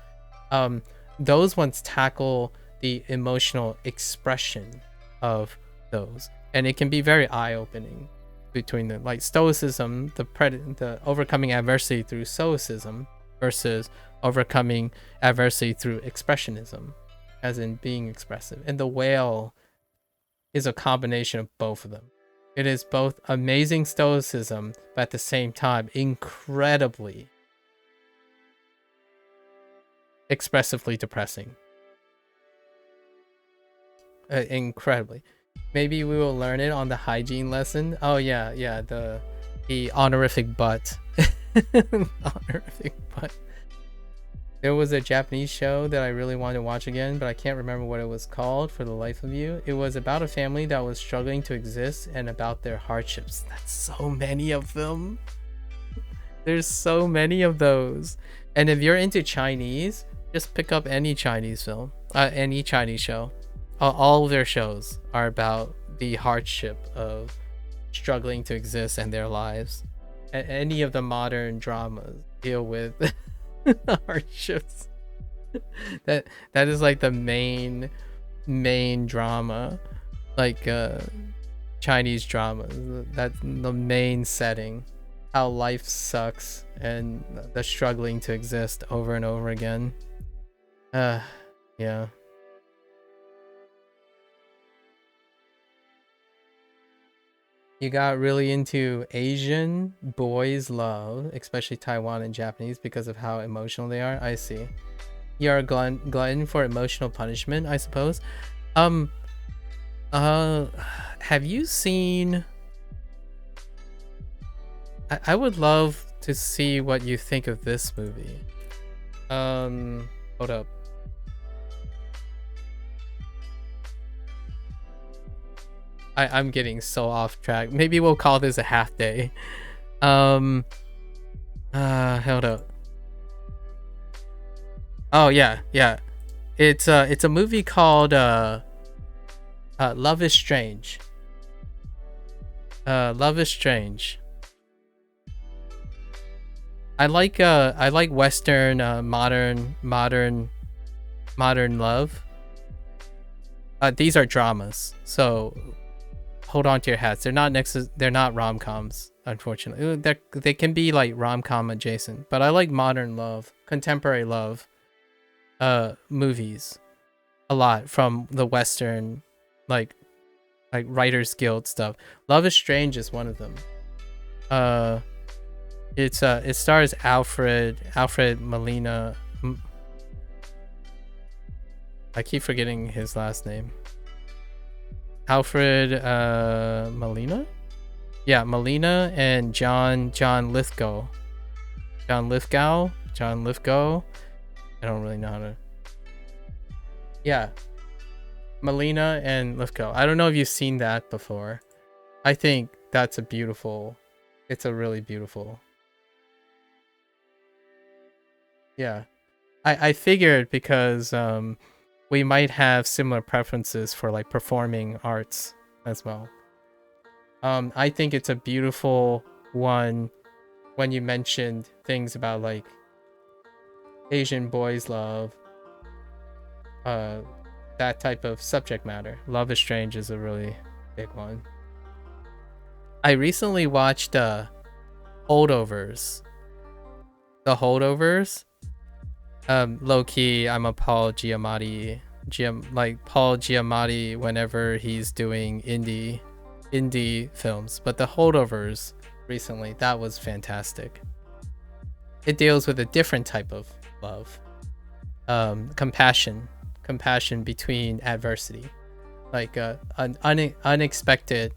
those ones tackle the emotional expression of those, and it can be very eye-opening between the like stoicism, the overcoming adversity through stoicism versus overcoming adversity through expressionism, as in being expressive. And The Whale is a combination of both of them. It is both amazing stoicism, but at the same time incredibly expressively depressing. Incredibly. Maybe we will learn it on the hygiene lesson. Oh yeah, the honorific butt. Honorific butt. There was a Japanese show that I really wanted to watch again, but I can't remember what it was called for the life of you. It was about a family that was struggling to exist and about their hardships. That's so many of them. There's so many of those. And if you're into Chinese, just pick up any Chinese film, any Chinese show. All of their shows are about the hardship of struggling to exist in their lives. Any of the modern dramas deal with hardships. That is like the main drama, like Chinese dramas. That's the main setting. How life sucks and the struggling to exist over and over again. Yeah. You got really into Asian boys love, especially Taiwan and Japanese, because of how emotional they are. I see. You're a glutton for emotional punishment, I suppose. Have you seen... I would love to see what you think of this movie. Hold up. I'm getting so off track. Maybe we'll call this a half day. Hold up. Oh yeah. It's a movie called Love is Strange. Love is Strange. I like Western modern love. These are dramas, so hold on to your hats. They're not rom-coms, unfortunately. They can be like rom-com adjacent, but I like modern love, contemporary love movies a lot from the Western like Writers Guild stuff. Love is Strange is one of them. It stars Alfred Molina. I keep forgetting his last name. Alfred Molina? Yeah, Molina and John Lithgow. John Lithgow? I don't really know how to... Yeah. Molina and Lithgow. I don't know if you've seen that before. I think that's it's a really beautiful... Yeah. I figured because we might have similar preferences for like performing arts as well. I think it's a beautiful one when you mentioned things about like Asian boys love, that type of subject matter. Love is Strange is a really big one. I recently watched Holdovers. The Holdovers. Low key, I'm a Paul Giamatti, Paul Giamatti whenever he's doing indie films. But The Holdovers recently, that was fantastic. It deals with a different type of love, compassion between adversity, like an unexpected,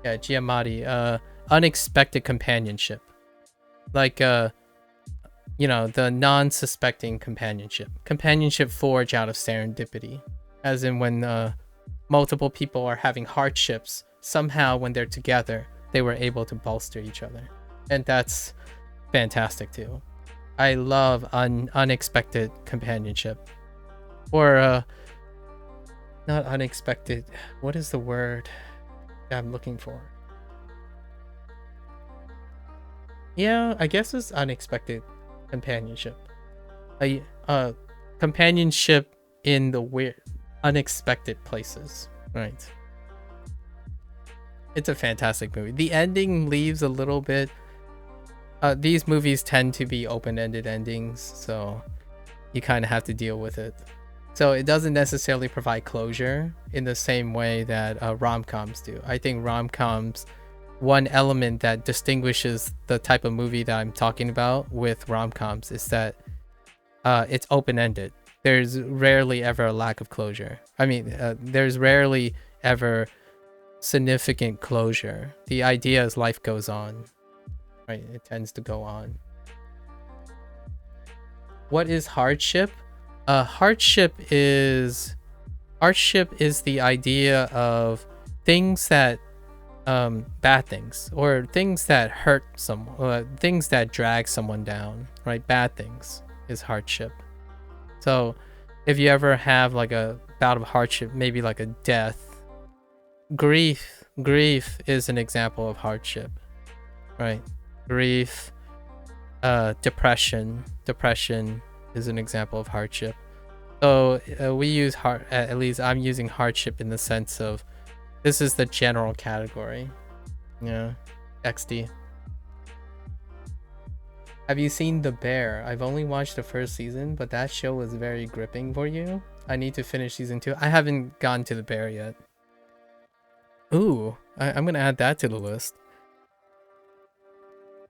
Giamatti, unexpected companionship, like you know, the non-suspecting companionship forged out of serendipity, as in when multiple people are having hardships, somehow when they're together they were able to bolster each other, and that's fantastic too. I love unexpected companionship, or not unexpected, what is the word I'm looking for? Yeah, I guess it's unexpected companionship. Companionship in the weird, unexpected places, right? It's a fantastic movie. The ending leaves a little bit. These movies tend to be open-ended endings, so you kind of have to deal with it. So it doesn't necessarily provide closure in the same way that rom-coms do. I think rom-coms, one element that distinguishes the type of movie that I'm talking about with rom-coms is that it's open-ended. There's rarely ever a lack of closure. I mean, there's rarely ever significant closure. The idea is life goes on, right? It tends to go on. What is hardship? Hardship is the idea of things that bad things, or things that hurt someone, things that drag someone down, right? Bad things is hardship. So if you ever have like a bout of hardship, maybe like a death, grief is an example of hardship, right? Grief, depression is an example of hardship. So we use at least I'm using hardship in the sense of this is the general category. Yeah. XD. Have you seen The Bear? I've only watched the first season, but that show was very gripping for you. I need to finish season 2. I haven't gotten to The Bear yet. Ooh, I'm gonna add that to the list.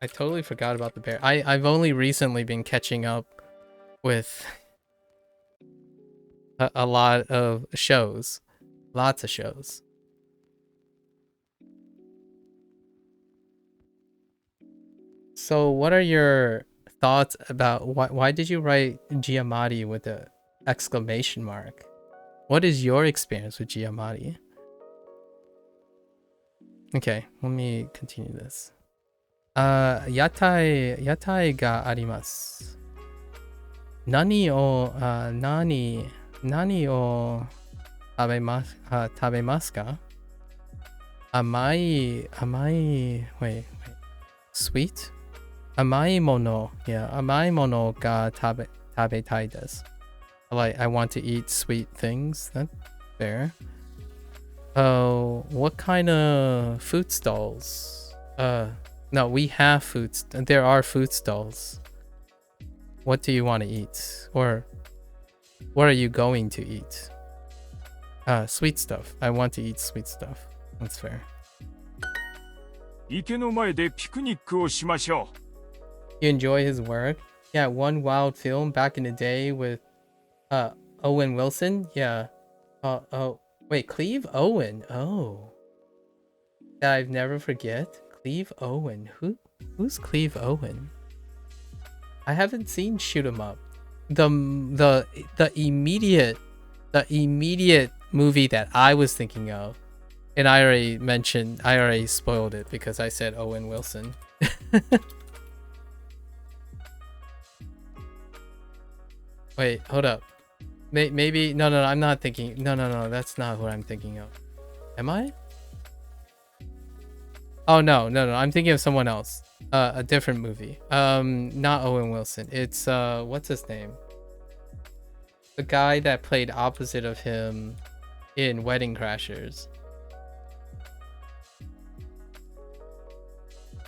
I totally forgot about The Bear. I've only recently been catching up with a lot of shows. Lots of shows. So what are your thoughts about why did you write Giamatti with an exclamation mark? What is your experience with Giamatti? Okay, let me continue this. 屋台があります。何を食べますか？甘い wait sweet? 甘いものが食べたいです。Like, I want to eat sweet things. That's fair. Oh, what kind of food stalls? No, we have foods. There are food stalls. What do you want to eat? Or what are you going to eat? Sweet stuff. I want to eat sweet stuff. That's fair. 池の前でピクニックをしましょう。 You enjoy his work? Yeah, one wild film back in the day with Owen Wilson. Yeah. Wait, Cleve Owen. Oh. That I've never forget. Cleve Owen. Who's Cleve Owen? I haven't seen Shoot 'Em Up. The immediate movie that I was thinking of, and I already spoiled it because I said Owen Wilson. Wait, hold up. Maybe no, I'm not thinking. No, that's not what I'm thinking of. Am I? Oh no, I'm thinking of someone else. A different movie. Not Owen Wilson. It's what's his name? The guy that played opposite of him in Wedding Crashers.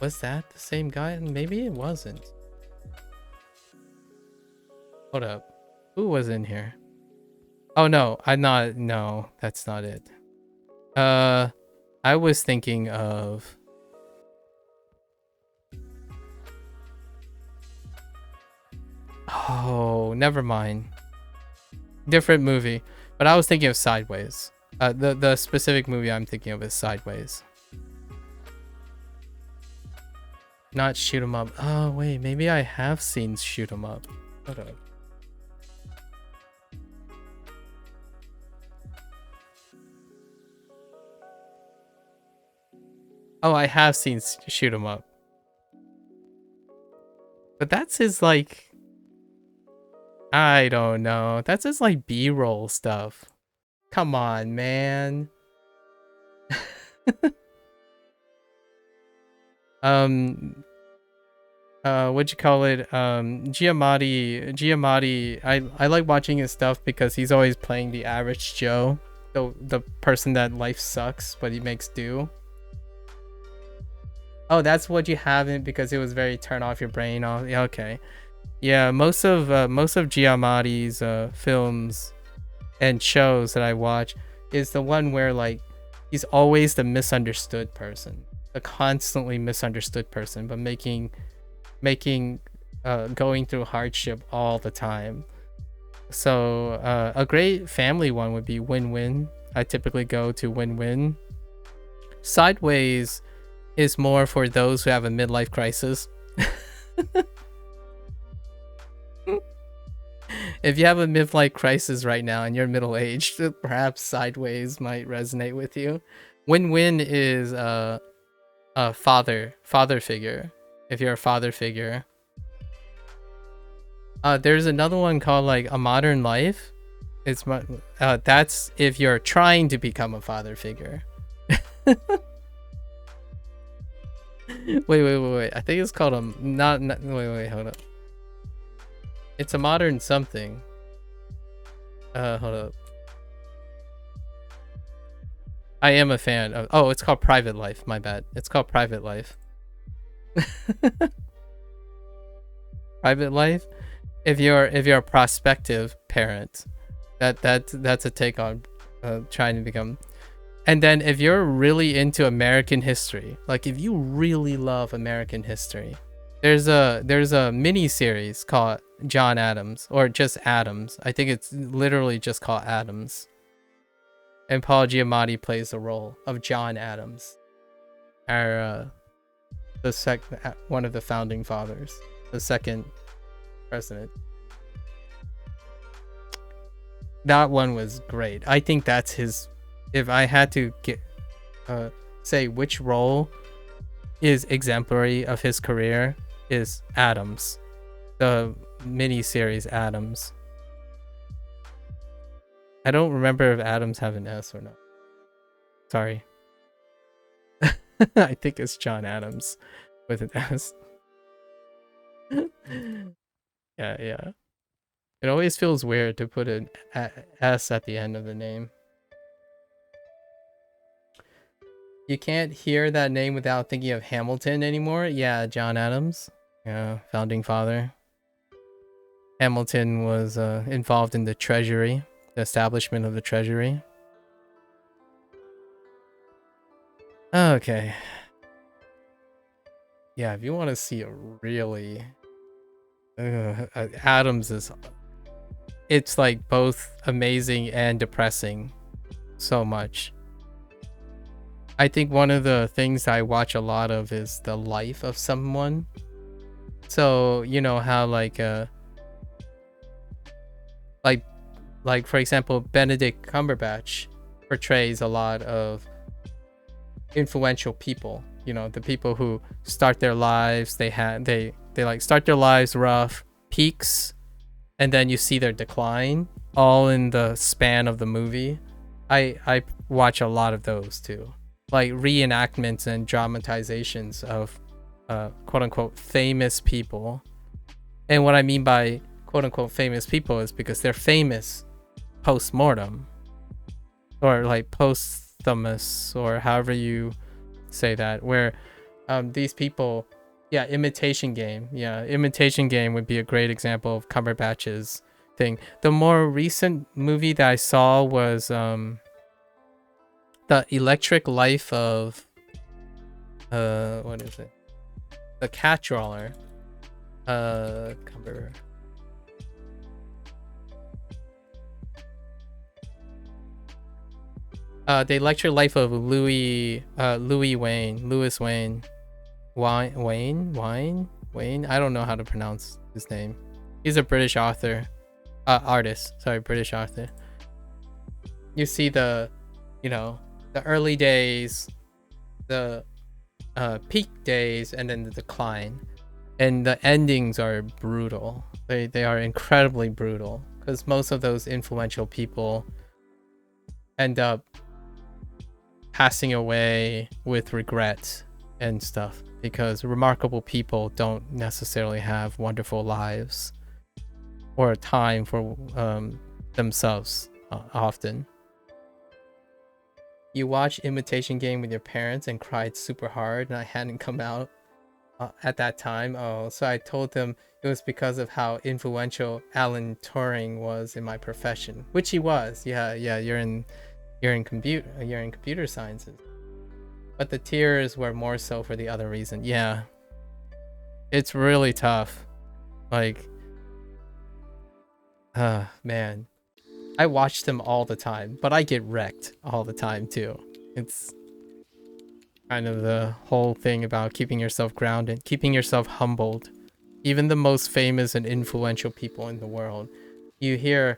Was that the same guy? Maybe it wasn't. Hold up. Who was in here? Oh no, no, that's not it. I was thinking of oh, never mind. Different movie. But I was thinking of Sideways. The specific movie I'm thinking of is Sideways. Not shoot 'em up. Oh wait, maybe I have seen shoot 'em up. Hold up. Oh, I have seen shoot 'em up. But that's his like, I don't know. That's his like B-roll stuff. Come on, man. What'd you call it? Giamatti, I like watching his stuff because he's always playing the average Joe, the person that life sucks but he makes do. Oh, that's what you haven't, because it was very turn off your brain off. Yeah, okay. Yeah, most of Giamatti's films and shows that I watch is the one where like he's always the misunderstood person, the constantly misunderstood person, but making going through hardship all the time. So a great family one would be Win-Win. I typically go to Win-Win. Sideways is more for those who have a midlife crisis. If you have a midlife crisis right now and you're middle-aged, perhaps Sideways might resonate with you. Win-Win is a father figure. If you're a father figure. There's another one called like A Modern Life. It's that's if you're trying to become a father figure. Wait. I think it's called a wait, hold up. It's a modern something. Hold up. I am a fan of, oh, it's called Private Life, my bad. It's called Private Life. Private Life. If you're a prospective parent, that's a take on trying to become. And then if you're really into American history, like if you really love American history, there's a mini series called John Adams, or just Adams. I think it's literally just called Adams. And Paul Giamatti plays the role of John Adams, one of the founding fathers, the second president. That one was great. I think that's his. If I had to say which role is exemplary of his career, is Adams, the miniseries Adams. I don't remember if Adams have an S or not. Sorry. I think it's John Adams with an S. Yeah. It always feels weird to put an S at the end of the name. You can't hear that name without thinking of Hamilton anymore. Yeah, John Adams. Yeah, founding father. Hamilton was involved in the Treasury, the establishment of the Treasury. Okay. Yeah, if you want to see a really... Adams is... It's like both amazing and depressing so much. I think one of the things I watch a lot of is the life of someone. So, you know how like for example, Benedict Cumberbatch portrays a lot of influential people. You know, the people who start their lives, they like start their lives rough, peaks, and then you see their decline all in the span of the movie. I watch a lot of those too. Like reenactments and dramatizations of quote unquote famous people. And what I mean by quote unquote famous people is because they're famous post-mortem, or like posthumous, or however you say that, where these people, yeah, Imitation Game. Yeah, Imitation Game would be a great example of Cumberbatch's thing. The more recent movie that I saw was The Electric Life of what is it? The Catdrawler. The Electric Life of Louis Wayne. Wayne. I don't know how to pronounce his name. He's a British artist. Sorry, British author. You see the early days, the peak days, and then the decline, and the endings are brutal. They are incredibly brutal because most of those influential people end up passing away with regret and stuff, because remarkable people don't necessarily have wonderful lives or time for themselves often. You watched Imitation Game with your parents and cried super hard, and I hadn't come out at that time. Oh, so I told them it was because of how influential Alan Turing was in my profession, which he was. Yeah, you're in computer sciences. But the tears were more so for the other reason. Yeah. It's really tough. Like, man. I watch them all the time, but I get wrecked all the time too. It's kind of the whole thing about keeping yourself grounded, keeping yourself humbled. Even the most famous and influential people in the world, you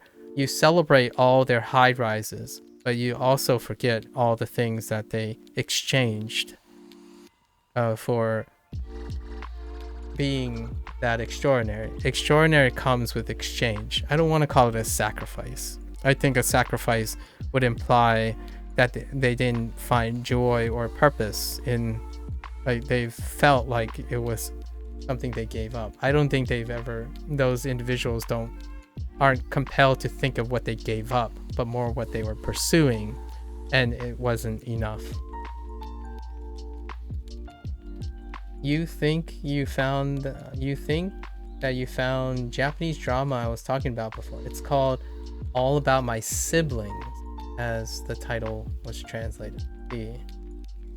celebrate all their high rises, but you also forget all the things that they exchanged for being that extraordinary. Extraordinary comes with exchange. I don't want to call it a sacrifice. I think a sacrifice would imply that they didn't find joy or purpose in, like, they felt like it was something they gave up. I don't think those individuals aren't compelled to think of what they gave up, but more what they were pursuing, and it wasn't enough. You think that you found Japanese drama I was talking about before. It's called All About My Siblings, as the title was translated.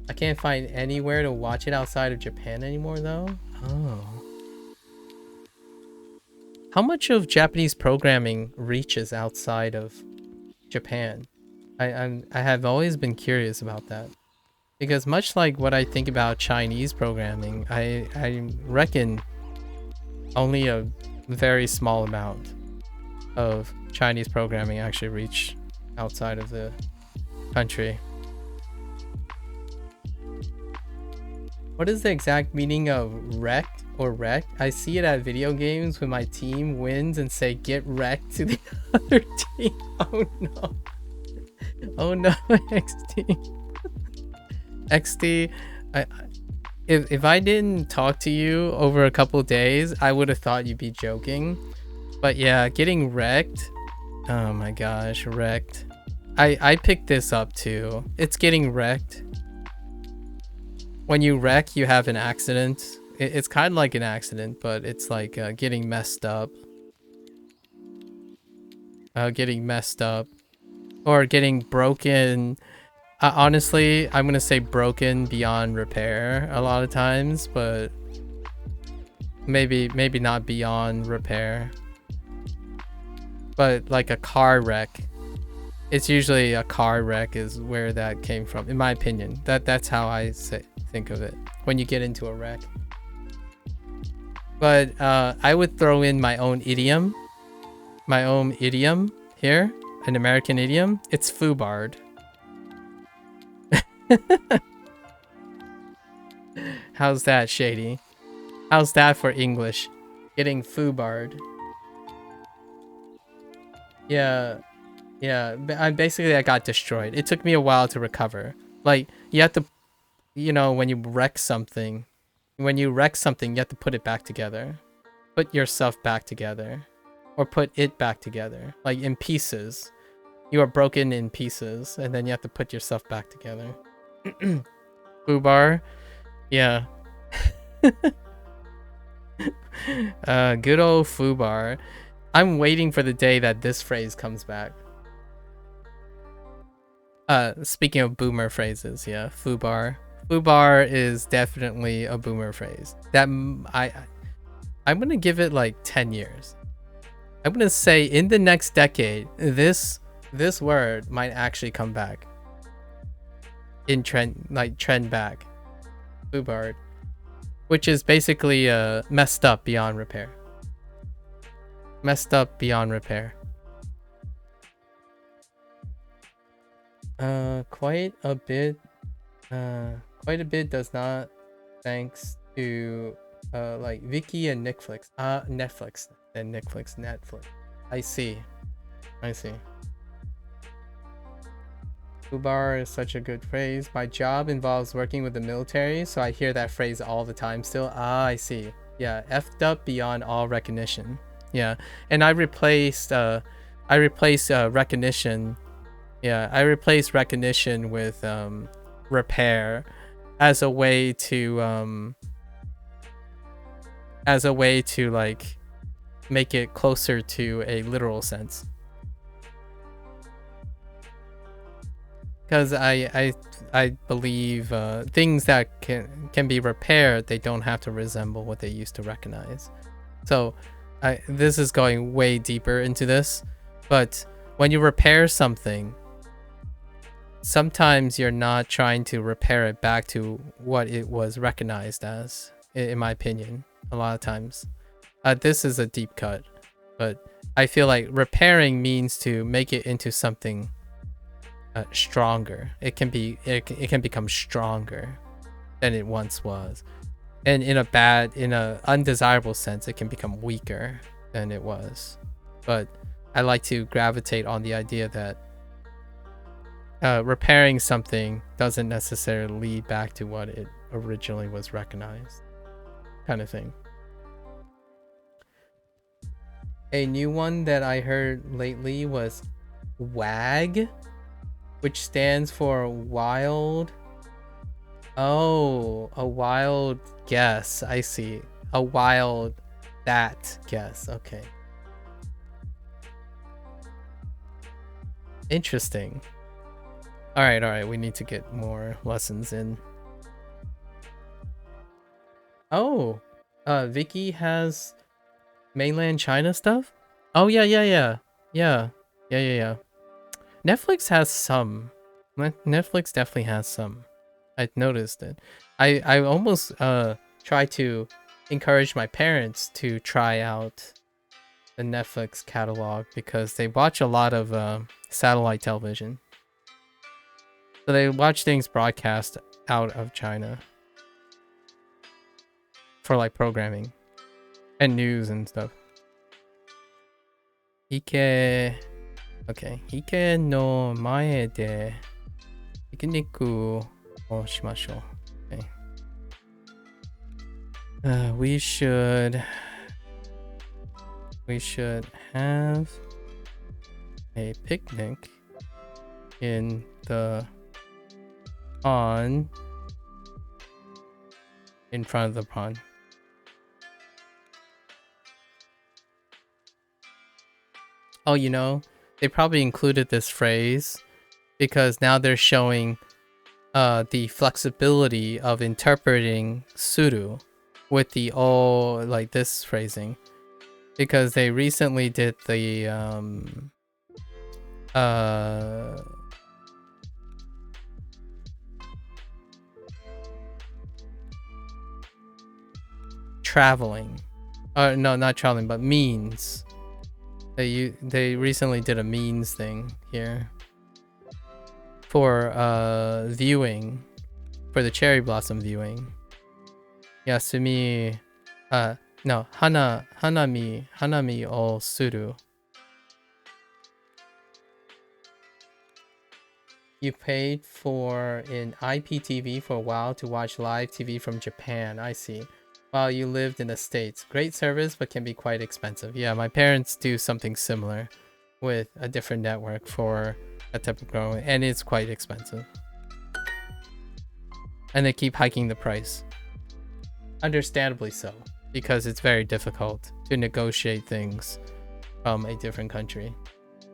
I can't find anywhere to watch it outside of Japan anymore though. Oh. How much of Japanese programming reaches outside of Japan? I have always been curious about that. Because much like what I think about Chinese programming, I reckon only a very small amount of Chinese programming actually reach outside of the country. What is the exact meaning of wrecked or wrecked? I see it at video games when my team wins and say get wrecked to the other team. Oh no. Oh no, XD. XD, if I didn't talk to you over a couple days, I would have thought you'd be joking. But yeah, getting wrecked. Oh my gosh, wrecked. I picked this up too. It's getting wrecked. When you wreck, you have an accident. It's kind of like an accident, but it's like getting messed up. Getting messed up. Or getting broken. Honestly, I'm gonna say broken beyond repair a lot of times, but maybe not beyond repair. But like a car wreck, it's usually a car wreck is where that came from, in my opinion. That's how I think of it when you get into a wreck. But I would throw in my own idiom here, an American idiom. It's foobarred. How's that, Shady? How's that for English? Getting foobarred. Yeah. I got destroyed. It took me a while to recover. Like, you have to, when you wreck something, you have to put it back together. Put yourself back together. Or put it back together. Like, in pieces. You are broken in pieces, and then you have to put yourself back together. Foobar. Yeah. Good old foobar. I'm waiting for the day that this phrase comes back. Speaking of boomer phrases, yeah, foobar. Foobar is definitely a boomer phrase. That I'm gonna give it like 10 years. I'm gonna say in the next decade, this word might actually come back. In trend back. Foobarred. which is basically messed up beyond repair. Messed up beyond repair. Quite a bit does not, thanks to like Viki and Netflix. Netflix. I see. Ubar is such a good phrase. My job involves working with the military, so I hear that phrase all the time still. I see. Yeah, effed up beyond all recognition. Yeah, and I replaced recognition. Yeah, I replaced recognition with repair as a way to like make it closer to a literal sense. Because I believe things that can be repaired, they don't have to resemble what they used to recognize. So this is going way deeper into this, but when you repair something, sometimes you're not trying to repair it back to what it was recognized as, in my opinion, a lot of times. This is a deep cut, but I feel like repairing means to make it into something stronger. It can become stronger than it once was, and in a undesirable sense, it can become weaker than it was. But I like to gravitate on the idea that repairing something doesn't necessarily lead back to what it originally was recognized, kind of thing. A new one that I heard lately was WAG, which stands for wild. Oh, a wild guess. I see. A wild that guess. Okay. Interesting. All right. We need to get more lessons in. Oh, Vicky has mainland China stuff. Oh yeah. Netflix has some. Netflix definitely has some. I noticed it. I almost try to encourage my parents to try out the Netflix catalog because they watch a lot of satellite television. So they watch things broadcast out of China for like programming and news and stuff. Okay. 池の前でピクニックをしましょう。Okay. We should have a picnic in the pond in front of the pond. Oh, you know, they probably included this phrase because now they're showing the flexibility of interpreting suru with the like this phrasing, because they recently did the traveling. No, not traveling, but means. They recently did a means thing here for viewing, for the cherry blossom viewing. Yasumi, no, hanami o suru. You paid for an IPTV for a while to watch live TV from Japan. I see. While you lived in the States. Great service, but can be quite expensive. Yeah, my parents do something similar with a different network for a type of program, and it's quite expensive. And they keep hiking the price. Understandably so, because it's very difficult to negotiate things from a different country,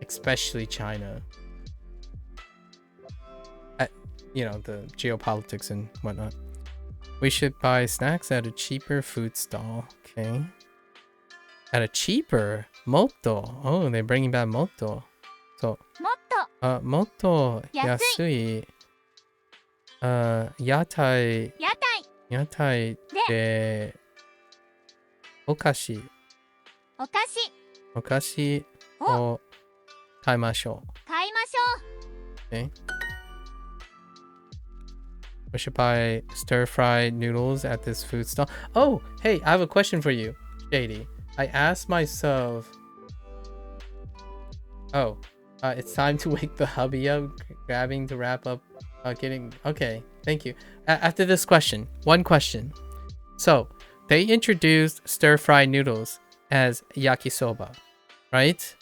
especially China. You know, the geopolitics and whatnot. We should buy snacks at a cheaper food stall. Okay. At a cheaper Motto. Oh, they're bringing back Motto. So, Motto yasui. Yatai. 屋台でお菓子お菓子お菓子を買いましょう。買いましょう。 Okay. We should buy stir-fried noodles at this food stall. Oh, hey, I have a question for you, Shady. I asked myself... Oh, it's time to wake the hubby up, grabbing to wrap up, getting... Okay, thank you. After this question, one question. So, they introduced stir-fried noodles as yakisoba, right?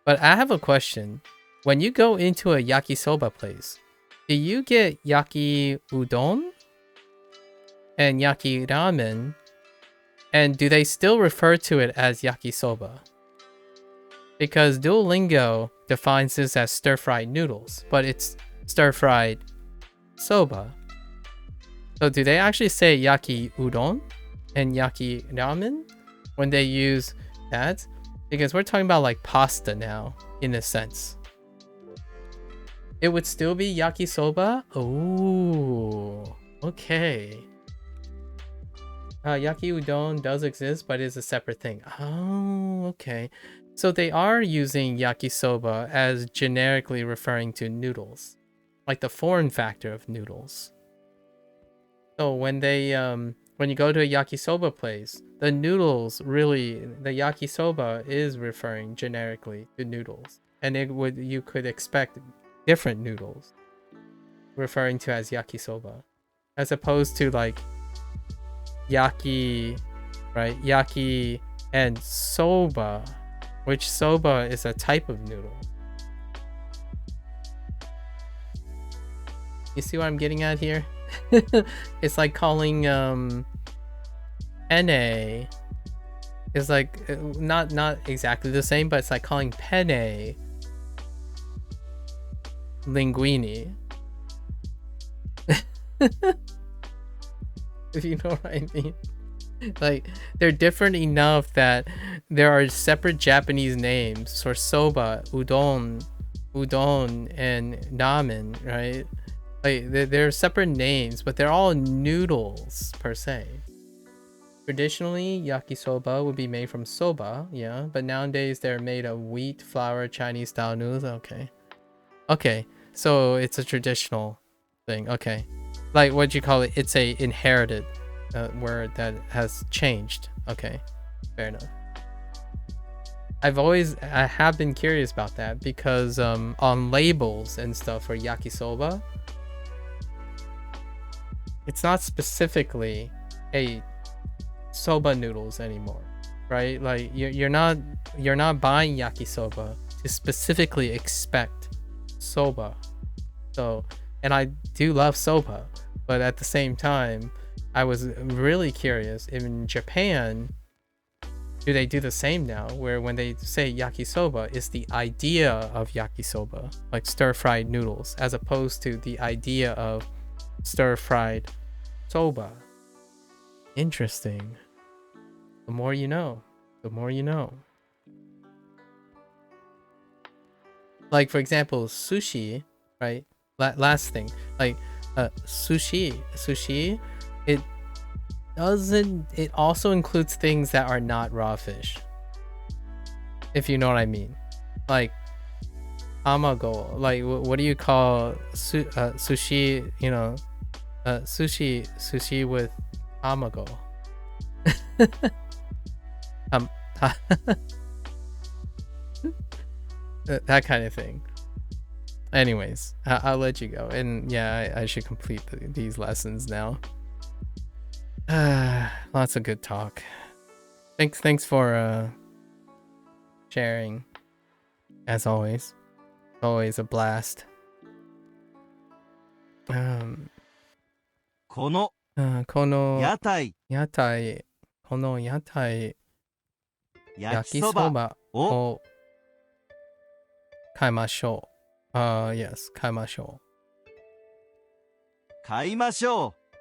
But I have a question. When you go into a yakisoba place, do you get yaki udon and yaki ramen? And do they still refer to it as yakisoba? Because Duolingo defines this as stir-fried noodles, but it's stir-fried soba. So do they actually say yaki udon and yaki ramen when they use that? Because we're talking about like pasta now, in a sense. It would still be yakisoba? Oh, okay. Yaki udon does exist, but it's a separate thing. Oh, okay. So they are using yakisoba as generically referring to noodles, like the form factor of noodles. So when they when you go to a yakisoba place, the noodles really, the yakisoba is referring generically to noodles, and you could expect different noodles referring to as yakisoba, as opposed to like yaki, right? Yaki and soba, which soba is a type of noodle. You see what I'm getting at here? It's like calling penne is like not exactly the same, but it's like calling penne linguine. If you know what I mean. Like, they're different enough that there are separate Japanese names for soba, udon, and ramen, right? Like, they're separate names, but they're all noodles per se. Traditionally, yakisoba would be made from soba, yeah, but nowadays they're made of wheat, flour, Chinese style noodles. Okay, so it's a traditional thing. Okay, like what you call it? It's a inherited word that has changed. Okay, fair enough. I have been curious about that because on labels and stuff for yakisoba, it's not specifically a soba noodles anymore, right? Like you're not buying yakisoba to specifically expect soba. So, and I do love soba, but at the same time, I was really curious. In Japan, do they do the same now, where when they say yakisoba, it's the idea of yakisoba, like stir-fried noodles, as opposed to the idea of stir-fried soba? Interesting. The more you know. The more you know. Like, for example, sushi, right? Last thing, like sushi, it also includes things that are not raw fish, if you know what I mean. Like tamago, like what do you call sushi, you know, sushi with tamago. That kind of thing. Anyways, I'll let you go, and yeah, I should complete these lessons now. Lots of good talk. Thanks for sharing. As always, always a blast. このこの屋台この屋台焼きそばを買いましょう。Yes, 買いましょう。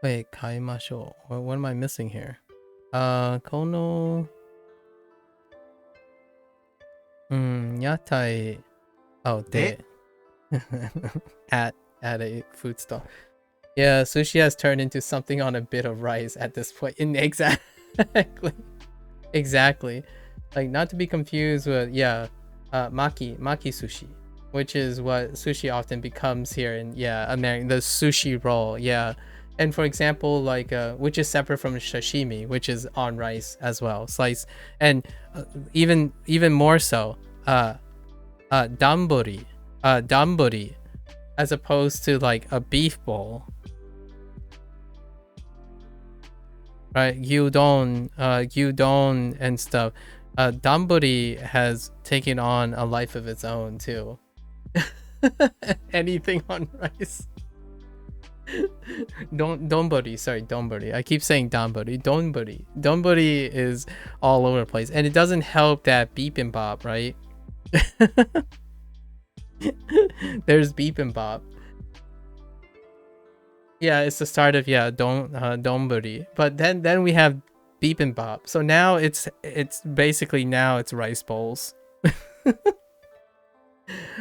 Wait, 買いましょう。What am I missing here? この屋台 Oh, でat a food stall. Yeah, sushi has turned into something on a bit of rice at this point. Exactly. Exactly. Like, not to be confused with, maki sushi, which is what sushi often becomes here in, America, the sushi roll, And for example, like, which is separate from sashimi, which is on rice as well, slice, and even more so, damburi, as opposed to like a beef bowl, right? Gyudon and stuff. Damburi has taken on a life of its own too. Anything on rice. Donburi. I keep saying donburi. Donburi is all over the place, and it doesn't help that bibimbap, right? There's bibimbap. Yeah, it's the start of donburi. But then we have bibimbap. So now it's basically it's rice bowls.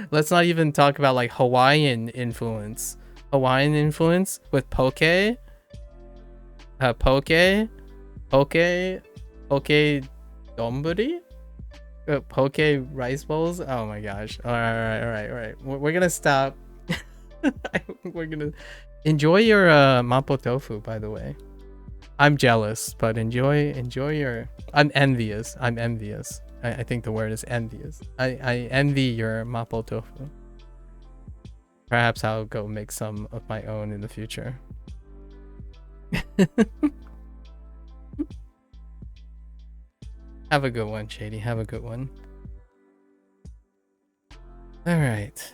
Let's not even talk about like Hawaiian influence with poke, donburi, poke rice bowls. Oh my gosh! All right. We're gonna stop. We're gonna enjoy your mapo tofu. By the way, I'm jealous, but enjoy your. I'm envious. I think the word is envious. I envy your mapo tofu. Perhaps I'll go make some of my own in the future. Have a good one, Shady. Have a good one. All right.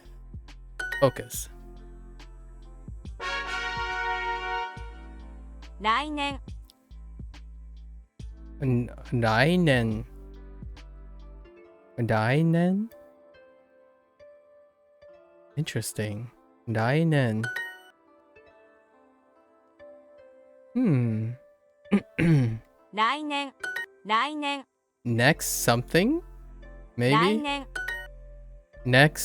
Focus. 来年 Dainen? Interesting. Dainen. 来年 Next something? 来 Maybe? 年 Next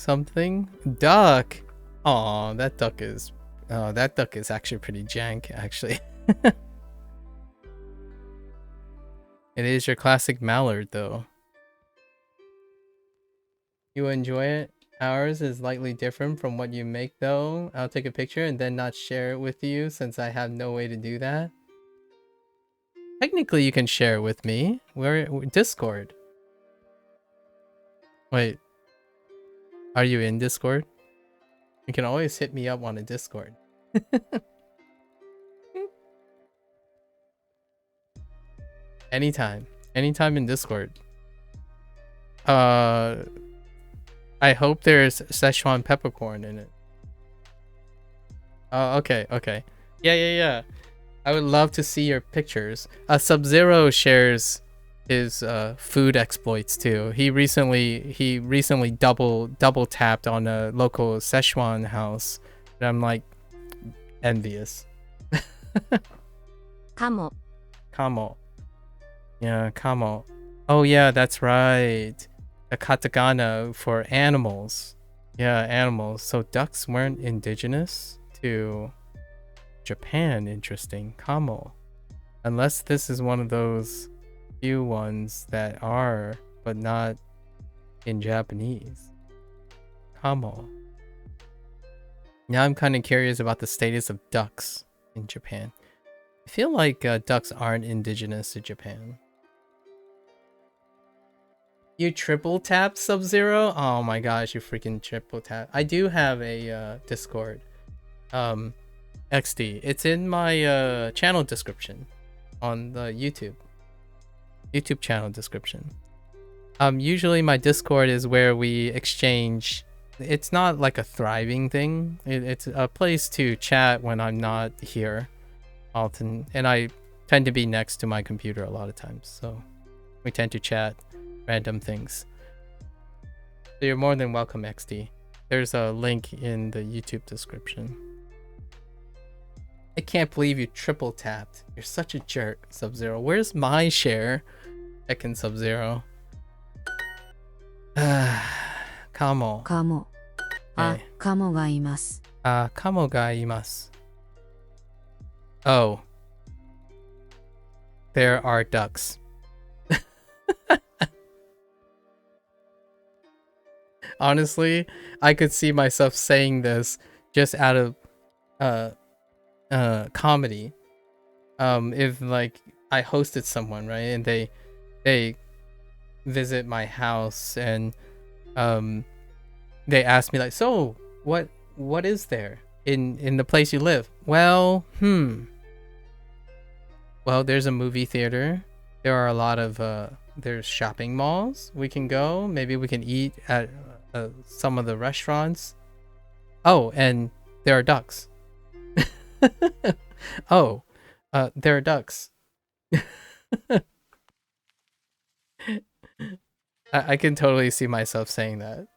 something? Duck! Aw, that duck is actually pretty jank, actually. It is your classic mallard, though. You enjoy it? Ours is slightly different from what you make, though. I'll take a picture and then not share it with you since I have no way to do that. Technically, you can share it with me. We're Discord. Wait. Are you in Discord? You can always hit me up on a Discord. Anytime in Discord. I hope there's Szechuan peppercorn in it. Oh, okay. Yeah. I would love to see your pictures. Sub-Zero shares his food exploits too. He recently double tapped on a local Szechuan house. And I'm like envious. Kamo. Yeah, kamo. Oh yeah, that's right. The katakana for animals. Yeah, animals. So ducks weren't indigenous to Japan. Interesting. Kamo. Unless this is one of those few ones that are, but not in Japanese. Kamo. Now I'm kind of curious about the status of ducks in Japan. I feel like ducks aren't indigenous to Japan. You triple tapped Sub-Zero? Oh my gosh, you freaking triple tap. I do have a Discord. XD. It's in my channel description on the YouTube channel description. Usually my Discord is where we exchange. It's not like a thriving thing. It's a place to chat when I'm not here often, and I tend to be next to my computer a lot of times, so we tend to chat random things. So you're more than welcome, XD. There's a link in the YouTube description. I can't believe you triple tapped. You're such a jerk, Sub-Zero. Where's my share? Tekken Sub-Zero. Kamo. Kamo. Okay. Kamo ga imasu. Kamo ga imasu. Oh. There are ducks. Honestly, I could see myself saying this just out of comedy. If like I hosted someone, right, and they visit my house and they ask me like, so what is there in the place you live? Well, well, there's a movie theater. There are a lot of there's shopping malls we can go. Maybe we can eat at some of the restaurants. Oh, and there are ducks. Oh, there are ducks. I can totally see myself saying that.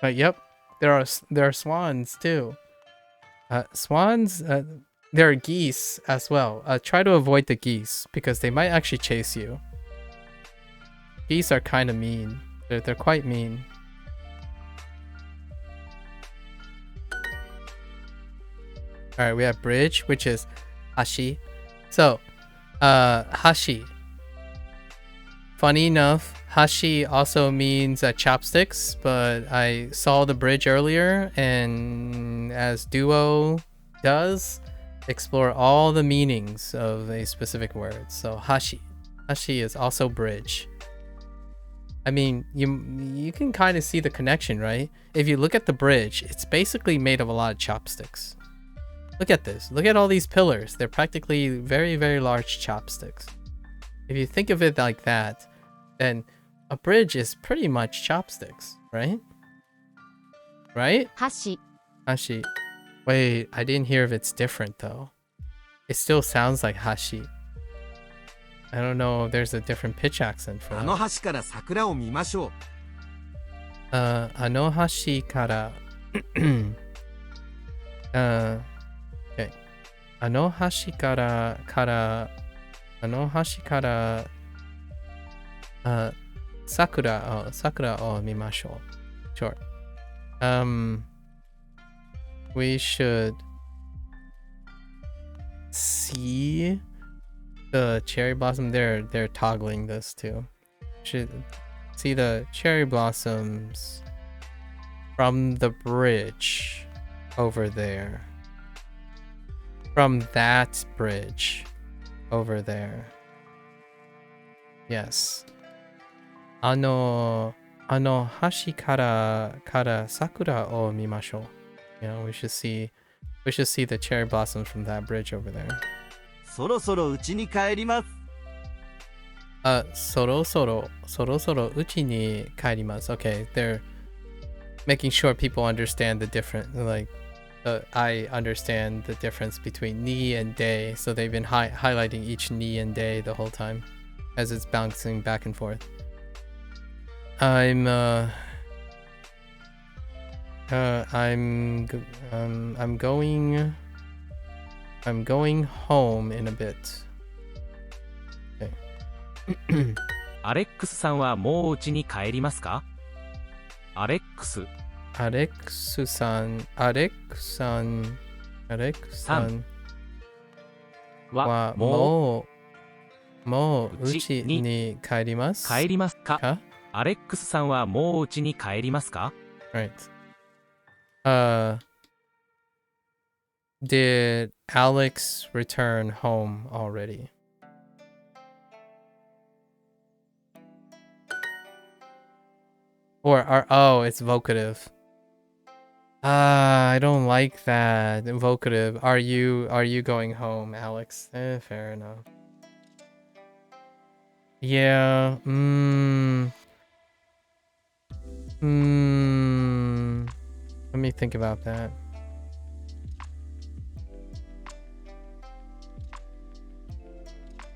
But yep, there are swans too. Swans. There are geese as well. Try to avoid the geese because they might actually chase you. Geese are kind of mean. They're quite mean. All right, we have bridge, which is hashi. So, hashi. Funny enough, hashi also means chopsticks, but I saw the bridge earlier, and as Duo does, explore all the meanings of a specific word. So hashi. Hashi is also bridge. I mean, you can kind of see the connection, right? If you look at the bridge, it's basically made of a lot of chopsticks. Look at this. Look at all these pillars. They're practically very, very large chopsticks. If you think of it like that, then a bridge is pretty much chopsticks, right? Right? Hashi. Hashi. Wait, I didn't hear if it's different though. It still sounds like hashi. I don't know if there's a different pitch accent for あの that. 橋から桜を見ましょう。あの橋から、okay. あの橋から桜を見ましょう。Sure. We should see the cherry blossom. They're toggling this too. Should see the cherry blossoms from the bridge over there. From that bridge over there. Yes. あの橋から桜を見ましょう。You know, we should see the cherry blossoms from that bridge over there. そろそろ家に帰ります。そろそろ家に帰ります。Okay, they're making sure people understand the different, like, I understand the difference between ni and day, so they've been highlighting each ni and day the whole time as it's bouncing back and forth. I'm going home in a bit. Okay. アレックスさんはもう家に帰りますか？アレックスさんはもう家に帰りますか？アレックスさんはもう家に帰りますか？ Right. Did Alex return home already? Oh, it's vocative. I don't like that. Vocative. Are you going home, Alex? Fair enough. Yeah. Let me think about that.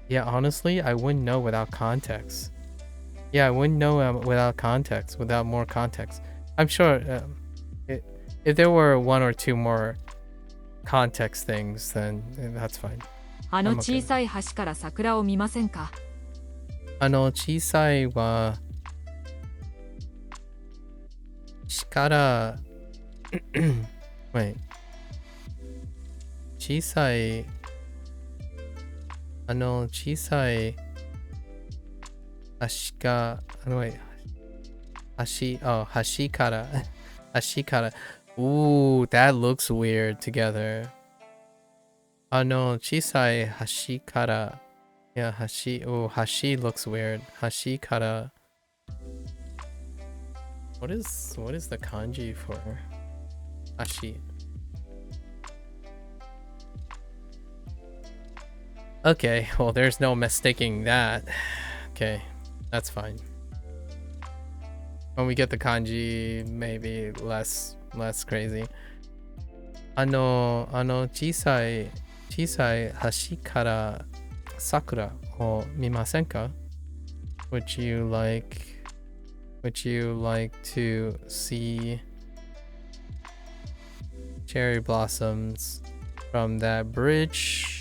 Yeah, honestly, I wouldn't know without context. Yeah, I wouldn't know without context, without more context. I'm sure if there were one or two more context things, then that's fine. あの小さい橋から桜を見ませんか？あの小さいは力Wait. 小さい小さい橋か橋から橋から Ooh, that looks weird together. 小さい橋から Yeah, 橋 Oh, 橋 looks weird. 橋から What is the kanji for 橋? Okay, well, there's no mistaking that. Okay, that's fine. When we get the kanji, maybe less crazy. 小さい橋から桜を見ませんか? Would you like to see cherry blossoms from that bridge?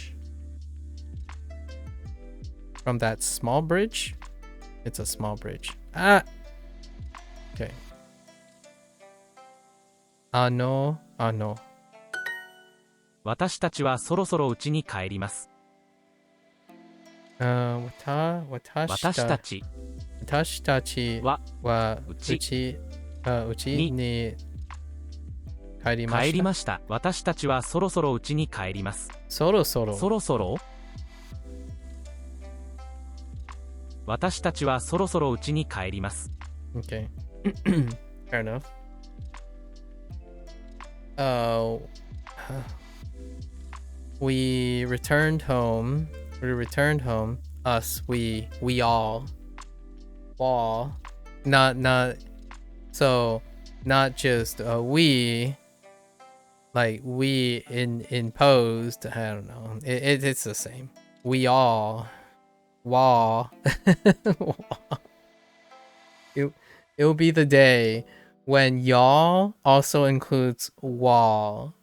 From that small bridge? It's a small bridge. Ah! Okay. 私たちはそろそろ家に帰ります。私たちはうちに帰りました。私たちはそろそろ家に帰ります。そろそろ私たちはそろそろ家に帰ります。Okay. Fair enough. We returned home. Us, we all. Not so not just we, like we imposed. I don't know. It's the same. We all. Wall. It'll be the day when y'all also includes wall.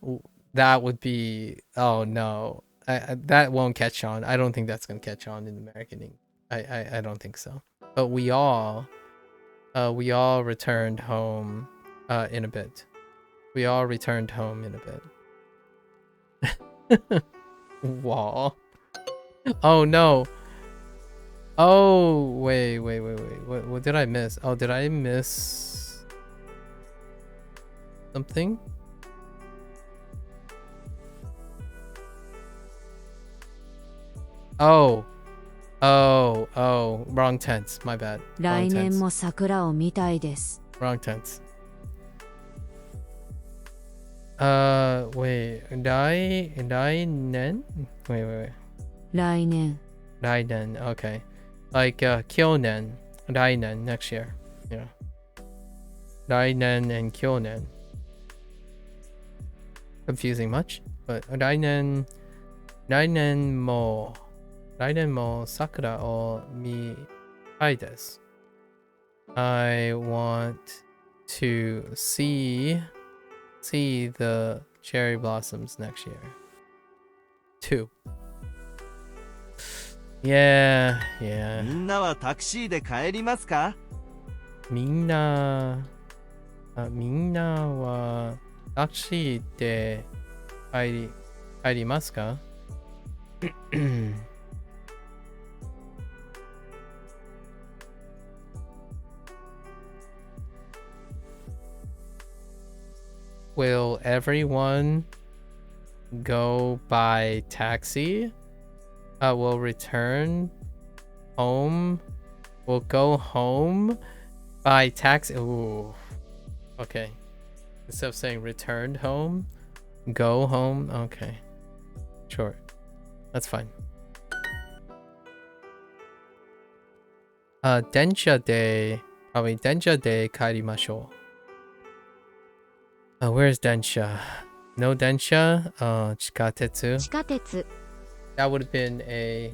That would be, oh no, that won't catch on. I don't think that's gonna catch on in American English. I don't think so. But we all returned home in a bit. We all returned home in a bit. Wall. Oh no. Oh, wait. What did I miss? Oh, did I miss something? Oh, wrong tense. My bad. 来年も桜を見たいです。 Wrong tense. Wait. 来年? Wait. 来年。来年. Okay. Like 去年. 来年 next year. Yeah. 来年 and 去年. Confusing much? But 来年も桜を見たいです。I want to see the cherry blossoms next year. 2. Yeah. みんなはタクシーで帰りますか？みんなはタクシーで帰りますか？Will everyone go by taxi? Will return home? Will go home by taxi? Ooh. Okay. Instead of saying returned home, go home. Okay. Sure. That's fine. 電車で帰りましょう。Where's 電車? No 電車? 地下鉄. That would have been a...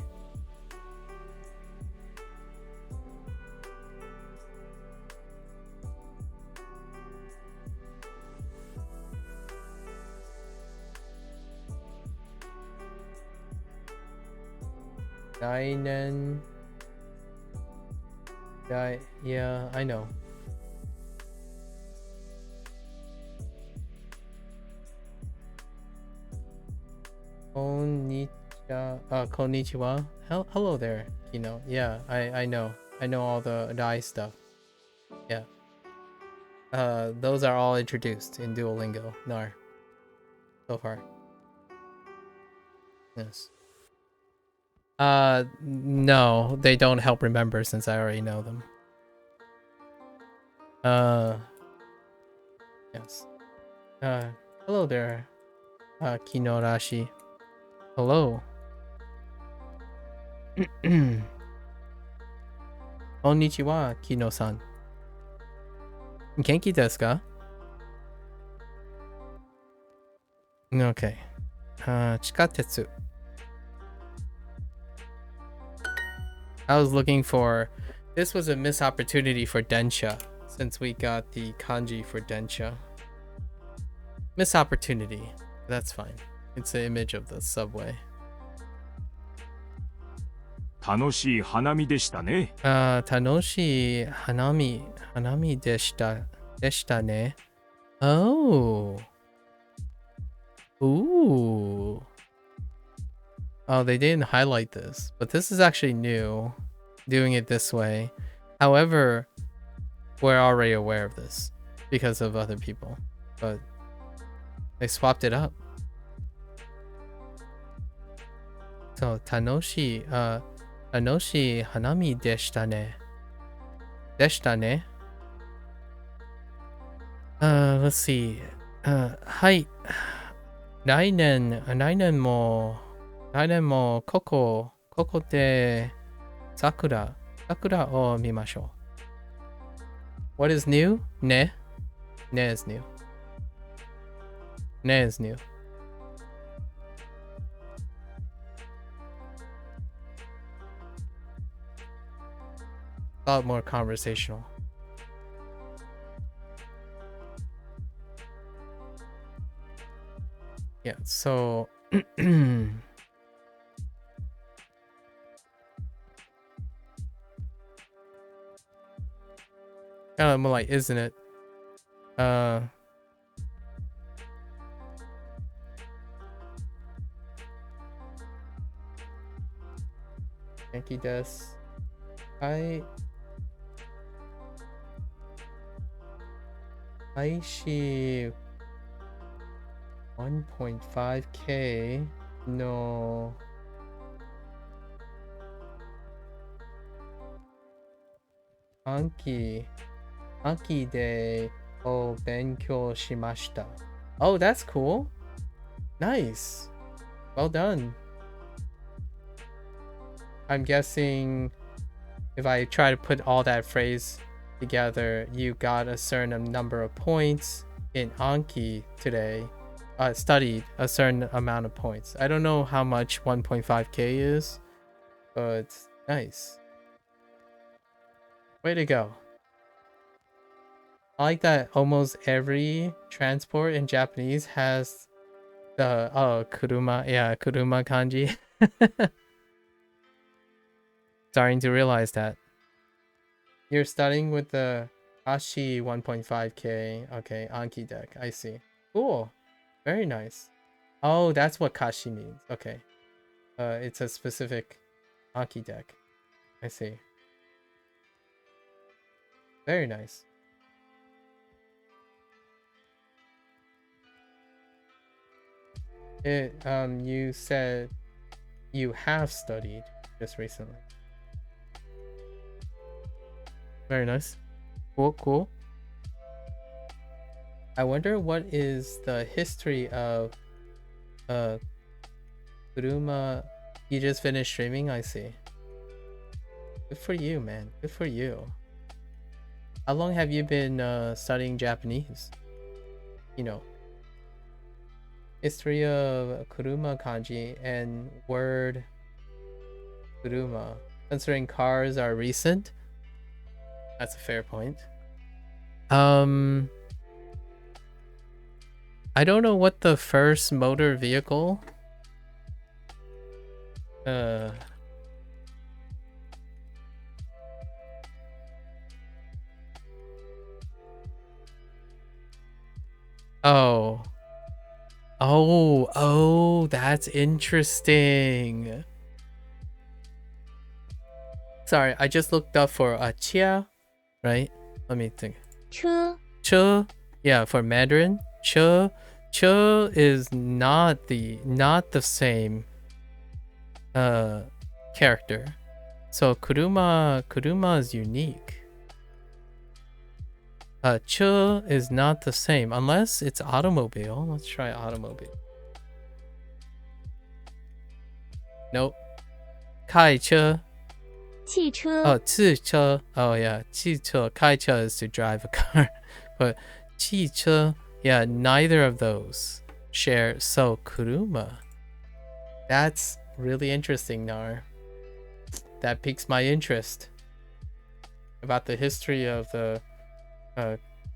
Yeah, I know. Konnichiwa. Hello there, Kino. Yeah, I know. I know all the ice stuff. Yeah. Those are all introduced in Duolingo. Nar. So far. Yes. No, they don't help remember since I already know them. Yes. Hello there, Kinorashi. Hello. Konnichiwa, Kino-san. Genki desu ka? Okay. Chikatetsu. I was looking for... This was a missed opportunity for Densha, since we got the kanji for Densha. Missed opportunity. That's fine. It's the image of the subway. 楽しい花見でしたね。楽しい花見でしたね。Oh. Ooh. Oh, they didn't highlight this, but this is actually new, doing it this way. However, we're already aware of this because of other people, but they swapped it up. So, 楽しい花見でしたね。Let's see. はい。来年もここで桜を見ましょう。What is new? ね is new. ね is new. A lot more conversational. Yeah, so more like, isn't it? Yankee desu. I see 1.5k no Anki de o benkyou shimashita. Oh, that's cool. Nice. Well done. I'm guessing if I try to put all that phrase together, you got a certain number of points in Anki today. Studied a certain amount of points. I don't know how much 1.5k is, but nice. Way to go. I like that almost every transport in Japanese has the kuruma, yeah, kuruma kanji. Starting to realize that. You're studying with the Ashi 1.5k. Okay, Anki deck. I see. Cool. Very nice. Oh, that's what Kashi means. Okay. It's a specific Anki deck. I see. Very nice. You said you have studied just recently. Very nice. Cool. I wonder what is the history of Kuruma. You just finished streaming? I see. Good for you, man. Good for you. How long have you been studying Japanese? You know, history of Kuruma kanji and word Kuruma. Considering cars are recent, that's a fair point. I don't know what the first motor vehicle Oh, that's interesting. Sorry, I just looked up for chia, right? Let me think. Che, yeah, for Mandarin. Che is not the same character. So kuruma is unique. Che is not the same unless it's automobile. Let's try automobile. Nope. Kai che. 汽车 Oh, 汽车. Oh yeah, 汽车. 开车 is to drive a car, but 汽车, yeah, neither of those share. So kuruma. That's really interesting, Nar. That piques my interest about the history of the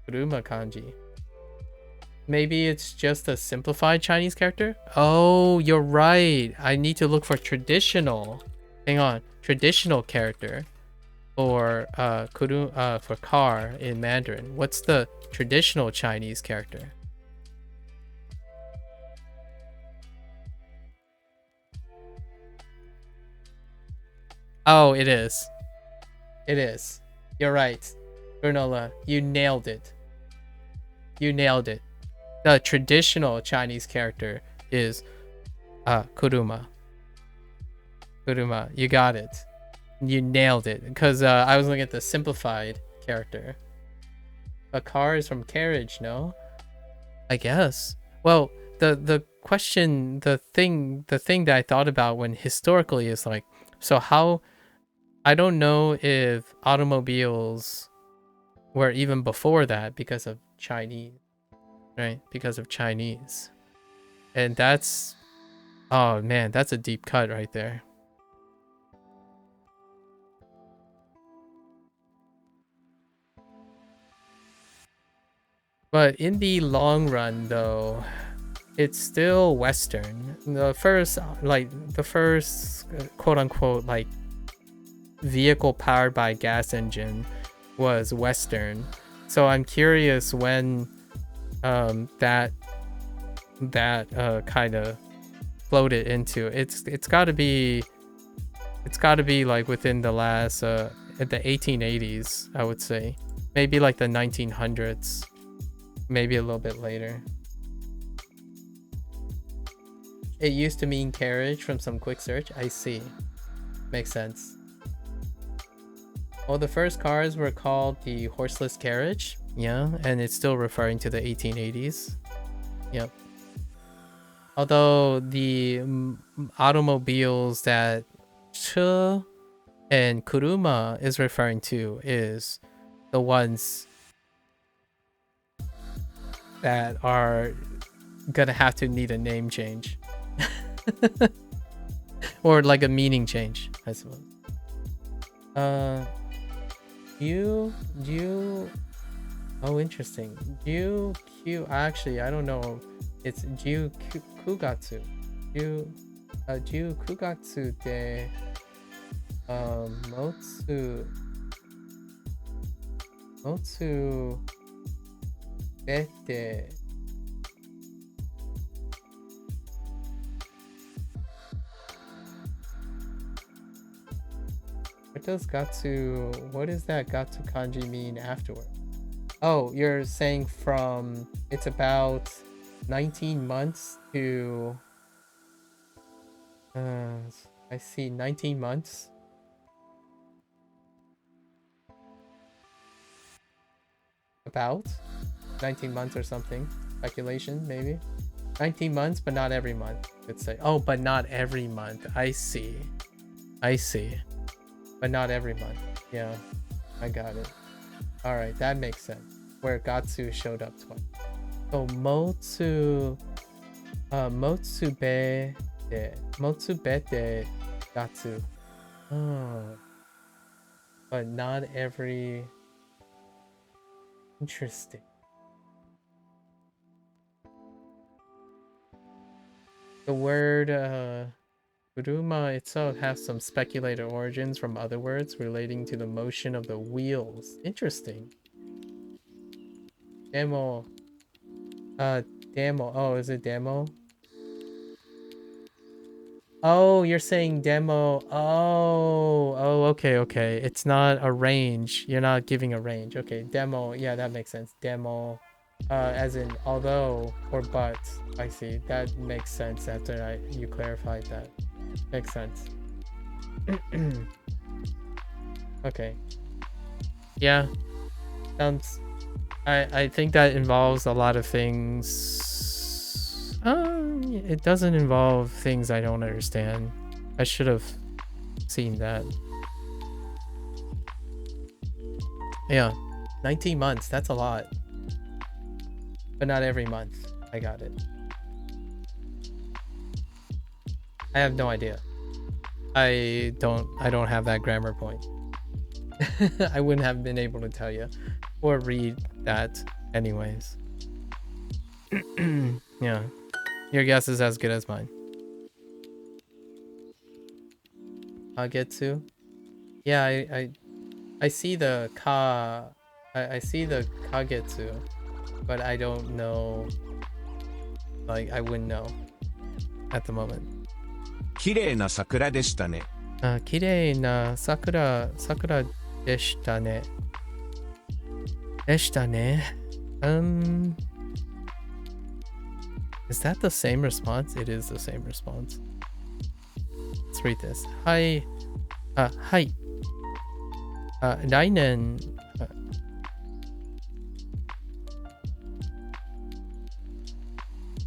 kuruma kanji. Maybe it's just a simplified Chinese character? Oh, you're right. I need to look for traditional. Hang on. Traditional character for for car in Mandarin. What's the traditional Chinese character? Oh, it is. It is. You're right. Granola, you nailed it. You nailed it. The traditional Chinese character is kuruma. Kuruma, you got it. You nailed it. Because I was looking at the simplified character. A car is from carriage, no? I guess. Well, the question, the thing that I thought about when historically is like, so how, I don't know if automobiles were even before that because of Chinese, right? Because of Chinese. And that's, oh man, that's a deep cut right there. But in the long run, though, it's still Western. The first quote unquote like vehicle powered by gas engine was Western. So I'm curious when that kind of floated into it's got to be like within the last the 1880s, I would say. Maybe like the 1900s. Maybe a little bit later. It used to mean carriage from some quick search. I see. Makes sense. Well, the first cars were called the horseless carriage. Yeah, and it's still referring to the 1880s. Yep. Although the automobiles that che and kuruma is referring to is the ones that are gonna have to need a name change. Or like a meaning change, I suppose. Oh, interesting. Actually, I don't know. It's Kugatsu. Kugatsu de Motsu bete. What does that Gatsu kanji mean afterward? Oh, you're saying from, it's about 19 months to, I see, 19 months. About 19 months or something. Speculation, maybe. 19 months, but not every month, let's say. Oh, but not every month. I see. But not every month. Yeah, I got it. All right, that makes sense. Where Gatsu showed up twice. So Motsubete Gatsu. Oh, but not every. Interesting. The word Kuruma itself has some speculated origins from other words relating to the motion of the wheels. Interesting. Demo Demo. Oh, is it demo? Oh, you're saying demo. Oh, okay, okay. It's not a range. You're not giving a range. Okay, demo. Yeah, that makes sense. Demo. As in although or but. I see. That makes sense after you clarified that. Makes sense. Okay. Yeah. Sounds. I think that involves a lot of things. It doesn't involve things I don't understand. I should have seen that. Yeah. 19 months. That's a lot. But not every month. I got it. I have no idea. I don't have that grammar point. I wouldn't have been able to tell you or read that anyways. Yeah. Your guess is as good as mine. Kagetsu? Yeah, I see the I see the kagetsu, but I don't know. Like I wouldn't know at the moment. 綺麗な桜でしたね。綺麗な桜でしたね。でしたね。Is that the same response? It is the same response. Let's read this. はい。はい。来年。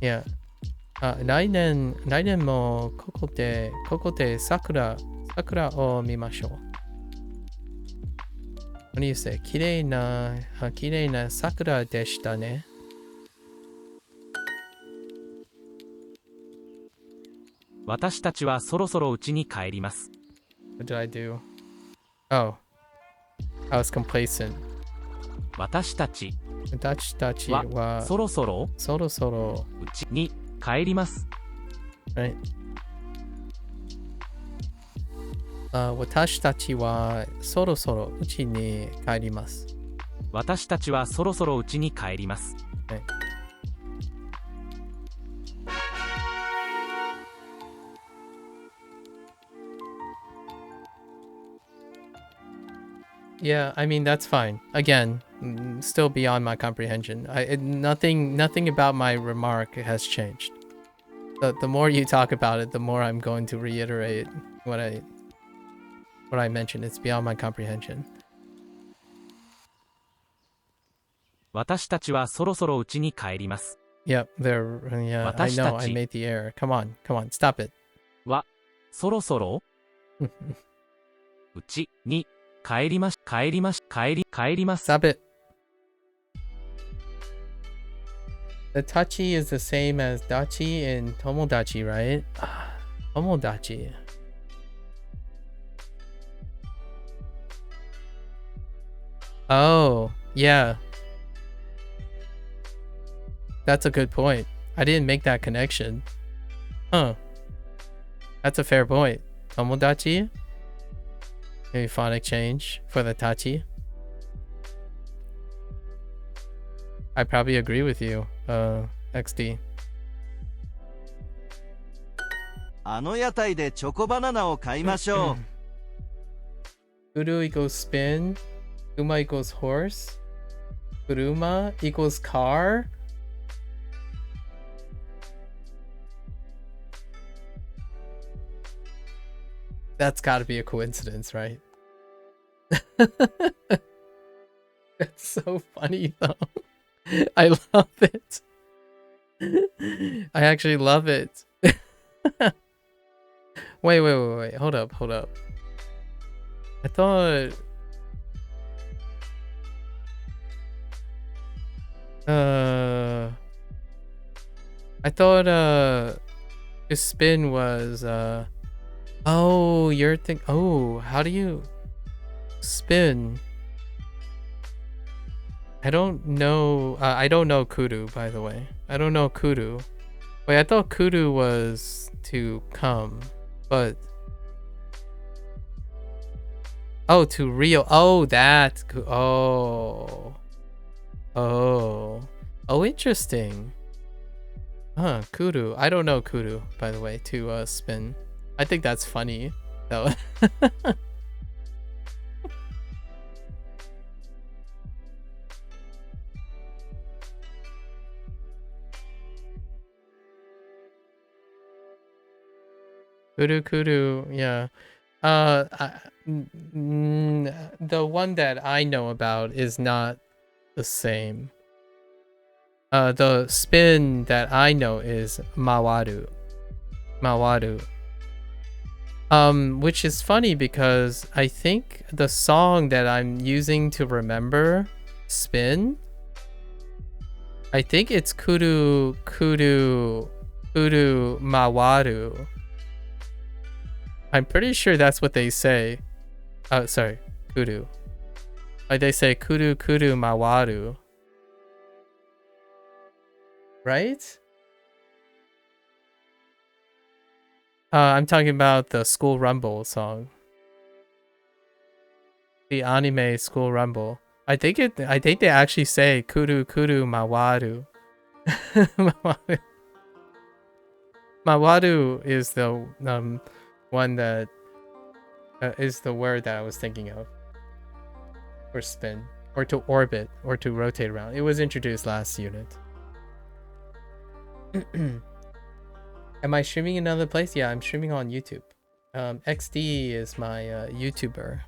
Yeah. 来年もここで桜を見ましょう。What do you say? 綺麗な桜でしたね。私たちはそろそろ家に帰ります。What did I do? Oh. I was complacent. 私たちはそろそろ家に帰ります。Right. 私たちはそろそろ家に帰ります。私たちはそろそろ家に帰ります。Right. Yeah, I mean that's fine. Again, still beyond my comprehension. Nothing about my remark has changed. The more you talk about it, the more I'm going to reiterate what I mentioned. It's beyond my comprehension. 私たちはそろそろ家に帰ります。Yep, yeah, I know, I made the error. Come on, stop it. はそろそろ家に帰ります。帰ります。Stop it. The tachi is the same as dachi in tomodachi, right? Tomodachi. Oh, yeah. That's a good point. I didn't make that connection. Huh. That's a fair point. Tomodachi? Maybe phonic change for the tachi. I probably agree with you, XD. あの屋台でチョコバナナを買いましょう。Uru equals spin. Uma equals horse. Kuruma equals car. That's gotta be a coincidence, right? That's so funny though. I love it. I actually love it. Wait. Hold up. I thought... his spin was, oh, you're oh, how do you spin? I don't know kudu, by the way. I don't know kudu. Wait, I thought kudu was to come, but... Oh, to Rio. Oh, that. Oh, interesting. Kudu. I don't know kudu, by the way, to spin. I think that's funny, though. Kudu, yeah. The one that I know about is not the same. The spin that I know is mawaru. Which is funny because I think the song that I'm using to remember spin, I think it's kudu mawaru. I'm pretty sure that's what they say. Oh, sorry, kudu. Like they say kudu mawaru. Right? I'm talking about the School Rumble song. The anime School Rumble. I think they actually say kudu mawaru. Mawaru. Mawaru is the one that is the word that I was thinking of for spin, or to orbit, or to rotate around. It was introduced last unit. Am I streaming in another place? Yeah, I'm streaming on YouTube. XD is my YouTuber,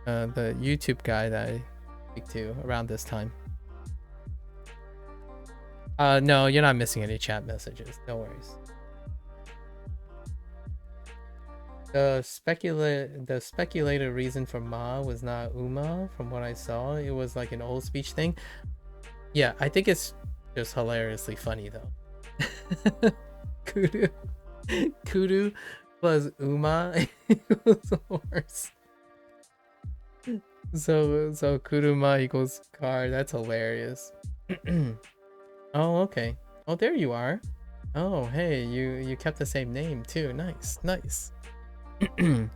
the YouTube guy that I speak to around this time. No, you're not missing any chat messages. No worries. The speculated reason for Ma was not Uma, from what I saw. It was like an old speech thing. Yeah, I think it's just hilariously funny though. Kudu plus Uma equals horse. So Kuruma equals car. That's hilarious. Oh, okay. Oh, there you are. Oh, hey, you kept the same name too. Nice. Hang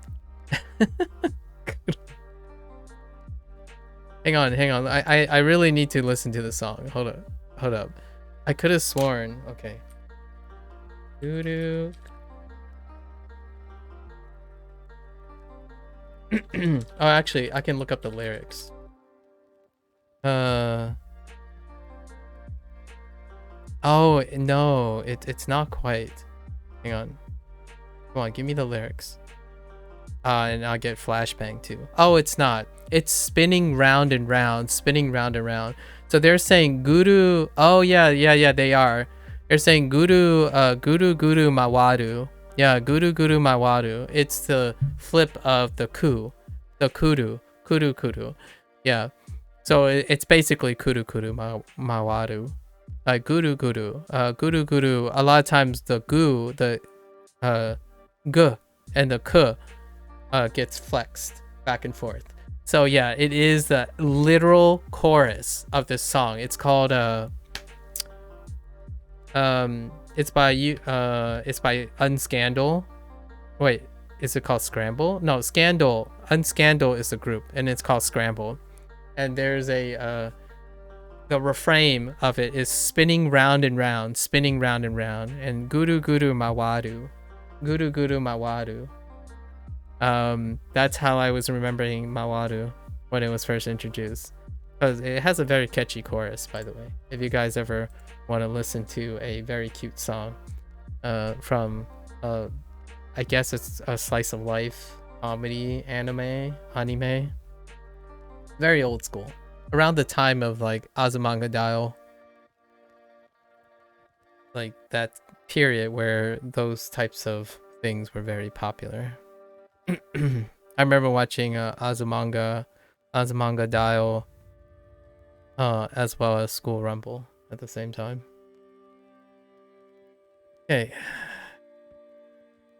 on. I really need to listen to the song. Hold up. I could have sworn. Okay. Doo-doo. Oh, actually, I can look up the lyrics. Oh no, it's not quite. Hang on. Come on, give me the lyrics. And I'll get flashbang too. Oh, it's not. It's spinning round and round, So they're saying guru. Oh yeah, they are. They're saying guru mawaru. Yeah, guru mawaru. It's the flip of the kudu. Yeah. So it's basically kudu mawaru. Like guru. A lot of times the g and the k gets flexed back and forth. So yeah, it is the literal chorus of this song. It's called it's by Unscandal. Wait, is it called Scramble? No, Scandal. Unscandal is the group, and it's called Scramble. And there's a the refrain of it is spinning round and round, and guru mawaru. That's how I was remembering mawaru when it was first introduced, because it has a very catchy chorus, by the way. If you guys ever want to listen to a very cute song from I guess it's a slice of life comedy anime, very old school, around the time of like Azumanga Daioh, like that period where those types of things were very popular. I remember watching Azumanga Daioh as well as School Rumble at the same time. Okay.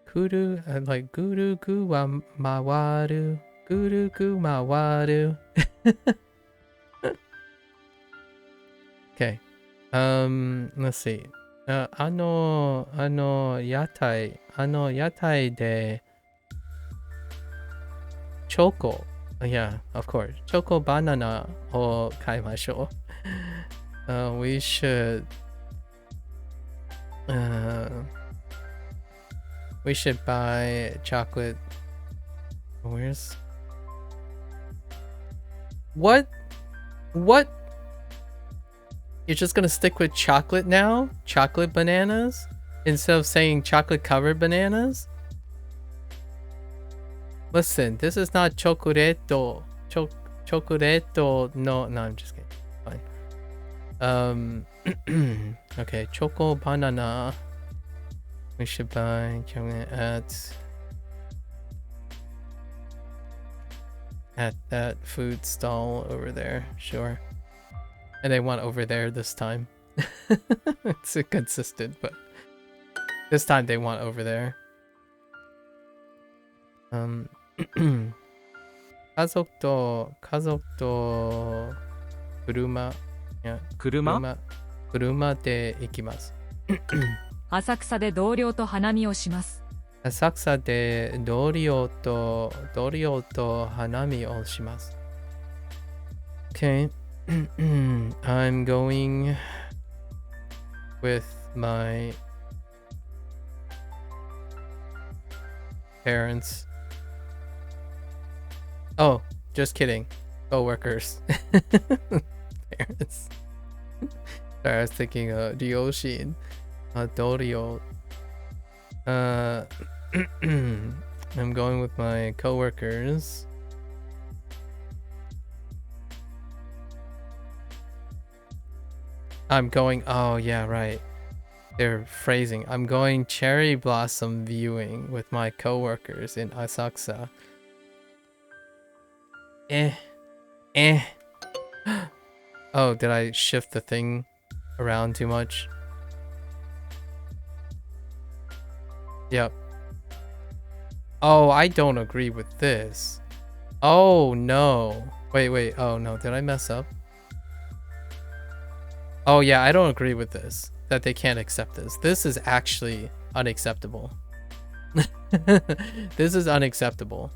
Kudu, like guru gu wa mawaru. Guru gu mawaru. Okay. Let's see. Yatai de Choco. Yeah, of course. Choco banana o kaimashou. We should We should buy chocolate. Where's... What? What? You're just gonna stick with chocolate now? Chocolate bananas? Instead of saying chocolate covered bananas? Listen, this is not chocoreto. Chocoreto. No, I'm just kidding. Fine. Okay, choco banana. We should buy at that food stall over there. Sure. And they want over there this time. It's consistent, but this time they want over there. 家族と車で行きます。浅草で同僚と花見をします。浅草で同僚と花見をします。Okay. I'm going with my parents. Oh, just kidding. Co-workers. Parents. Sorry, I was thinking Ryoshin. Dorio. I'm going with my co-workers. I'm going... Oh, yeah, right. They're phrasing. I'm going cherry blossom viewing with my co-workers in Asakusa. Oh, did I shift the thing around too much? Yep. Oh, I don't agree with this. Oh, no. Wait. Oh, no. Did I mess up? Oh, yeah. I don't agree with this. That they can't accept this. This is actually unacceptable. This is unacceptable.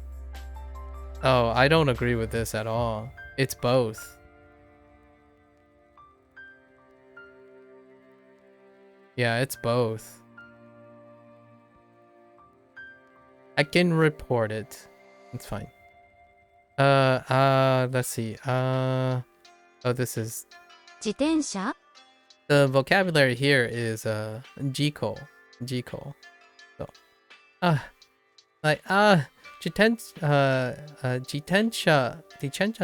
Oh, I don't agree with this at all. It's both. Yeah, it's both. I can report it. It's fine. Let's see. Oh, this is... 自転車? The vocabulary here is jiko. So, like jitensha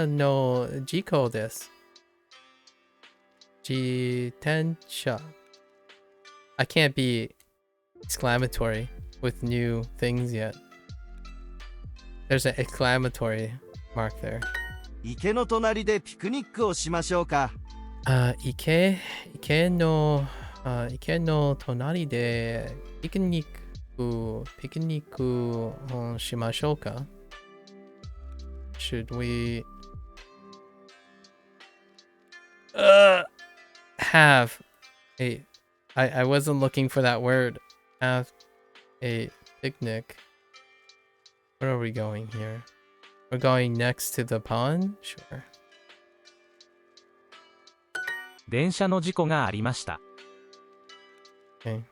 no jiko desu. Jitensha. I can't be exclamatory with new things yet. There's an exclamatory mark there. 池の隣でピクニックをしましょうか。池の隣でピクニックをしましょうか。Should we have a... I wasn't looking for that word. Have a picnic. Where are we going here? We're going next to the pond? Sure. 電車の事故がありました。Okay.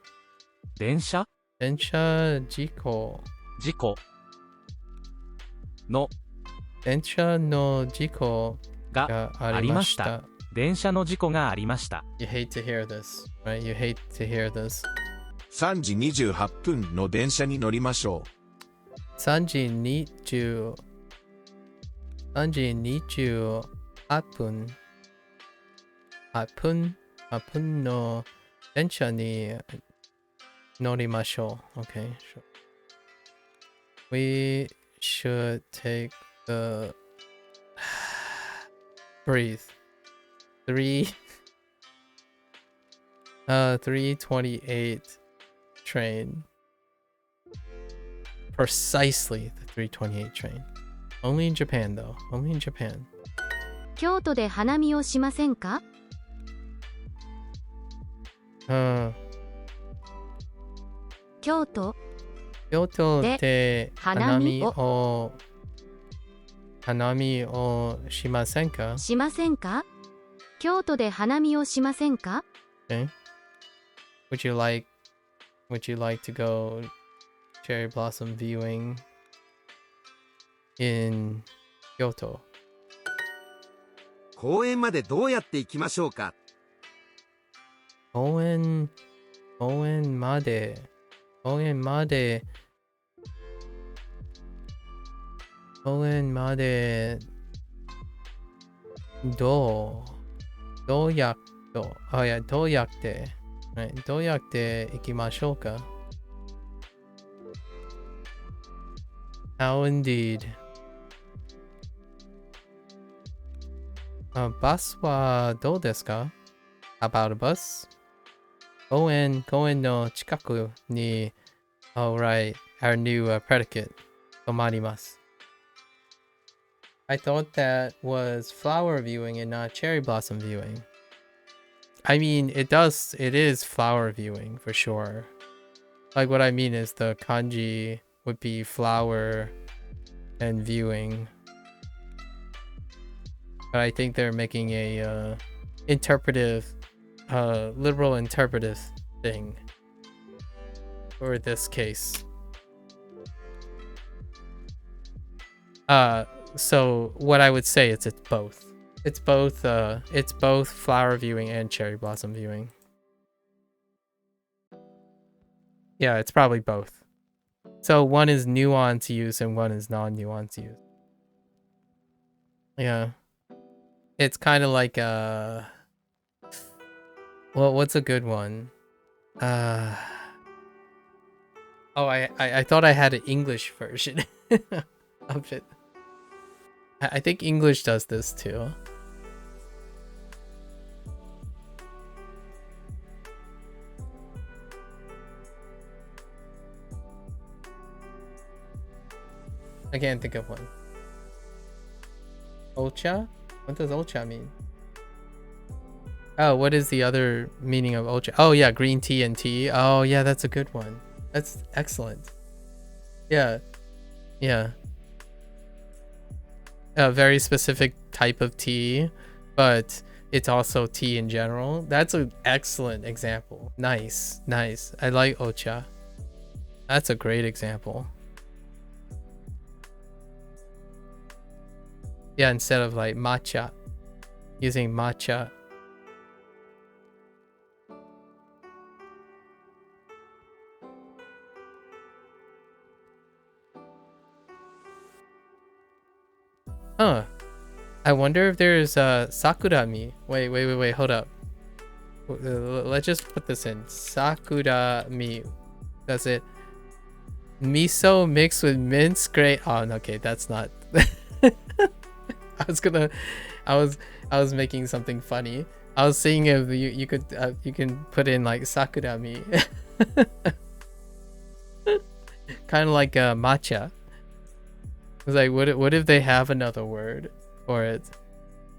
電車事故の電車の事故がありました。電車の事故がありました。You hate to hear this, right? You hate to hear this. 3時28分の電車に乗りましょう。3時28分。8分の電車に乗りましょう。Okay, sure. We should take the... Breathe. 328 train. Precisely the 328 train. Only in Japan though. Only in Japan. 京都で花見をしませんか? 京都で花見をしませんか? しませんか? 京都で花見をしませんか? Okay. Would you like would you like to go cherry blossom viewing in Kyoto? 公園までどうやって行きましょうか？公園までどうやって行きましょうか？ How indeed. バスはどうですか？ How about a bus? 公園の近くに Alright, our new predicate 止まります。I thought that was flower viewing and not cherry blossom viewing. I mean, it is flower viewing for sure. Like, what I mean is the kanji would be flower and viewing. But I think they're making a literal interpretive thing for this case. So what I would say is it's both. It's both flower viewing and cherry blossom viewing. Yeah, it's probably both. So one is nuance use and one is non-nuance use. Yeah. It's kind of like well, what's a good one? Oh, I thought I had an English version of it. I think English does this too. I can't think of one. Ocha? What does ocha mean? Oh, what is the other meaning of ocha? Oh yeah, green tea and tea. Oh yeah, that's a good one. That's excellent. Yeah. Yeah. A very specific type of tea, but it's also tea in general. That's an excellent example. Nice. I like ocha. That's a great example. Yeah, instead of like matcha, using matcha. Huh. I wonder if there's sakurami. Wait, hold up. Let's just put this in. Sakurami. Does it miso mixed with minced grape? Oh, okay, that's not. I was making something funny. I was seeing if you can put in like sakurami. Kind of like matcha. I was like, what if they have another word for it?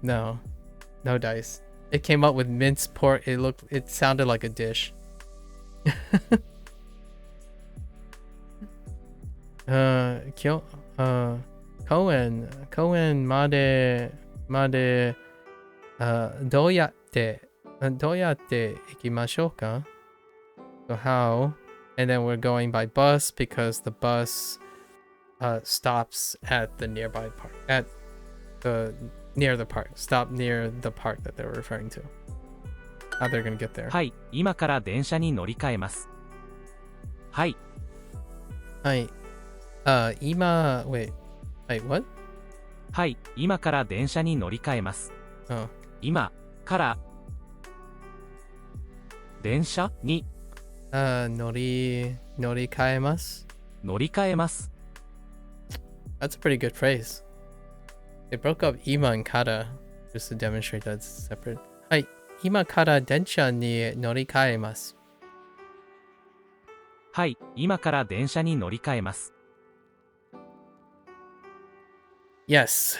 No dice. It came up with minced pork. It sounded like a dish. Koen made どうやって行きましょうか? So how? And then we're going by bus because the bus stops at the nearby park. Near the park. Stop near the park that they were referring to. How they're gonna get there. はい、今から電車に乗り換えます。はい。はい。Wait, what? はい、今から電車に乗り換えます。Oh. 今から電車に乗り換えます。乗り換えます。That's a pretty good phrase. They broke up ima and kara just to demonstrate that it's separate. はい、今から電車に乗り換えます。はい、今から電車に乗り換えます。Yes,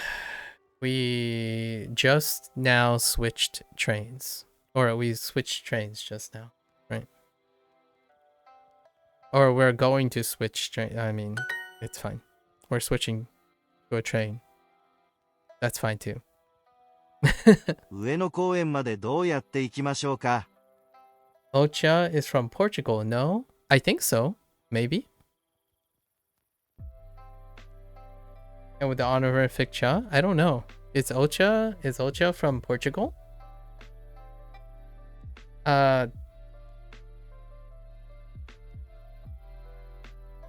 we just now switched trains. Or we switched trains just now, right? Or we're going to switch train. I mean, it's fine. We're switching to a train. That's fine too. 上野公園までどうやって行きましょうか？ Ocha is from Portugal, no? I think so. Maybe. And with the honorific cha? I don't know. Is Ocha from Portugal? I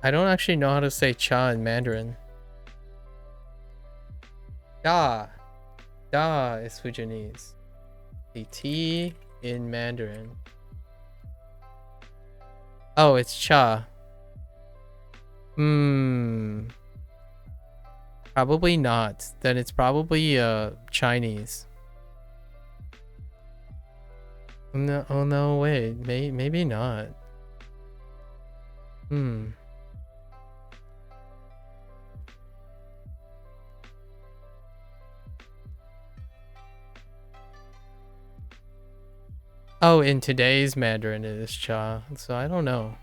don't actually know how to say cha in Mandarin. Da. Da is Fujianese. The T in Mandarin. Oh, it's cha. Probably not. Then it's probably Chinese. No, oh no, wait. Maybe not. Oh, in today's Mandarin it is cha. So I don't know.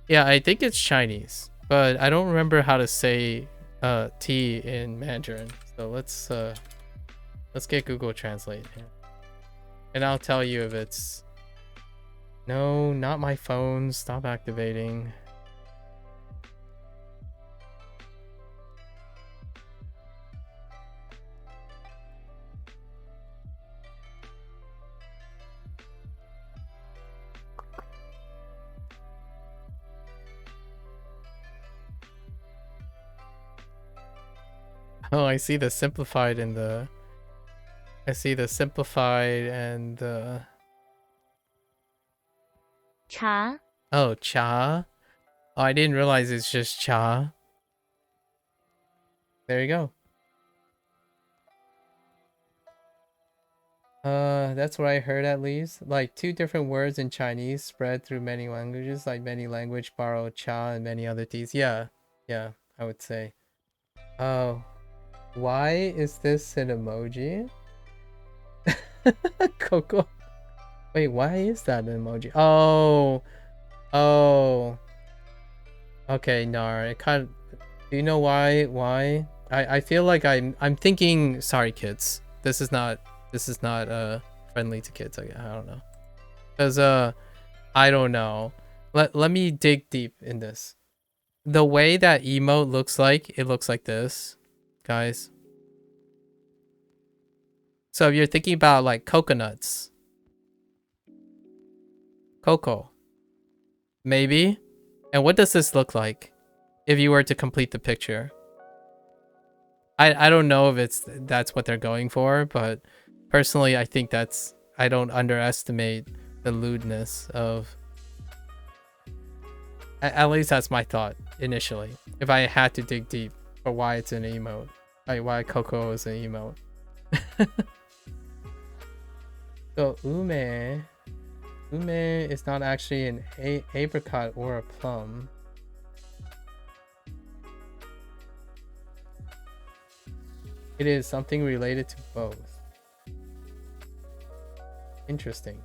Yeah, I think it's Chinese, but I don't remember how to say T in Mandarin. So let's get Google Translate here. And I'll tell you if it's... No, not my phone. Stop activating. Oh, I see the simplified in the... I see the simplified and the... Cha. Oh, cha. Oh, I didn't realize it's just cha. There you go. That's what I heard at least. Like 2 different words in Chinese spread through many languages, like many language borrow cha and many other T's. Yeah, I would say. Oh, why is this an emoji? Coco. Wait, why is that an emoji? Oh. Okay, Nar. It kind of... Do you know why? I feel like I'm thinking... Sorry, kids. This is not friendly to kids. I don't know. Because I don't know. Let me dig deep in this. The way that emote looks like, it looks like this, guys. So if you're thinking about like coconuts, cocoa, maybe. And what does this look like if you were to complete the picture? I don't know if that's what they're going for, but personally I think I don't underestimate the lewdness of... At least that's my thought initially. If I had to dig deep for why it's an emote. Like why cocoa is an emote. So ume is not actually an apricot or a plum. It is something related to both. Interesting.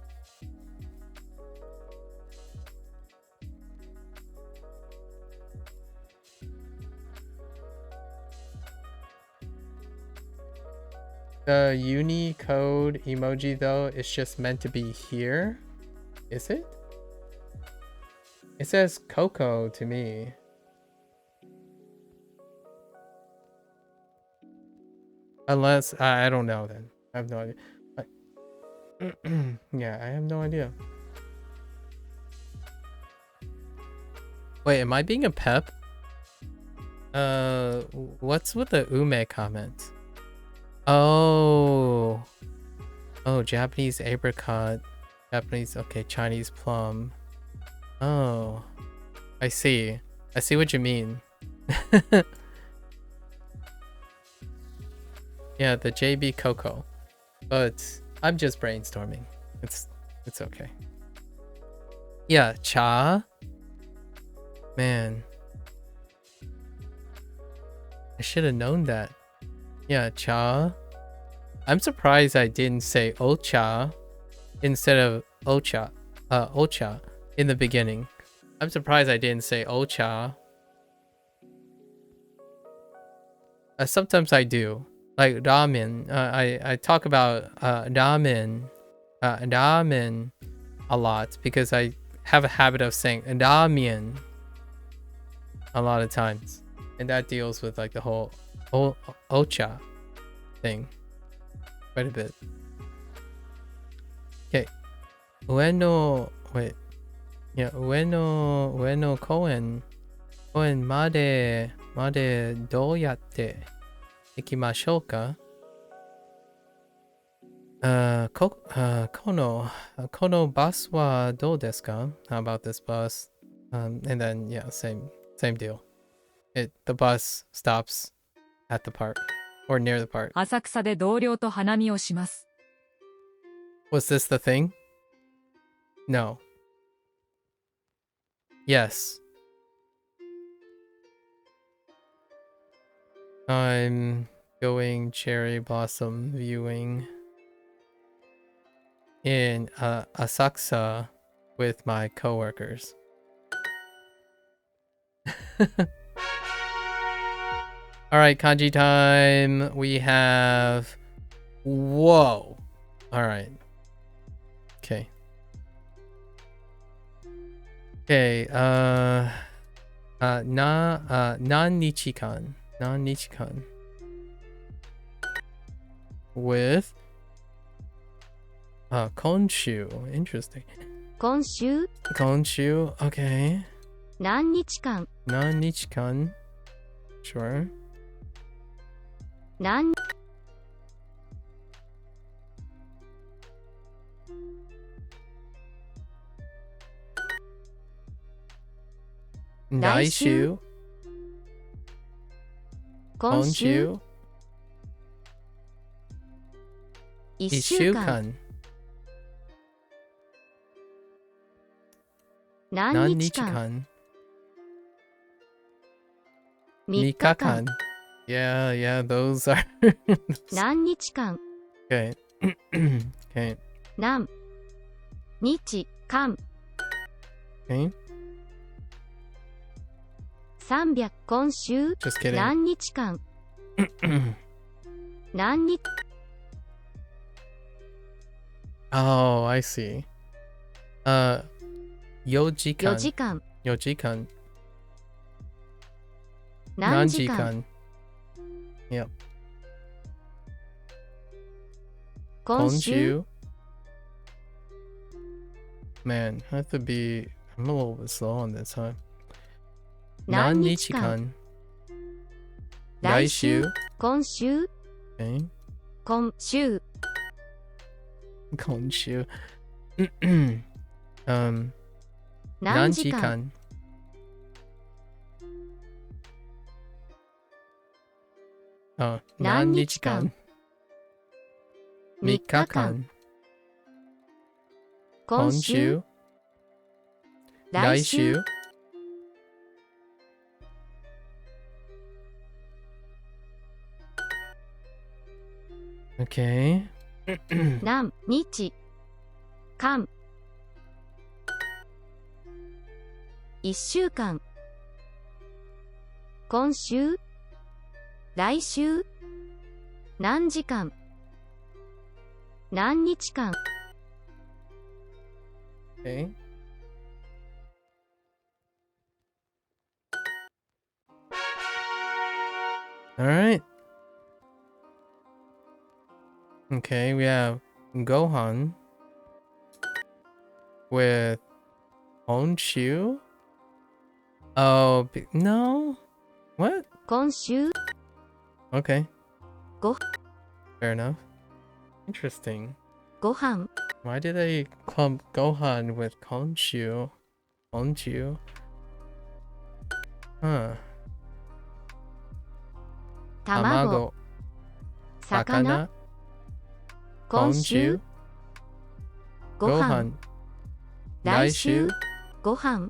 The Unicode emoji though is just meant to be here. Is it? It says Coco to me. Unless I don't know then. I have no idea. Yeah, I have no idea. Wait, am I being a pep? What's with the ume comment? Oh, Japanese apricot. Japanese, okay, Chinese plum. Oh, I see what you mean. Yeah, the JB Coco. But I'm just brainstorming. It's okay. Yeah, cha. Man. I should have known that. Yeah, cha. I'm surprised I didn't say ocha instead of ocha in the beginning. I'm surprised I didn't say ocha. Sometimes I do. Like ramen. I talk about ramen. Ramen a lot because I have a habit of saying ramen a lot of times, and that deals with like the whole ocha thing quite a bit. Okay, ueno koen made doyatte ikimashou ka? Kono bus wa dou desu ka? How about this bus? And then yeah, same deal. The bus stops at the park or near the park. 浅草で同僚と花見をします。 Was this the thing? No. Yes. I'm going cherry blossom viewing in Asakusa with my coworkers. Alright, kanji time. We have... Whoa. Alright. Okay. Okay, Nannichikan. Nannichikan. With Konshu. Interesting. 今週 Konshu, okay. 何日間 Nannichikan. Sure. 何 Naishu. 今週 Konshu. 1週間 Ishukan. 何日間 Nannichikan. 3日間 Mikakan. Yeah, those are... 何日間 Okay. Okay. 何日間 Okay. 300今週 Just kidding. 何日間何日 Oh, I see. 4時間4時間4時間何時間 Yep. 今週 Man, I have to be... I'm a little bit slow on this, huh? 何日間来週今週 Okay. 今週今週何時間何日間3日間今週来週 Okay. 何日間1週間今週来週何時間何日間 Okay. All right. Okay, we have Gohan with Honshu. Oh, no. What? 今週 Okay. Go. Fair enough. Interesting. ご飯 Why did they clump Gohan with Honshu? Honshu? Huh. 卵 Sakana. 今週 Honshu. ご飯 Gohan. 来週ご飯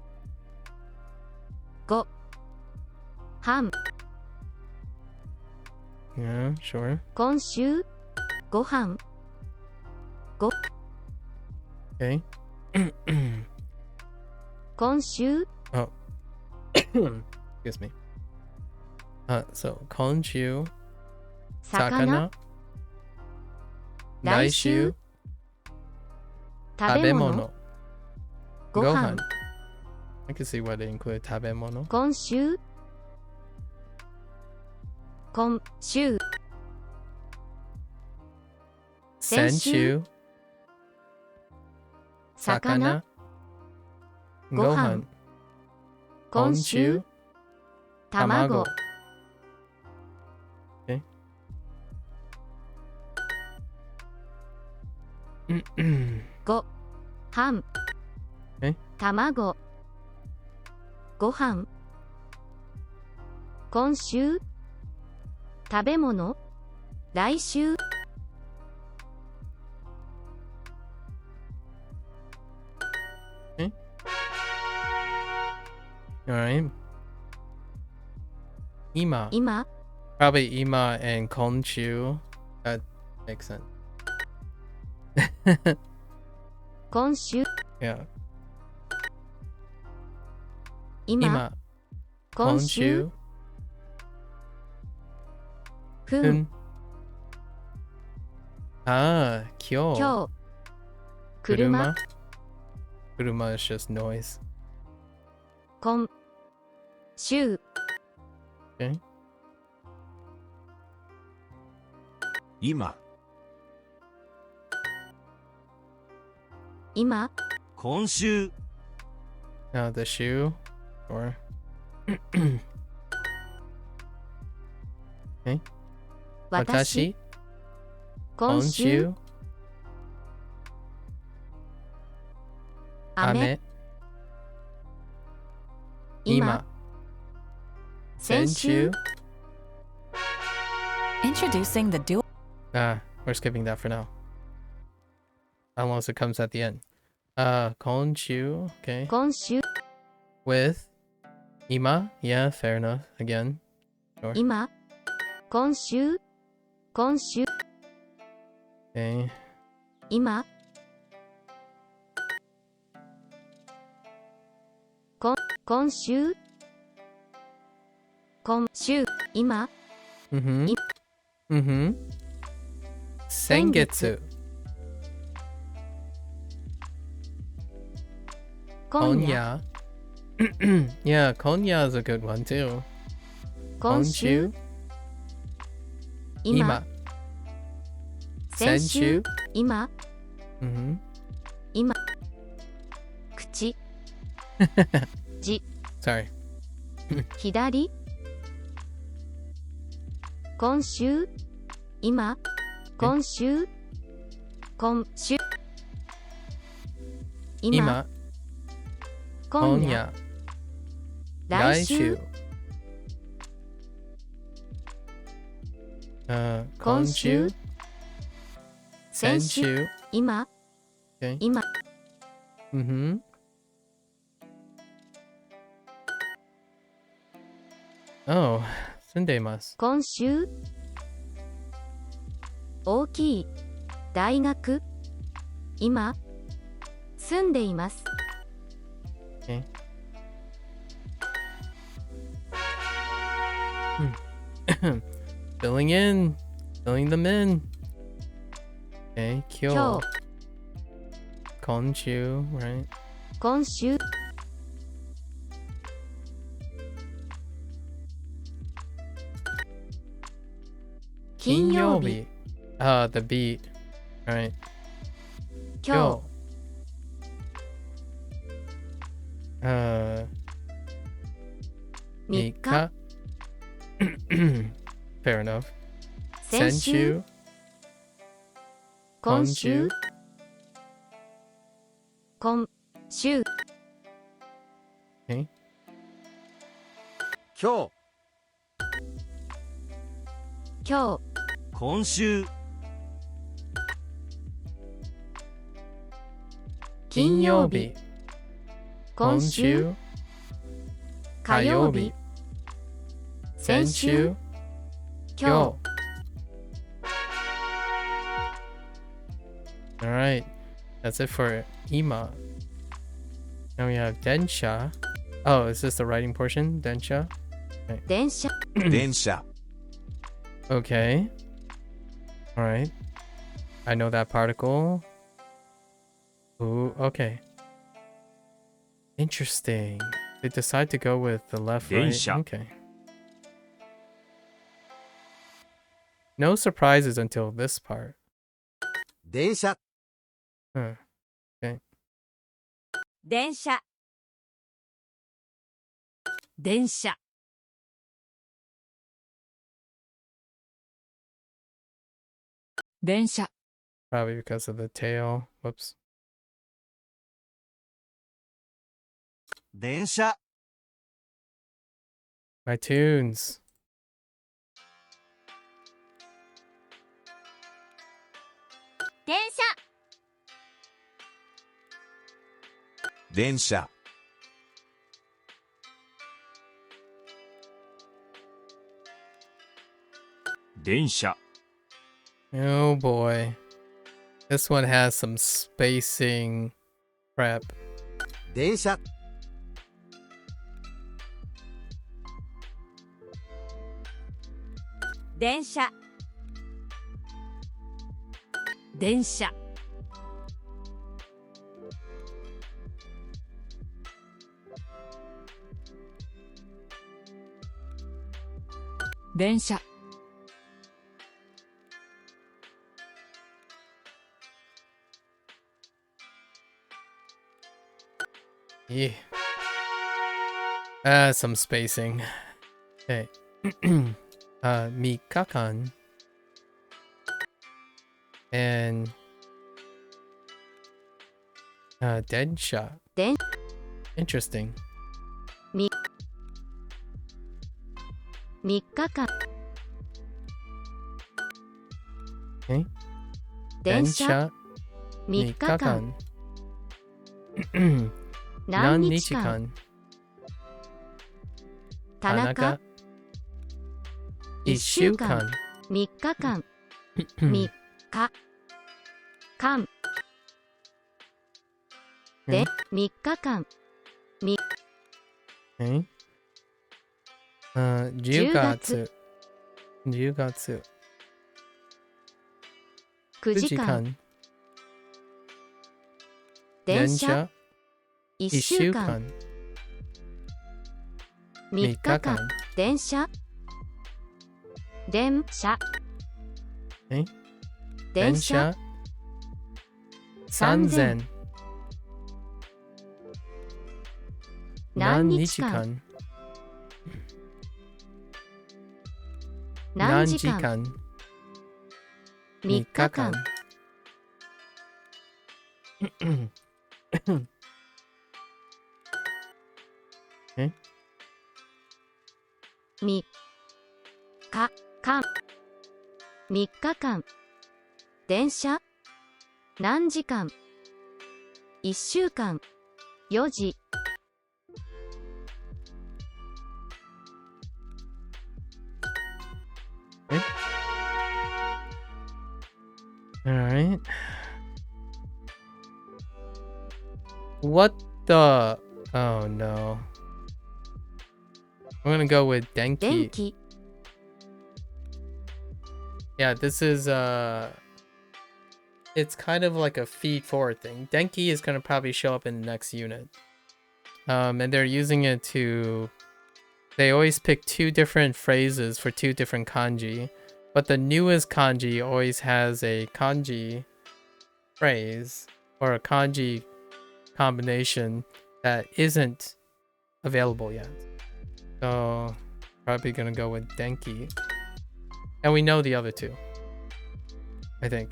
ご飯 Yeah, sure. 今週ご飯 Okay. 今週 Excuse me. So, Honshu. 魚 Sakana. 来週 Laishu. 食べ物 Tabemono. ご飯 I can see what they include 食べ物。今週今週先週魚ご飯今週卵 Okay. ご飯え卵ご飯今週食べ物来週 Alright. 今。今 Probably 今 and 今週。That makes sense. 今週 Yeah. 今今。今週ふんああ、今日。今日車車 is just noise. 今週 Okay. 今、今今週 Now the shoe. Or. Okay. 私今今週週。雨今先週 Introducing the dual. We're skipping that for now. Unless it comes at the end. 今週. Okay. 今週 With 今. Yeah, fair enough. Again. Sure. 今今週今週 Okay. 今今週今週今 Mm-hmm. Mm-hmm. 先月。今夜 Yeah, 今夜 is a good one too. 今週今先週今 Mm-hmm. 今口 Sorry. 左今週今今週今週今今夜今夜。来週今週。先週今 Okay. 今 Mm-hmm. Oh, 住んでいます。今週大きい大学今住んでいます Okay. Filling in. Filling them in. Okay, 今今日。日今週 right? 今週金曜日 The beat. Right. 今日3日 Fair enough. 先週今週今週 Okay. 今日今日今週金曜日今週火曜日先週今日 Alright. That's it for Ima. Now we have Densha. Oh, is this the writing portion? Densha? 電車電車、 Okay. Alright. I know that particle. Ooh, okay. Interesting. They decide to go with the left, right? 電車 Okay. No surprises until this part. 電車 Huh. 電車電車 電車 Probably because of the tail. Whoops. 電車 My tunes. 電車電車 電車 Oh boy. This one has some spacing prep. 電車 電車電車 電車 Yeah. Some spacing. Okay. 3日間 and 電車 Interesting. 3日間 Okay. 電車3日間何日間田中1週間3日間3日間で3日間 Okay. 10月10月9 9時間時間電車1 1週間週間3 3日間日間電車電車え電車3000何何日間日間何時間間3日間え3日間3日間電車何時間1週間4時 Alright. What the? Oh no. I'm gonna go with 電 電 気 気 Yeah, this is it's kind of like a feed forward thing. Denki is gonna probably show up in the next unit. And they're using it to they always pick two different phrases for two different kanji. But the newest kanji always has a kanji phrase or a kanji combination that isn't available yet. So probably gonna go with denki. And we know the other two, I think.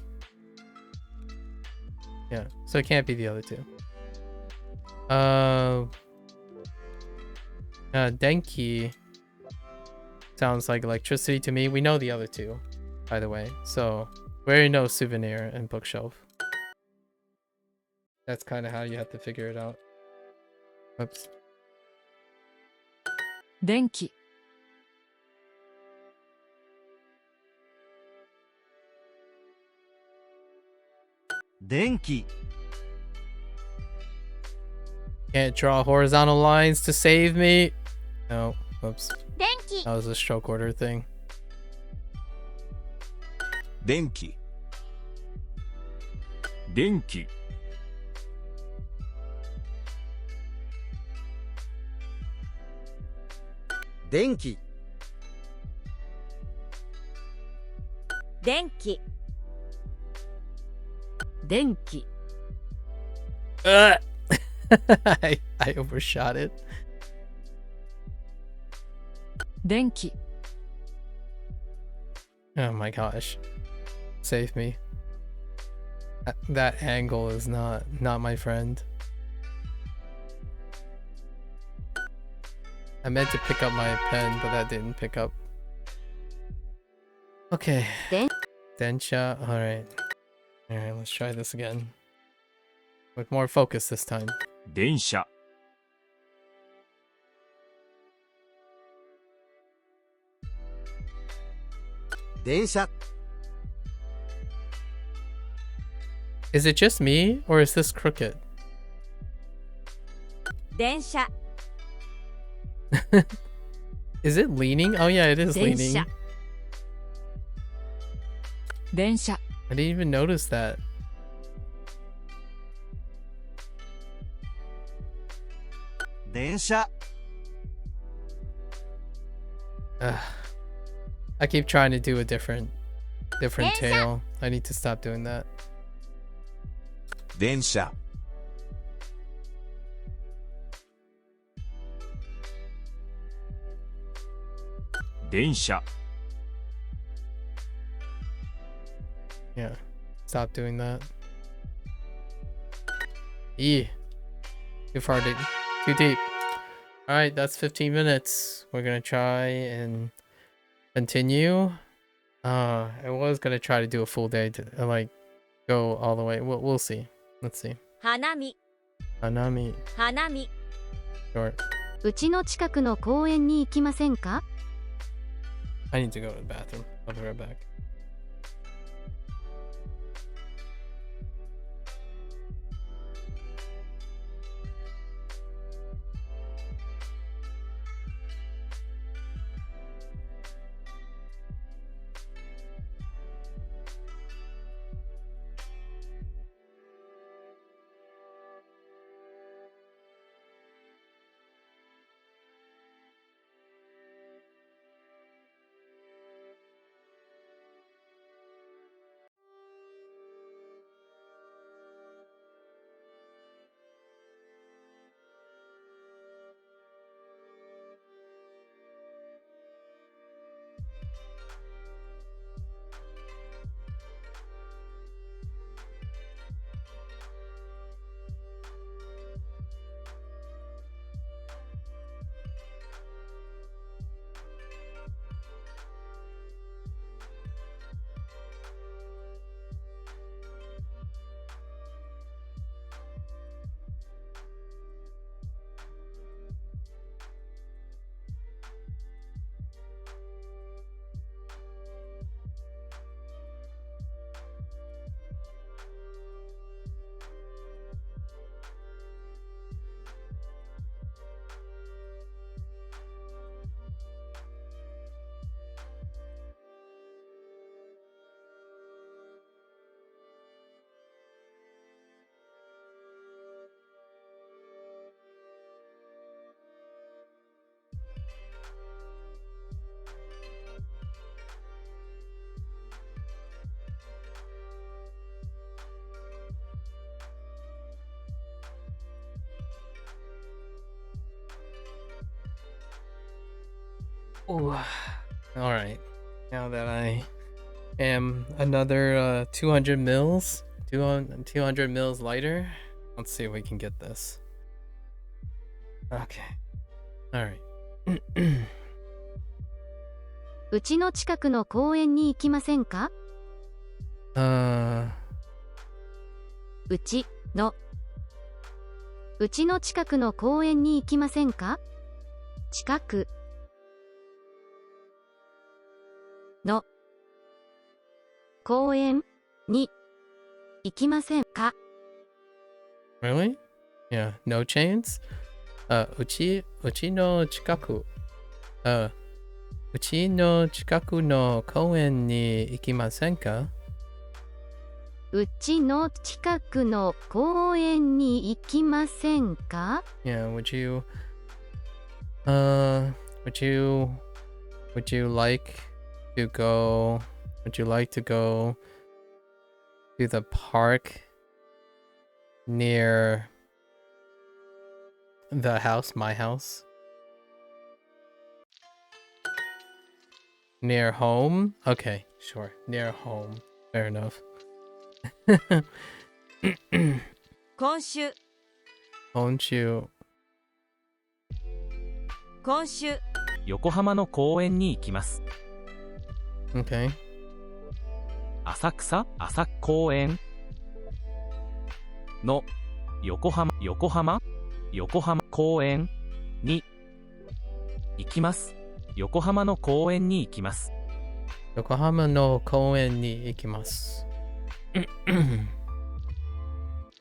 Yeah, so it can't be the other two. Denki sounds like electricity to me. We know the other two, by the way. So we already know souvenir and bookshelf. That's kind of how you have to figure it out. Oops. 電気 電気 Can't draw horizontal lines to save me. No, oops. 電気 That was a stroke order thing. 電気電気電気、電気、電気、I overshot it. 電気、 Oh my gosh. Save me. That angle is not my friend. I meant to pick up my pen, but that didn't pick up. Okay. Densha. Alright. Alright, let's try this again. With more focus this time. 電車、電車、 Is it just me, or is this crooked? 電車、 Is it leaning? Oh yeah, it is 電 leaning. 車、 電車、 I didn't even notice that. 電車、 I keep trying to do a different Densha. tail. I need to stop doing that. 電車、 電車、 Yeah. Stop doing that. Too far deep. Too deep. Alright, that's 15 minutes. We're gonna try and continue. I was gonna try to do a full day to like go all the way. We'll see. Let's see. 花見、 Hanami. 花見、 Short. うちの近くの公園に行きませんか？ I need to go to the bathroom. I'll be right back. Ooh. All right. Now that I am another 200 mils, 200 mils lighter, let's see if we can get this. Okay. All right. うちの近くの公園に行きませんか？うちの近くの公園に行きませんか？近くの公園に行きませんか？ Really? Yeah. No chains? うちの近く。うちの近くの公園に行きませんか？うちの近くの公園に行きませんか？ Yeah, would you Would you like to go? Would you like to go to the park near the house, my house? Near home? Okay, sure. Near home. Fair enough. 今週 今週横浜の公園に行きます。 Okay. 浅公園の横浜公園に行きます。横浜の公園に行きます。 Yokohama no koen ni ikimasu.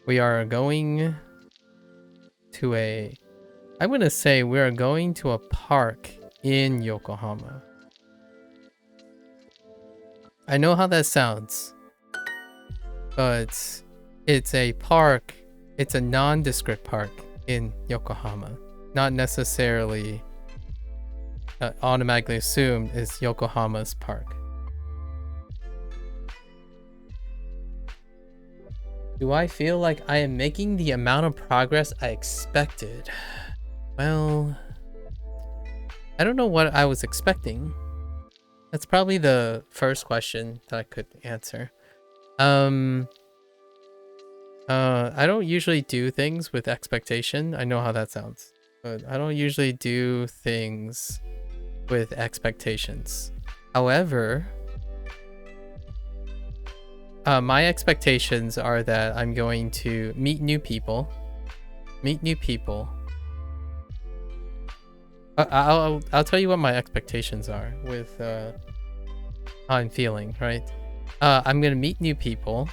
We are going to I'm gonna say we are going to a park in Yokohama. I know how that sounds, but it's a park, it's a nondescript park in Yokohama. Not necessarily automatically assumed is Yokohama's park. Do I feel like I am making the amount of progress I expected? Well, I don't know what I was expecting. That's probably the first question that I could answer. I don't usually do things with expectation. I know how that sounds, but I don't usually do things with expectations. However, my expectations are that I'm going to meet new people. I'll tell you what my expectations are with how I'm feeling, right? I'm gonna meet new people.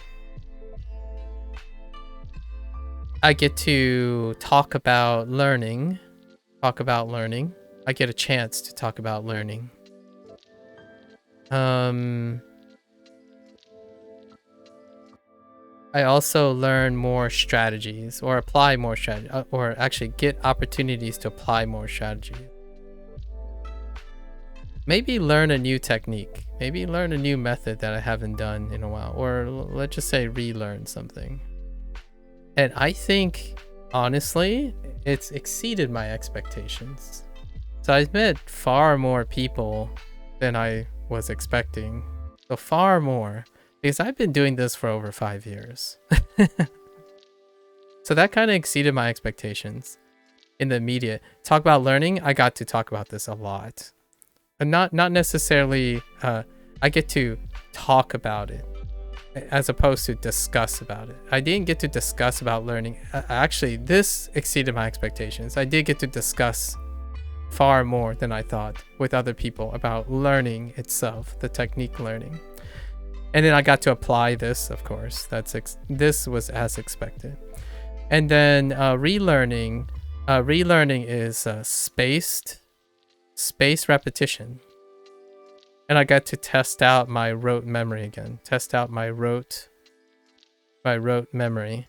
I get to talk about learning. I get a chance to talk about learning. I also learn more strategies or apply more strategy, or actually get opportunities to apply more strategies. Maybe learn a new technique. Maybe learn a new method that I haven't done in a while. Or let's just say relearn something. And I think, honestly, it's exceeded my expectations. So I've met far more people than I was expecting. So far more. Because I've been doing this for over 5 years. So that kind of exceeded my expectations. In the immediate talk about learning, I got to talk about this a lot. And not necessarily I get to talk about it as opposed to discuss about it. I didn't get to discuss about learning. Actually, this exceeded my expectations. I did get to discuss far more than I thought with other people about learning itself, the technique learning. And then I got to apply this, of course. This was as expected. And then relearning. Relearning is spaced repetition. And I got to test out my rote memory again. Test out my rote memory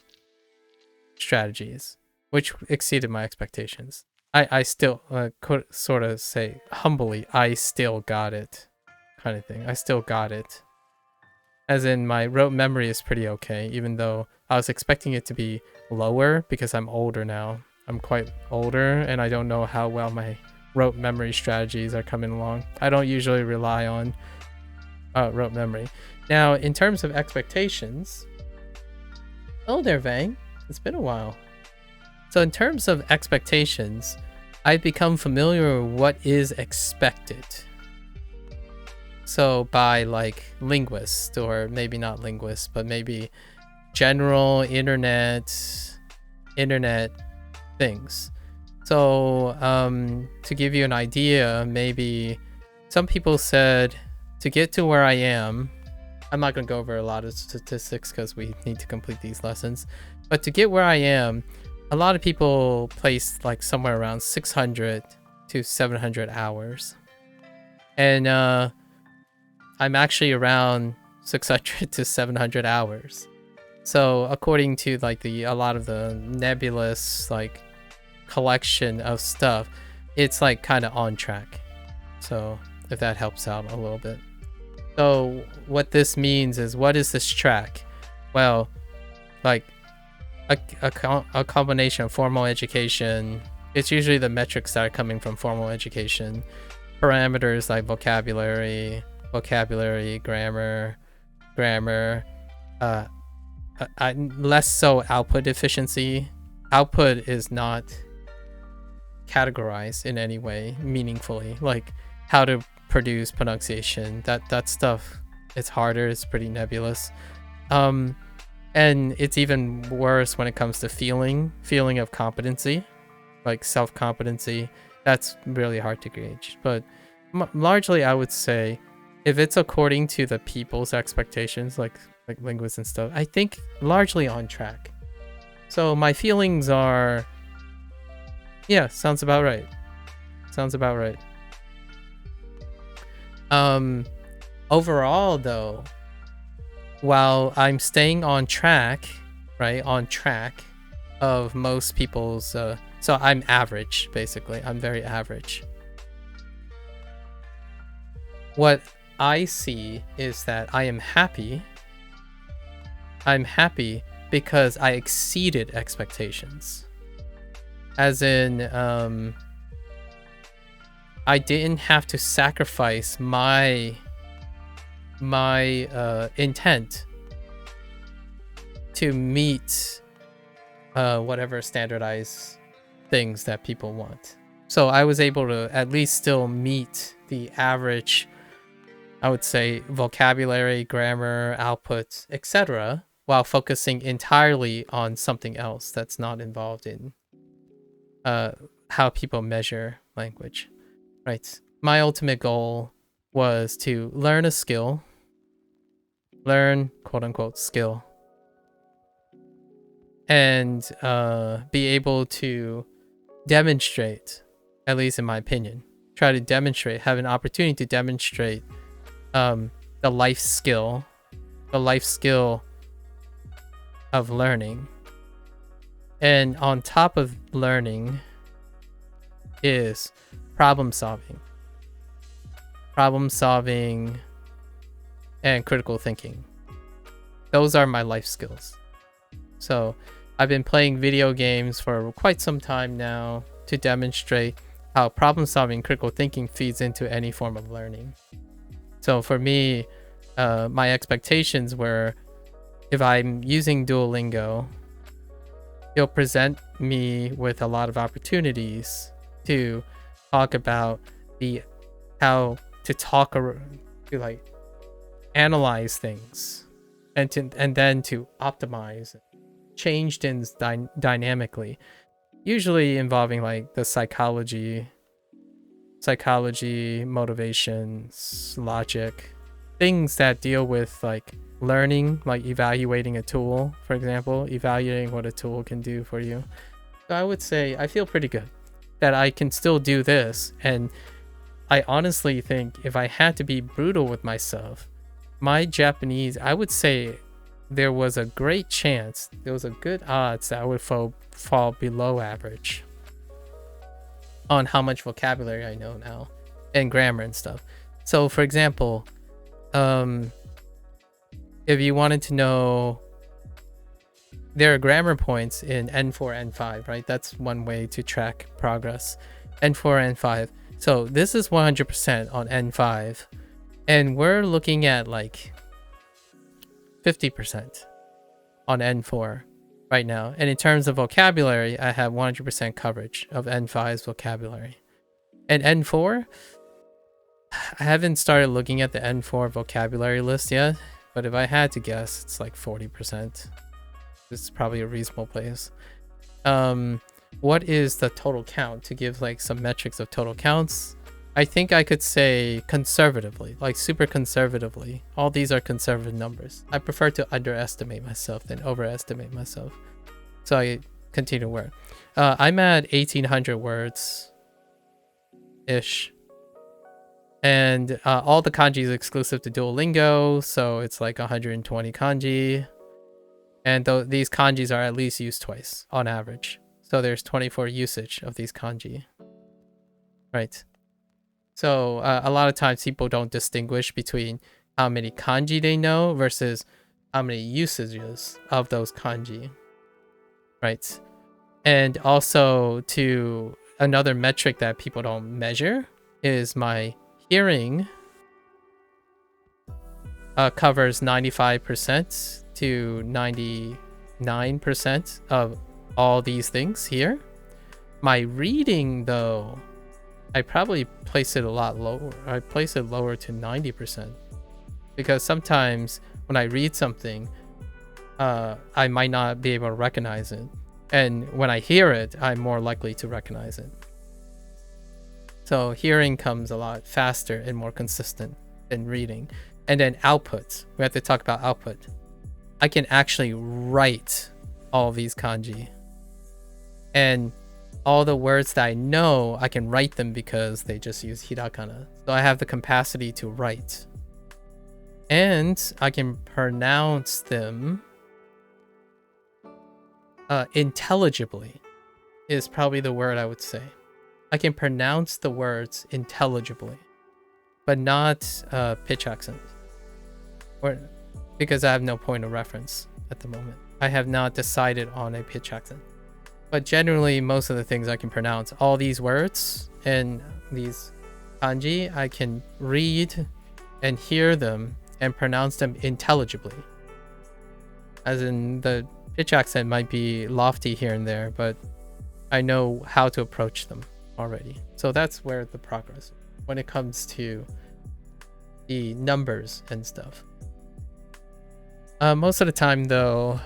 strategies, which exceeded my expectations. I still could sort of say humbly, I still got it, kind of thing. I still got it. As in, my rote memory is pretty okay, even though I was expecting it to be lower because I'm older now. I'm quite older, and I don't know how well my rote memory strategies are coming along. I don't usually rely on rote memory. Now, in terms of expectations... Hello there, Vang. It's been a while. So in terms of expectations, I've become familiar with what is expected. So by like linguists, or maybe not linguists, but maybe general internet things. So to give you an idea, maybe some people said to get to where I am, I'm not going to go over a lot of statistics because we need to complete these lessons, but to get where I am, a lot of people place like somewhere around 600 to 700 hours. And I'm actually around 600 to 700 hours. So according to like a lot of the nebulous like collection of stuff, it's like kind of on track. So if that helps out a little bit. So what this means is, what is this track? Well, like a combination of formal education. It's usually the metrics that are coming from formal education. Parameters like vocabulary, grammar, less so output efficiency. Output is not categorized in any way meaningfully, like how to produce pronunciation. That stuff, it's harder, it's pretty nebulous. And it's even worse when it comes to feeling of competency, like self-competency. That's really hard to gauge. But largely, I would say, if it's according to the people's expectations, like linguists and stuff, I think largely on track. So my feelings are, yeah, sounds about right. Overall though, while I'm staying on track, right, of most people's, so I'm average, basically. I'm very average. What I see is that I am happy. I'm happy because I exceeded expectations. As in, I didn't have to sacrifice my intent to meet whatever standardized things that people want. So I was able to at least still meet the average, I would say, vocabulary, grammar, output, etc., while focusing entirely on something else that's not involved in how people measure language, right? My ultimate goal was to learn a skill, learn quote-unquote skill, and be able to demonstrate, at least in my opinion, try to demonstrate, have an opportunity to demonstrate the life skill of learning. And on top of learning is problem solving and critical thinking. Those are my life skills. So I've been playing video games for quite some time now to demonstrate how problem solving, critical thinking feeds into any form of learning. So for me, my expectations were, if I'm using Duolingo, it'll present me with a lot of opportunities to talk about how to like analyze things and then to optimize, change things dynamically, usually involving like the psychology, motivations, logic, things that deal with like learning, like evaluating a tool, for example, evaluating what a tool can do for you. So I would say I feel pretty good that I can still do this. And I honestly think if I had to be brutal with myself, my Japanese, I would say there was a great chance, there was a good odds that I would fall below average on how much vocabulary I know now and grammar and stuff. So for example, if you wanted to know, there are grammar points in N4, N5, right? That's one way to track progress. N4, N5. So this is 100% on N5. And we're looking at like 50% on N4 right now. And in terms of vocabulary, I have 100% coverage of N5's vocabulary. And N4, I haven't started looking at the N4 vocabulary list yet, but if I had to guess, it's like 40%. This is probably a reasonable place. What is the total count? To give like some metrics of total counts, I think I could say conservatively, like super conservatively, all these are conservative numbers. I prefer to underestimate myself than overestimate myself. So I continue to work. I'm at 1,800 words ish. And all the kanji is exclusive to Duolingo, so it's like 120 kanji. And these kanjis are at least used twice on average. So there's 24 usage of these kanji. right? So a lot of times people don't distinguish between how many kanji they know versus how many usages of those kanji, right? And also, to another metric that people don't measure is my hearing covers 95% to 99% of all these things here. My reading, though, I probably place it a lot lower. I place it lower to 90%. Because sometimes when I read something, I might not be able to recognize it. And when I hear it, I'm more likely to recognize it. So hearing comes a lot faster and more consistent than reading. And then output. We have to talk about output. I can actually write all these kanji. And all the words that I know, I can write them because they just use hiragana. So I have the capacity to write. And I can pronounce them intelligibly is probably the word I would say. I can pronounce the words intelligibly, but not pitch accent. Or because I have no point of reference at the moment. I have not decided on a pitch accent. But generally, most of the things I can pronounce. All these words and these kanji, I can read and hear them and pronounce them intelligibly. As in, the pitch accent might be lofty here and there, but I know how to approach them already. So that's where the progress when it comes to the numbers and stuff. Most of the time, though,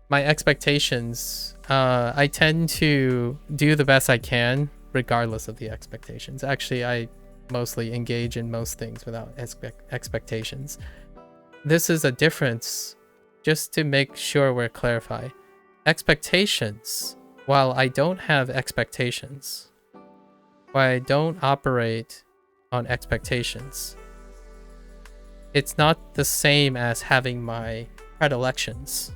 my expectations, I tend to do the best I can regardless of the expectations. Actually, I mostly engage in most things without expectations. This is a difference, just to make sure we're clarify. Expectations, while I don't have expectations, while I don't operate on expectations, it's not the same as having my predilections.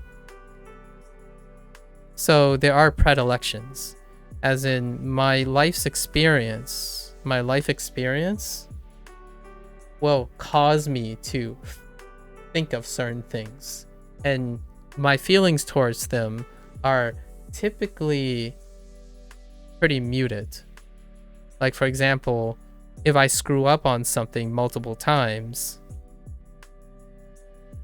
So there are predilections, as in my life experience will cause me to think of certain things, and my feelings towards them are typically pretty muted. Like, for example, if I screw up on something multiple times,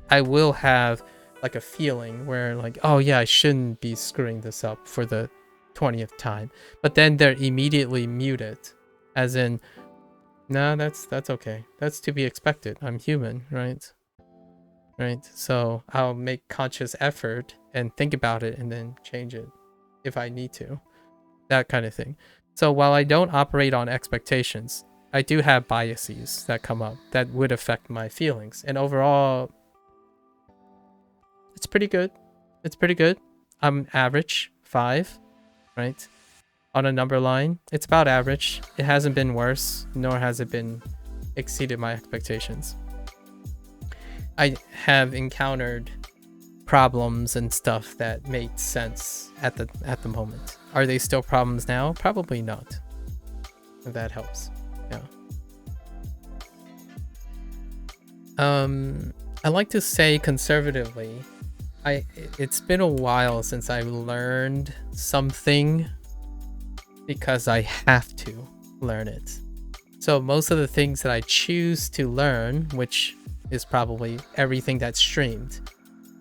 I will have like a feeling where like, oh yeah, I shouldn't be screwing this up for the 20th time. But then they're immediately muted, as in, no, that's okay. That's to be expected. I'm human, right? Right? So I'll make conscious effort and think about it and then change it if I need to. That kind of thing. So while I don't operate on expectations, I do have biases that come up that would affect my feelings. And overall, it's pretty good. It's pretty good. I'm average 5, right? On a number line, it's about average. It hasn't been worse, nor has it been exceeded my expectations. I have encountered problems and stuff that made sense at the moment. Are they still problems now? Probably not. If that helps. Yeah. I like to say conservatively, it's been a while since I learned something because I have to learn it. So most of the things that I choose to learn, which is probably everything that's streamed.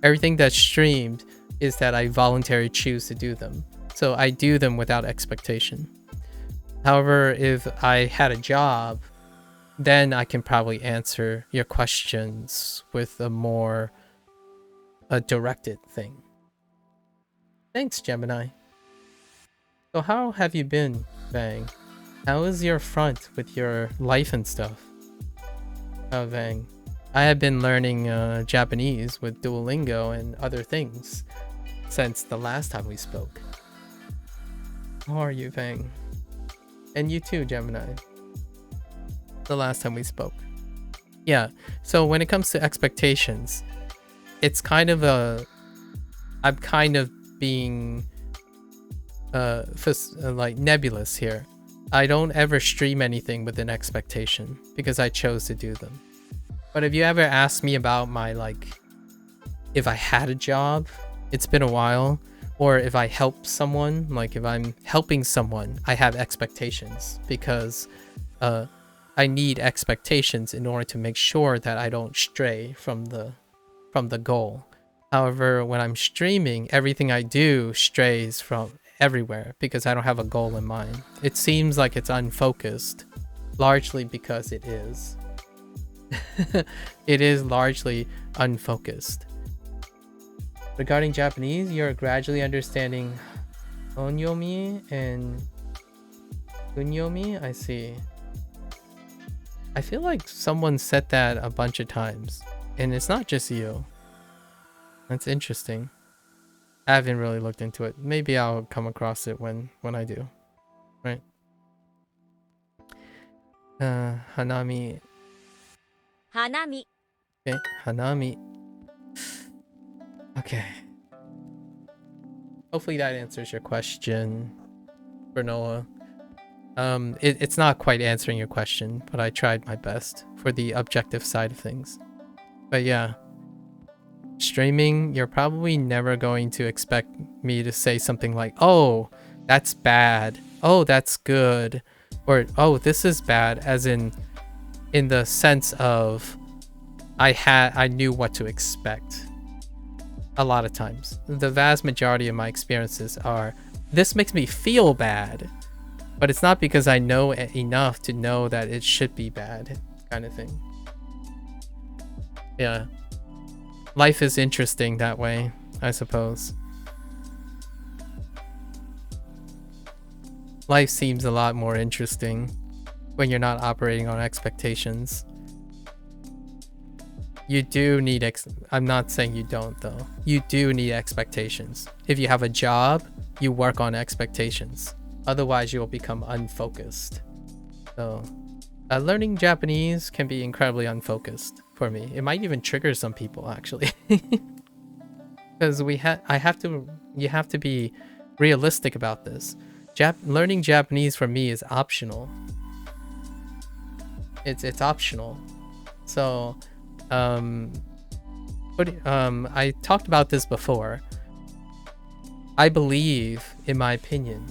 Everything that's streamed is that I voluntarily choose to do them. So I do them without expectation. However, if I had a job, then I can probably answer your questions with a more directed thing. Thanks, Gemini. So how have you been, Vang? How is your front with your life and stuff? Oh, Vang. I have been learning Japanese with Duolingo and other things since the last time we spoke. How are you, Vang? And you too, Gemini. The last time we spoke. Yeah, so when it comes to expectations, it's kind of I'm kind of being like nebulous here. I don't ever stream anything with an expectation because I chose to do them. But if you ever ask me about my, like, if I had a job, it's been a while, or if I help someone, like if I'm helping someone, I have expectations because I need expectations in order to make sure that I don't stray from the goal. However, when I'm streaming, everything I do strays from everywhere because I don't have a goal in mind. It seems like it's unfocused, largely because it is. It is largely unfocused. Regarding Japanese, you're gradually understanding onyomi and kunyomi. I see. I feel like someone said that a bunch of times, and it's not just you. That's interesting. I haven't really looked into it. Maybe I'll come across it when I do. Right? Hanami. Hanami. Okay, hanami. Okay. Hopefully that answers your question, Bernola. It's not quite answering your question, but I tried my best for the objective side of things. But yeah. Streaming, you're probably never going to expect me to say something like, oh, that's bad, oh, that's good, or oh, this is bad, as in the sense of I knew what to expect. A lot of times the vast majority of my experiences are, this makes me feel bad, but it's not because I know enough to know that it should be bad, kind of thing. Yeah. Life is interesting that way, I suppose. Life seems a lot more interesting when you're not operating on expectations. You do need I'm not saying you don't though. You do need expectations. If you have a job, you work on expectations. Otherwise, you will become unfocused. So, learning Japanese can be incredibly unfocused for me. It might even trigger some people actually. Because you have to be realistic about this. Learning Japanese for me is optional. It's optional. So I talked about this before. I believe, in my opinion,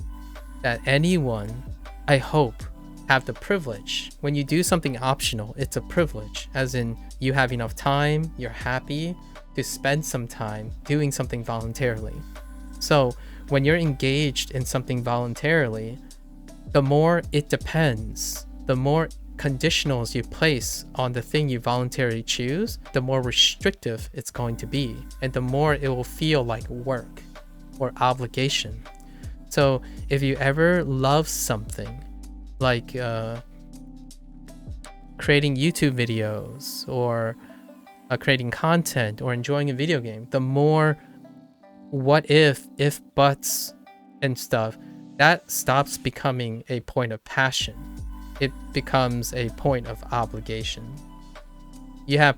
that anyone, I hope, have the privilege. When you do something optional, it's a privilege, as in you have enough time, you're happy to spend some time doing something voluntarily. So when you're engaged in something voluntarily, the more it depends, the more conditionals you place on the thing you voluntarily choose, the more restrictive it's going to be, and the more it will feel like work or obligation. So if you ever love something, like creating YouTube videos or creating content or enjoying a video game, the more what if buts and stuff, that stops becoming a point of passion. It becomes a point of obligation. You have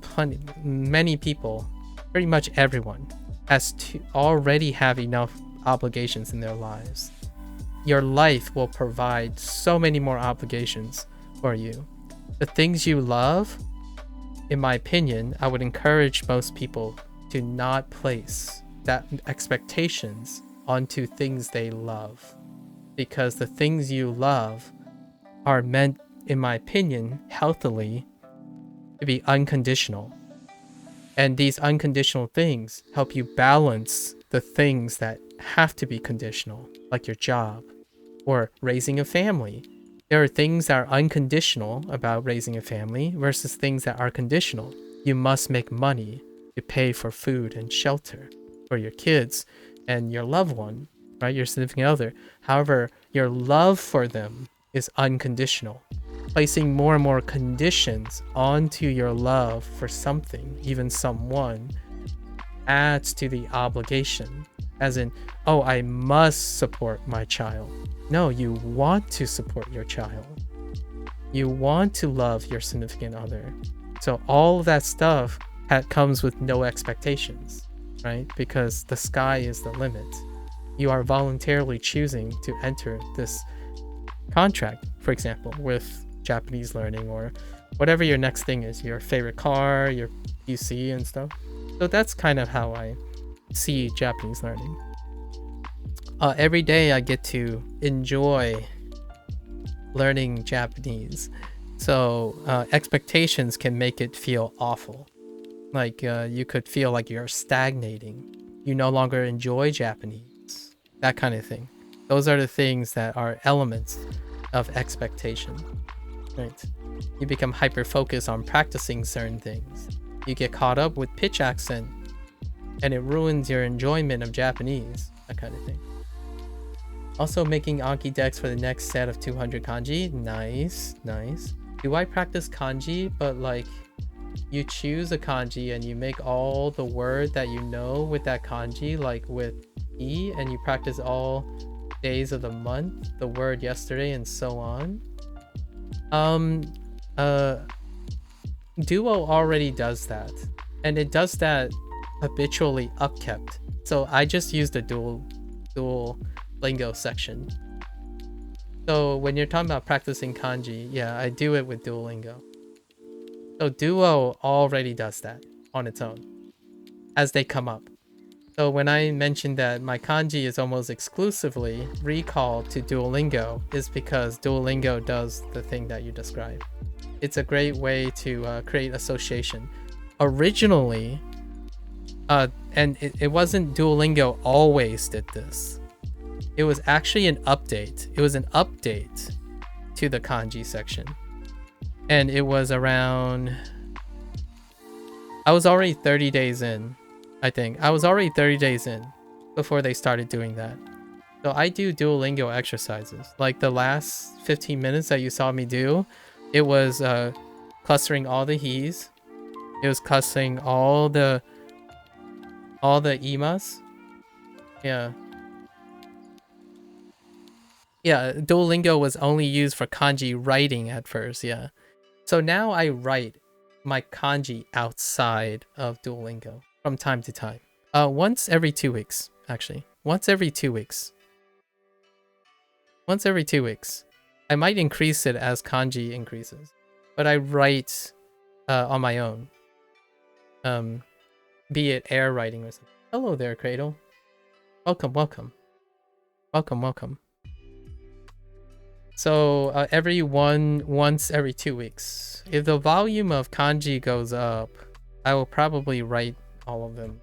many people, pretty much everyone, has to already have enough obligations in their lives. Your life will provide so many more obligations for you. The things you love, in my opinion, I would encourage most people to not place that expectations onto things they love. Because the things you love are meant, in my opinion, healthily, to be unconditional. And these unconditional things help you balance the things that have to be conditional, like your job or raising a family. There are things that are unconditional about raising a family versus things that are conditional. You must make money to pay for food and shelter for your kids and your loved one, right? Your significant other. However, your love for them is unconditional. Placing more and more conditions onto your love for something, even someone, adds to the obligation. As in, oh, I must support my child. No, you want to support your child. You want to love your significant other. So all of that stuff comes with no expectations, right? Because the sky is the limit. You are voluntarily choosing to enter this contract, for example, with Japanese learning, or whatever your next thing is, your favorite car, your PC and stuff. So that's kind of how I see Japanese learning. Every day I get to enjoy learning Japanese. So expectations can make it feel awful. Like you could feel like you're stagnating. You no longer enjoy Japanese. That kind of thing. Those are the things that are elements of expectation. Right? You become hyper-focused on practicing certain things. You get caught up with pitch accent, and it ruins your enjoyment of Japanese. That kind of thing. Also making Anki decks for the next set of 200 kanji. Nice, nice. Do I practice kanji, but like you choose a kanji and you make all the word that you know with that kanji, like with E, and you practice all days of the month, the word yesterday, and so on. Duo already does that, and it does that habitually upkept. So I just use the Duolingo section. So when you're talking about practicing kanji, yeah, I do it with Duolingo. So Duo already does that on its own as they come up. So when I mentioned that my kanji is almost exclusively recalled to Duolingo, is because Duolingo does the thing that you described. It's a great way to create association. Originally, and it wasn't Duolingo always did this. It was actually an update. It was an update to the kanji section. And it was around... I was already 30 days in, I think. I was already 30 days in before they started doing that. So I do Duolingo exercises. Like the last 15 minutes that you saw me do, it was clustering all the he's. It was clustering all the imas. Yeah. Yeah, Duolingo was only used for kanji writing at first, yeah. So now I write my kanji outside of Duolingo from time to time. Once every 2 weeks, actually. Once every 2 weeks. Once every 2 weeks. I might increase it as kanji increases. But I write on my own. Be it air writing or something. Hello there, Cradle. Welcome, welcome. Welcome, welcome. So once every 2 weeks. If the volume of kanji goes up, I will probably write all of them,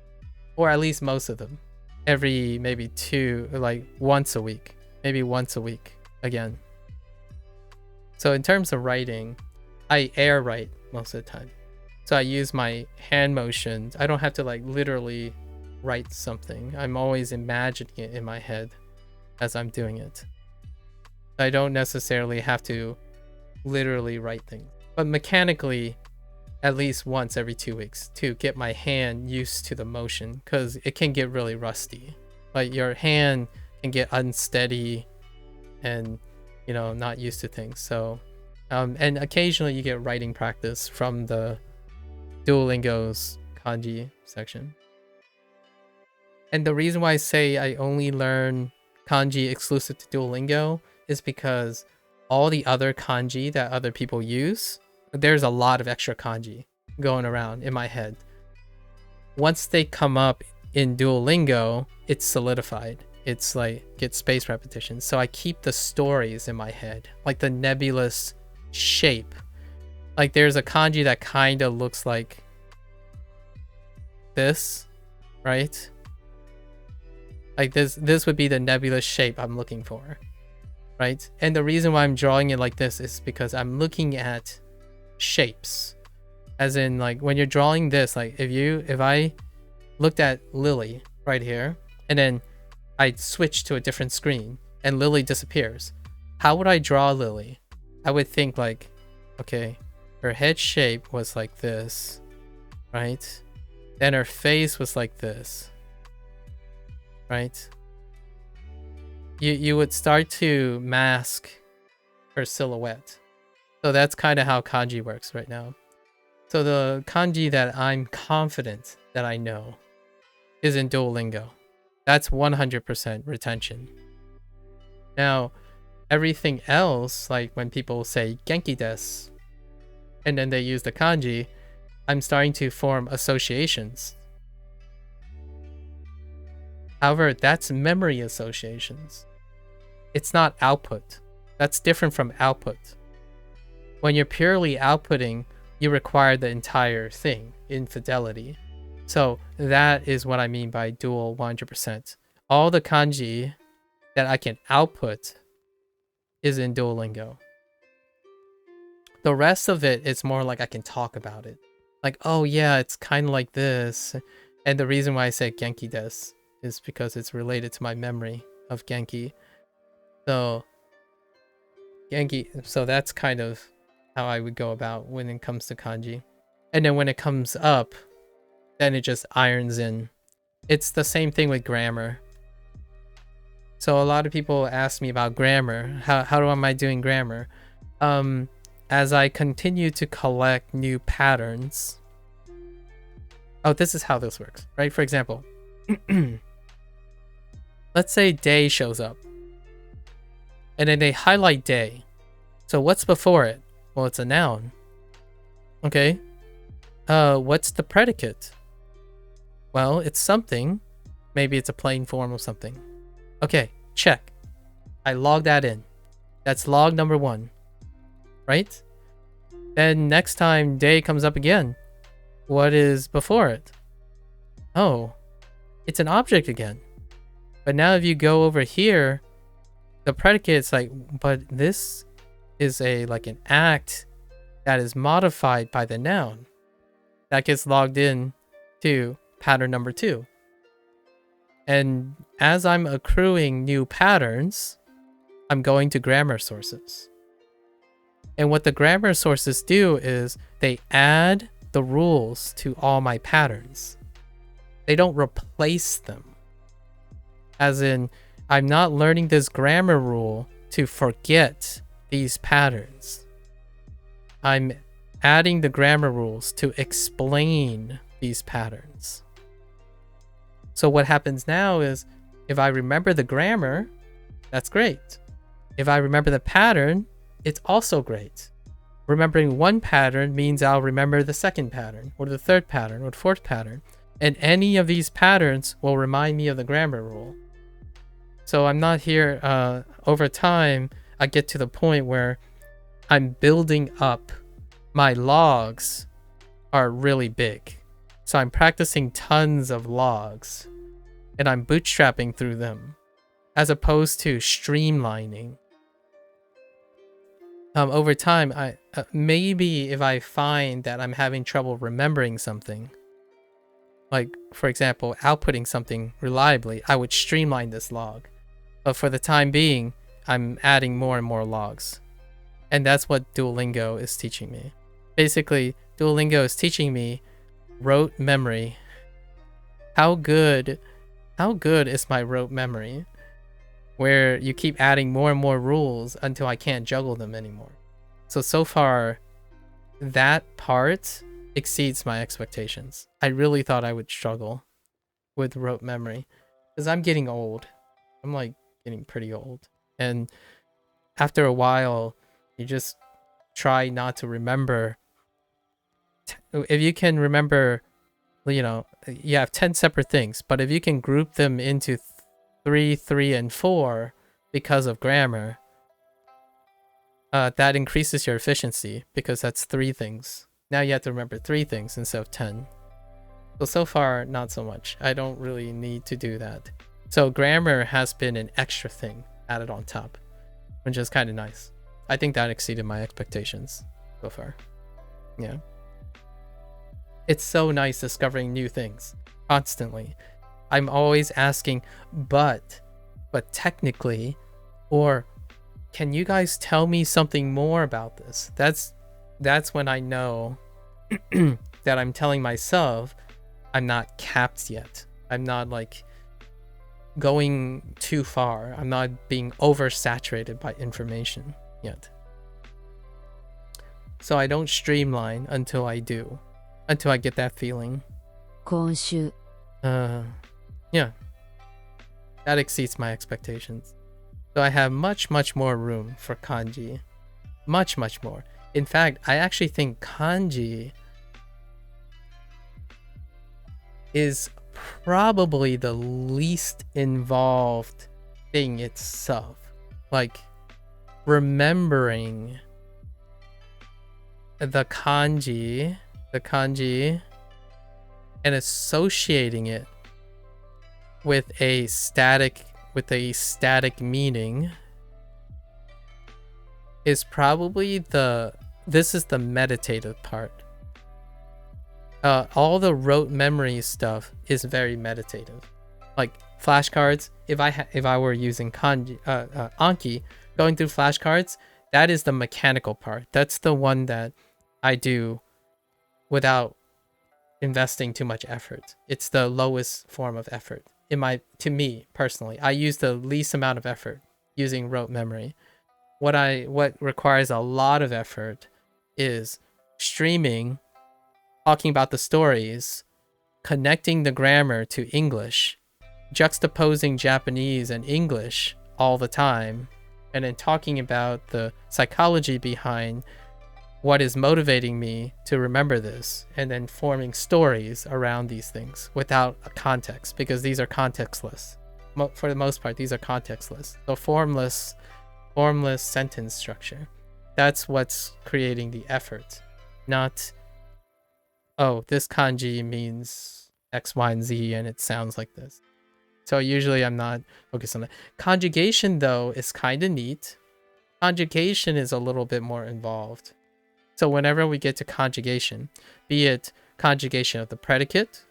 or at least most of them, every maybe once a week, maybe once a week again. So in terms of writing, I air write most of the time. So I use my hand motions. I don't have to like literally write something. I'm always imagining it in my head as I'm doing it. I don't necessarily have to literally write things, but mechanically at least once every 2 weeks to get my hand used to the motion, because it can get really rusty. Like your hand can get unsteady and, you know, not used to things. So and occasionally you get writing practice from the Duolingo's kanji section. And the reason why I say I only learn kanji exclusive to Duolingo is because all the other kanji that other people use, there's a lot of extra kanji going around in my head. Once they come up in Duolingo, it's solidified. It's like get spaced repetition. So I keep the stories in my head, like the nebulous shape. Like there's a kanji that kind of looks like this, right? Like this would be the nebulous shape I'm looking for. Right? And the reason why I'm drawing it like this is because I'm looking at shapes. As in, like, when you're drawing this, like, if I looked at Lily right here, and then I switch to a different screen, and Lily disappears, how would I draw Lily? I would think, like, okay, her head shape was like this, right? Then her face was like this, right? You would start to mask her silhouette. So that's kind of how kanji works right now. So the kanji that I'm confident that I know is in Duolingo. That's 100% retention. Now, everything else, like when people say genki desu, and then they use the kanji, I'm starting to form associations. However, that's memory associations. It's not output. That's different from output. When you're purely outputting, you require the entire thing in fidelity. So that is what I mean by dual 100%. All the kanji that I can output is in Duolingo. The rest of it is more like I can talk about it. Like, oh yeah, it's kind of like this. And the reason why I say genki desu is because it's related to my memory of genki. So genki, so that's kind of how I would go about when it comes to kanji. And then when it comes up, then it just irons in. It's the same thing with grammar. So a lot of people ask me about grammar. How am I doing grammar? As I continue to collect new patterns. Oh, this is how this works, right? For example, let's say day shows up. And then they highlight day. So what's before it? Well, it's a noun. Okay. What's the predicate? Well, it's something. Maybe it's a plain form of something. Okay, check. I log that in. That's log number 1. Right? Then next time day comes up again, what is before it? Oh, it's an object again. But now if you go over here, the predicate's like, but this is like an act that is modified by the noun. That gets logged in to pattern number 2. And as I'm accruing new patterns, I'm going to grammar sources. And what the grammar sources do is they add the rules to all my patterns. They don't replace them. As in, I'm not learning this grammar rule to forget these patterns. I'm adding the grammar rules to explain these patterns. So what happens now is, if I remember the grammar, that's great. If I remember the pattern, it's also great. Remembering one pattern means I'll remember the second pattern, or the third pattern, or the fourth pattern. And any of these patterns will remind me of the grammar rule. So I'm not here, over time, I get to the point where I'm building up. My logs are really big. So I'm practicing tons of logs. And I'm bootstrapping through them. As opposed to streamlining. Over time, maybe if I find that I'm having trouble remembering something, like, for example, outputting something reliably, I would streamline this log. But for the time being, I'm adding more and more logs. And that's what Duolingo is teaching me. Basically, Duolingo is teaching me rote memory. How good is my rote memory? Where you keep adding more and more rules until I can't juggle them anymore. So far, that part exceeds my expectations. I really thought I would struggle with rote memory because I'm getting old. I'm like getting pretty old. And after a while, you just try not to remember. If you can remember, you know, you have 10 separate things, but if you can group them into 3, 3, and 4 because of grammar, that increases your efficiency because that's 3 things. Now you have to remember 3 things instead of 10. So far, not so much. I don't really need to do that. So grammar has been an extra thing added on top, which is kind of nice. I think that exceeded my expectations so far. Yeah. It's so nice discovering new things constantly. I'm always asking, but technically, or can you guys tell me something more about this? That's when I know that I'm telling myself I'm not capped yet. I'm not like going too far. I'm not being oversaturated by information yet. So I don't streamline until I do. Until I get that feeling. 今週 Yeah. That exceeds my expectations. So I have much more room for kanji. Much more. In fact, I actually think kanji is probably the least involved thing itself. Like, remembering the kanji and associating it with a static meaning is probably this is the meditative part. All the rote memory stuff is very meditative. Like flashcards, if I were using kanji, Anki, going through flashcards, that is the mechanical part. That's the one that I do without investing too much effort. It's the lowest form of effort. To me personally, I use the least amount of effort using rote memory. What requires a lot of effort is streaming, talking about the stories, connecting the grammar to English, juxtaposing Japanese and English all the time, and then talking about the psychology behind what is motivating me to remember this, and then forming stories around these things without a context, because these are contextless. For the most part, these are contextless. So formless sentence structure. That's what's creating the effort. Not, oh, this kanji means X, Y, and Z, and it sounds like this. So usually I'm not focused on that. Conjugation, though, is kind of neat. Conjugation is a little bit more involved. So whenever we get to conjugation, be it conjugation of the predicate,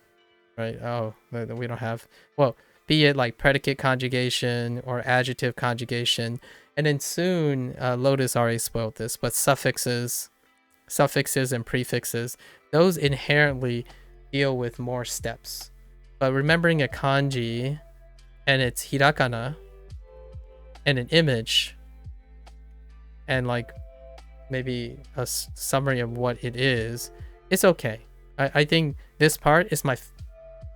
right? Oh, we don't have, well, be it like predicate conjugation or adjective conjugation. And then soon, Lotus already spoiled this, but suffixes and prefixes, those inherently deal with more steps. But remembering a kanji and its hirakana and an image and like maybe a summary of what it is, it's okay. I think this part is my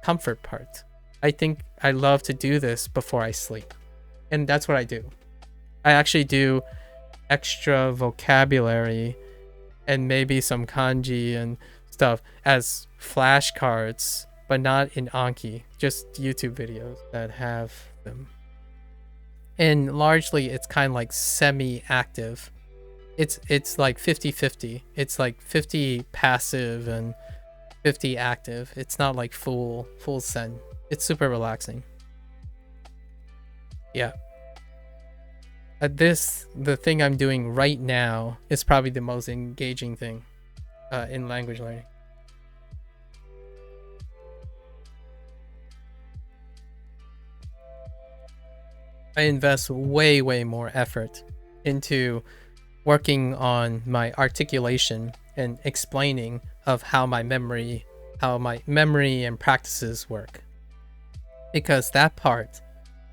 comfort part. I think I love to do this before I sleep. And that's what I do. I actually do extra vocabulary and maybe some kanji and stuff as flashcards, but not in Anki, just YouTube videos that have them. And largely it's kind of like semi-active. It's like 50-50. It's like 50 passive and 50 active. It's not like full send. It's super relaxing. Yeah. The thing I'm doing right now is probably the most engaging thing in language learning. I invest way more effort into working on my articulation and explaining of how my memory and practices work. Because that part,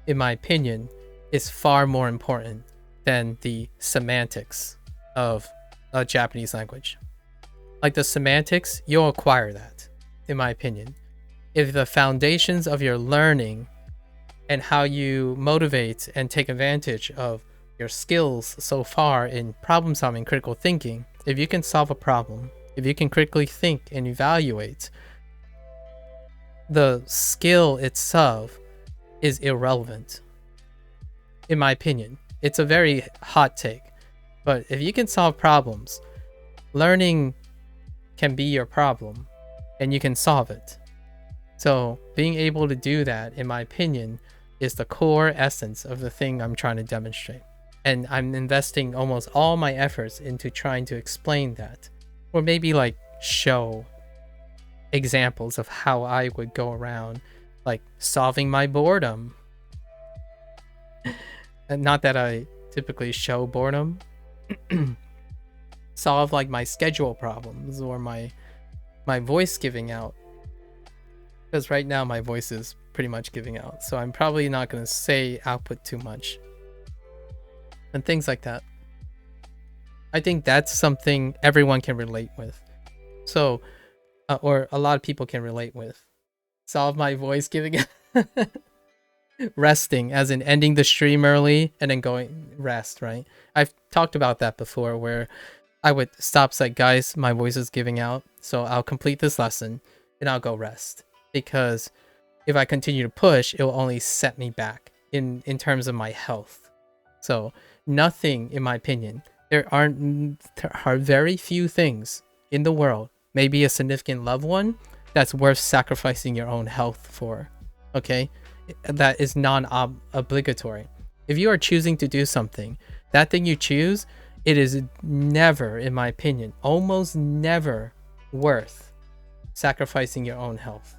in my opinion, is far more important than the semantics of a Japanese language. Like the semantics, you'll acquire that, in my opinion. If the foundations of your learning and how you motivate and take advantage of your skills so far in problem solving, critical thinking, if you can solve a problem, if you can critically think and evaluate, the skill itself is irrelevant. In my opinion, it's a very hot take, but if you can solve problems, learning can be your problem and you can solve it. So being able to do that, in my opinion, is the core essence of the thing I'm trying to demonstrate. And I'm investing almost all my efforts into trying to explain that, or maybe like show examples of how I would go around like solving my boredom. And not that I typically show boredom. Solve like my schedule problems or my voice giving out. Because right now my voice is pretty much giving out. So I'm probably not going to say output too much. And things like that. I think that's something everyone can relate with. So, or a lot of people can relate with. Solve my voice giving out. resting, as in ending the stream early and then going rest, right? I've talked about that before, where I would stop, like, guys, my voice is giving out, so I'll complete this lesson and I'll go rest, because if I continue to push, it will only set me back in terms of my health. So nothing, in my opinion, there are very few things in the world, maybe a significant loved one, that's worth sacrificing your own health for. Okay, that is non-obligatory. If you are choosing to do something, that thing you choose, it is never, in my opinion, almost never worth sacrificing your own health.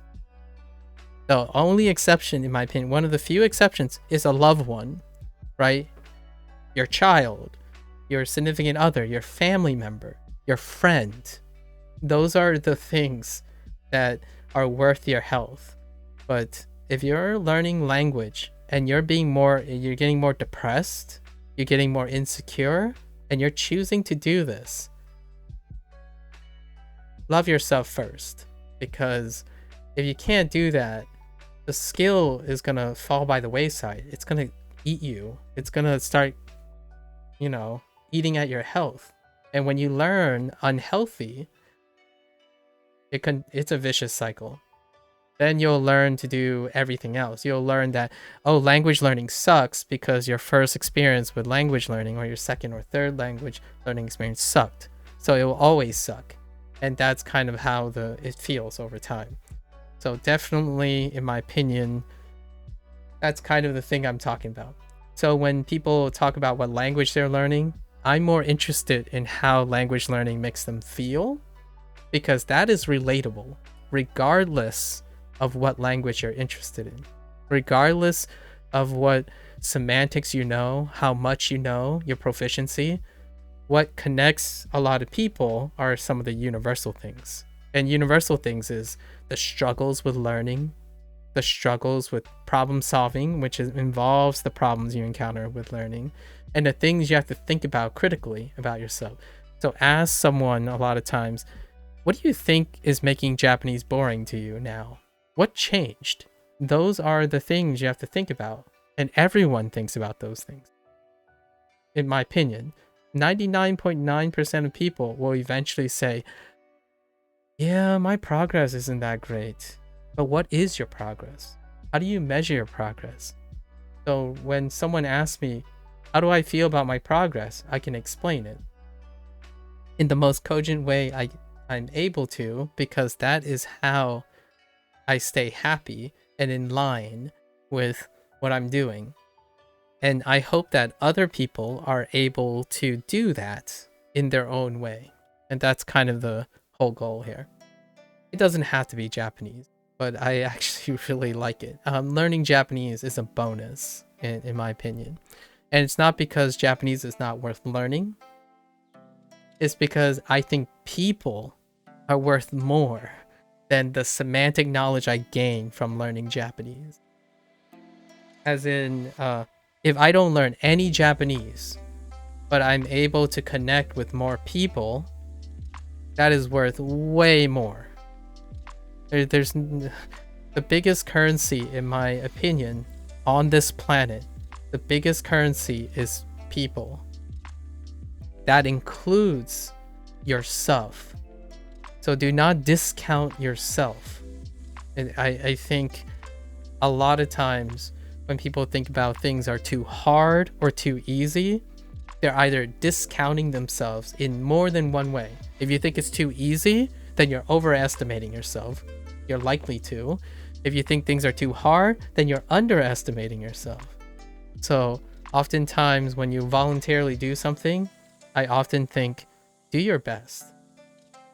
The only exception, in my opinion, one of the few exceptions, is a loved one, right? Your child, your significant other, your family member, your friend. Those are the things that are worth your health. But if you're learning language and you're getting more depressed, you're getting more insecure, and you're choosing to do this, love yourself first. Because if you can't do that, the skill is gonna fall by the wayside. It's gonna eat you. It's gonna start, eating at your health. And when you learn unhealthy, it's a vicious cycle. Then you'll learn to do everything else. You'll learn that, language learning sucks because your first experience with language learning, or your second or third language learning experience, sucked. So it will always suck. And that's kind of how it feels over time. So definitely, in my opinion, that's kind of the thing I'm talking about. So when people talk about what language they're learning, I'm more interested in how language learning makes them feel, because that is relatable, regardless of what language you're interested in, regardless of what semantics you know, how much you know, your proficiency. What connects a lot of people are some of the universal things. And universal things is the struggles with learning, the struggles with problem solving, which involves the problems you encounter with learning, and the things you have to think about critically about yourself. So ask someone a lot of times, what do you think is making Japanese boring to you now? What changed? Those are the things you have to think about. And everyone thinks about those things. In my opinion, 99.9% of people will eventually say, yeah, my progress isn't that great. But what is your progress? How do you measure your progress? So when someone asks me, how do I feel about my progress? I can explain it in the most cogent way I'm able to, because that is how I stay happy and in line with what I'm doing. And I hope that other people are able to do that in their own way. And that's kind of the whole goal here. It doesn't have to be Japanese, but I actually really like it. Learning Japanese is a bonus, in my opinion. And it's not because Japanese is not worth learning. It's because I think people are worth more than the semantic knowledge I gain from learning Japanese. As in, if I don't learn any Japanese, but I'm able to connect with more people, that is worth way more. There's the biggest currency, in my opinion, on this planet. The biggest currency is people. That includes yourself. So do not discount yourself. And I think a lot of times when people think about things are too hard or too easy, they're either discounting themselves in more than one way. If you think it's too easy, then you're overestimating yourself. You're likely to. If you think things are too hard, then you're underestimating yourself. So oftentimes when you voluntarily do something, I often think, do your best.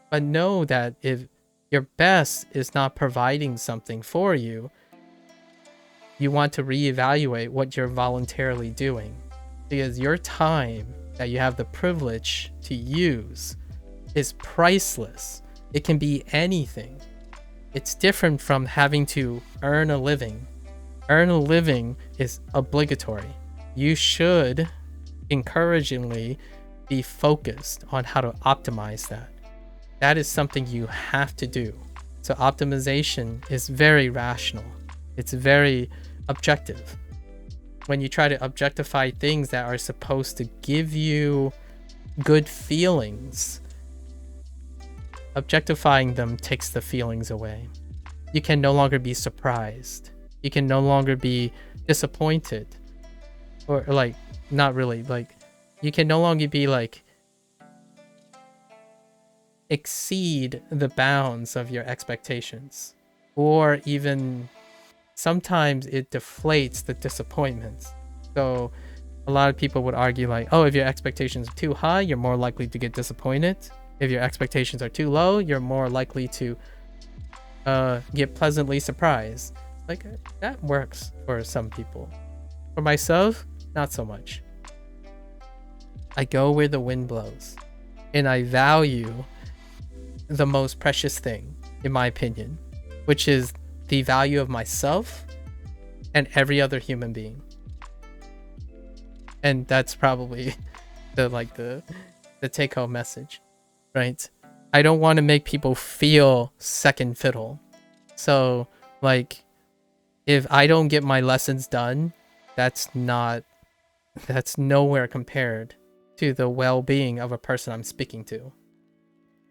But know that if your best is not providing something for you, you want to reevaluate what you're voluntarily doing. Because your time that you have the privilege to use is priceless. It can be anything. It's different from having to earn a living. Earn a living is obligatory. You should encouragingly be focused on how to optimize that. That is something you have to do. So optimization is very rational. It's very objective. When you try to objectify things that are supposed to give you good feelings, objectifying them takes the feelings away. You can no longer be surprised. You can no longer be disappointed. Or like, not really, like, you can no longer be like, exceed the bounds of your expectations. Or even sometimes it deflates the disappointments. So a lot of people would argue like, oh, if your expectations are too high, you're more likely to get disappointed. If your expectations are too low, you're more likely to get pleasantly surprised. Like, that works for some people. For myself, not so much. I go where the wind blows, and I value the most precious thing, in my opinion, which is the value of myself and every other human being. And that's probably the take-home message, right? I don't want to make people feel second fiddle. So, like, if I don't get my lessons done, that's nowhere compared to the well-being of a person I'm speaking to.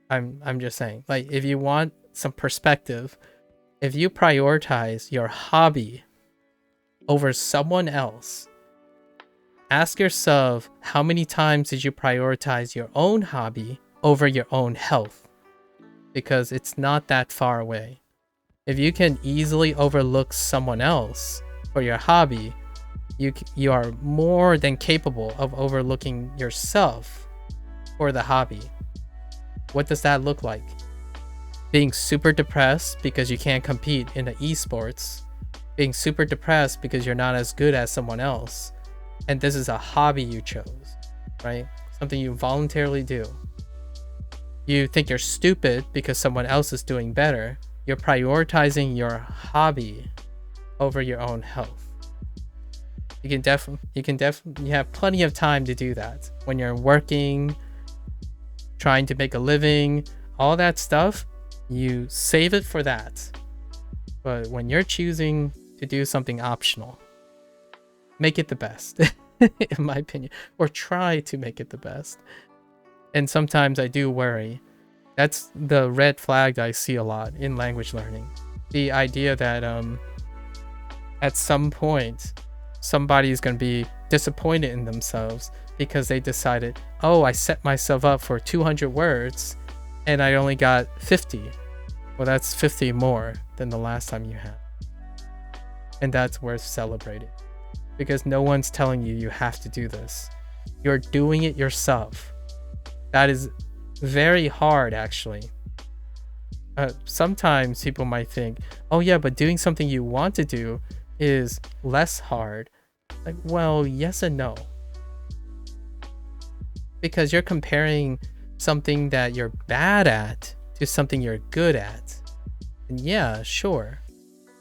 I'm just saying, like, if you want some perspective, if you prioritize your hobby over someone else, ask yourself, how many times did you prioritize your own hobby over your own health? Because it's not that far away. If you can easily overlook someone else for your hobby, you are more than capable of overlooking yourself for the hobby. What does that look like? Being super depressed because you can't compete in the esports. Being super depressed because you're not as good as someone else. And this is a hobby you chose, right? Something you voluntarily do. You think you're stupid because someone else is doing better. You're prioritizing your hobby over your own health. You have plenty of time to do that. When you're working, trying to make a living, all that stuff, you save it for that. But when you're choosing to do something optional, make it the best, in my opinion, or try to make it the best. And sometimes I do worry. That's the red flag I see a lot in language learning. The idea that at some point, somebody is going to be disappointed in themselves because they decided, oh, I set myself up for 200 words and I only got 50. Well, that's 50 more than the last time you had. And that's worth celebrating, because no one's telling you have to do this. You're doing it yourself. That is very hard, actually. Sometimes people might think, oh yeah, but doing something you want to do is less hard. Like, well, yes and no. Because you're comparing something that you're bad at to something you're good at. And yeah, sure.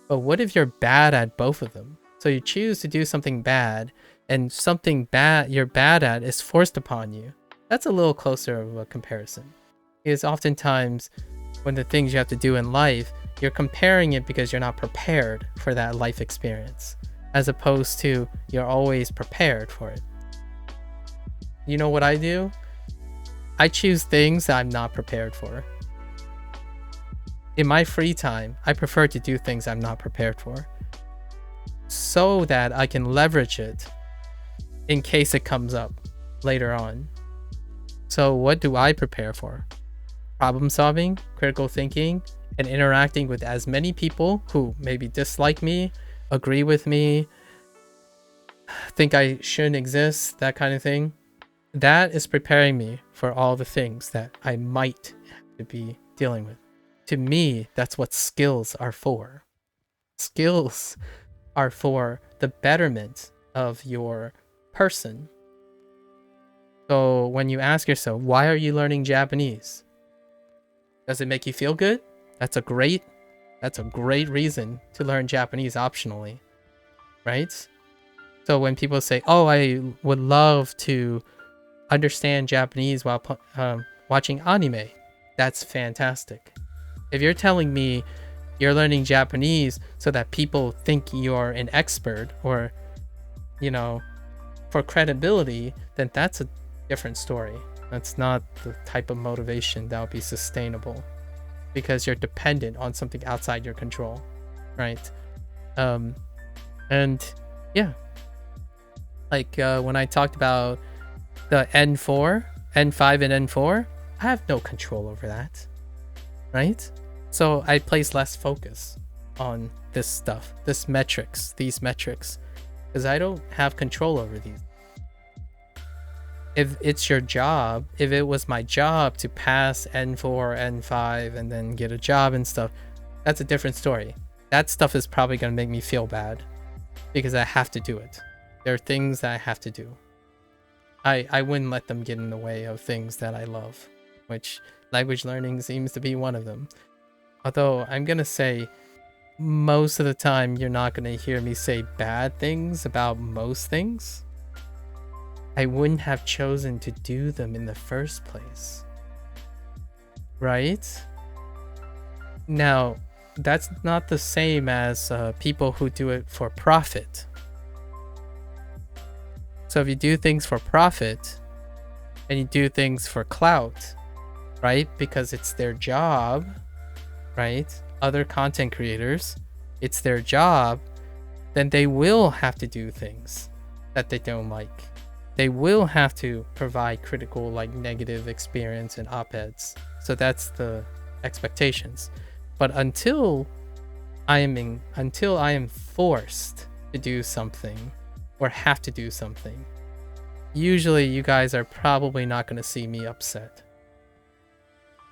But what if you're bad at both of them? So you choose to do something bad, and something bad you're bad at is forced upon you. That's a little closer of a comparison. Because oftentimes, when the things you have to do in life, you're comparing it because you're not prepared for that life experience, as opposed to you're always prepared for it. You know what I do? I choose things that I'm not prepared for. In my free time, I prefer to do things I'm not prepared for, so that I can leverage it in case it comes up later on. So what do I prepare for? Problem solving, critical thinking, and interacting with as many people who maybe dislike me, agree with me, think I shouldn't exist, that kind of thing. That is preparing me for all the things that I might have to be dealing with. To me, that's what skills are for. Skills are for the betterment of your person. So when you ask yourself, why are you learning Japanese? Does it make you feel good? That's a great reason to learn Japanese optionally, right? So when people say, oh, I would love to understand Japanese while watching anime, that's fantastic. If you're telling me you're learning Japanese so that people think you're an expert or, you know, for credibility, then that's a different story. That's not the type of motivation that would be sustainable, because you're dependent on something outside your control, right? And yeah, like when I talked about the N4, N5 and N4, I have no control over that, right? So I place less focus on this stuff, these metrics, because I don't have control over these. If it's your job, if it was my job to pass N4, N5, and then get a job and stuff, that's a different story. That stuff is probably going to make me feel bad because I have to do it. There are things that I have to do. I wouldn't let them get in the way of things that I love, which language learning seems to be one of them. Although I'm going to say most of the time you're not going to hear me say bad things about most things. I wouldn't have chosen to do them in the first place. Right? Now, that's not the same as people who do it for profit. So if you do things for profit and you do things for clout, right? Because it's their job, right? Other content creators, it's their job, then they will have to do things that they don't like. They will have to provide critical, like negative experience and op-eds. So that's the expectations. But until I am forced to do something or have to do something, usually you guys are probably not going to see me upset.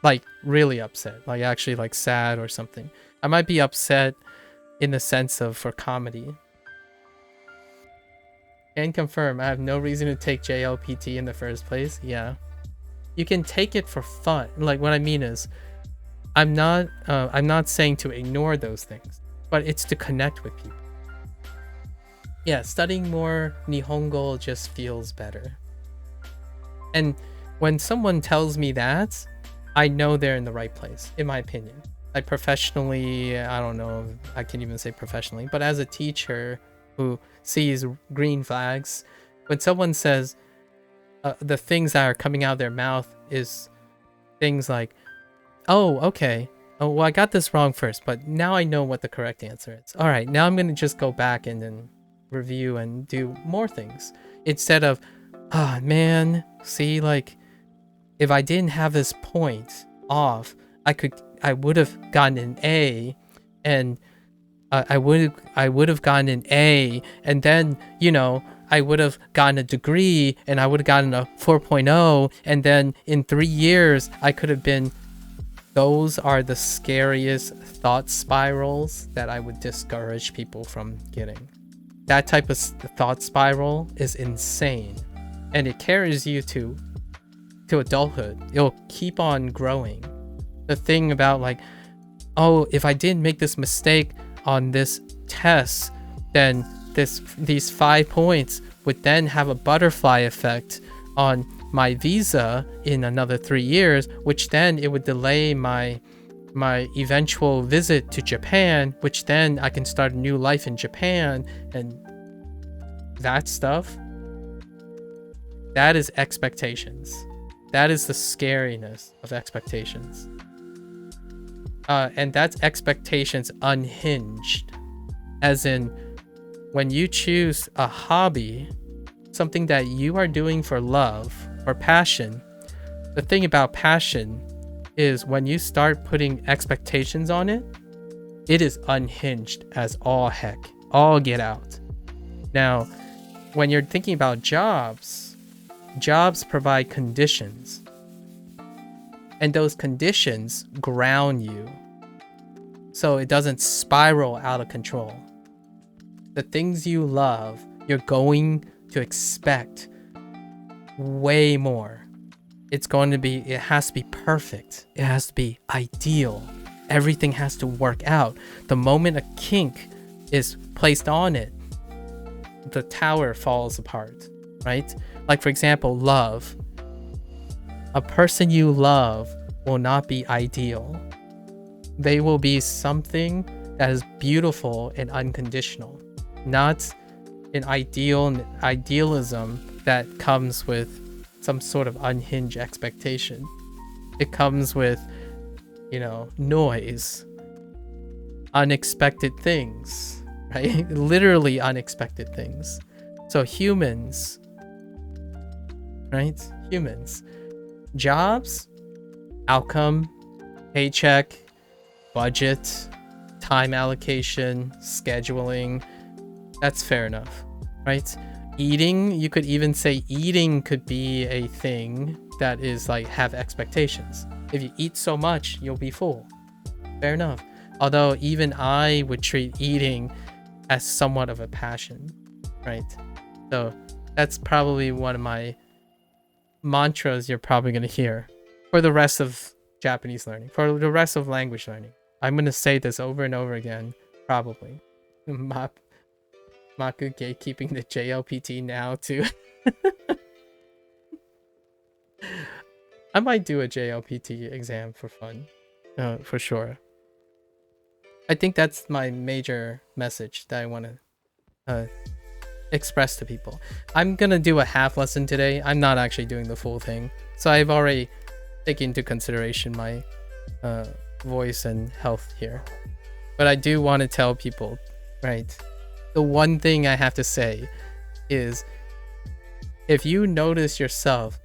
Like really upset, like actually like sad or something. I might be upset in the sense of for comedy. Can confirm, I have no reason to take JLPT in the first place. Yeah, you can take it for fun. Like what I mean is, I'm not saying to ignore those things, but it's to connect with people. Yeah, studying more Nihongo just feels better. And when someone tells me that, I know they're in the right place, in my opinion. Like professionally, I don't know if I can even say professionally, but as a teacher who sees green flags, when someone says the things that are coming out of their mouth is things like, oh, okay, oh, well, I got this wrong first, but now I know what the correct answer is. All right, now I'm going to just go back and then review and do more things instead of, ah, man, see, like, if I didn't have this point off, I would have gotten an A, and I would have gotten an A, and then, you know, I would have gotten a degree, and I would have gotten a 4.0, and then in 3 years I could have been. Those are the scariest thought spirals that I would discourage people from getting. That type of thought spiral is insane, and it carries you to adulthood. It'll keep on growing. The thing about like, oh, if I didn't make this mistake on this test, then these 5 points would then have a butterfly effect on my visa in another 3 years, which then it would delay my eventual visit to Japan, which then I can start a new life in Japan, and that stuff, that is expectations. That is the scariness of expectations. And that's expectations unhinged. As in, when you choose a hobby, something that you are doing for love or passion, the thing about passion is when you start putting expectations on it, it is unhinged as all heck, all get out. Now, when you're thinking about jobs provide conditions, and those conditions ground you so it doesn't spiral out of control. The things you love, you're going to expect way more. It has to be perfect. It has to be ideal. Everything has to work out. The moment a kink is placed on it, the tower falls apart, right? Like for example, love. A person you love will not be ideal. They will be something that is beautiful and unconditional, not an idealism that comes with some sort of unhinged expectation. It comes with, noise, unexpected things, right? Literally unexpected things. So humans, right? Humans, jobs, outcome, paycheck, budget, time allocation, scheduling, that's fair enough, right? Eating, you could even say eating could be a thing that is like have expectations. If you eat so much, you'll be full. Fair enough. Although even I would treat eating as somewhat of a passion, right? So that's probably one of my mantras you're probably going to hear for the rest of Japanese learning, for the rest of language learning. I'm going to say this over and over again, probably. MAKU gatekeeping the JLPT now too. I might do a JLPT exam for fun, for sure. I think that's my major message that I want to express to people. I'm gonna do a half lesson today. I'm not actually doing the full thing, so I've already taken into consideration my voice and health here. But I do want to tell people, right? The one thing I have to say is, if you notice yourself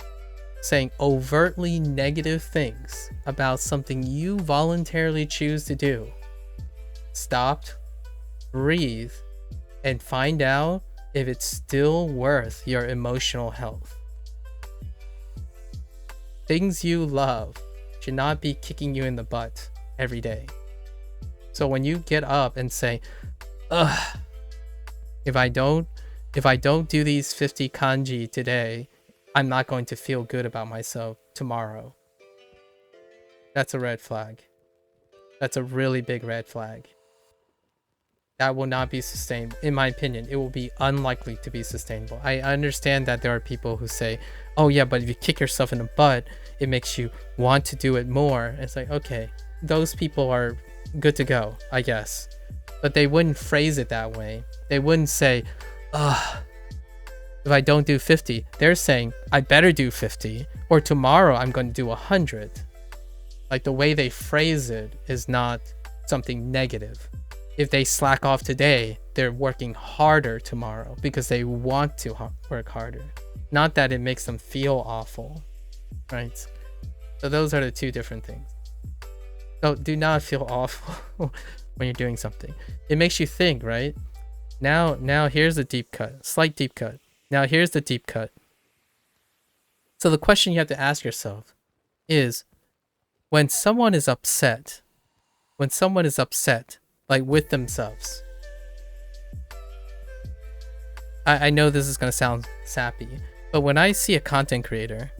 saying overtly negative things about something you voluntarily choose to do, stop, breathe, and find out if it's still worth your emotional health. Things you love should not be kicking you in the butt every day. So when you get up and say, ugh, if I don't do these 50 kanji today, I'm not going to feel good about myself tomorrow. That's a red flag. That's a really big red flag. That will not be sustained. In my opinion, it will be unlikely to be sustainable. I understand that there are people who say, oh yeah, but if you kick yourself in the butt, it makes you want to do it more. It's like, okay, those people are good to go, I guess. But they wouldn't phrase it that way. They wouldn't say, ugh, if I don't do 50, they're saying, I better do 50, or tomorrow I'm going to do 100. Like, the way they phrase it is not something negative. If they slack off today, they're working harder tomorrow because they want to work harder. Not that it makes them feel awful, right? So those are the two different things. So do not feel awful when you're doing something. It makes you think, right? Now here's a deep cut, slight deep cut. Now here's the deep cut. So the question you have to ask yourself is, when someone is upset, like with themselves, I know this is going to sound sappy, but when I see a content creator,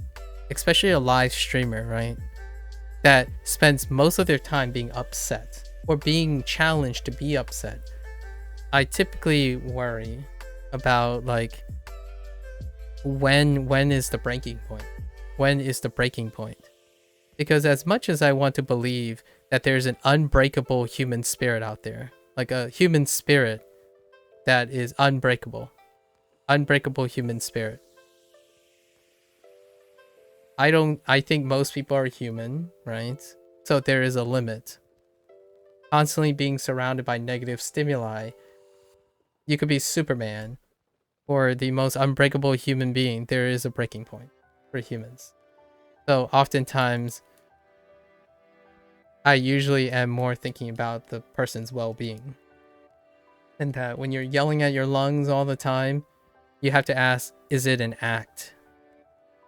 especially a live streamer, right, that spends most of their time being upset or being challenged to be upset, I typically worry about, like, when is the breaking point? When is the breaking point? Because as much as I want to believe that there's an unbreakable human spirit out there, like a human spirit that is unbreakable human spirit, I think most people are human, right? So there is a limit. Constantly being surrounded by negative stimuli, you could be Superman or the most unbreakable human being. There is a breaking point for humans. So oftentimes, I usually am more thinking about the person's well-being. And that when you're yelling at your lungs all the time, you have to ask, is it an act?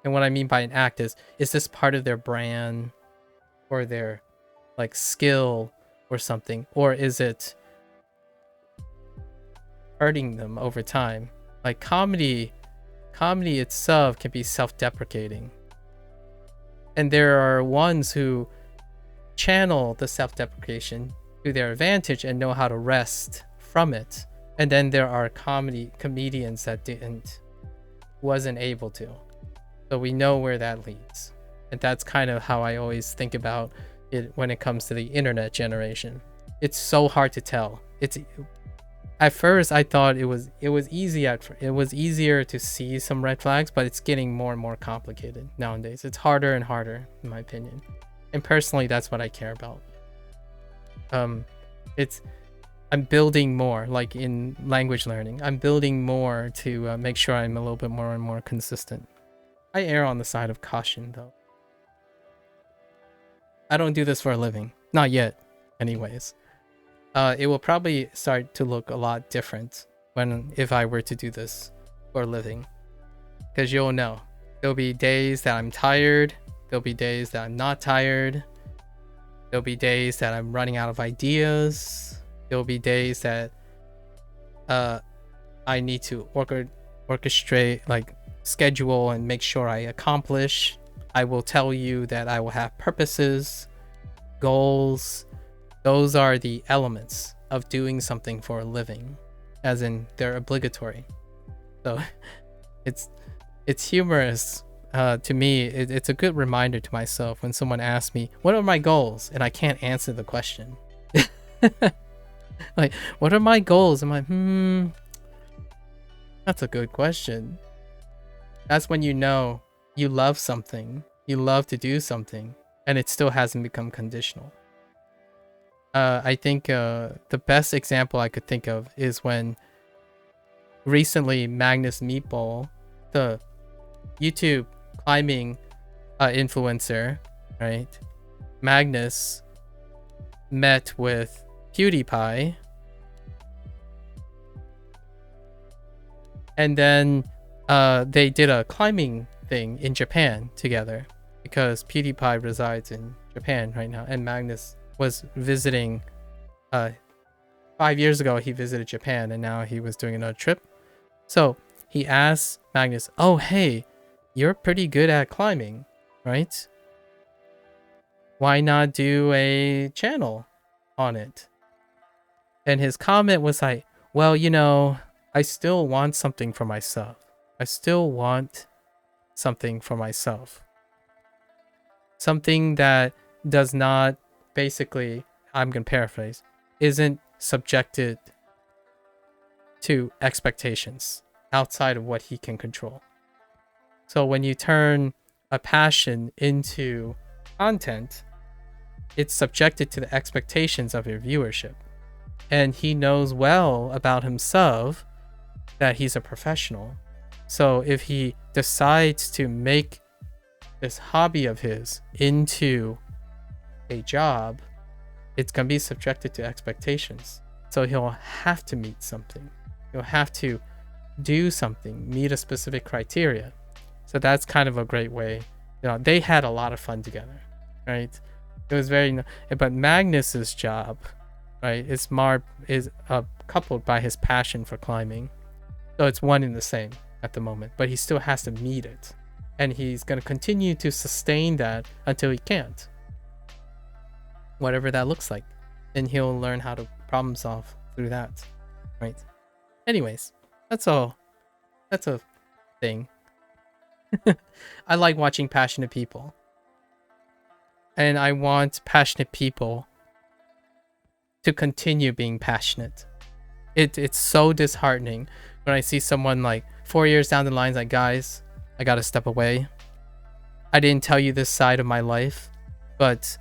And what I mean by an act is this part of their brand or their, like, skill or something? Or is it hurting them over time? Like, comedy itself can be self-deprecating. And there are ones who channel the self-deprecation to their advantage and know how to rest from it. And then there are comedians that wasn't able to. So we know where that leads. And that's kind of how I always think about when it comes to the internet generation. It's so hard to tell. It's at first I thought it was easier to see some red flags, but it's getting more and more complicated nowadays. It's harder and harder, in my opinion. And personally, that's what I care about. I'm building more, like in language learning. I'm building more to make sure I'm a little bit more and more consistent. I err on the side of caution, though. I don't do this for a living. Not yet, anyways. It will probably start to look a lot different if I were to do this for a living. Because you'll know. There'll be days that I'm tired. There'll be days that I'm not tired. There'll be days that I'm running out of ideas. There'll be days that I need to orchestrate, like schedule and make sure I accomplish. I will tell you that I will have purposes, goals. Those are the elements of doing something for a living, as in they're obligatory. So it's humorous to me. It's a good reminder to myself when someone asks me, what are my goals? And I can't answer the question. Like, what are my goals? I'm like, that's a good question. That's when you know you love something, you love to do something, and it still hasn't become conditional. I think the best example I could think of is when recently Magnus Meatball, the YouTube climbing influencer, right? Magnus met with PewDiePie, and then they did a climbing thing in Japan together, because PewDiePie resides in Japan right now, and Magnus was visiting 5 years ago. He visited Japan, and now he was doing another trip. So he asked Magnus, oh hey, you're pretty good at climbing, right? Why not do a channel on it? And his comment was like, well, you know, I still want something for myself. I still want something for myself. Something that does not, basically, I'm going to paraphrase, isn't subjected to expectations outside of what he can control. So when you turn a passion into content, it's subjected to the expectations of your viewership. And he knows well about himself that he's a professional. So if he decides to make this hobby of his into a job, it's going to be subjected to expectations. So he'll have to meet something. He'll have to do something, meet a specific criteria. So that's kind of a great way. You know, they had a lot of fun together, right? It was but Magnus's job, right, is coupled by his passion for climbing. So it's one and the same at the moment, but he still has to meet it. And he's going to continue to sustain that until he can't. Whatever that looks like. And he'll learn how to problem solve through that, right? Anyways, that's all. That's a thing. I like watching passionate people. And I want passionate people to continue being passionate. It's so disheartening when I see someone like 4 years down the line, like, guys, I gotta step away. I didn't tell you this side of my life, but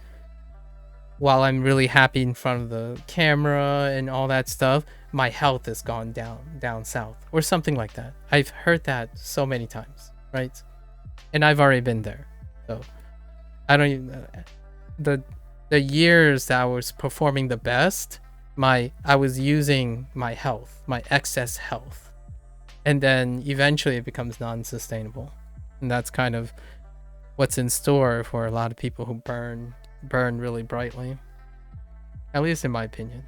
while I'm really happy in front of the camera and all that stuff, my health has gone down south, or something like that. I've heard that so many times, right? And I've already been there. So I don't even, the years that I was performing the best, I was using my health, my excess health. And then eventually it becomes non-sustainable. And that's kind of what's in store for a lot of people who burn really brightly. At least in my opinion.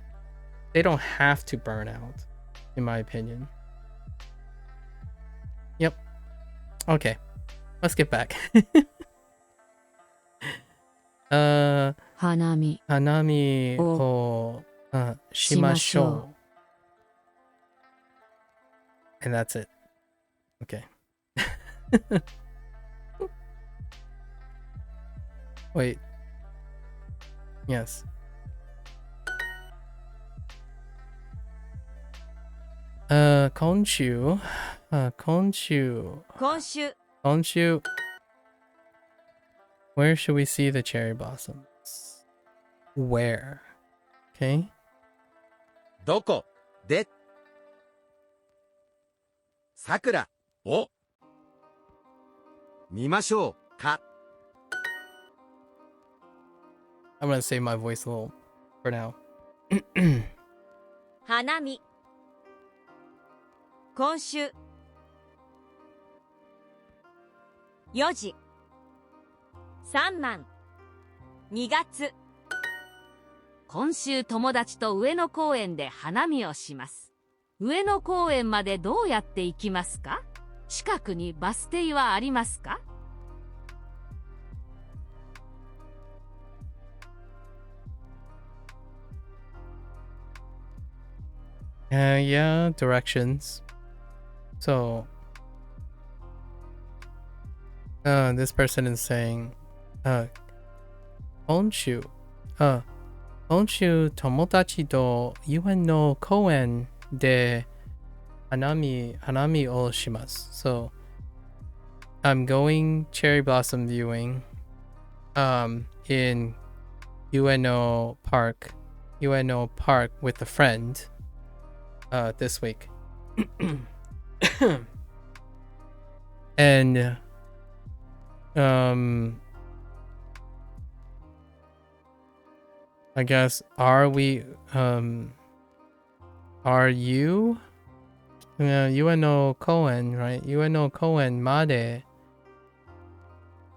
They don't have to burn out, in my opinion. Yep. Okay. Let's get back. Hanami o shimashou. And that's it. Okay. Wait. Yes. Konshu. Konshu. 今週 Konshu. Where should we see the cherry blossoms? Where? Okay. どこで桜お、見ましょうか I'm gonna save my voice a little for now. 花見今週4時3万2月今週友達と上野公園で花見をします。上野公園までどうやって行きますか？近くにバス停はありますか？ Yeah, directions. So, this person is saying, Honshu, Honshu tomodachi to yuan no koen de hanami o shimasu. So, I'm going cherry blossom viewing, in UNO Park with a friend. This week. And I guess are you UNO Koen, right? UNO Koen made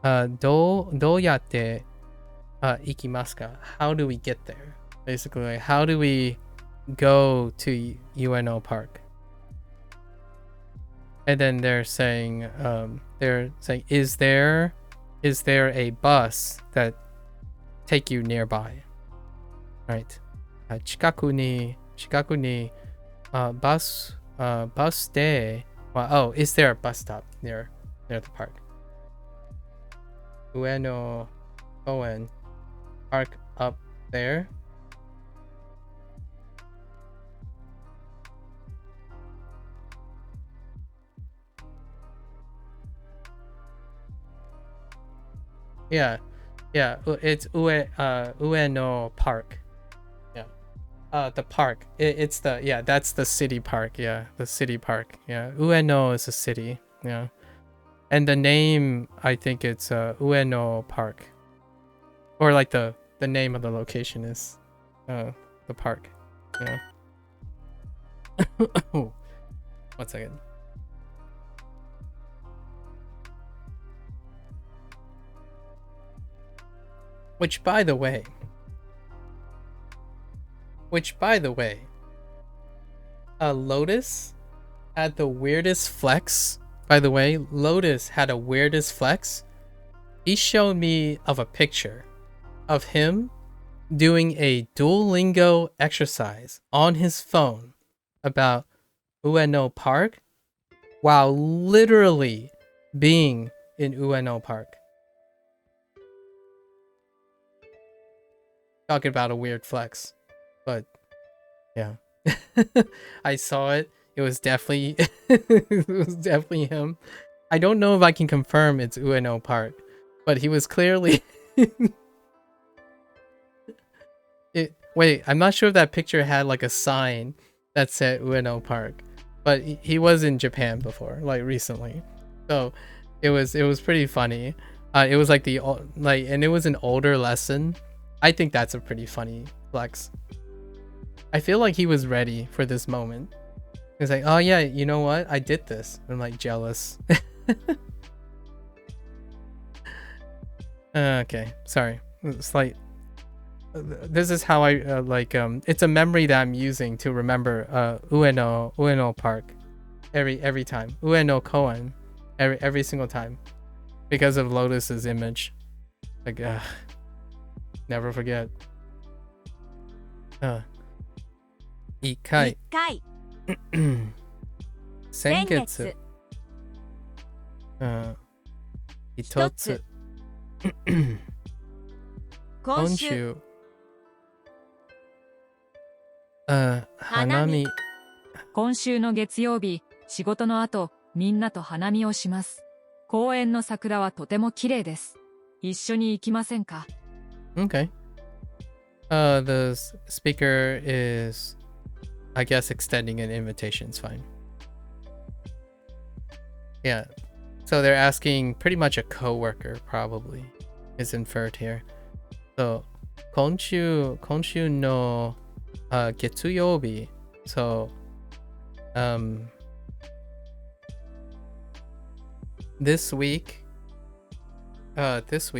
do yatte ikimasu ka? How do we get there? Basically, like, how do we go to UNO Park? And then they're saying is there a bus that take you nearby, right? Chikaku ni bus de is there a bus stop near the park? UNO Koen Park up there. Yeah, it's Ueno Park. Yeah, the park. It's the that's the city park. Yeah, the city park. Yeah, Ueno is a city. Yeah, and the name, I think it's Ueno Park, or like the name of the location is the park. Yeah. Oh, 1 second. Which by the way, Lotus had the weirdest flex. By the way, Lotus had a weirdest flex. He showed me of a picture of him doing a Duolingo exercise on his phone about Ueno Park while literally being in Ueno Park. Talking about a weird flex, but yeah. I saw it. It was definitely him. I don't know if I can confirm it's Ueno Park, but he was clearly wait, I'm not sure if that picture had like a sign that said Ueno Park, but he was in Japan before, like recently. So it was pretty funny. It was like and it was an older lesson. I think that's a pretty funny flex. I feel like he was ready for this moment. He's like, oh yeah, you know what? I did this. I'm like jealous. Okay, sorry. It's like, this is how I it's a memory that I'm using to remember Ueno Park every time. Ueno Koen every single time because of Lotus's image. Like, never forget. 1回先月1つ今週花見。今週の月曜日、仕事の後、みんなと花見をします。公園の桜はとても綺麗です。一緒に行きませんか？ Okay. The speaker is, I guess, extending an invitation is fine. Yeah. So they're asking pretty much a coworker, probably, is inferred here. So, 今週の、月曜日. So, this week, I guess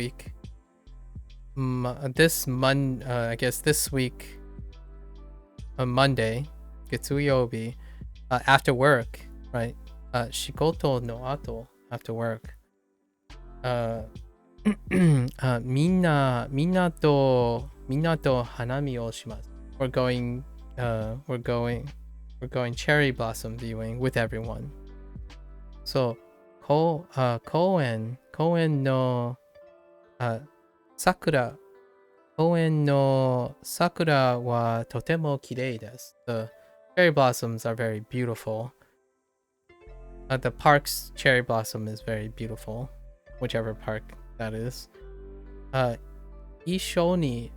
this week, on Monday, 月曜日, after work, right? 仕事の後, after work. みんなと花見をします. We're going cherry blossom viewing with everyone. So, 公園の桜はとても綺麗です. The cherry blossoms are very beautiful. The park's cherry blossom is very beautiful, whichever park that is. 一緒に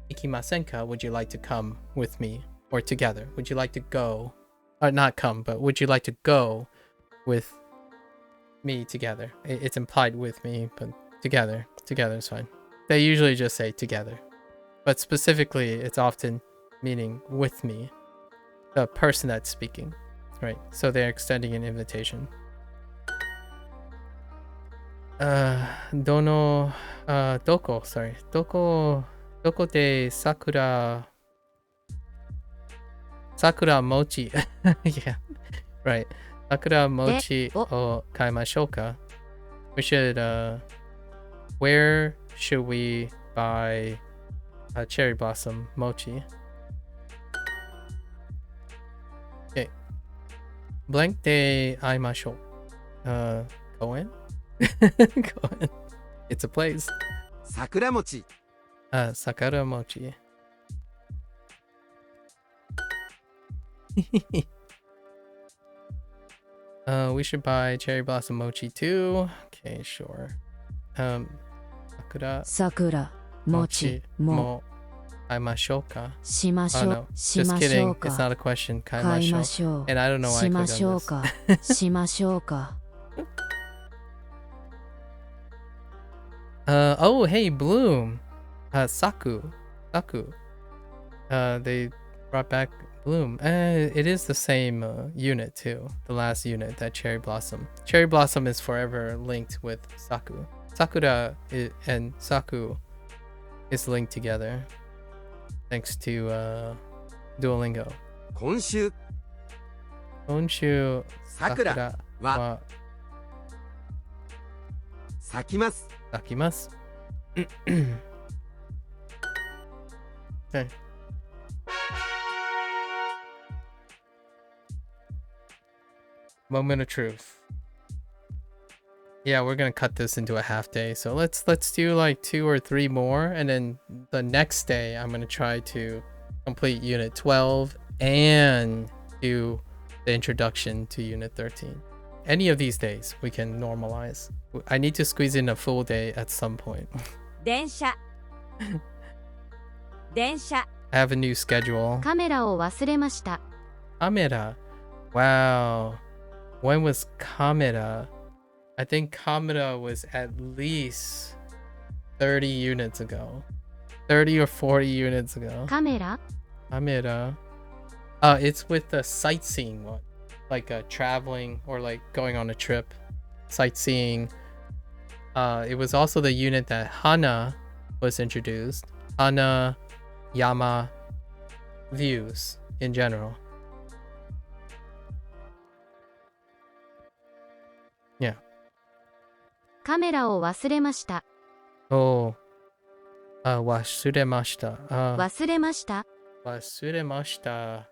行きませんか? Would you like to come with me or together? Would you like to go? Not come, but would you like to go with me together? It's implied with me, but together is fine. They usually just say together, but specifically it's often meaning with me, the person that's speaking, right? So they're extending an invitation. どこで桜餅 yeah, right. 桜餅を買いましょうか? We should, where should we buy a cherry blossom mochi? Okay. Blank で会いましょう. 公園? 公園. It's a place. 桜餅. 桜餅. We should buy cherry blossom mochi too. Okay, sure. 桜餅も買いましょうか? しましょう。 no, just kidding. It's not a question. 買いましょう. And I don't know why I clicked on this. しましょうか。Oh, hey, Bloom. Saku. They brought back Bloom. It is the same unit too. The last unit, that Cherry Blossom. Cherry Blossom is forever linked with Saku. Sakura and Saku is linked together thanks to Duolingo. 今週桜は咲きます。咲きます。Okay. Moment of truth. Yeah, we're gonna cut this into a half day. So let's do like 2 or 3 more, and then the next day I'm gonna try to complete Unit 12 and do the introduction to Unit 13. Any of these days we can normalize. I need to squeeze in a full day at some point. 電車 I have a new schedule. カメラを忘れました。 Camera. Wow. When was Camera? I think Camera was at least 30 units ago. 30 or 40 units ago. カメラ Camera. It's with the sightseeing one. Like traveling or like going on a trip. Sightseeing. It was also the unit that Hana was introduced. Hana, Yama, views in general. Yeah. カメラを忘れました。 Oh. 忘れました。忘れました。 忘れました。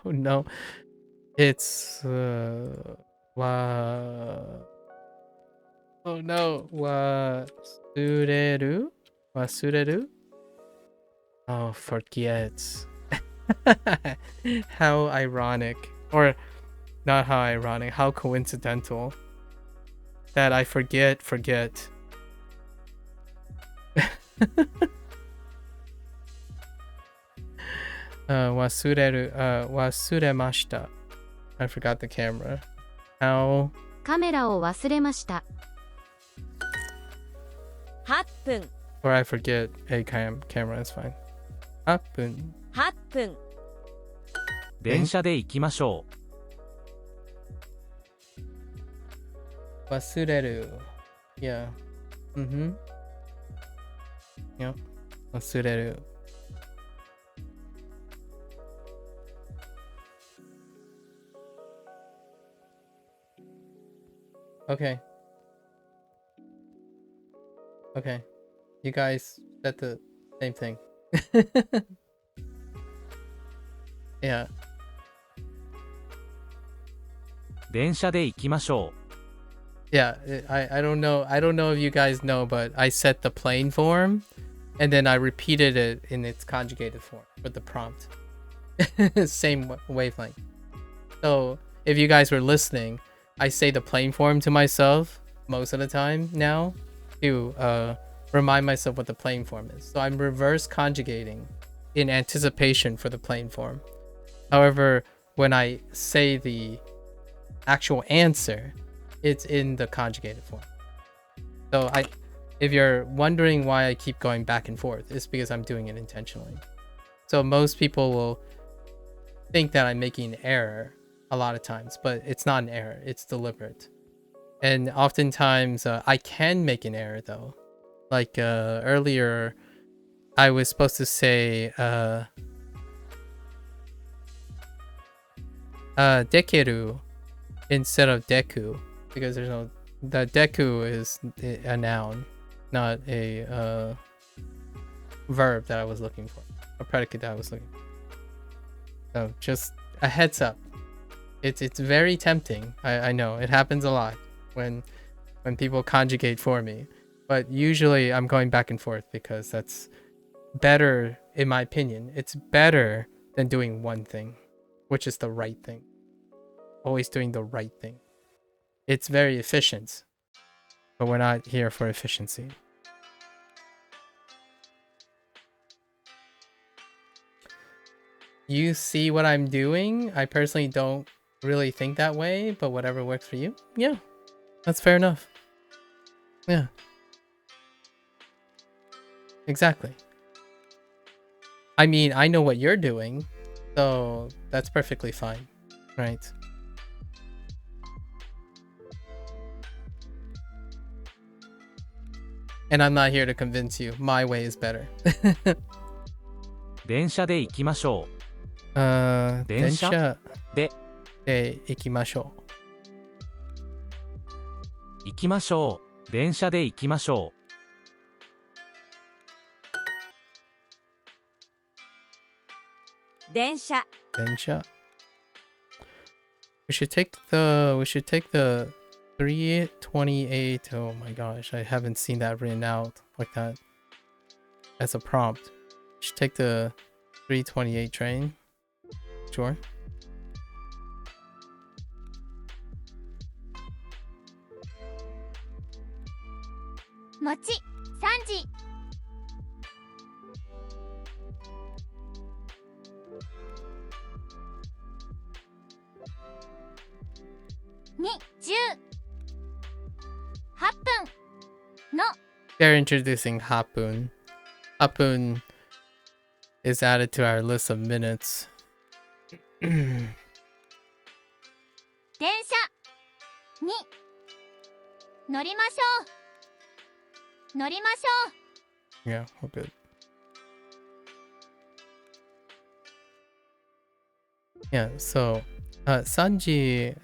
Oh no. It's oh no, wasureru? Oh, forget. How ironic. Or not how ironic, how coincidental that I forget. Wasuremashita. I forgot the camera. How? カメラを忘れました。8分 Or I forget a camera is fine. 8分。 8分電車で行きましょう。忘れる。Yeah. Yeah. 忘れる。Okay. Okay. You guys said the same thing. Yeah. 電車で行きましょう。 Yeah, I don't know if you guys know, but I set the plain form and then I repeated it in its conjugated form with the prompt. Same wavelength. So if you guys were listening, I say the plain form to myself most of the time now to remind myself what the plain form is. So I'm reverse conjugating in anticipation for the plain form. However, when I say the actual answer, it's in the conjugated form. So if you're wondering why I keep going back and forth, it's because I'm doing it intentionally. So most people will think that I'm making an error a lot of times, but it's not an error, it's deliberate. And oftentimes I can make an error though. Like earlier I was supposed to say dekeru instead of deku, because there's no, the deku is a noun, not a verb that I was looking for, a predicate that I was looking for. So just a heads up. It's very tempting. I know it happens a lot when people conjugate for me, but usually I'm going back and forth because that's better, in my opinion. It's better than doing one thing, which is the right thing. Always doing the right thing. It's very efficient, but we're not here for efficiency. You see what I'm doing? I personally don't really think that way, but whatever works for you. Yeah, that's fair enough. Yeah. Exactly. I mean, I know what you're doing, so that's perfectly fine, right? And I'm not here to convince you. My way is better. 電車で行きましょう。電車で行きましょう。行きましょう。電車で行きましょう。電車。電車。We should take the 328. Oh my gosh, I haven't seen that written out like that as a prompt. We should take the 328 train. Sure. Mochi, 3時。10。8分の。 They're introducing Hapun. Hapun is added to our list of minutes. 電車に乗りましょう。乗りましょう。 Yeah, we're good. Yeah, so 3時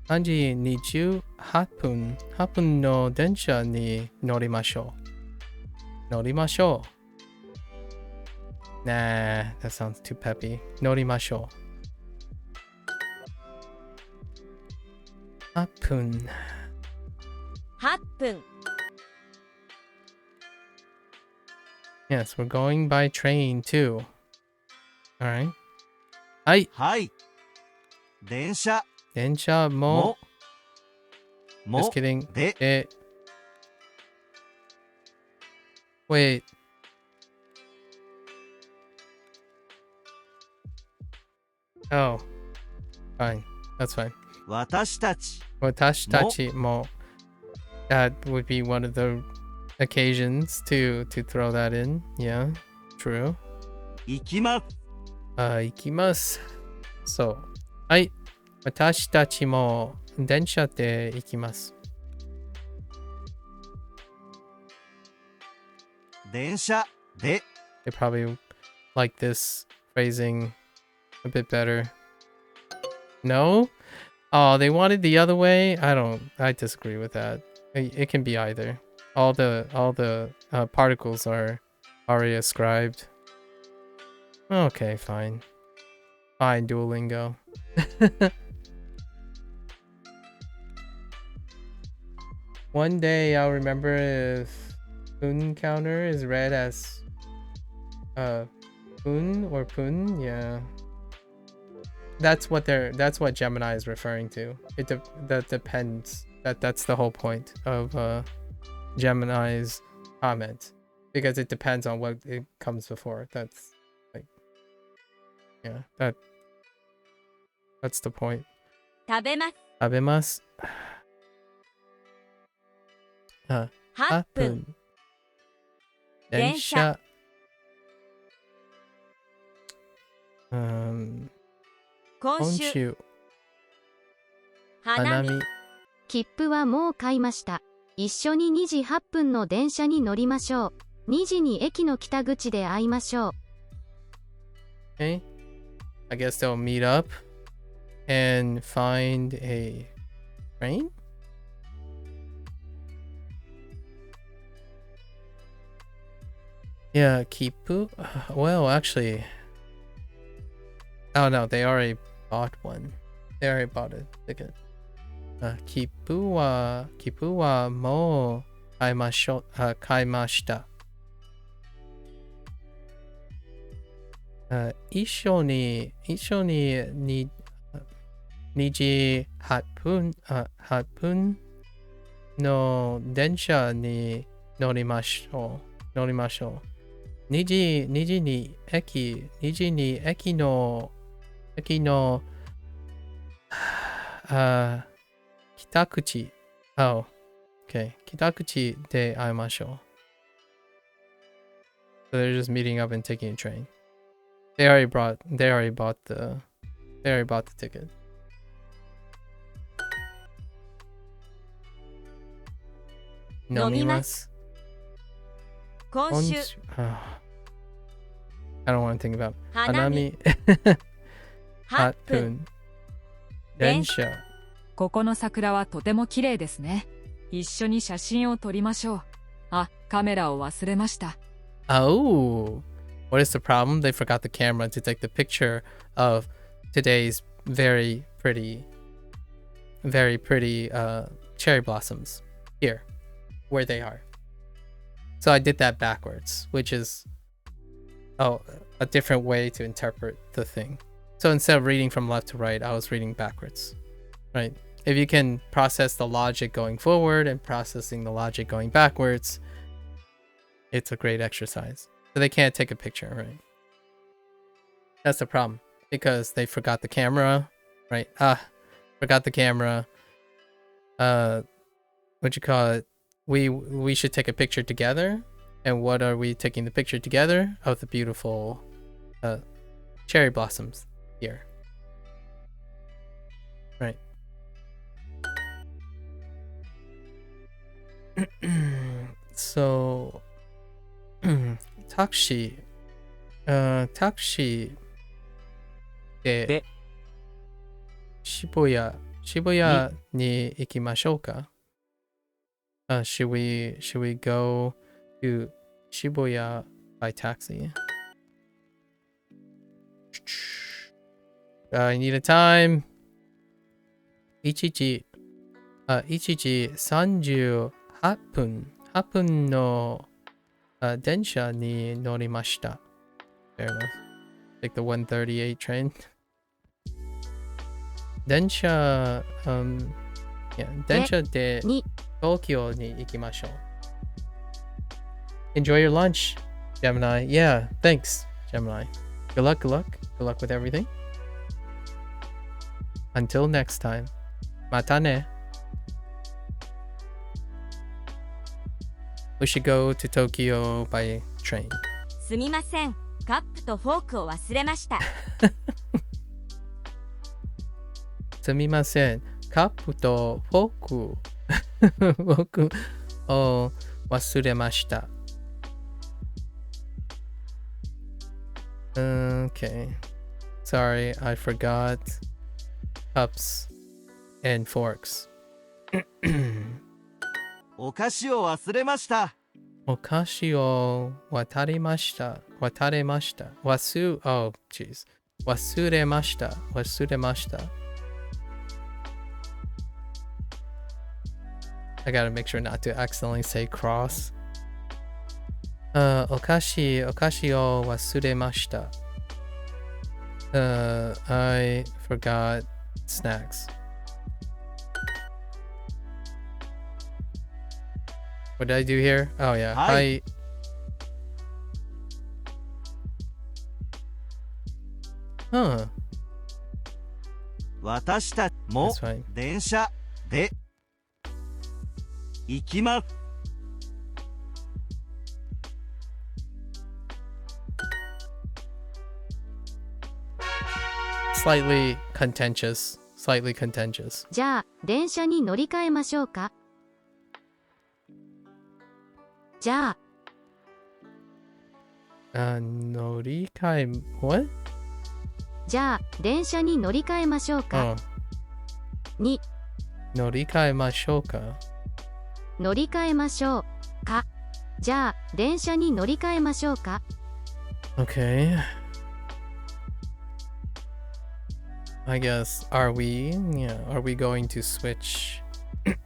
28分の電車に乗りましょう。乗りましょう。Nah, that sounds too peppy. 乗りましょ8分。 8分 Yes, we're going by train too. Alright. はい。はい。電車電車も。も Just kidding. で Wait. Oh. Fine. That's fine. 私たち私たちも. That would be one of the occasions to throw that in. Yeah. True. 行きます。行きます。そう。はい。私たちも電車で行きます。電車で They probably like this phrasing a bit better. No? Oh, they wanted the other way? I disagree with that. It can be either. All the particles are already ascribed. Okay, fine. Fine, Duolingo. One day I'll remember if Pun counter is read as Pun or Pun, yeah. That's what Gemini is referring to. That depends. That's the whole point of Gemini's comment, because it depends on what it comes before. That's like, yeah, that's the point. 食べます食べます。8分電車。今週花見。切符はもう買いました。一緒に2時8分の電車に乗りましょう。2時に駅の北口で会いましょう。Okay. I guess they'll meet up and find a train? Yeah, Kipu? Well, actually... Oh no, they already bought one. They already bought a ticket. Kipu wa mo kaimashita. 一緒に2時8分の電車に乗りましょう。2時に駅の北口。Oh, okay. 北口で会いましょう。So they're just meeting up and taking a train. They already bought the ticket. Nomimasu. 今週 I don't want to think about 花見 8分電車。ここの桜はとても綺麗ですね。一緒に写真を撮りましょう。あ、カメラを忘れました。Oh, what is the problem? They forgot the camera to take the picture of today's very pretty cherry blossoms here, where they are. So I did that backwards, which is a different way to interpret the thing. So instead of reading from left to right, I was reading backwards, right? If you can process the logic going forward and processing the logic going backwards, it's a great exercise. So they can't take a picture, right? That's the problem, because they forgot the camera, right? Forgot the camera. What you call it? We should take a picture together. And what are we taking the picture together of? The beautiful cherry blossoms here, right? So taxi で渋谷に行きましょうか。Should we go to Shibuya by taxi? I need a time. 1時1時38分、8分の、電車に乗りました。Fair enough. Take the 138 train. 電車、電車で東京に行きましょう。Enjoy your lunch, Gemini. Yeah, thanks, Gemini. Good luck, good luck. Good luck with everything. Until next time. またね。We should go to Tokyo by train. すみません。カップとフォークを忘れました。すみません。カップとフォークを忘れました。Okay. Sorry, I forgot cups and forks. お菓子を忘れました。お菓子を渡りました。渡れました。oh, jeez. 忘れました。忘れました。I gotta make sure not to accidentally say cross. お菓子を忘れました。I forgot snacks. What did I do here? Oh yeah. Hi. Huh. 私たちも That's fine. 電車で行きます。Slightly contentious. Slightly contentious. じゃあ、電車に乗り換えましょうか。じゃあ、乗り換え、what? じゃあ、電車に乗り換えましょうか。に、乗り換えましょうか。乗り換えましょうか。じゃあ、電車に乗り換えましょうか。Okay. I guess, are we going to switch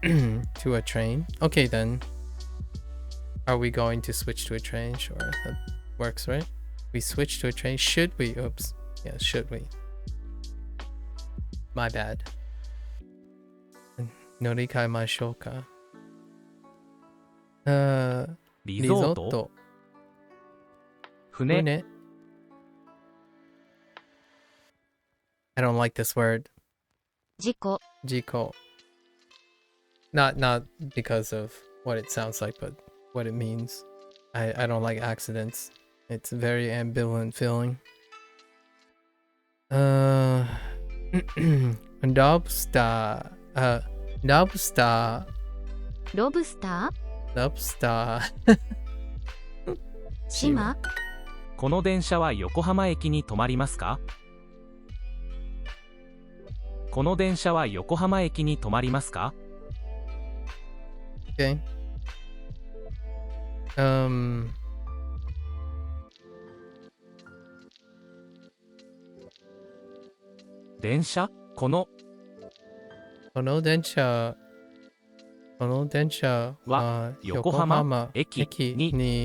to a train? Okay then. Are we going to switch to a train? Sure, that works, right? We switch to a train. Should we? Oops. Yeah, should we? My bad. 乗り換えましょうか。リゾット。船。I don't like this word. 事故。事故。Not because of what it sounds like, but what it means. I don't like accidents. It's a very ambivalent feeling. Lobster. Lobster. ロブスター Lobster. 島この電車は横浜駅に止まりますか？この電車は横浜駅に止まりますか？ Okay. 電車？この電車は横浜駅に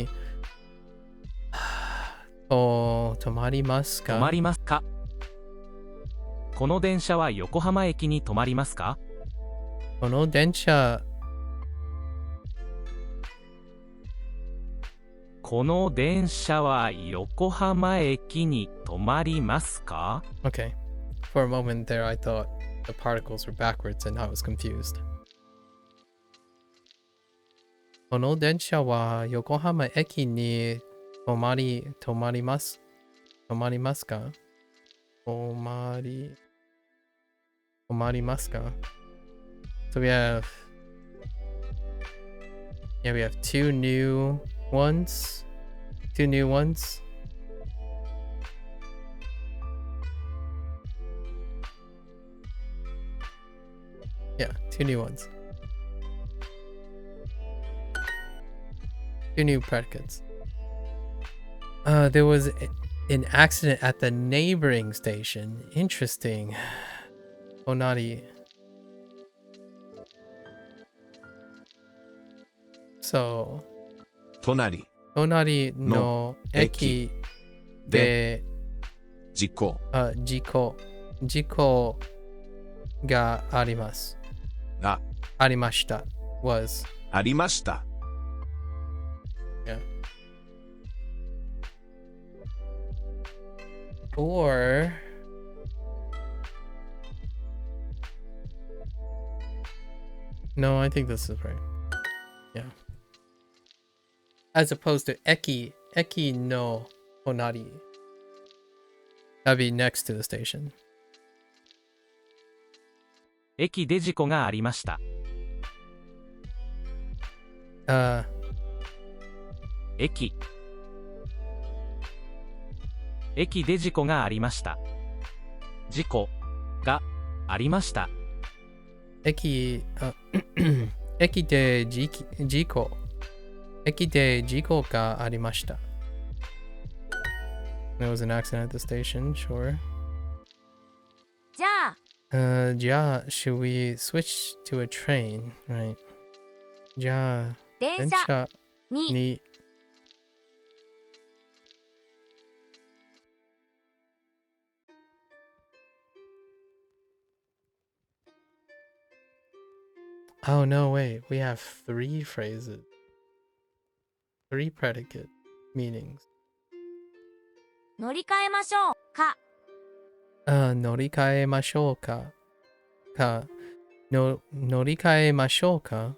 止まりますか？止まりますか？この電車は横浜駅に止まりますか？この電車は横浜駅に止まりますか？ Okay. For a moment there, I thought the particles were backwards and I was confused. この電車は横浜駅に止まりますか？止まりますか？ So we have two new ones. Yeah, two new ones. Two new predicates. There was an accident at the neighboring station. Interesting. Onari. So 隣 Tonari no eki de 事故 jiko ga arimasu. が Arimashita was. ありました Yeah. Or no, I think this is right. Yeah. As opposed to eki no honari. That'd be next to the station. 駅で事故がありました。 駅で事故がありました。事故がありました。 駅で事故がありました。 There was an accident at the station, sure. じゃあ、じゃあ should we switch to a train, right? じゃあ電車に Oh no, wait. We have 3 phrases. 3 predicate meanings. 乗り換えましょうか。乗り換えましょうか。乗り換えましょうか。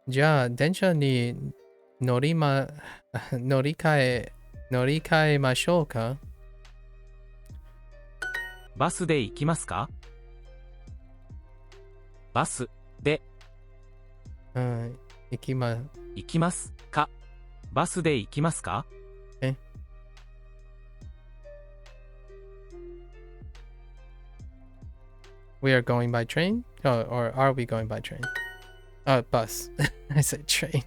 じゃあ、電車に乗り換えましょうか。バスで行きますか？バスで行きますか？バスで行きますか？ We are going by train? Or are we going by train? Bus. I said train.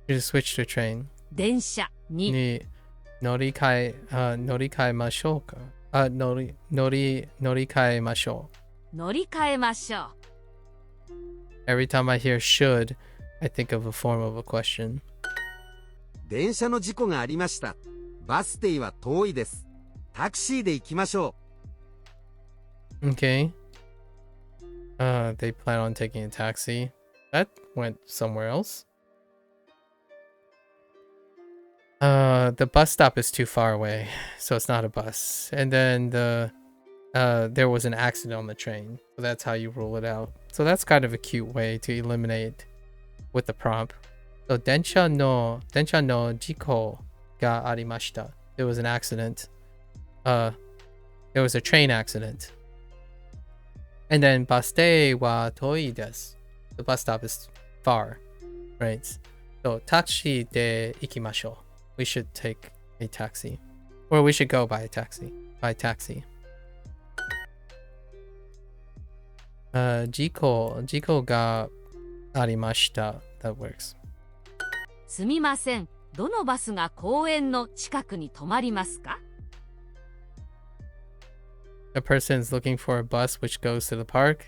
You just switch to train. 電車に乗り換えましょうか。乗り換えましょう。乗り換えましょう。 Every time I hear should, I think of a form of a question. 電車の事故がありました。バス停は遠いです。タクシーで行きましょう。 Okay. They plan on taking a taxi. That went somewhere else. The bus stop is too far away, so it's not a bus. And then there was an accident on the train, so that's how you rule it out. So that's kind of a cute way to eliminate with the prompt. So 電車の事故がありました. There was an accident. There was a train accident. And then バス停は遠いです. The bus stop is far, right? So タクシーで行きましょう. We should take a taxi. Or we should go by a taxi. By taxi. 事故がありました. That works. すみません。どのバスが公園の近くに止まりますか？ A person is looking for a bus which goes to the park.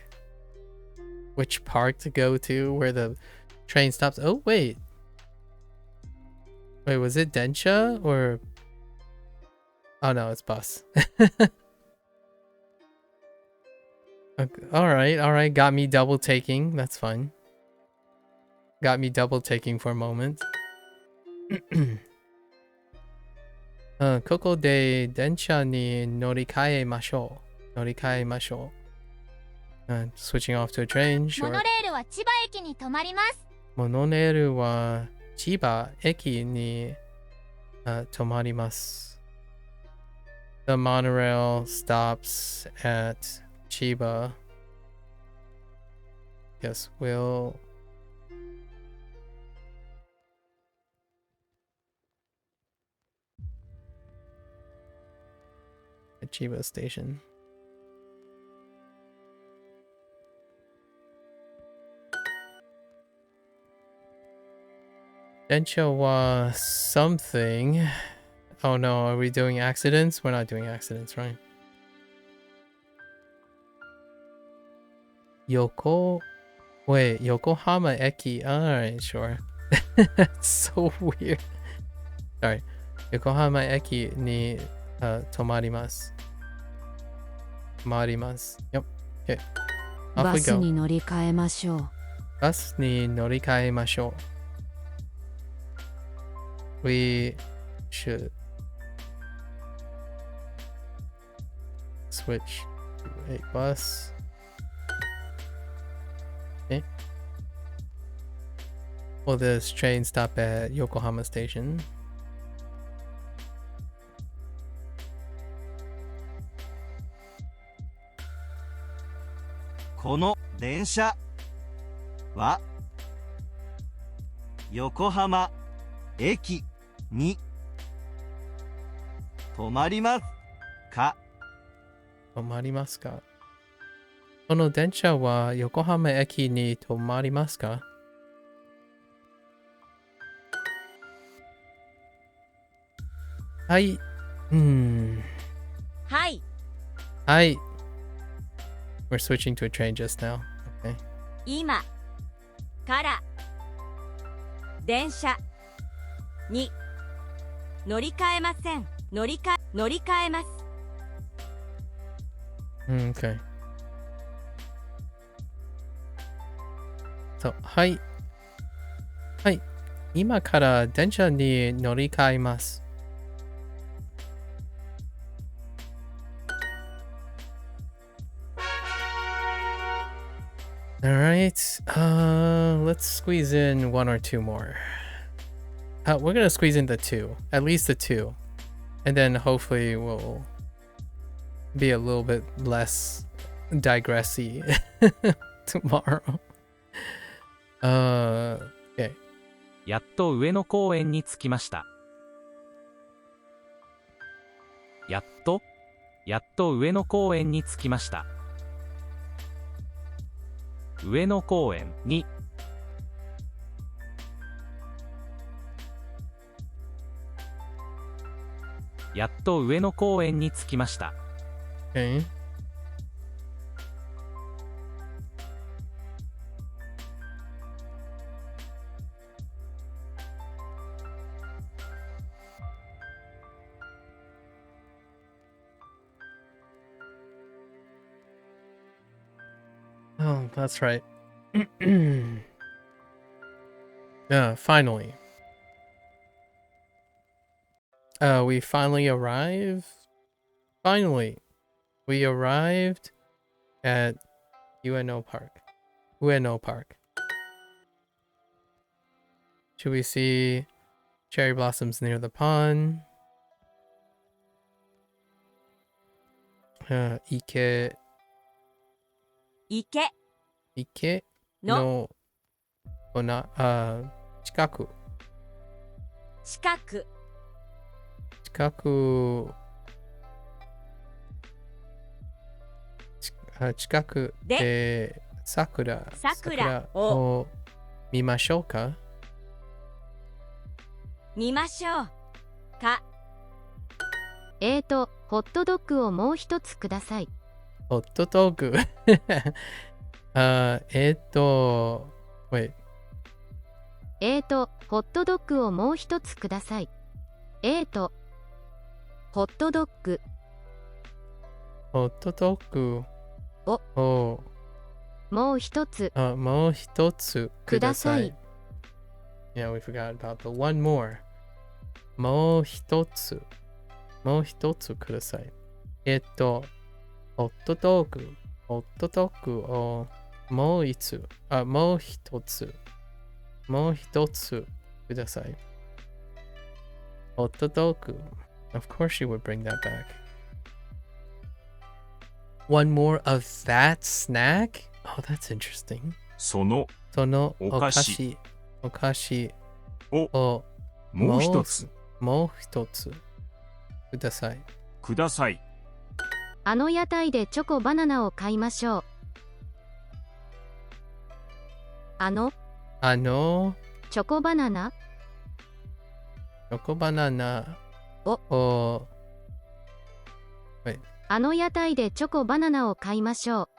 Which park to go to where the train stops? Oh, wait. Wait, was it Densha or... Oh, no, it's bus. Okay, all right. Got me double taking. That's fine. Got me double taking for a moment. ここで電車に乗り換えましょう。Switching off to a train, モ sure. ノレールは千葉駅に止まります。モノレールは千葉駅に止まります。The monorail stops at Chiba. Guess we'll... at Chiba Station. Densha wa something. Oh no, are we doing accidents? We're not doing accidents, right? Yoko Wait, Yokohama Eki. Alright, sure. That's so weird. Sorry. Yokohama Eki ni tomarimasu. Tomarimasu. Yep. Okay. Off バ we ス go. に乗り換えましょう。バスに乗り換えましょう。We should switch to a bus. Okay. Will this train stop at Yokohama Station? この電車は横浜駅に止まりますか？止まりますか？この電車は横浜駅に止まりますか？はい。はい。はい。We're switching to a train just now. Okay. 今から電車に乗り換えません。乗り換えます。Okay. So, はい。はい。今から電車に乗り換えます。Alright, let's squeeze in one or two more. We're gonna squeeze in the two, at least the two. And then hopefully we'll be a little bit less digressy tomorrow. Okay. やっと上野公園に着きました。やっと上野公園に着きました。上野公園にやっと上野公園に着きました。Okay. Oh, that's right. Finally. We finally arrived. Finally, we arrived at UNO Park. UNO Park. Should we see cherry blossoms near the pond? Ike 池の近く近くで桜を見ましょうか？見ましょうか？ホットドッグをもう一つください。ホットドッグwait. ホットドッグをもう一つください。ホットドッグをもう一つください。Yeah, we forgot about the one more. もう一つください。ホットドッグをもう一つください。ホットドッグ。Of course you would bring that back. One more of that snack? Oh, that's interesting. そのお菓子をもう一つください。あの屋台でチョコバナナを買いましょう。チョコバナナをあの屋台でチョコバナナを買いましょ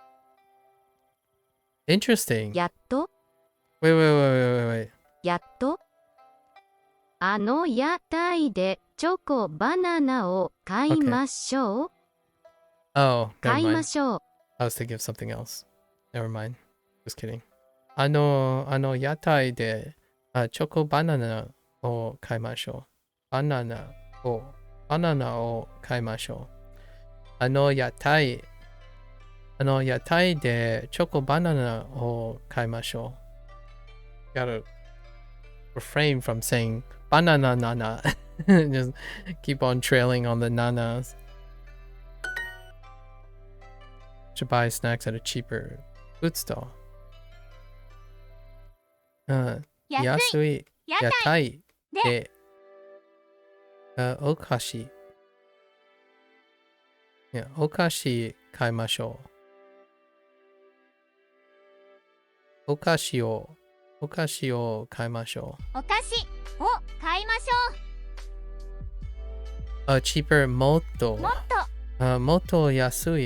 う。Interesting. やっと Wait. やっとあの屋台でチョコバナナを買いましょう。Oh, 買 never いま mind. しょう。 I was thinking of something else. Never mind. Just kidding. あの屋台でチョコバナナを買いましょう。バナナを買いましょう。あの屋台でチョコバナナを買いましょう。Gotta refrain from saying banana nana. Just keep on trailing on the nanas. To buy snacks at a cheaper food stall. 安い屋台でお菓子買いましょう。お菓子を買いましょう。お菓子を買いましょう。cheaper もっと安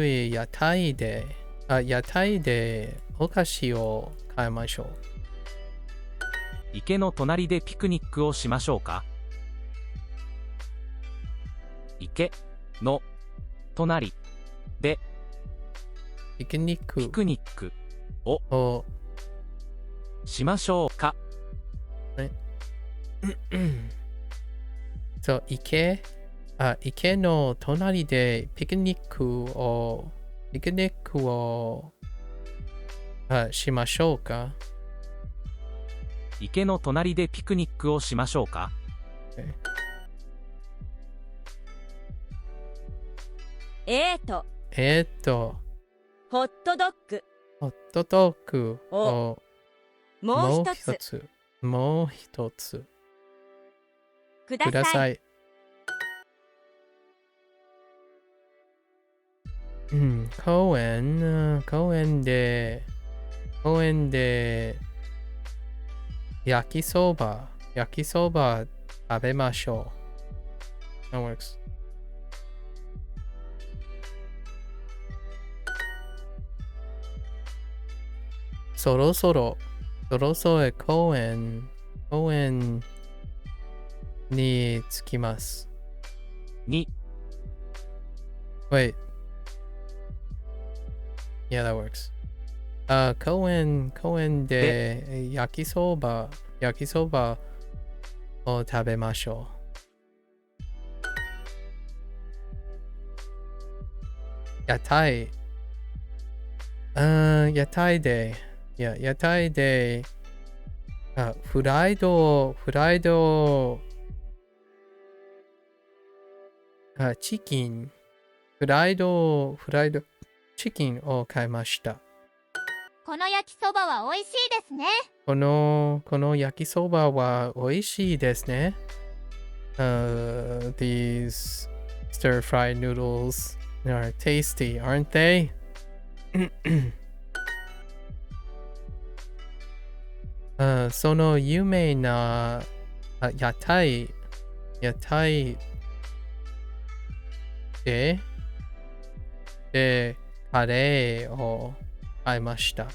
い屋台でお菓子を買いましょう。池の隣でピクニックをしましょうか。池の隣でピクニックをしましょうか。そう、池の隣でピクニックをしましょうか。池の隣でピクニックをしましょうか。ホットドッグをもう一つくください。公園で焼きそば食べましょう。That works. そろそろ公園に着きます。Wait. Yeah, that works. 公園で焼きそばを食べましょう。屋台でフライドチキンを買いました。この焼きそばは美味しいですね。この焼きそばは美味しいですね。These stir-fried noodles are tasty, aren't they? その有名な屋台でカレーを買いました。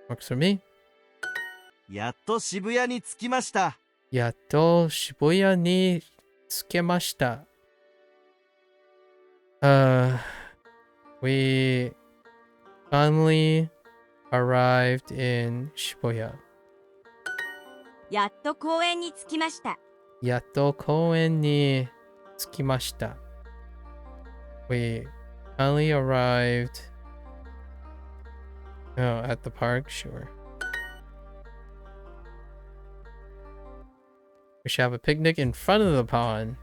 Works for me. やっと渋谷に着きました。We finally arrived in Shibuya. やっと公園に着きました。We finally arrived at the park, sure. We should have a picnic in front of the pond.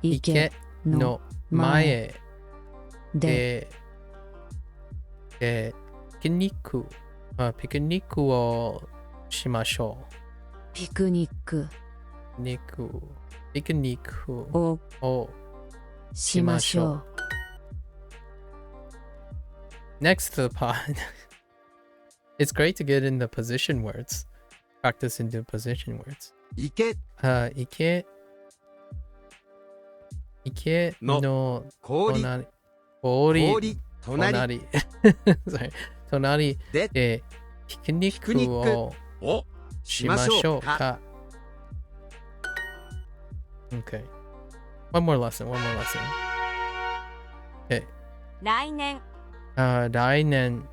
池の前でピクニックをしましょう。ピクニックをしましょう。Next to the pond. It's great to get in the position words. Practice into position words. 池池の氷隣Sorry 隣でピクニックををしましょうか。Okay. One more lesson. Okay. 来年来年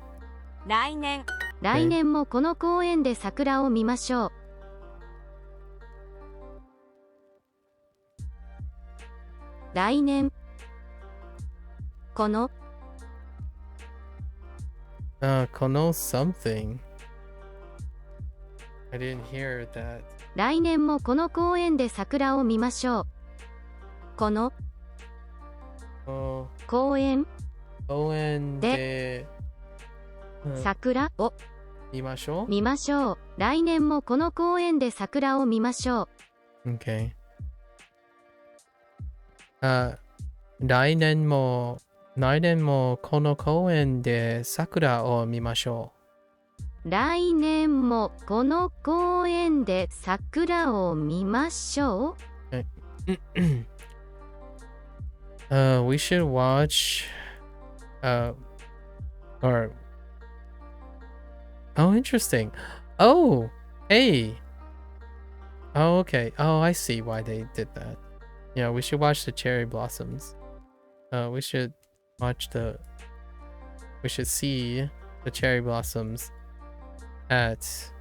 来年もこの公園で桜を見ましょう。来年このこの something. I didn't hear that. 来年もこの公園で桜を見ましょう。この公園で桜を見ましょう。来年もこの公園で桜を見ましょう。Okay. 来年もこの公園で桜を見ましょう。来年もこの公園で桜を見ましょう。We should watch or Oh, interesting. Oh, hey. Oh, okay. Oh, I see why they did that. Yeah, we should watch the cherry blossoms. We should see the cherry blossoms at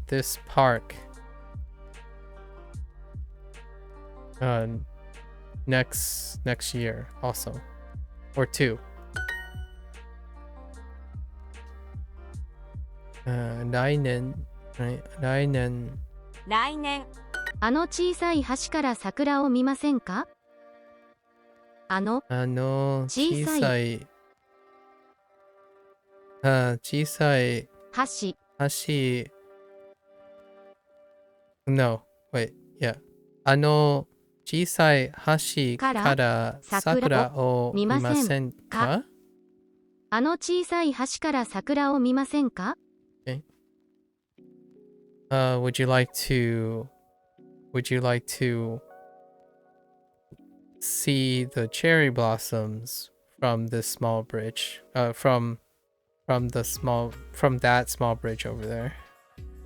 this park next year also, or two. 来年あの小さい橋から桜を見ませんか？あの小さい橋 No, wait, yeah. あの小さい橋から桜を見ませんか？あの小さい橋から桜を見ませんか？ Okay. Would you like to see the cherry blossoms from this small bridge? From that small bridge over there,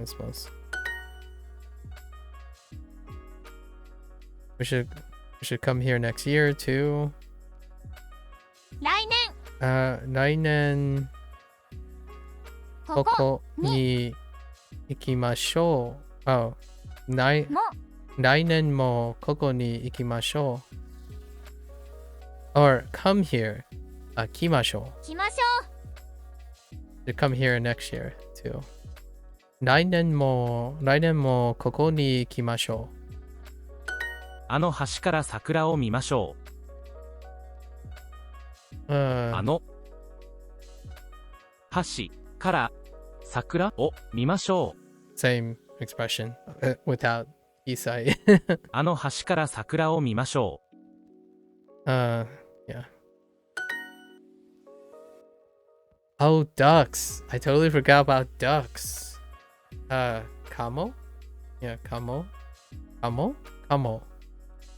I suppose. We should come here next year too. 来年ここに行きましょう。Oh, 来年もここに行きましょう。Or come here. 来ましょう。来ましょ To come here next year too. 来年もここに来ましょう。あの橋から桜を見ましょう。あの橋から桜を見ましょう。Same expression without イサイ。あの橋から桜を見ましょう。Yeah. Oh, ducks. I totally forgot about ducks. Camo? Yeah, camo. Camo? Camo.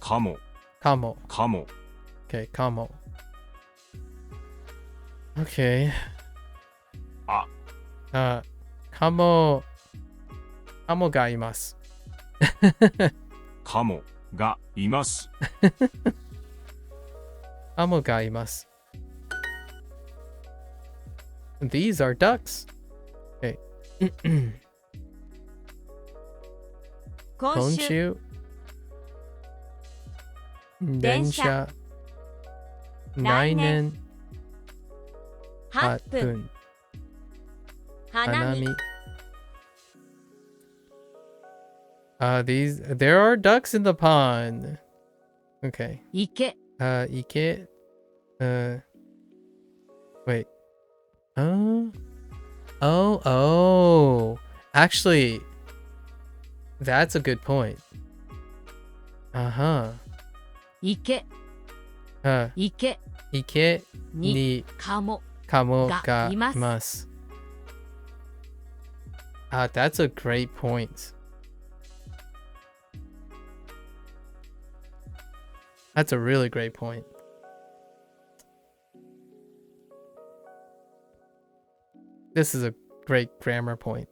カモ Camo. カモ Okay, camo. Okay. カモがいます。カモがいます。カモがいます。These are ducks. Okay. 今週電車来年8分花見 there are ducks in the pond. Okay. 池 池wait. Actually, that's a good point. Uh-huh. 池にカモがいます。That's a great point. That's a really great point. This is a great grammar point.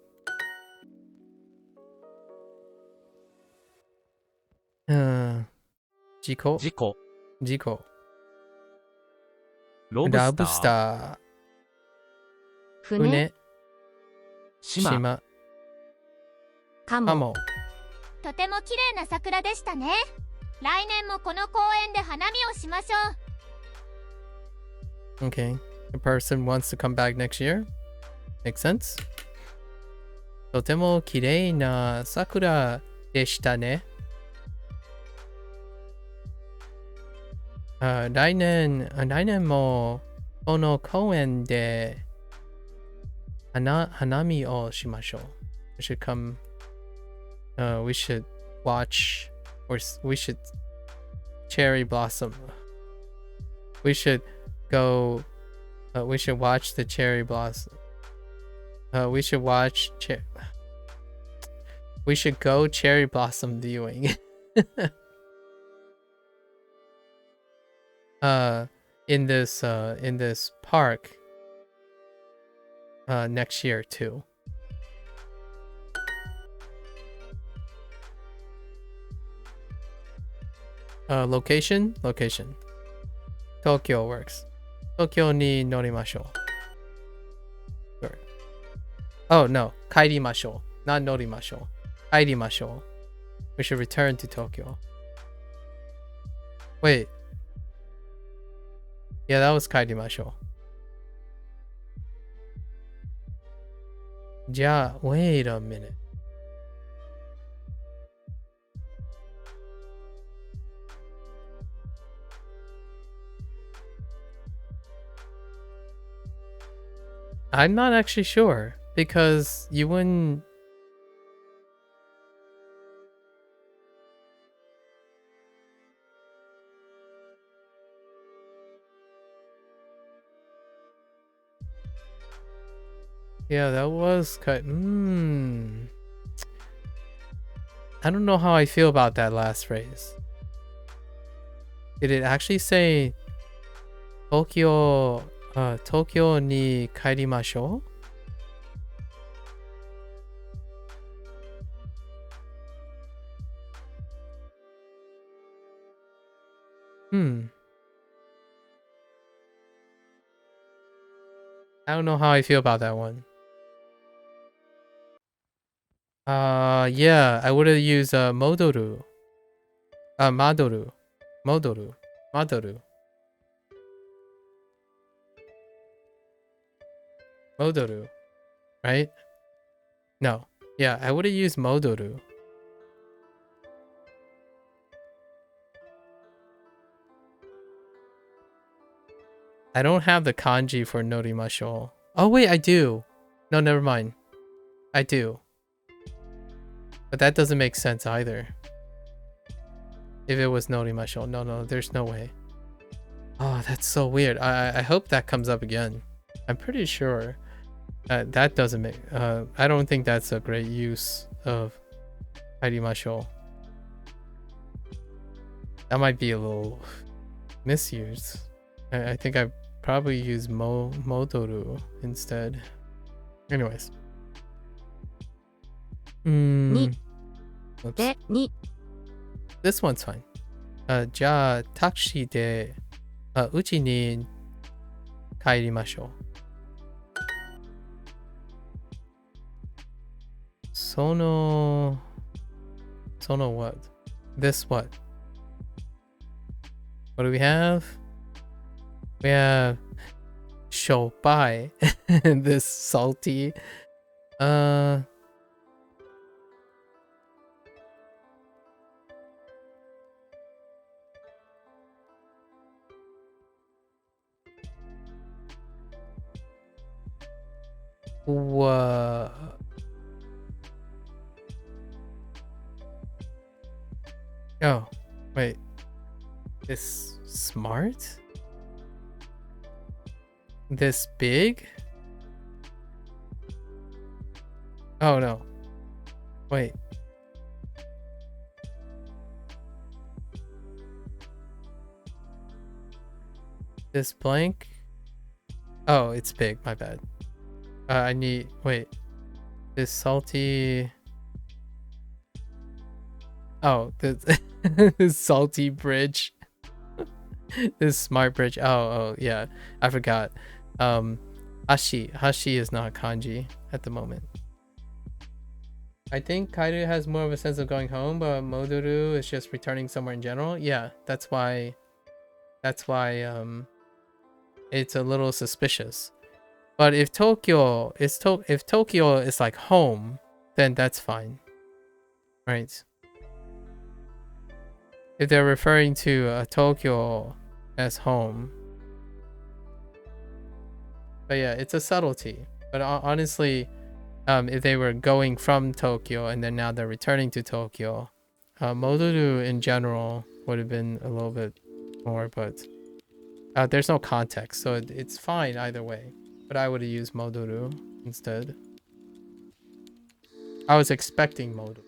Jiko. 事故 Jiko. ロブスター Lobster. 船 Une. 島 Shima. カモ Amo. とても綺麗な桜でしたね。来年もこの公園で花見をしましょう。 Okay. The person wants to come back next year. Makes sense. とても綺麗な桜でしたね。来年もこの公園で花見をしましょう。We should come. We should watch, or we should cherry blossom. We should go. We should watch the cherry blossom. We should watch. We should go cherry blossom viewing. In this park. Next year too. Location. Tokyo works. Tokyo ni norimashou. Sure. Oh no, kairimashou, not norimashou. Kairimashou. We should return to Tokyo. Wait. Yeah, that was kairimashou. Ja, wait a minute. I'm not actually sure because you wouldn't. Yeah, that was cut. I don't know how I feel about that last phrase. Did it actually say Tokyo ni kairimashou? I don't know how I feel about that one. Yeah, I would have used modoru. Madoru. Modoru, right? No. Yeah, I would have used modoru. I don't have the kanji for norimashou. Oh wait, I do. No, never mind. I do. But that doesn't make sense either. If it was norimashou. No, there's no way. Oh, that's so weird. I hope that comes up again. I'm pretty sure that doesn't make... I don't think that's a great use of kairimashou. That might be a little misused. I think I probably use modoru instead. Anyways. Oops. This one's fine. じゃあタクシーでうちに帰りましょう。その what? This what? What do we have? We have shopai. This salty. Whoa. Oh, wait. This smart? This big? Oh no. Wait. This blank. Oh, it's big. My bad. I need. Wait. This salty. Oh, this, this salty bridge. This smart bridge. Oh, yeah. I forgot. Hashi is not kanji at the moment. I think Kairu has more of a sense of going home, but Moduru is just returning somewhere in general. Yeah, that's why it's a little suspicious. But if Tokyo is like home, then that's fine. Right? If they're referring to Tokyo as home. But yeah, it's a subtlety. But honestly, if they were going from Tokyo and then now they're returning to Tokyo, Moduru in general would have been a little bit more, but there's no context, so it's fine either way. But I would have used Moduru instead. I was expecting Moduru.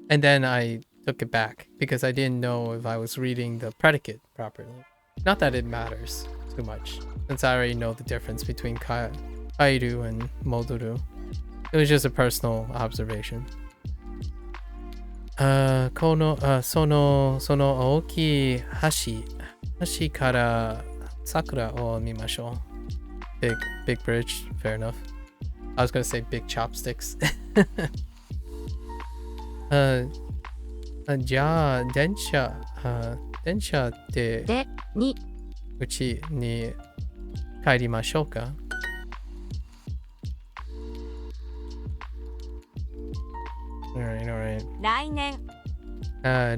And then I took it back because I didn't know if I was reading the predicate properly. Not that it matters too much, since I already know the difference between Kairu and Moduru. It was just a personal observation. Sono aoki hashi kara sakura o mimashou. Big bridge, fair enough. I was gonna say big chopsticks. じゃあ電車でうちに帰りましょうか。Alright.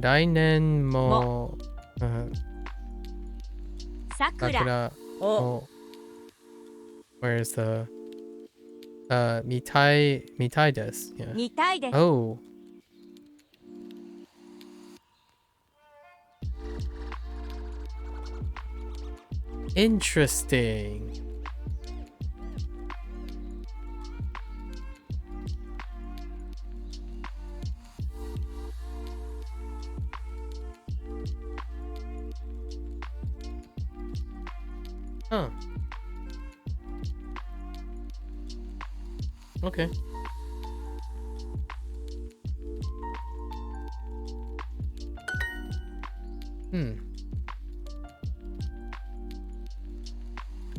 来年も桜を Where's the 見たいです。Yeah. 見たいです。Oh. Interesting. Huh. Okay.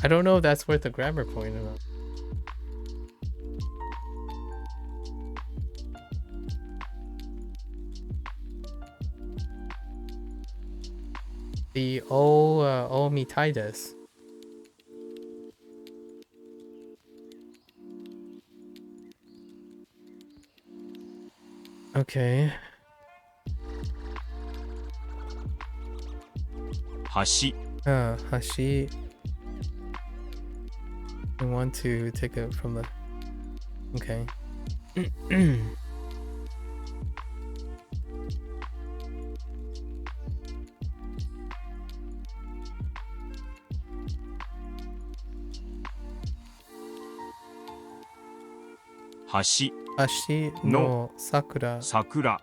I don't know if that's worth a grammar point or not. The o mitai desu. Okay. 橋 Hashi. I want to take it from the. Okay. Hashi no sakura. Sakura.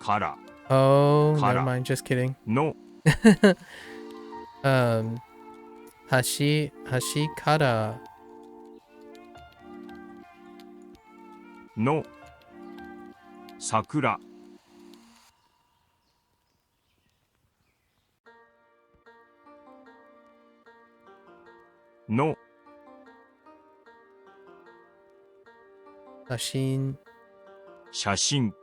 Kara. Oh, Kara. never mind. Just kidding. No. Hashi kara. No. Sakura. No. 写真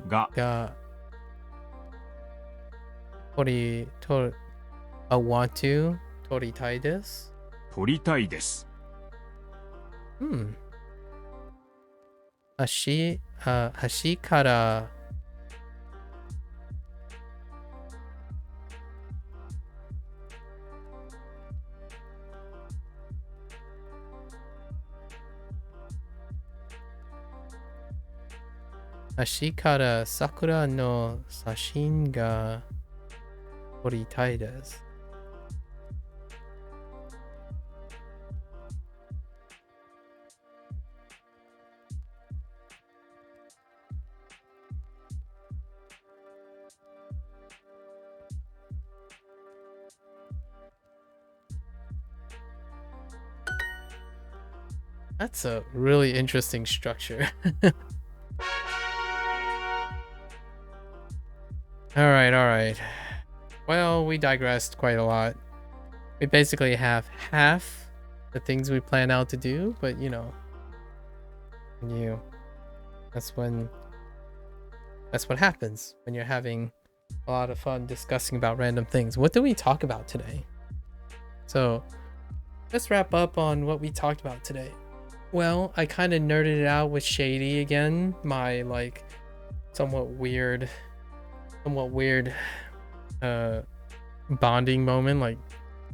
が撮りwant to 撮りたいです。撮りたいです。橋から桜の写真が撮りたいです。That's a really interesting structure. All right. Well, we digressed quite a lot. We basically have half the things we plan out to do, but you know, that's what happens when you're having a lot of fun discussing about random things. What do we talk about today? So let's wrap up on what we talked about today. Well, I kind of nerded it out with Shady again, my like somewhat weird bonding moment. Like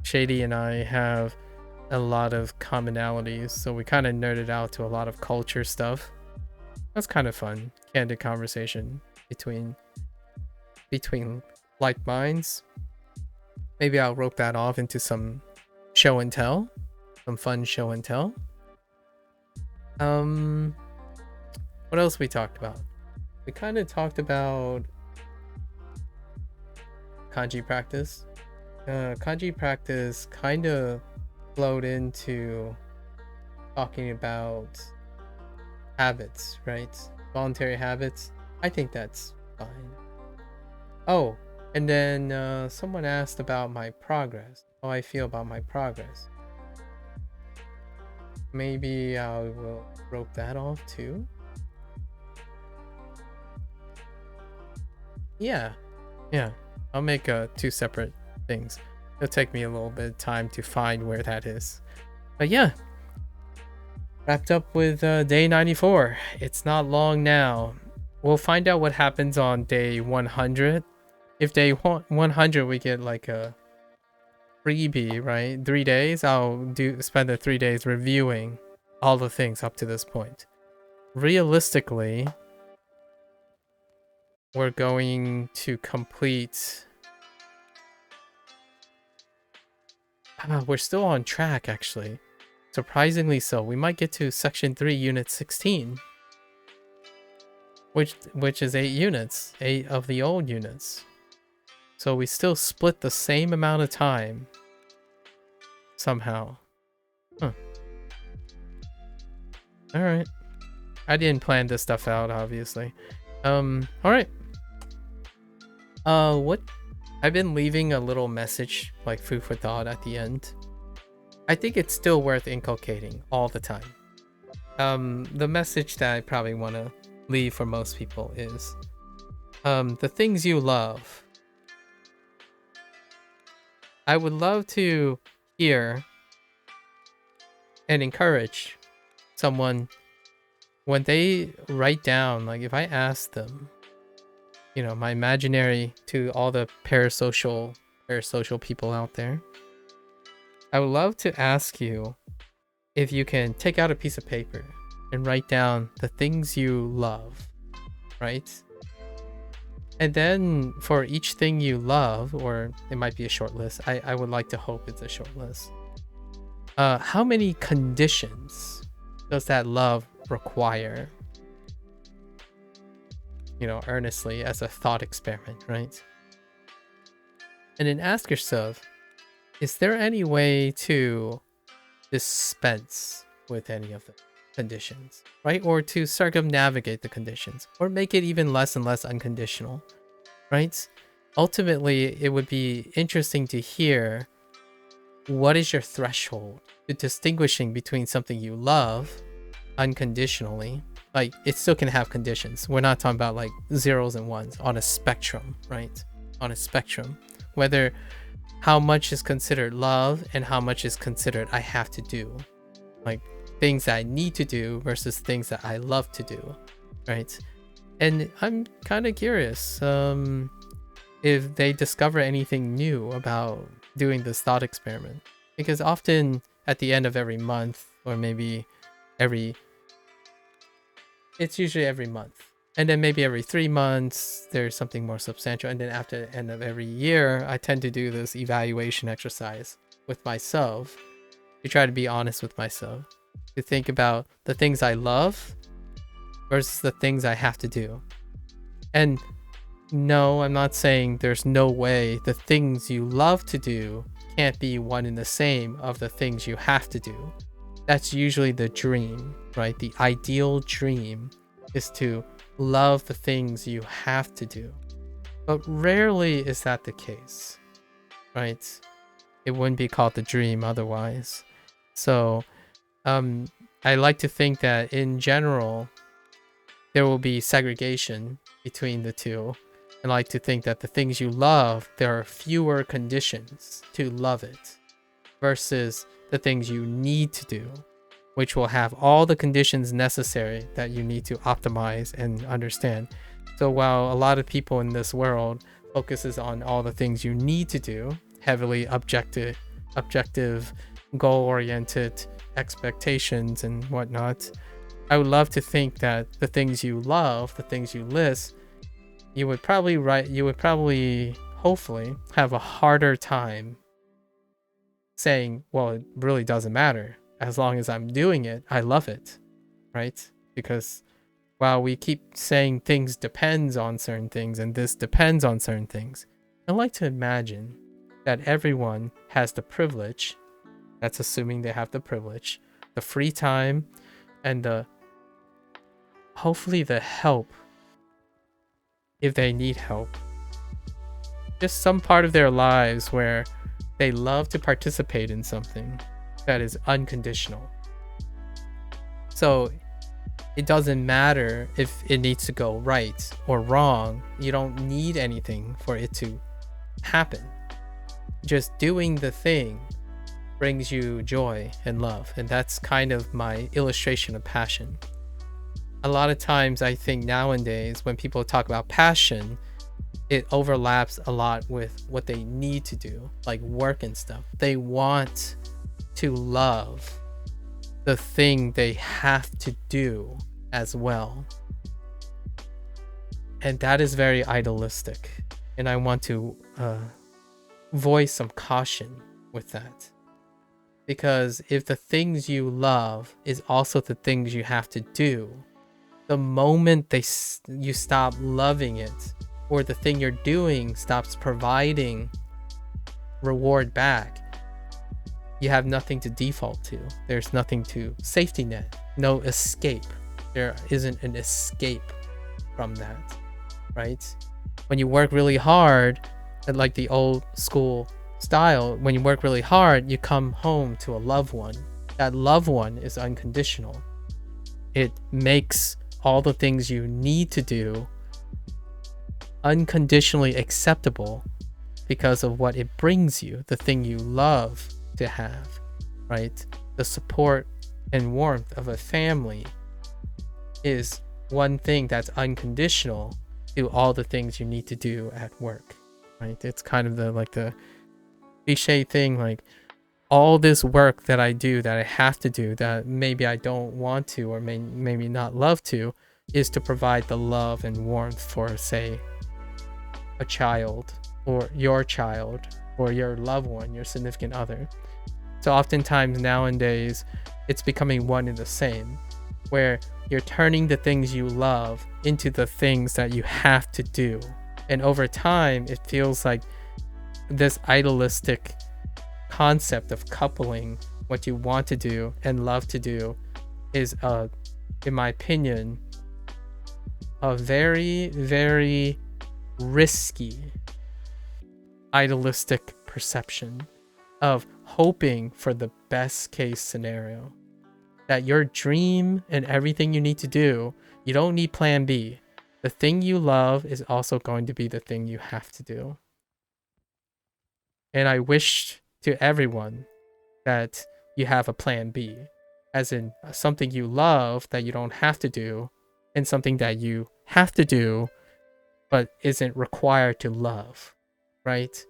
Shady and I have a lot of commonalities, so we kind of nerded out to a lot of culture stuff. That's kind of fun. Candid conversation between like minds. Maybe I'll rope that off into some show and tell, some fun show and tell. What else we talked about? We kind of talked about kanji practice. Kanji practice kind of flowed into talking about habits, right? Voluntary habits. I think that's fine. Oh, and then someone asked about my progress, how I feel about my progress. Maybe I will rope that off too. Yeah, I'll make two separate things. It'll take me a little bit of time to find where that is. But yeah, wrapped up with day 94. It's not long now. We'll find out what happens on day 100. If day 100 we get like a freebie, right? 3 days. I'll spend the 3 days reviewing all the things up to this point. Realistically, we're going to complete. We're still on track, actually. Surprisingly so. We might get to section 3, unit 16, which is 8 units, 8 of the old units. So we still split the same amount of time somehow. Huh. All right. I didn't plan this stuff out, obviously. All right. What? I've been leaving a little message, like food for thought at the end. I think it's still worth inculcating all the time. The message that I probably want to leave for most people is, the things you love. I would love to hear and encourage someone when they write down, like if I ask them, you know, my imaginary, to all the parasocial people out there, I would love to ask you if you can take out a piece of paper and write down the things you love, right? And then for each thing you love, or it might be a short list, I would like to hope it's a short list. How many conditions does that love require? You know, earnestly, as a thought experiment, right? And then ask yourself, is there any way to dispense with any of the conditions, right? Or to circumnavigate the conditions, or make it even less and less unconditional, right? Ultimately, it would be interesting to hear, what is your threshold to distinguishing between something you love unconditionally? Like, it still can have conditions. We're not talking about like zeros and ones, on a spectrum, right? On a spectrum, whether how much is considered love and how much is considered I have to do, like things that I need to do versus things that I love to do, right? And I'm kind of curious if they discover anything new about doing this thought experiment, because often at the end of every month, or maybe it's usually every month, and then maybe every 3 months there's something more substantial, and then after the end of every year I tend to do this evaluation exercise with myself to try to be honest with myself, to think about the things I love versus the things I have to do. And no, I'm not saying there's no way the things you love to do can't be one and the same of the things you have to do. that's usually the dream, right? The ideal dream is to love the things you have to do. But rarely is that the case, right? It wouldn't be called the dream otherwise. So I like to think that in general, there will be segregation between the two. I like to think that the things you love, there are fewer conditions to love it versus the things you need to do, which will have all the conditions necessary that you need to optimize and understand. So while a lot of people in this world focuses on all the things you need to do, heavily objective, goal-oriented expectations and whatnot, I would love to think that the things you love, the things you list, you would probably hopefully have a harder time saying, well, it really doesn't matter. As long as I'm doing it, I love it, right? Because while we keep saying things depends on certain things and this depends on certain things, I like to imagine that everyone has the privilege, that's assuming they have the privilege, the free time, and hopefully the help if they need help. Just some part of their lives where they love to participate in something that is unconditional. So it doesn't matter if it needs to go right or wrong. You don't need anything for it to happen. Just doing the thing brings you joy and love. And that's kind of my illustration of passion. A lot of times I think nowadays when people talk about passion, it overlaps a lot with what they need to do, like work and stuff. They want to love the thing they have to do as well. And that is very idealistic. And I want to voice some caution with that. Because if the things you love is also the things you have to do, the moment you stop loving it, or the thing you're doing stops providing reward back, you have nothing to default to. There's nothing to safety net, no escape. There isn't an escape from that, right? When you work really hard, like the old school style, when you work really hard, you come home to a loved one. That loved one is unconditional. It makes all the things you need to do unconditionally acceptable because of what it brings you, the thing you love to have, right? The support and warmth of a family is one thing that's unconditional to all the things you need to do at work, right? It's kind of the cliche thing, like all this work that I do, that I have to do, that maybe I don't want to or maybe not love to, is to provide the love and warmth for, say, a child or your loved one, your significant other. So oftentimes nowadays it's becoming one and the same, where you're turning the things you love into the things that you have to do. And over time, it feels like this idealistic concept of coupling what you want to do and love to do is, in my opinion, a very, very risky idealistic perception of hoping for the best case scenario. That your dream and everything you need to do, you don't need plan B. The thing you love is also going to be the thing you have to do. And I wish to everyone that you have a plan B, as in something you love that you don't have to do, and something that you have to do but isn't required to love, right?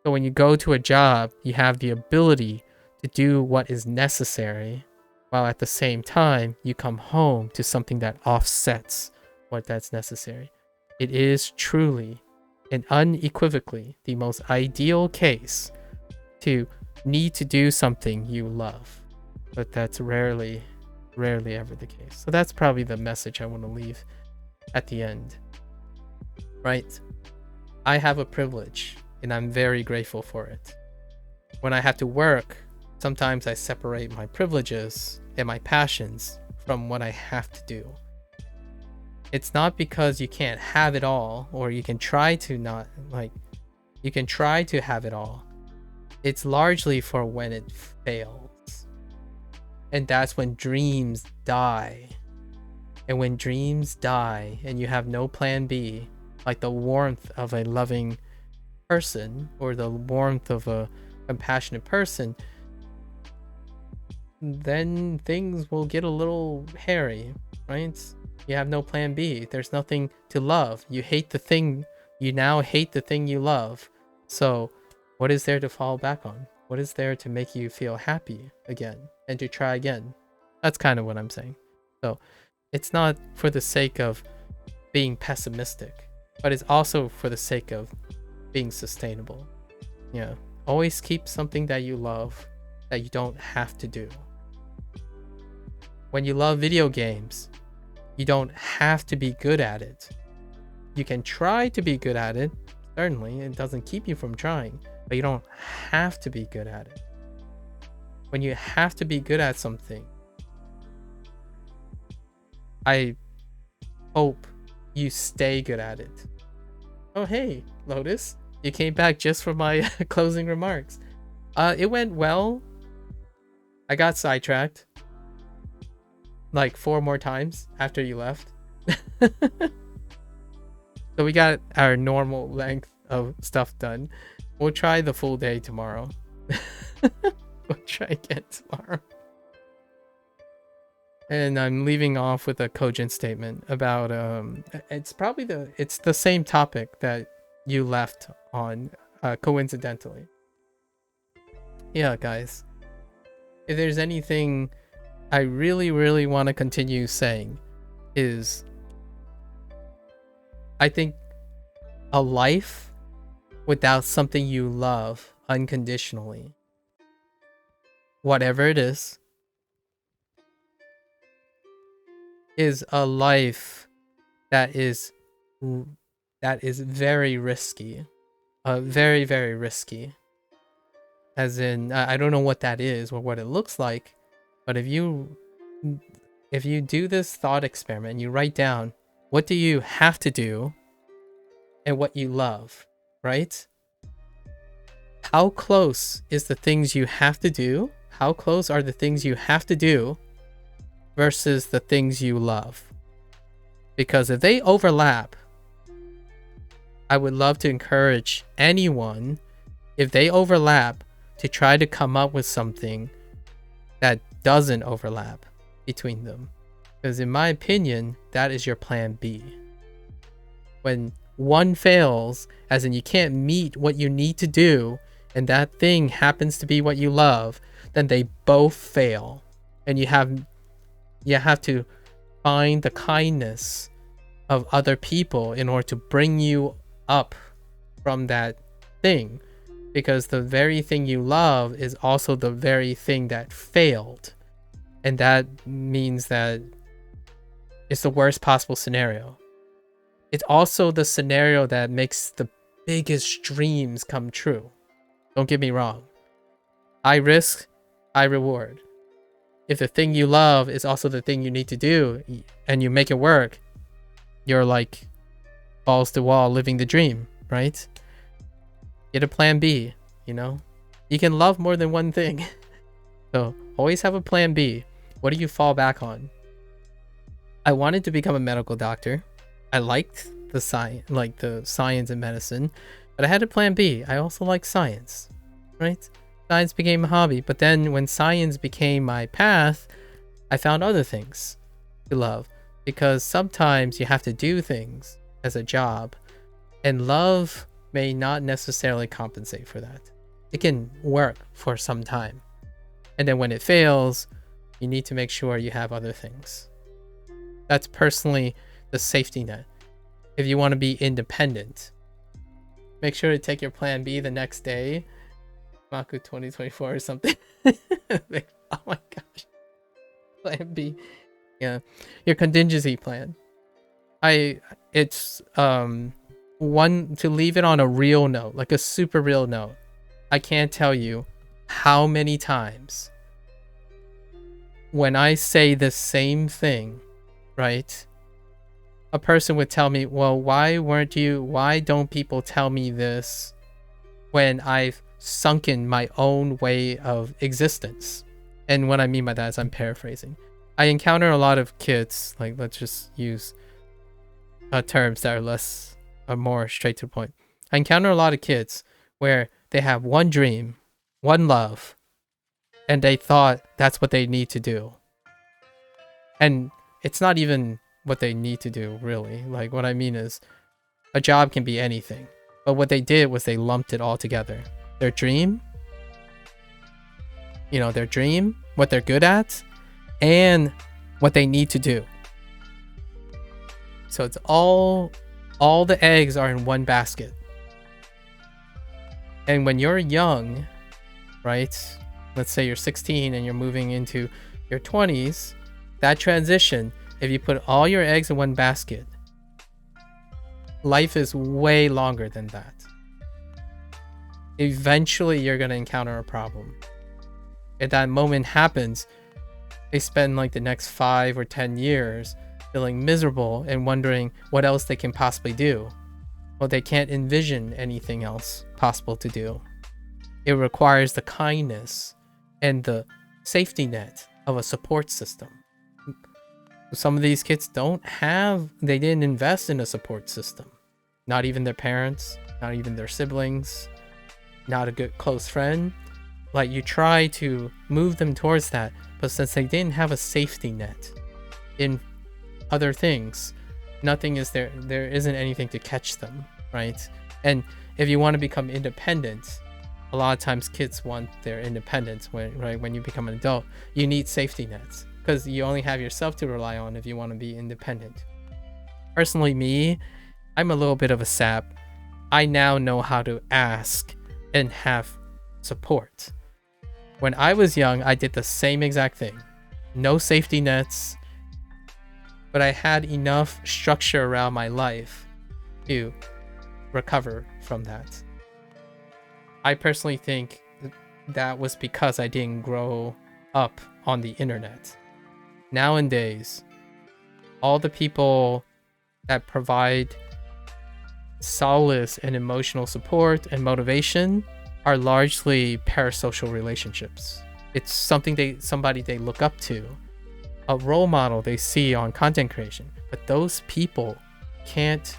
So when you go to a job, you have the ability to do what is necessary, while at the same time, you come home to something that offsets what that's necessary. It is truly and unequivocally the most ideal case to need to do something you love, but that's rarely ever the case. So that's probably the message I want to leave at the end, right? I have a privilege and I'm very grateful for it. When I have to work, Sometimes I separate my privileges and my passions from what I have to do. It's not because you can't have it all, or you can try to not, like, you can try to have it all. It's largely for when it fails. And that's when dreams die. And when dreams die and you have no plan B, like the warmth of a loving person or the warmth of a compassionate person, then things will get a little hairy, right? You have no plan B. There's nothing to love. You hate the thing. You now hate the thing you love. So what is there to fall back on? What is there to make you feel happy again and to try again? That's kind of what I'm saying. So it's not for the sake of being pessimistic, but it's also for the sake of being sustainable. Yeah. Always keep something that you love that you don't have to do. When you love video games, you don't have to be good at it. You can try to be good at it. Certainly, it doesn't keep you from trying, but you don't have to be good at it. When you have to be good at something, I hope you stay good at it. Oh, hey, Lotus. You came back just for my closing remarks. It went well. I got sidetracked like 4 more times after you left. So we got our normal length of stuff done. We'll try the full day tomorrow. We'll try again tomorrow. And I'm leaving off with a cogent statement about it's the same topic that you left on coincidentally. Yeah, guys. If there's anything I really, really want to continue saying is I think a life without something you love unconditionally, whatever it is a life that is very risky. Very, very risky. As in, I don't know what that is or what it looks like, but if you do this thought experiment and you write down what do you have to do and what you love, right? How close is the things you have to do? How close are the things you have to do versus the things you love? Because if they overlap, I would love to encourage anyone, if they overlap, to try to come up with something that doesn't overlap between them. Because in my opinion, that is your plan B. When one fails, as in you can't meet what you need to do, and that thing happens to be what you love, then they both fail. And you have to find the kindness of other people in order to bring you up from that thing, because the very thing you love is also the very thing that failed, and that means that it's the worst possible scenario. It's also the scenario that makes the biggest dreams come true. Don't get me wrong. I risk, I reward. If the thing you love is also the thing you need to do and you make it work, you're like balls to wall living the dream, right? Get a plan B, you know? You can love more than one thing. So always have a plan B. What do you fall back on? I wanted to become a medical doctor. I liked the science and medicine, but I had a plan B. I also like science, right? Science became a hobby, but then when science became my path, I found other things to love, because sometimes you have to do things as a job, and love may not necessarily compensate for that. It can work for some time, and then when it fails, you need to make sure you have other things. That's personally the safety net. If you want to be independent, make sure to take your plan B the next day. MAKU 2024 or something. Like, oh my gosh. Plan B. Yeah. Your contingency plan. It's one to leave it on a real note, like a super real note. I can't tell you how many times when I say the same thing, right? A person would tell me, well, why don't people tell me this when I've sunken my own way of existence? And what I mean by that is, I'm paraphrasing. I encounter a lot of kids, like, let's just use terms that are more straight to the point. I encounter a lot of kids where they have one dream, one love, and they thought that's what they need to do. And it's not even what they need to do, really. Like, what I mean is, a job can be anything. But what they did was they lumped it all together. Their dream, what they're good at, and what they need to do. So it's all the eggs are in one basket. And when you're young, right? Let's say you're 16 and you're moving into your 20s, that transition, if you put all your eggs in one basket, life is way longer than that. Eventually, you're going to encounter a problem. If that moment happens, they spend like the next 5 or 10 years feeling miserable and wondering what else they can possibly do. Well, they can't envision anything else possible to do. It requires the kindness and the safety net of a support system. Some of these kids they didn't invest in a support system. Not even their parents, not even their siblings, not a good close friend. Like, you try to move them towards that, but since they didn't have a safety net in other things, nothing is there. There isn't anything to catch them, right? And if you want to become independent, a lot of times kids want their independence when you become an adult. You need safety nets because you only have yourself to rely on if you want to be independent. Personally, me, I'm a little bit of a sap. I now know how to ask and have support. When I was young, I did the same exact thing. No safety nets, but I had enough structure around my life to recover from that. I personally think that was because I didn't grow up on the internet. Nowadays, all the people that provide solace and emotional support and motivation are largely parasocial relationships. It's somebody they look up to, a role model they see on content creation. But those people can't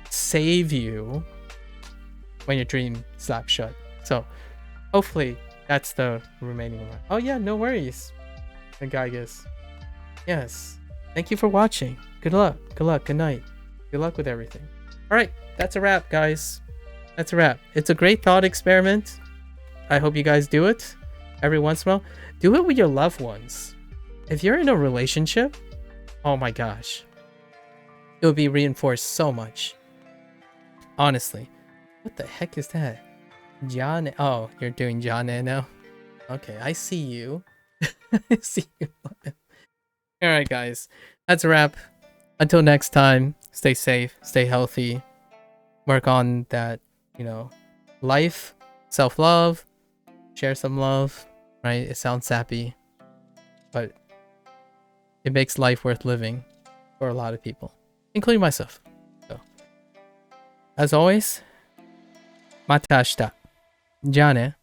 save you when your dream slaps shut. So hopefully that's the remaining one. Oh yeah, no worries. And Gygus. Yes. Thank you for watching. Good luck. Good luck. Good night. Good luck with everything. Alright, that's a wrap, guys. That's a wrap. It's a great thought experiment. I hope you guys do it every once in a while. Do it with your loved ones. If you're in a relationship, oh my gosh, it would be reinforced so much. Honestly. What the heck is that? John. Oh, you're doing John now? Okay, I see you. I see you. Alright, guys. That's a wrap. Until next time, stay safe, stay healthy. Work on that, life, self-love, share some love, right? It sounds sappy, but it makes life worth living for a lot of people, including myself. So, as always, mata ashita. じゃあね。